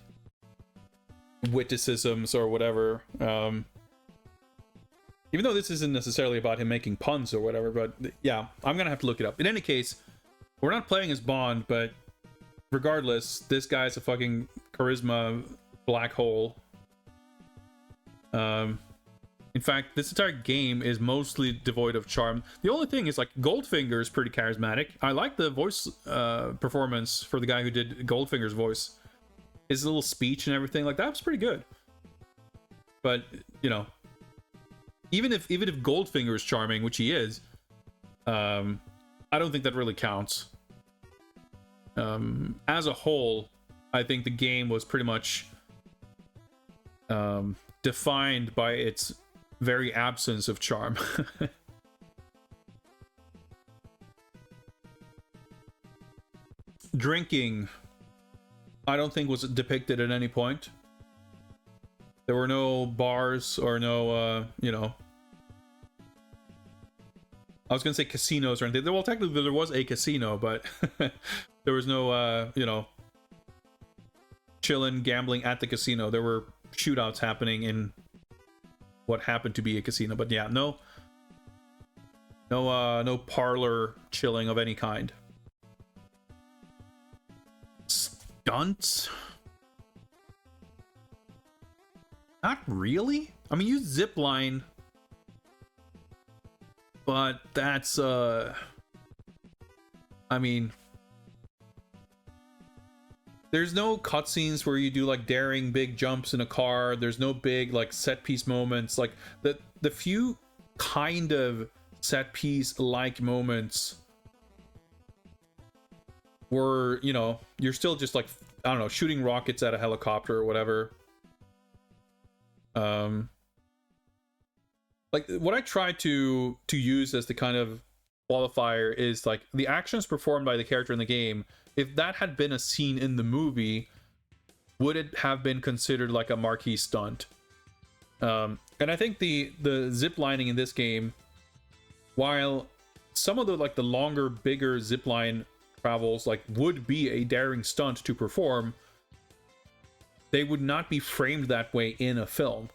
witticisms or whatever. Even though this isn't necessarily about him making puns or whatever, but yeah, I'm gonna have to look it up. In any case, we're not playing as Bond, but regardless, this guy's a fucking charisma black hole. In fact, this entire game is mostly devoid of charm. The only thing is, like, Goldfinger is pretty charismatic. I like the voice performance for the guy who did Goldfinger's voice. His little speech and everything, like, that was pretty good. But, you know, even if Goldfinger is charming, which he is, I don't think that really counts. As a whole, I think the game was pretty much defined by its very absence of charm. Drinking, I don't think was depicted at any point. There were no bars or no, you know, I was gonna say casinos or anything. Well, technically there was a casino, but there was no, you know, chilling, gambling at the casino. There were shootouts happening in what happened to be a casino, but yeah, no parlor chilling of any kind. Stunts? Not really. I mean, you zip line, but that's I mean, there's no cutscenes where you do like daring big jumps in a car. There's no big like set piece moments. Like the few kind of set piece like moments were, you know, you're still just like, I don't know, shooting rockets at a helicopter or whatever. like what I try to use as the kind of qualifier is like the actions performed by the character in the game. If that had been a scene in the movie, would it have been considered like a marquee stunt? And I think the zip lining in this game, while some of the like the longer, bigger zipline travels like would be a daring stunt to perform, they would not be framed that way in a film,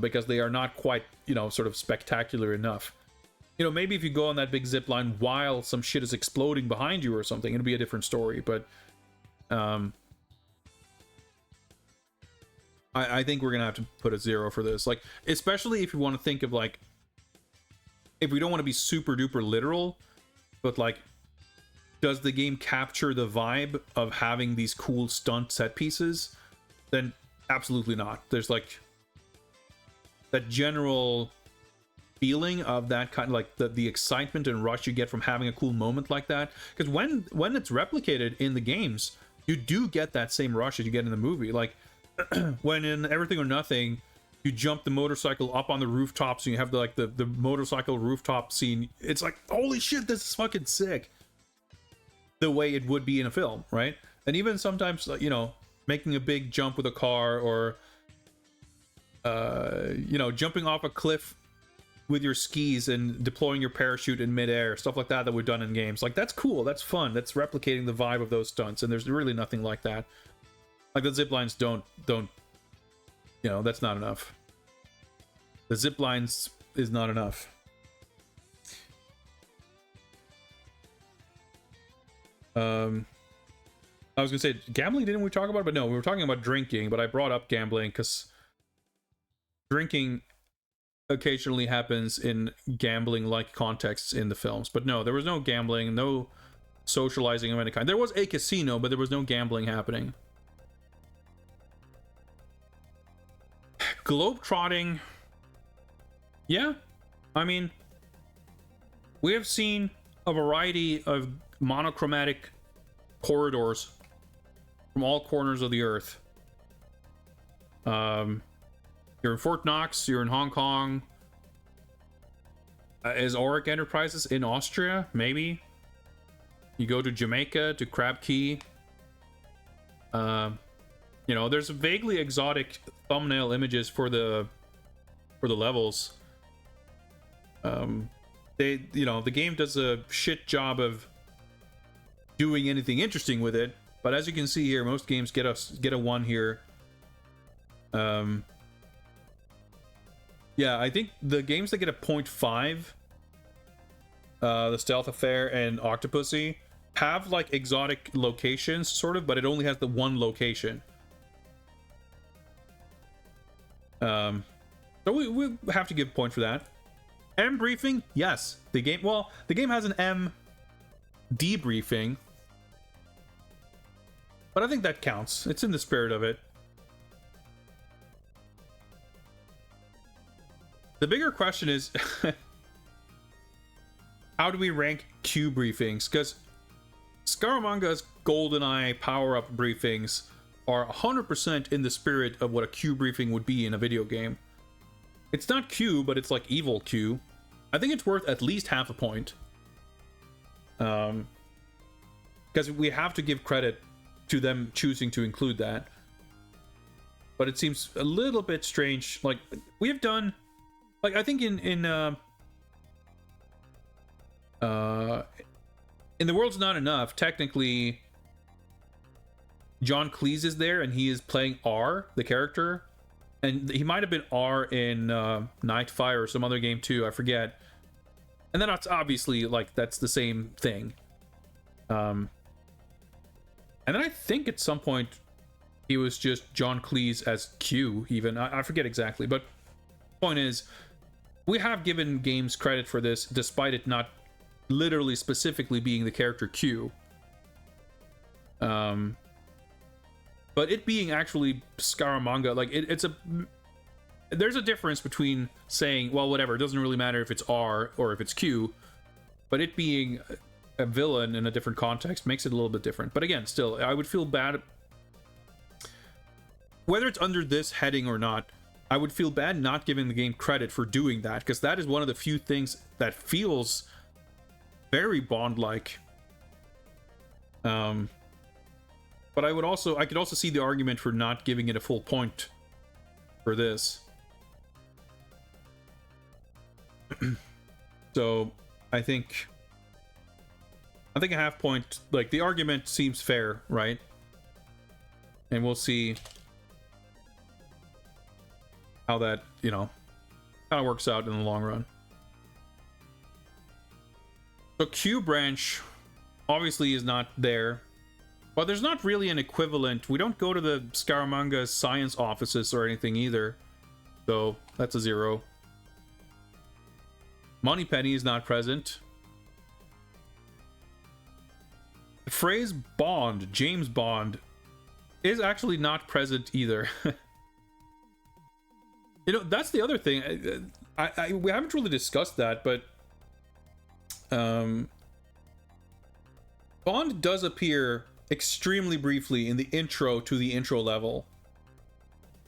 because they are not quite, you know, sort of spectacular enough. You know, maybe if you go on that big zip line while some shit is exploding behind you or something, it'd be a different story. But I think we're gonna have to put a 0 for this. Like, especially if you want to think of like, if we don't want to be super duper literal, but like, does the game capture the vibe of having these cool stunt set pieces? Then absolutely not. There's like that general feeling of that kind of like the excitement and rush you get from having a cool moment like that. Because when it's replicated in the games, you do get that same rush as you get in the movie. Like when in Everything or Nothing, you jump the motorcycle up on the rooftops and you have the motorcycle rooftop scene. It's like, holy shit, this is fucking sick. The way it would be in a film, right? And even sometimes, you know, making a big jump with a car, or you know, jumping off a cliff with your skis and deploying your parachute in midair, stuff like that we've done in games. Like, that's cool, that's fun, that's replicating the vibe of those stunts, and there's really nothing like that. Like, the zip lines don't, you know, that's not enough. The zip lines is not enough. I was gonna say gambling, didn't we talk about it? But no, we were talking about drinking, but I brought up gambling because drinking occasionally happens in gambling like contexts in the films. But no, there was no gambling, no socializing of any kind. There was a casino, but there was no gambling happening. Globetrotting, yeah, I mean, we have seen a variety of monochromatic corridors from all corners of the earth. You're in Fort Knox, you're in Hong Kong. Is Auric Enterprises in Austria? Maybe. You go to Jamaica, to Crab Key. You know, there's vaguely exotic thumbnail images for the levels. They, you know, the game does a shit job of doing anything interesting with it, but as you can see here, most games get a 1 here. Yeah, I think the games that get a 0.5, the Stealth Affair and Octopussy, have like exotic locations sort of, but it only has the one location. So we have to give a point for that. M briefing, yes. The game has an M debriefing, but I think that counts. It's in the spirit of it. The bigger question is how do we rank Q briefings? Because Scaramanga's GoldenEye power-up briefings are 100% in the spirit of what a Q briefing would be in a video game. It's not Q, but it's like evil Q. I think it's worth at least half a point. Because we have to give credit to them choosing to include that. But it seems a little bit strange. Like, we have done... Like, I think in The World's Not Enough, technically, John Cleese is there, and he is playing R, the character. And he might have been R in Nightfire or some other game too, I forget. And then that's obviously, like, that's the same thing. And then I think at some point he was just John Cleese as Q, even. I forget exactly, but point is, we have given games credit for this, despite it not literally specifically being the character Q. But it being actually Scaramanga, like, there's a difference between saying, well, whatever, it doesn't really matter if it's R or if it's Q, but it being a villain in a different context makes it a little bit different. But again, still, I would feel bad whether it's under this heading or not. I would feel bad not giving the game credit for doing that, because that is one of the few things that feels very Bond-like. But I could also see the argument for not giving it a full point for this. So I think a half point, like, the argument seems fair, right? And we'll see how that, kind of works out in the long run. So Q branch obviously is not there, but there's not really an equivalent. We don't go to the Scaramanga science offices or anything either, so that's a 0. Moneypenny is not present. The phrase Bond, James Bond, is actually not present either. That's the other thing. We haven't really discussed that, but Bond does appear extremely briefly in the intro to the intro level.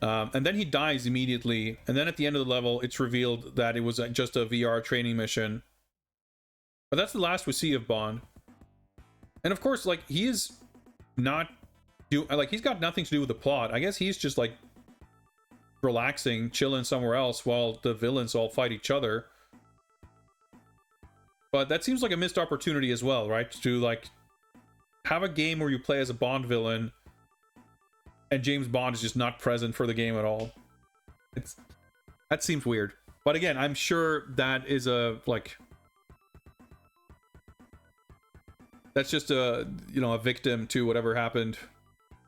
And then he dies immediately. And then at the end of the level, it's revealed that it was just a VR training mission. But that's the last we see of Bond. And of course, like, he is not... he's got nothing to do with the plot. I guess he's just, like, relaxing, chilling somewhere else while the villains all fight each other. But that seems like a missed opportunity as well, right? To, like, have a game where you play as a Bond villain and James Bond is just not present for the game at all. That seems weird. But again, I'm sure that is that's just a victim to whatever happened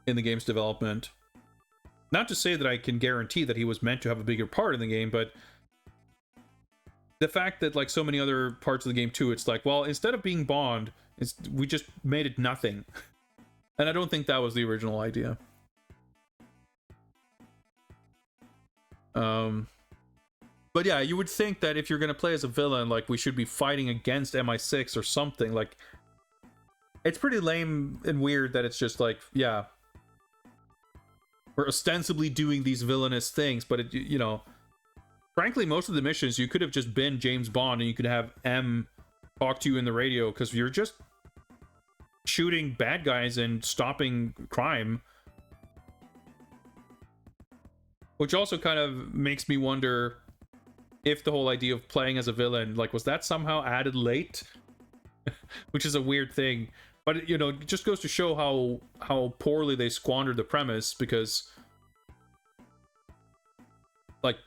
in the game's development. Not to say that I can guarantee that he was meant to have a bigger part in the game, but the fact that, like, so many other parts of the game too, it's like, well, instead of being Bond, we just made it nothing. And I don't think that was the original idea. But yeah, you would think that if you're going to play as a villain, like, we should be fighting against MI6 or something. Like, it's pretty lame and weird that it's just like, yeah, we're ostensibly doing these villainous things, but frankly, most of the missions, you could have just been James Bond and you could have M talk to you in the radio, because you're just shooting bad guys and stopping crime. Which also kind of makes me wonder if the whole idea of playing as a villain, like, was that somehow added late? Which is a weird thing. But, it just goes to show how poorly they squandered the premise, because, like,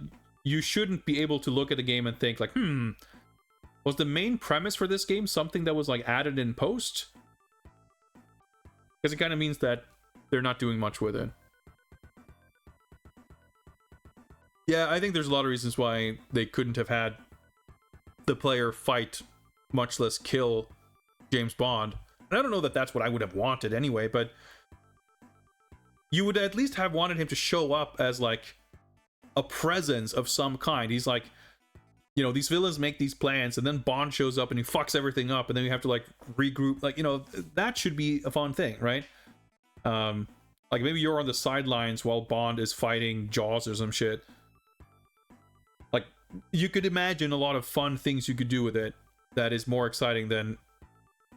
you shouldn't be able to look at the game and think, like, was the main premise for this game something that was, like, added in post? Because it kind of means that they're not doing much with it. Yeah, I think there's a lot of reasons why they couldn't have had the player fight, much less kill, James Bond. And I don't know that that's what I would have wanted anyway, but you would at least have wanted him to show up as, like, a presence of some kind. He's like, these villains make these plans, and then Bond shows up and he fucks everything up, and then you have to, like, regroup. Like, that should be a fun thing, right? Like, maybe you're on the sidelines while Bond is fighting Jaws or some shit. Like, you could imagine a lot of fun things you could do with it that is more exciting than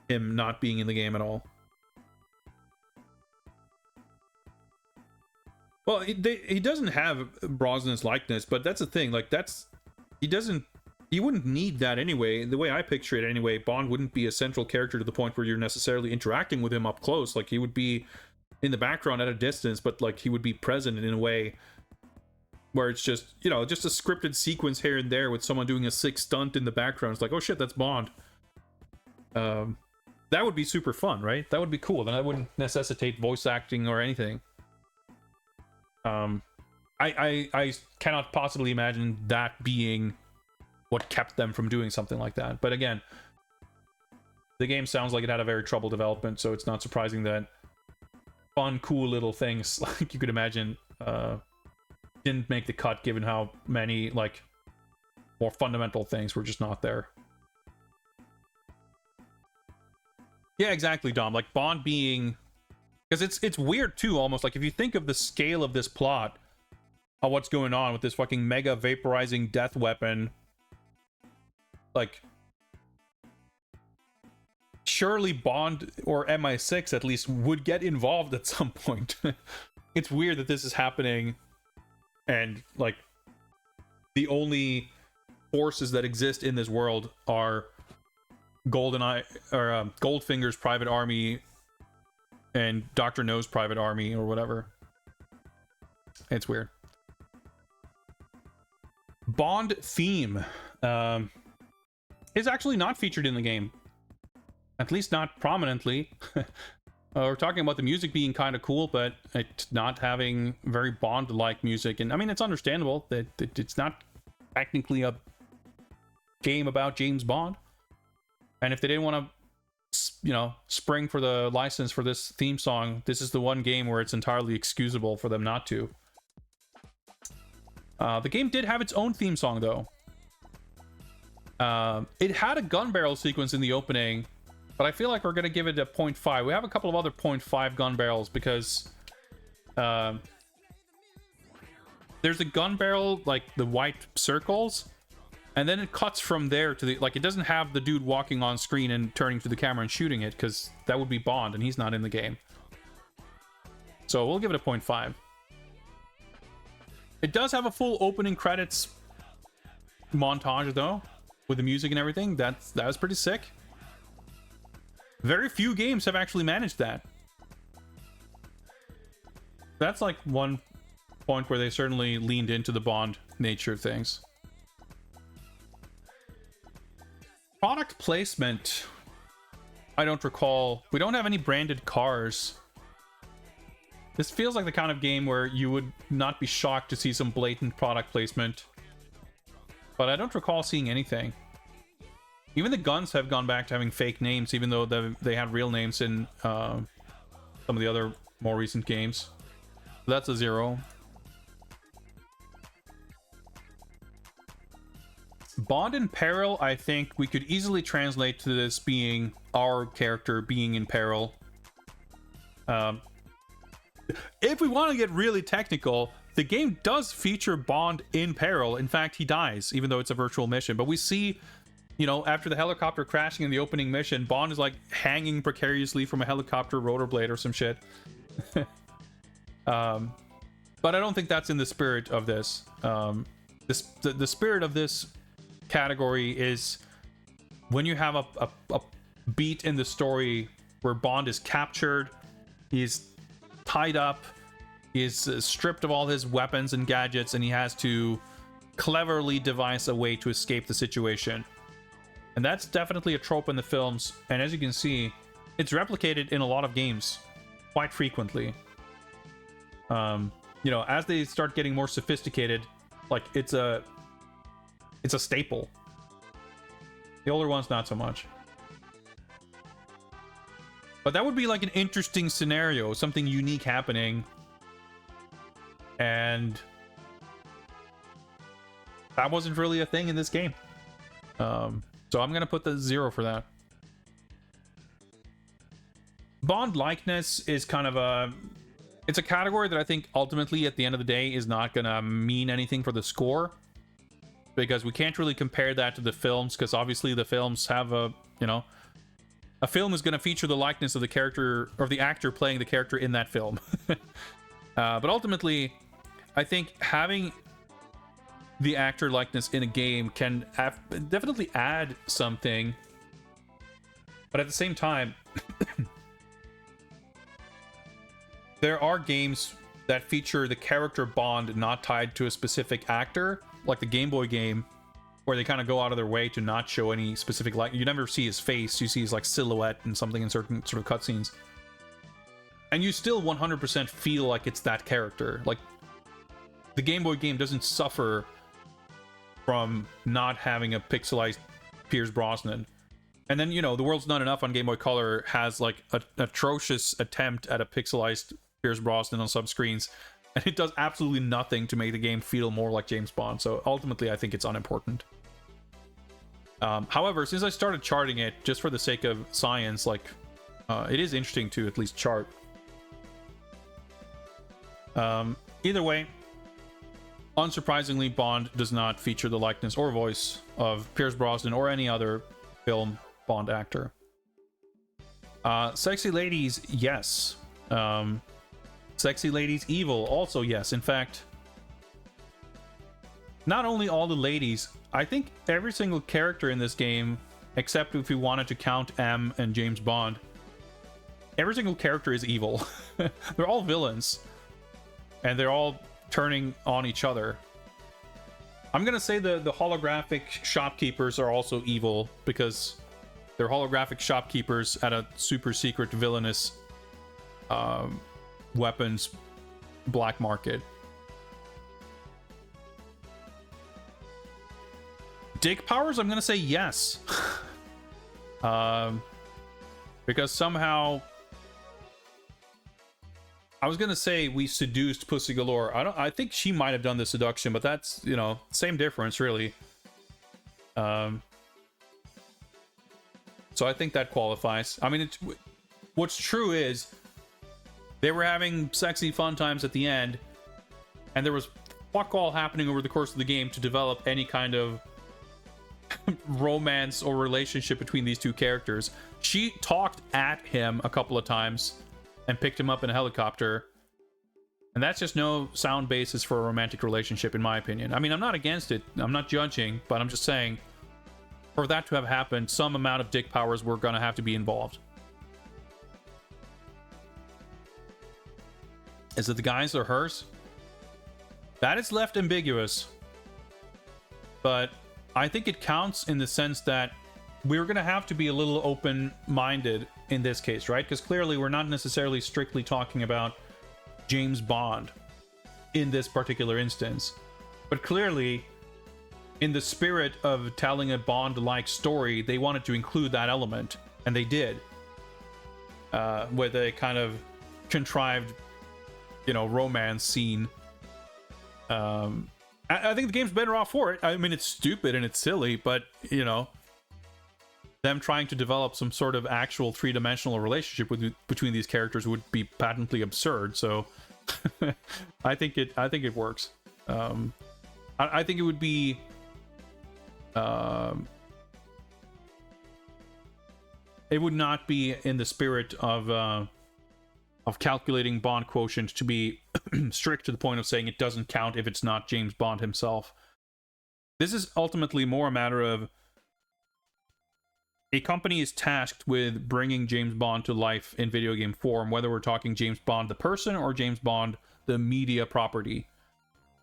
him not being in the game at all. Well, he doesn't have Brosnan's likeness, but that's the thing. Like, he wouldn't need that anyway. The way I picture it anyway, Bond wouldn't be a central character to the point where you're necessarily interacting with him up close. Like, he would be in the background at a distance, but, like, he would be present in a way where it's just, just a scripted sequence here and there with someone doing a sick stunt in the background. It's like, oh shit, that's Bond. That would be super fun, right? That would be cool. Then that wouldn't necessitate voice acting or anything. I cannot possibly imagine that being what kept them from doing something like that. But again, the game sounds like it had a very troubled development, so it's not surprising that fun, cool little things, like you could imagine, didn't make the cut, given how many, like, more fundamental things were just not there. Yeah, exactly, Dom. Like, Bond being... Because it's weird, too, almost. Like, if you think of the scale of this plot, what's going on with this fucking mega vaporizing death weapon. Like, surely Bond or MI6 at least would get involved at some point. It's weird that this is happening, and like the only forces that exist in this world are GoldenEye or Goldfinger's private army and Dr. No's private army or whatever. It's weird. Bond theme is actually not featured in the game, at least not prominently. We're talking about the music being kind of cool, but it not having very Bond-like music. And I mean, it's understandable that it's not technically a game about James Bond. And if they didn't want to, you know, spring for the license for this theme song, this is the one game where it's entirely excusable for them not to. The game did have its own theme song, though. It had a gun barrel sequence in the opening, but I feel like we're going to give it a 0.5. We have a couple of other 0.5 gun barrels because there's a gun barrel, like the white circles, and then it cuts from there to the, like, it doesn't have the dude walking on screen and turning to the camera and shooting it, because that would be Bond, and he's not in the game. So we'll give it a 0.5. It does have a full opening credits montage, though, with the music and everything. That was pretty sick. Very few games have actually managed that. That's like one point where they certainly leaned into the Bond nature of things. Product placement, I don't recall. We don't have any branded cars. This feels like the kind of game where you would not be shocked to see some blatant product placement. But I don't recall seeing anything. Even the guns have gone back to having fake names, even though they had real names in some of the other more recent games. That's a 0. Bond in peril, I think we could easily translate to this being our character being in peril. If we want to get really technical, the game does feature Bond in peril. In fact, he dies, even though it's a virtual mission. But we see, you know, after the helicopter crashing in the opening mission, Bond is like hanging precariously from a helicopter rotor blade or some shit. But I don't think that's in the spirit of this. The spirit of this category is when you have a beat in the story where Bond is captured, he's tied up, he's stripped of all his weapons and gadgets, and he has to cleverly devise a way to escape the situation. And that's definitely a trope in the films, and as you can see, it's replicated in a lot of games quite frequently. You know, as they start getting more sophisticated, like it's a staple. The older ones, not so much. But that would be like an interesting scenario, something unique happening. And that wasn't really a thing in this game. So I'm gonna put the 0 for that. Bond likeness is kind of it's a category that I think ultimately at the end of the day is not gonna mean anything for the score, because we can't really compare that to the films, because obviously the films have a film is going to feature the likeness of the character or the actor playing the character in that film. But ultimately, I think having the actor likeness in a game can definitely add something. But at the same time, there are games that feature the character Bond not tied to a specific actor, like the Game Boy game, where they kind of go out of their way to not show any specific, like, you never see his face, you see his like silhouette and something in certain sort of cutscenes, and you still 100% feel like it's that character. Like, the Game Boy game doesn't suffer from not having a pixelized Pierce Brosnan. And then, you know, The World's Not Enough on Game Boy Color has like an atrocious attempt at a pixelized Pierce Brosnan on some screens, and it does absolutely nothing to make the game feel more like James Bond. So ultimately, I think it's unimportant. However, since I started charting it just for the sake of science, like, it is interesting to at least chart. Either way, unsurprisingly, Bond does not feature the likeness or voice of Pierce Brosnan or any other film Bond actor. Sexy ladies, yes. Sexy ladies evil, also yes. In fact, not only all the ladies, I think every single character in this game, except if you wanted to count M and James Bond, every single character is evil. They're all villains, and they're all turning on each other. I'm gonna say the holographic shopkeepers are also evil because they're holographic shopkeepers at a super secret villainous weapons black market. Dick powers, I'm gonna say yes. Because somehow I was gonna say we seduced Pussy Galore. I think she might have done the seduction, but that's, you know, same difference really. So I think that qualifies. I mean, what's true is they were having sexy fun times at the end, and there was fuck all happening over the course of the game to develop any kind of romance or relationship between these two characters. She talked at him a couple of times and picked him up in a helicopter, and that's just no sound basis for a romantic relationship, in my opinion. I mean, I'm not against it, I'm not judging, but I'm just saying, for that to have happened, some amount of dick powers were gonna have to be involved. Is it the guy's or hers? That is left ambiguous, but I think it counts in the sense that we're gonna have to be a little open-minded in this case, right? Because clearly we're not necessarily strictly talking about James Bond in this particular instance, but clearly in the spirit of telling a Bond-like story, they wanted to include that element, and they did, with a kind of contrived, you know, romance scene. I think the game's better off for it. I mean, it's stupid and it's silly, but, you know, them trying to develop some sort of actual three-dimensional relationship between these characters would be patently absurd. So I think it works. I think it would be it would not be in the spirit of calculating Bond quotient to be strict to the point of saying it doesn't count if it's not James Bond himself. This is ultimately more a matter of a company is tasked with bringing James Bond to life in video game form, whether we're talking James Bond the person or James Bond the media property.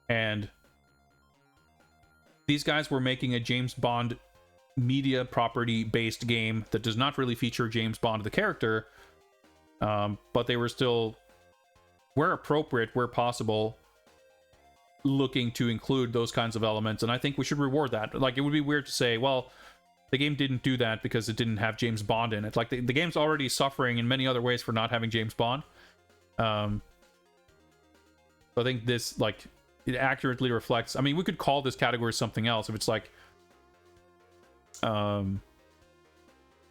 And these guys were making a James Bond media property based game that does not really feature James Bond the character, but they were still, where appropriate, where possible, looking to include those kinds of elements, and I think we should reward that. Like, it would be weird to say, well, the game didn't do that because it didn't have James Bond in it. Like, the game's already suffering in many other ways for not having James Bond. So I think this, like, it accurately reflects... I mean, we could call this category something else if it's like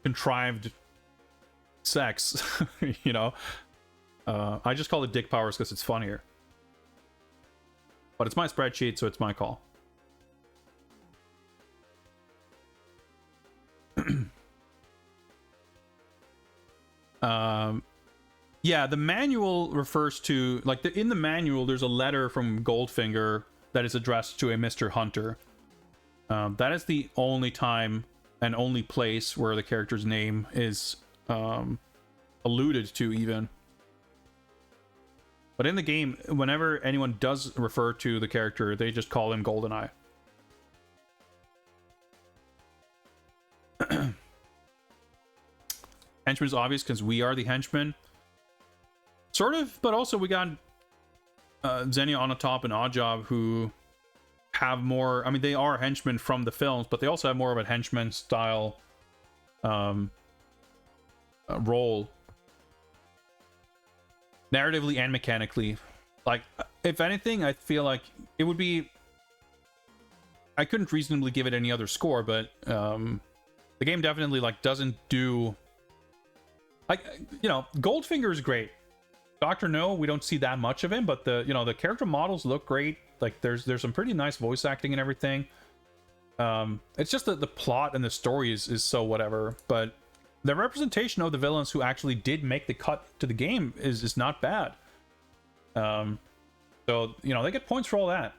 contrived sex, you know. I just call it dick powers because it's funnier, but it's my spreadsheet, so it's my call. Yeah, the manual refers to, like, in the manual there's a letter from Goldfinger that is addressed to a Mr. Hunter. That is the only time and only place where the character's name is alluded to, even. But in the game, whenever anyone does refer to the character, they just call him GoldenEye. Henchman is obvious because we are the henchmen. Sort of, but also we got Xenia Onatopp and Oddjob, who have more... I mean, they are henchmen from the films, but they also have more of a henchman style role, narratively and mechanically. Like, if anything, I feel like it would be... I couldn't reasonably give it any other score, but the game definitely, like, doesn't do... Like, you know, Goldfinger is great. Dr. No, we don't see that much of him, but the, you know, the character models look great. Like there's some pretty nice voice acting and everything. It's just that the plot and the story is so whatever, but the representation of the villains who actually did make the cut to the game is not bad. So, you know, they get points for all that.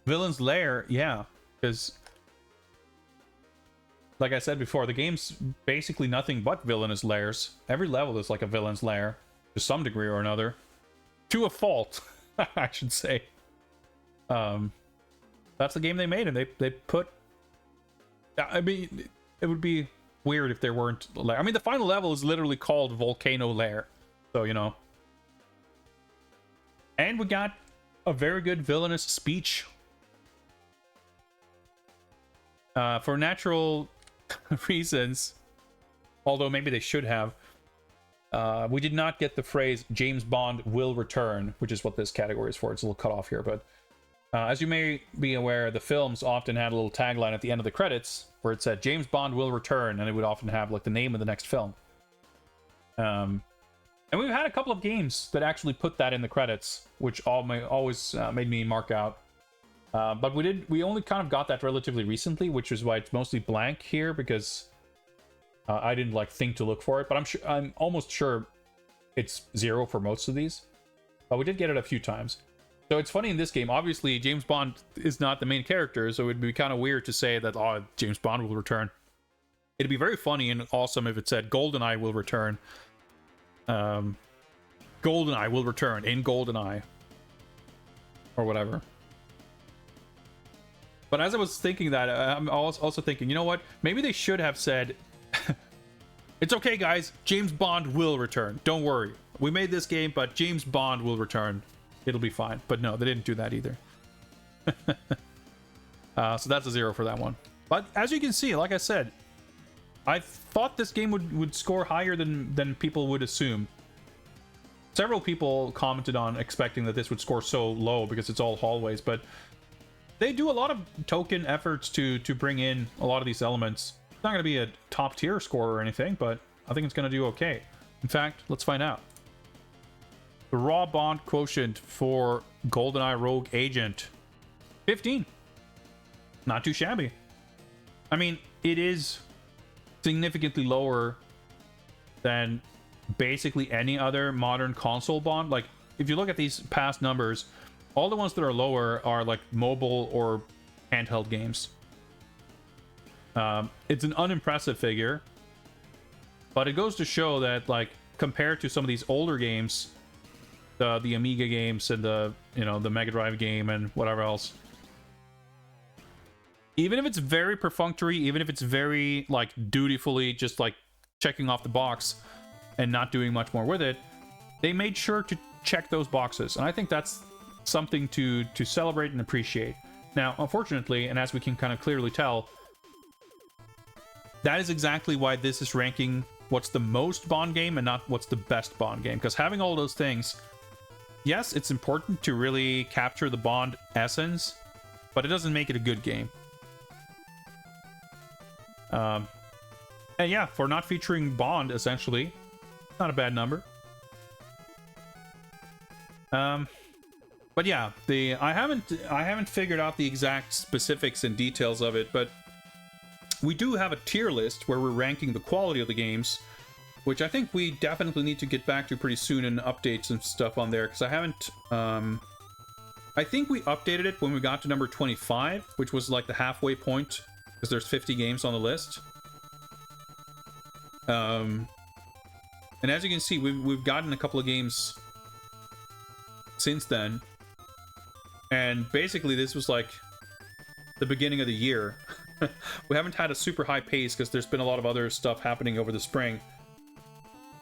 Villain's Lair, yeah, because like I said before, the game's basically nothing but villainous lairs. Every level is like a villain's lair to some degree or another. To a fault, I should say. That's the game they made, and they put... I mean, it would be weird if there weren't... I mean, the final level is literally called Volcano Lair. So, you know. And we got a very good villainous speech. For natural reasons, although maybe they should have, we did not get the phrase James Bond will return, which is what this category is for. It's a little cut off here, but as you may be aware, the films often had a little tagline at the end of the credits where it said James Bond will return, and it would often have like the name of the next film. And we've had a couple of games that actually put that in the credits, which always made me mark out. But we only kind of got that relatively recently, which is why it's mostly blank here, because I didn't like think to look for it. But I'm almost sure it's 0 for most of these. But we did get it a few times. So it's funny in this game, obviously James Bond is not the main character, so it'd be kind of weird to say that, oh, James Bond will return. It'd be very funny and awesome if it said GoldenEye will return. GoldenEye will return in GoldenEye. Or whatever. But as I was thinking that, I'm also thinking, you know what? Maybe they should have said, it's okay, guys. James Bond will return. Don't worry. We made this game, but James Bond will return. It'll be fine. But no, they didn't do that either. So that's a 0 for that one. But as you can see, like I said, I thought this game would score higher than people would assume. Several people commented on expecting that this would score so low because it's all hallways, but they do a lot of token efforts to bring in a lot of these elements. It's not going to be a top tier score or anything, but I think it's going to do okay. In fact, let's find out. The raw bond quotient for GoldenEye Rogue Agent, 15. Not too shabby. I mean, it is significantly lower than basically any other modern console bond. Like, if you look at these past numbers, all the ones that are lower are like mobile or handheld games. It's an unimpressive figure, but it goes to show that, like, compared to some of these older games, the Amiga games and the Mega Drive game and whatever else, even if it's very perfunctory, even if it's very like dutifully just like checking off the box and not doing much more with it, they made sure to check those boxes, and I think that's something to celebrate and appreciate. Now, unfortunately, and as we can kind of clearly tell, that is exactly why this is ranking what's the most Bond game and not what's the best Bond game, because having all those things, yes, it's important to really capture the Bond essence, but it doesn't make it a good game. And yeah, for not featuring Bond, essentially, not a bad number. But yeah, I haven't figured out the exact specifics and details of it, but we do have a tier list where we're ranking the quality of the games, which I think we definitely need to get back to pretty soon and update some stuff on there, because I haven't... I think we updated it when we got to number 25, which was like the halfway point, because there's 50 games on the list. And as you can see, we've gotten a couple of games since then, and basically this was like the beginning of the year. We haven't had a super high pace because there's been a lot of other stuff happening over the spring.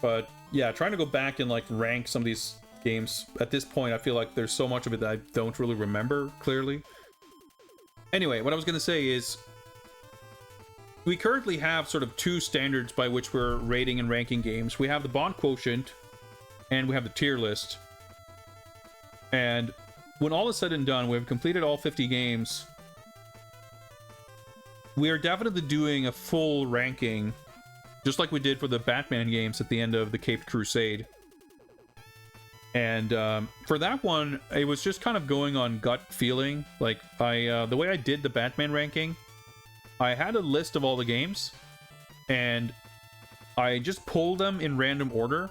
But yeah, trying to go back and like rank some of these games at this point, I feel like there's so much of it that I don't really remember clearly. Anyway, what I was going to say is we currently have sort of two standards by which we're rating and ranking games. We have the Bond quotient and we have the tier list. And when all is said and done, we've completed all 50 games. We are definitely doing a full ranking, just like we did for the Batman games at the end of the Caped Crusade. And for that one, it was just kind of going on gut feeling. Like the way I did the Batman ranking, I had a list of all the games, and I just pulled them in random order.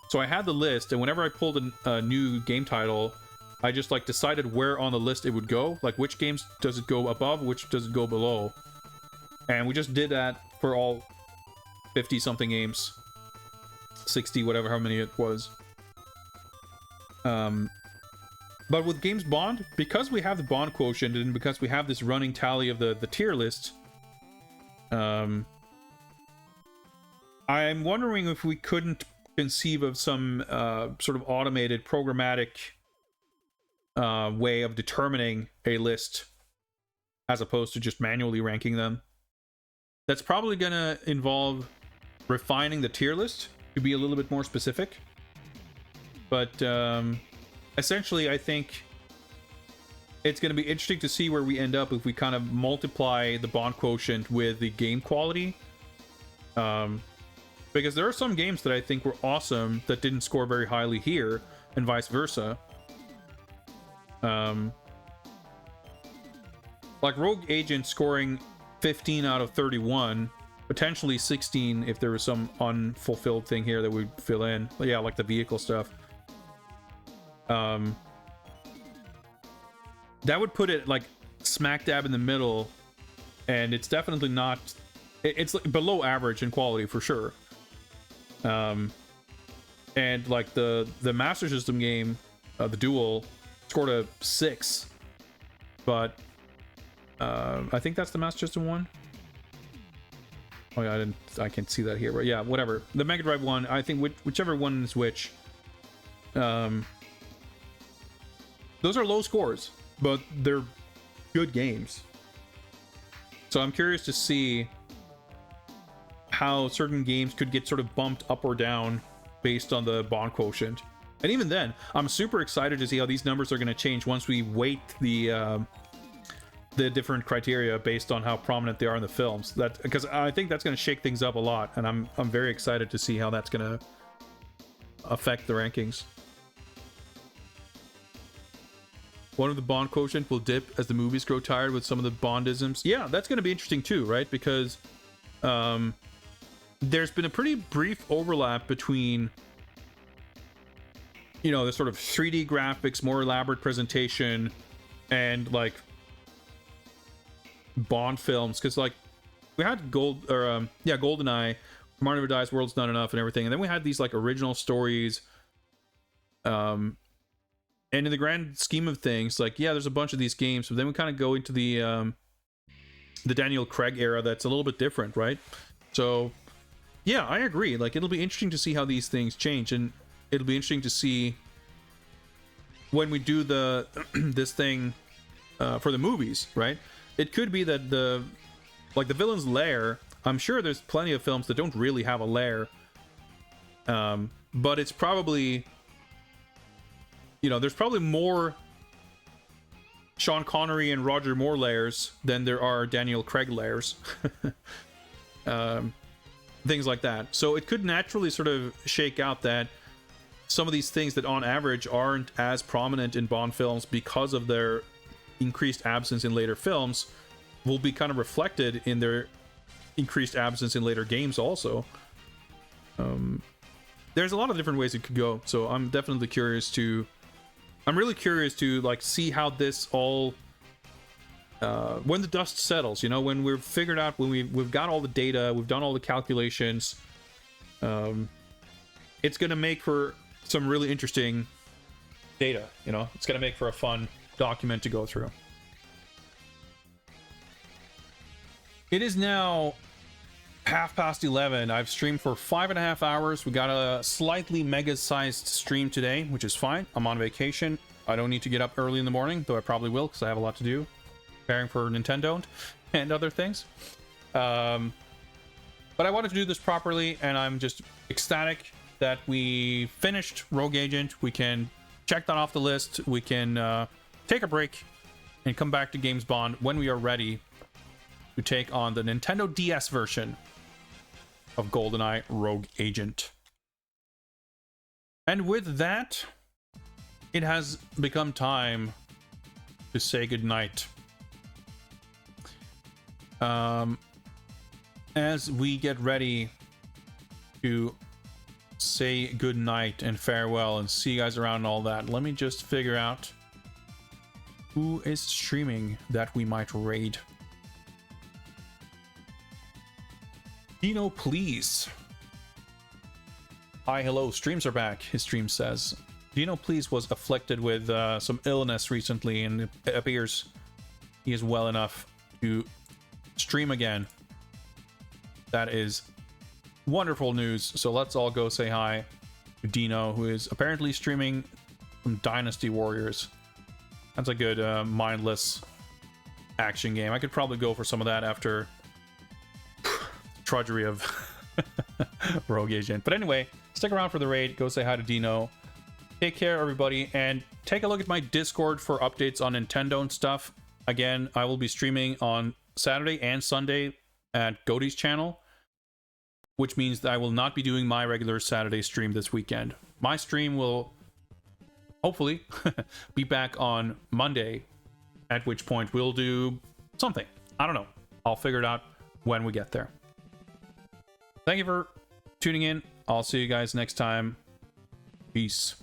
So I had the list, and whenever I pulled a new game title, I just like decided where on the list it would go, like which games does it go above, which does it go below. And we just did that for all 50 something games, 60, whatever, how many it was. But with Games Bond, because we have the Bond quotient and because we have this running tally of the tier list, I'm wondering if we couldn't conceive of some sort of automated programmatic way of determining a list as opposed to just manually ranking them. That's probably going to involve refining the tier list to be a little bit more specific. But essentially, I think it's going to be interesting to see where we end up if we kind of multiply the Bond quotient with the game quality. Because there are some games that I think were awesome that didn't score very highly here, and vice versa. Like Rogue Agent scoring 15 out of 31, potentially 16 if there was some unfulfilled thing here that we'd fill in. Yeah, like the vehicle stuff. That would put it like smack dab in the middle, and it's definitely not. It's like below average in quality for sure. And like the Master System game, the Duel, scored a 6, but I think that's the Master System one. Oh yeah, I can't see that here, but yeah, whatever. The Mega Drive one, I think whichever one is which. Those are low scores, but they're good games. So I'm curious to see how certain games could get sort of bumped up or down based on the Bond quotient. And even then, I'm super excited to see how these numbers are going to change once we weight the different criteria based on how prominent they are in the films. That because I think that's going to shake things up a lot, and I'm very excited to see how that's going to affect the rankings. One of the Bond quotient will dip as the movies grow tired with some of the Bondisms. Yeah, that's going to be interesting too, right? Because there's been a pretty brief overlap between, you know, the sort of 3D graphics, more elaborate presentation, and like Bond films. Because like we had GoldenEye, Tomorrow Never Dies, World's Not Enough, and everything, and then we had these like original stories. And in the grand scheme of things, like, yeah, there's a bunch of these games, but then we kind of go into the Daniel Craig era that's a little bit different, right? So, yeah, I agree. Like, it'll be interesting to see how these things change, and it'll be interesting to see when we do the this thing for the movies, right? It could be that the villain's lair, I'm sure there's plenty of films that don't really have a lair, but it's probably... You know, there's probably more Sean Connery and Roger Moore layers than there are Daniel Craig layers. Things like that. So it could naturally sort of shake out that some of these things that on average aren't as prominent in Bond films because of their increased absence in later films will be kind of reflected in their increased absence in later games also. There's a lot of different ways it could go. So I'm definitely curious to... I'm really curious to like see how this all when the dust settles, you know, when we've figured out, when we've got all the data, we've done all the calculations, it's gonna make for some really interesting data, you know. It's gonna make for a fun document to go through. It is now 11:30. I've streamed for 5.5 hours. We got a slightly mega-sized stream today, which is fine. I'm on vacation. I don't need to get up early in the morning, though I probably will because I have a lot to do, preparing for Nintendo and other things. But I wanted to do this properly, and I'm just ecstatic that we finished Rogue Agent. We can check that off the list. We can take a break and come back to Games Bond when we are ready to take on the Nintendo DS version of GoldenEye Rogue Agent. And with that, it has become time to say goodnight. As we get ready to say goodnight and farewell and see you guys around and all that, let me just figure out who is streaming that we might raid. Dino, please. Hi, hello, streams are back, his stream says. Dino, please was afflicted with some illness recently, and it appears he is well enough to stream again. That is wonderful news. So let's all go say hi to Dino, who is apparently streaming some Dynasty Warriors. That's a good mindless action game. I could probably go for some of that after drudgery of Rogue Agent. But anyway, stick around for the raid. Go say hi to Dino. Take care, everybody, and take a look at my Discord for updates on Nintendo and stuff. Again, I will be streaming on Saturday and Sunday at Godie's channel, which means that I will not be doing my regular Saturday stream this weekend. My stream will hopefully be back on Monday, at which point we'll do something. I don't know. I'll figure it out when we get there. Thank you for tuning in. I'll see you guys next time. Peace.